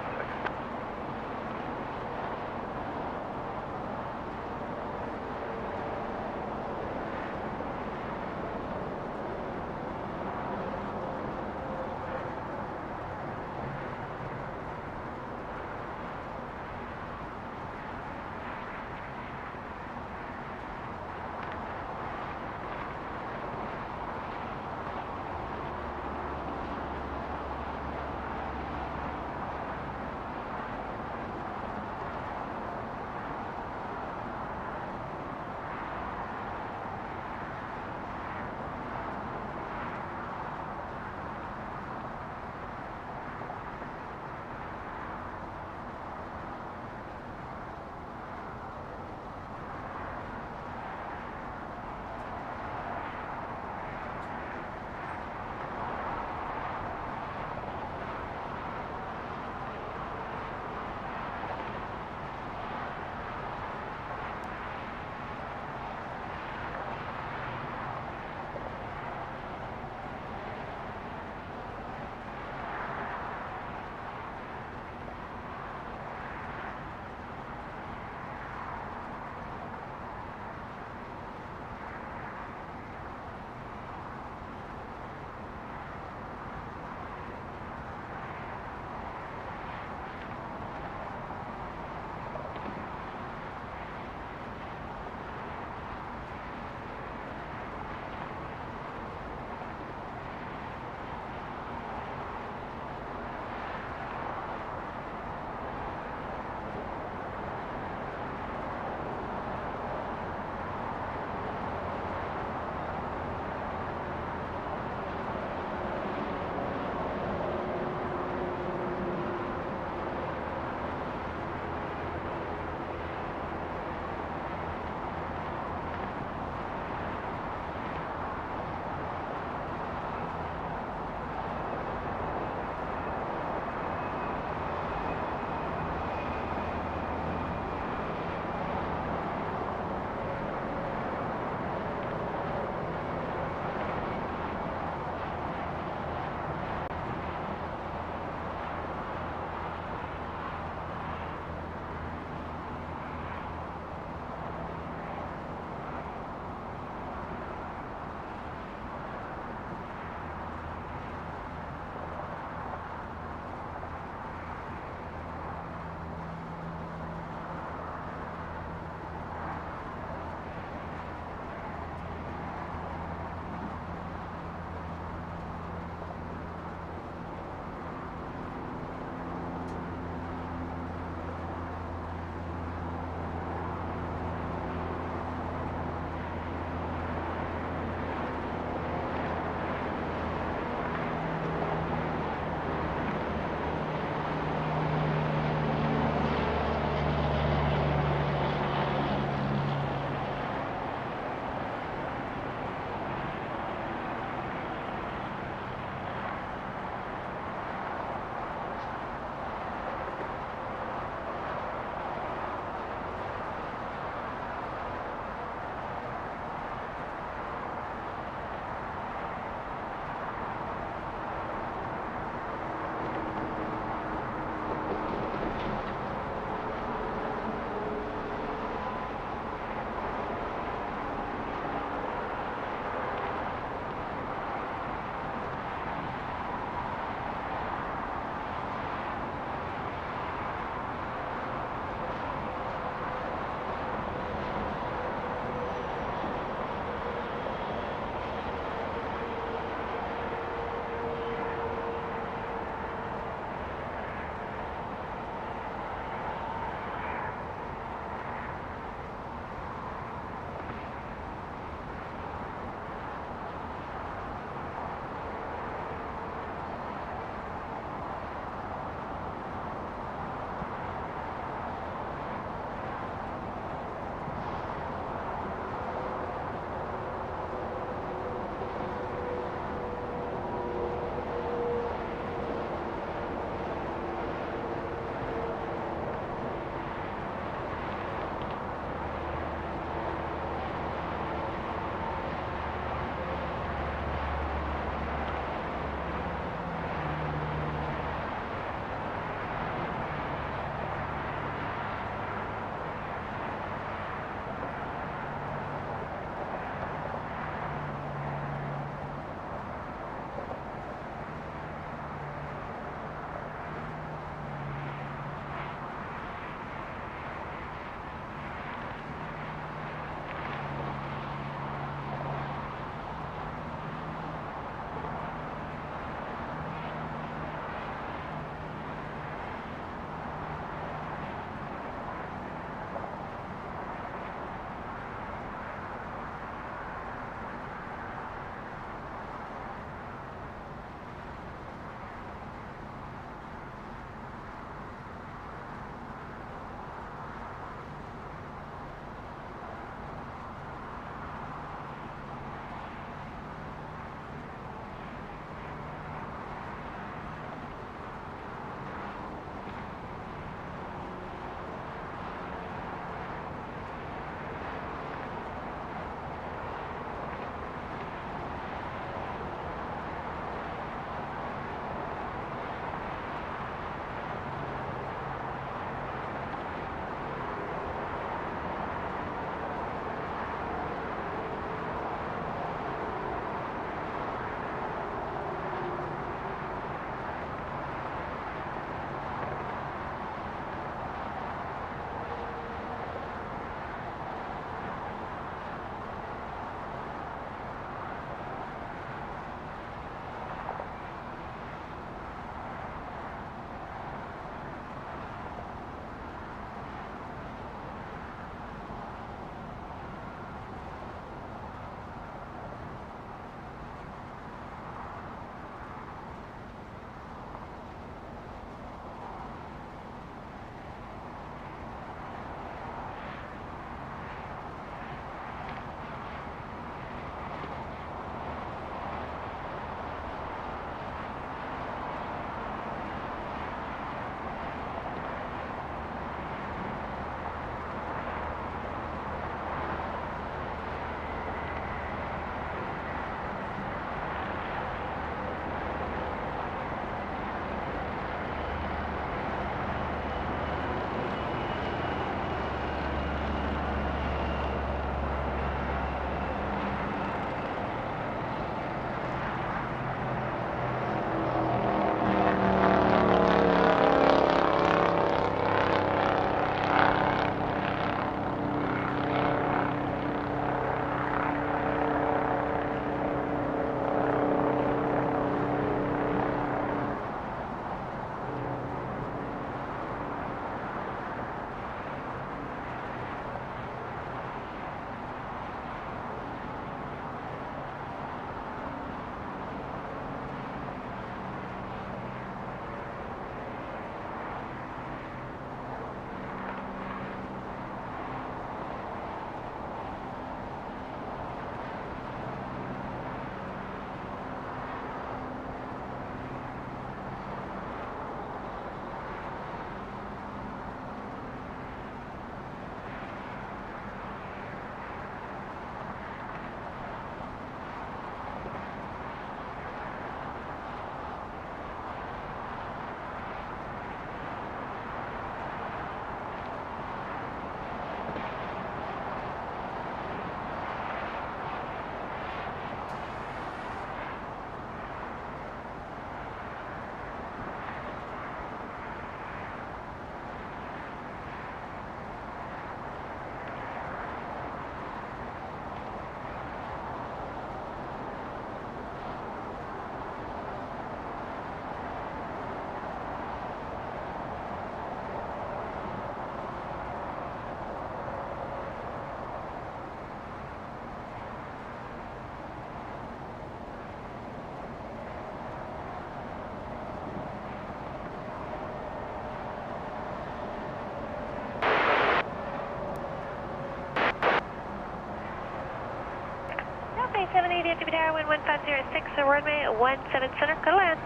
70 DFW Tower, wind 1506, runway 17 center, clear to land.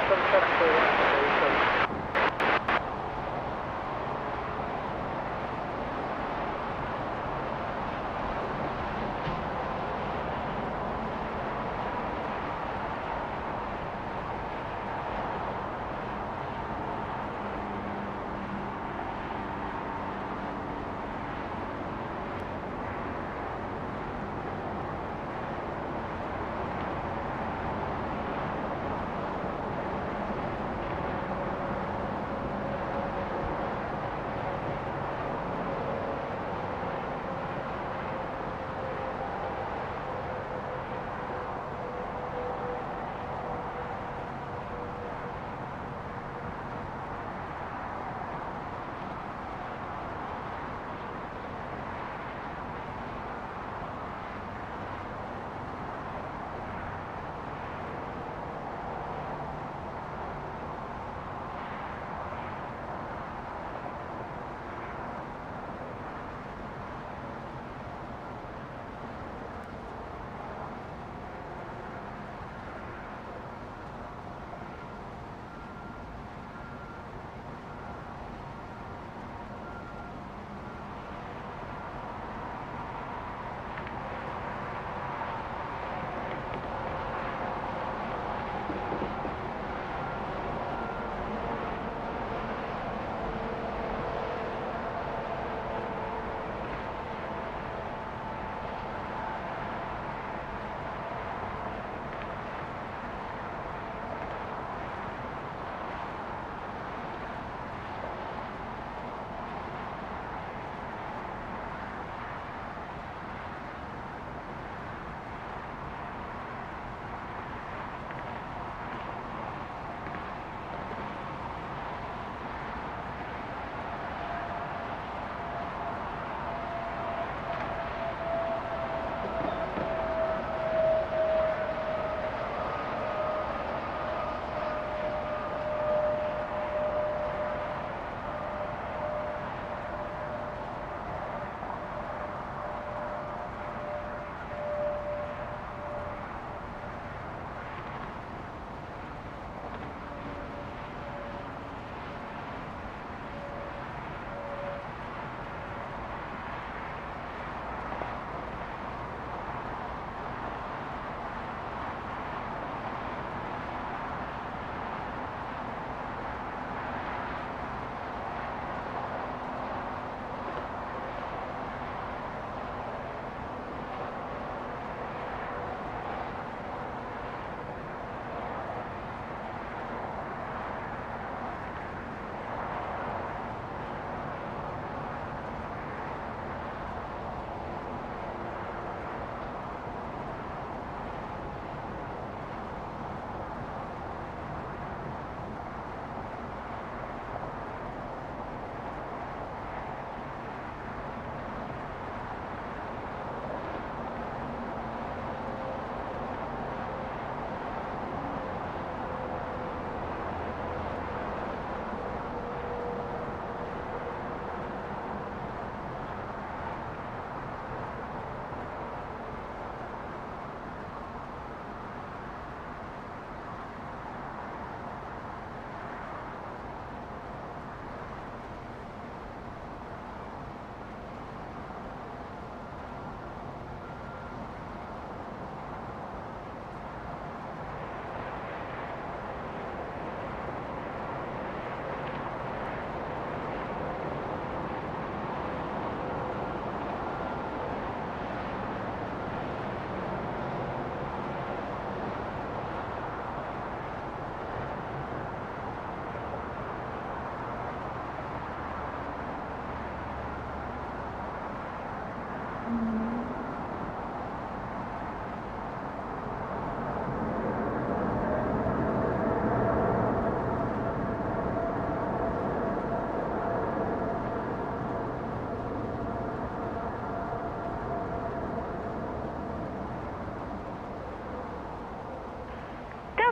17 center, clear to land.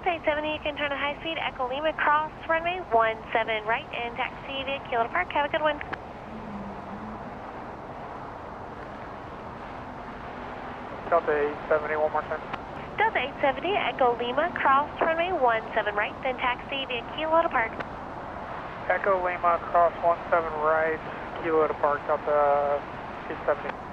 Delta 870, you can turn to high speed, Echo Lima, cross runway 17 right, and taxi via Kilo Park. Have a good one. Delta 870 one more time. Delta 870, Echo Lima, cross runway 17 right, then taxi via Kilo to Park. Echo Lima, cross 17 right, Kilo to Park, Delta 870.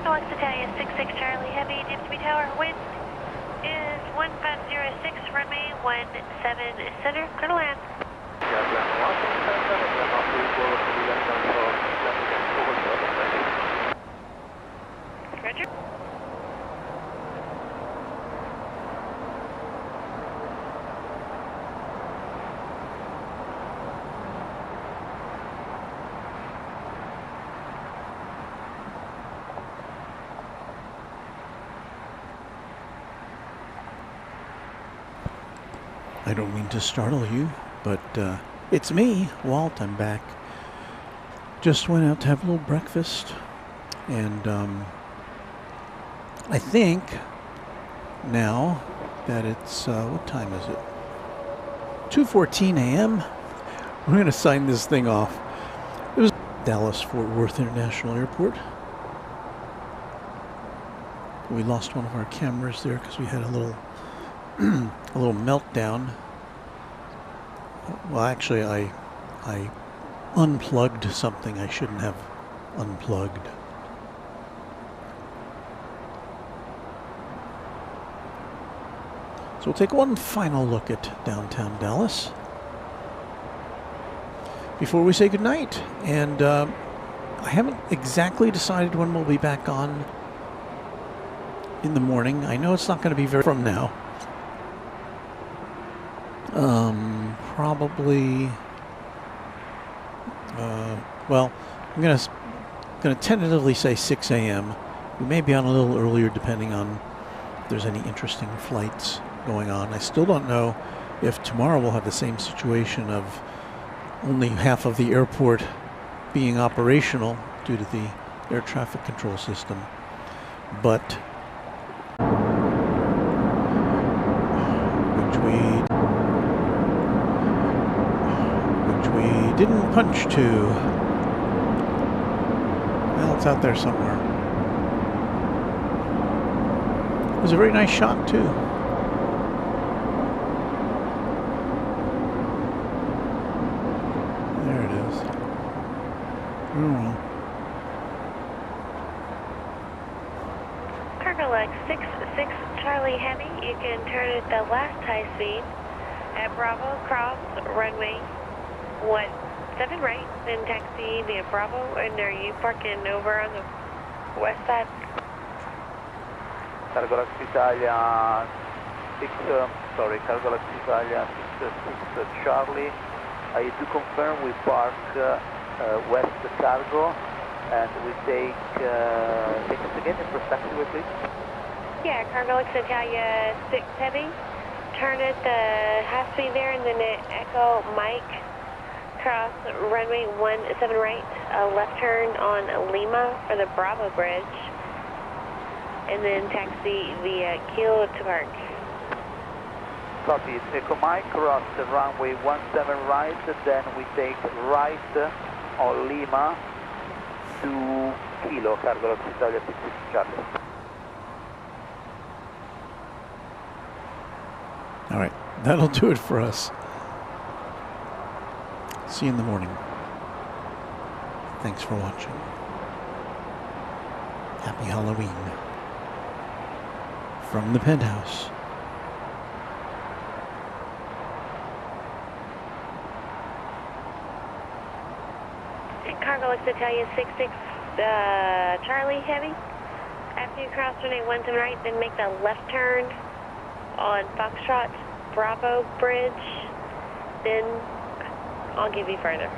Cargo Lux Italia 66 Charlie Heavy, DFW Tower, wind is 1506, runway 17 center, clear to land. Roger. I don't mean to startle you, but it's me, Walt. I'm back. Just went out to have a little breakfast, and I think now that it's, what time is it? 2:14 a.m. We're going to sign this thing off. It was Dallas-Fort Worth International Airport. We lost one of our cameras there because we had a little a little meltdown. Well, actually, I unplugged something I shouldn't have unplugged. So we'll take one final look at downtown Dallas before we say goodnight. And I haven't exactly decided when we'll be back on in the morning. I know it's not going to be very from now. Probably, well, I'm gonna tentatively say 6 a.m. We may be on a little earlier depending on if there's any interesting flights going on. I still don't know if tomorrow we'll have the same situation of only half of the airport being operational due to the air traffic control system. But which we didn't punch to. Well, it's out there somewhere. It was a very nice shot too. There it is. Cargo Lux 66 Charlie Heavy, you can turn at the last high speed at Bravo, cross runway 17 right, then taxi via Bravo. And are you parking over on the west side? Cargo Lux Italia 6, Cargo Lux Italia 66 Charlie. I do confirm we park west cargo, and we take us again in perspective, please. Yeah, Cargo Lux Italia 6 Heavy. Turn at the high speed there, and then at Echo Mike, cross runway 17 right, left turn on Lima for the Bravo Bridge, and then taxi via Kilo to Park. Copy, Echo Mike, cross the runway 17 right, then we take right on Lima to Kilo, Cargo Lux Italia 66 Charlie. All right, that'll do it for us. See you in the morning. Thanks for watching. Happy Halloween. From the Penthouse. Cargo Lux Italia 66 Charlie Heavy. After you cross runway 17 right, then make the left turn on Foxtrot Bravo Bridge. Then I'll give you further.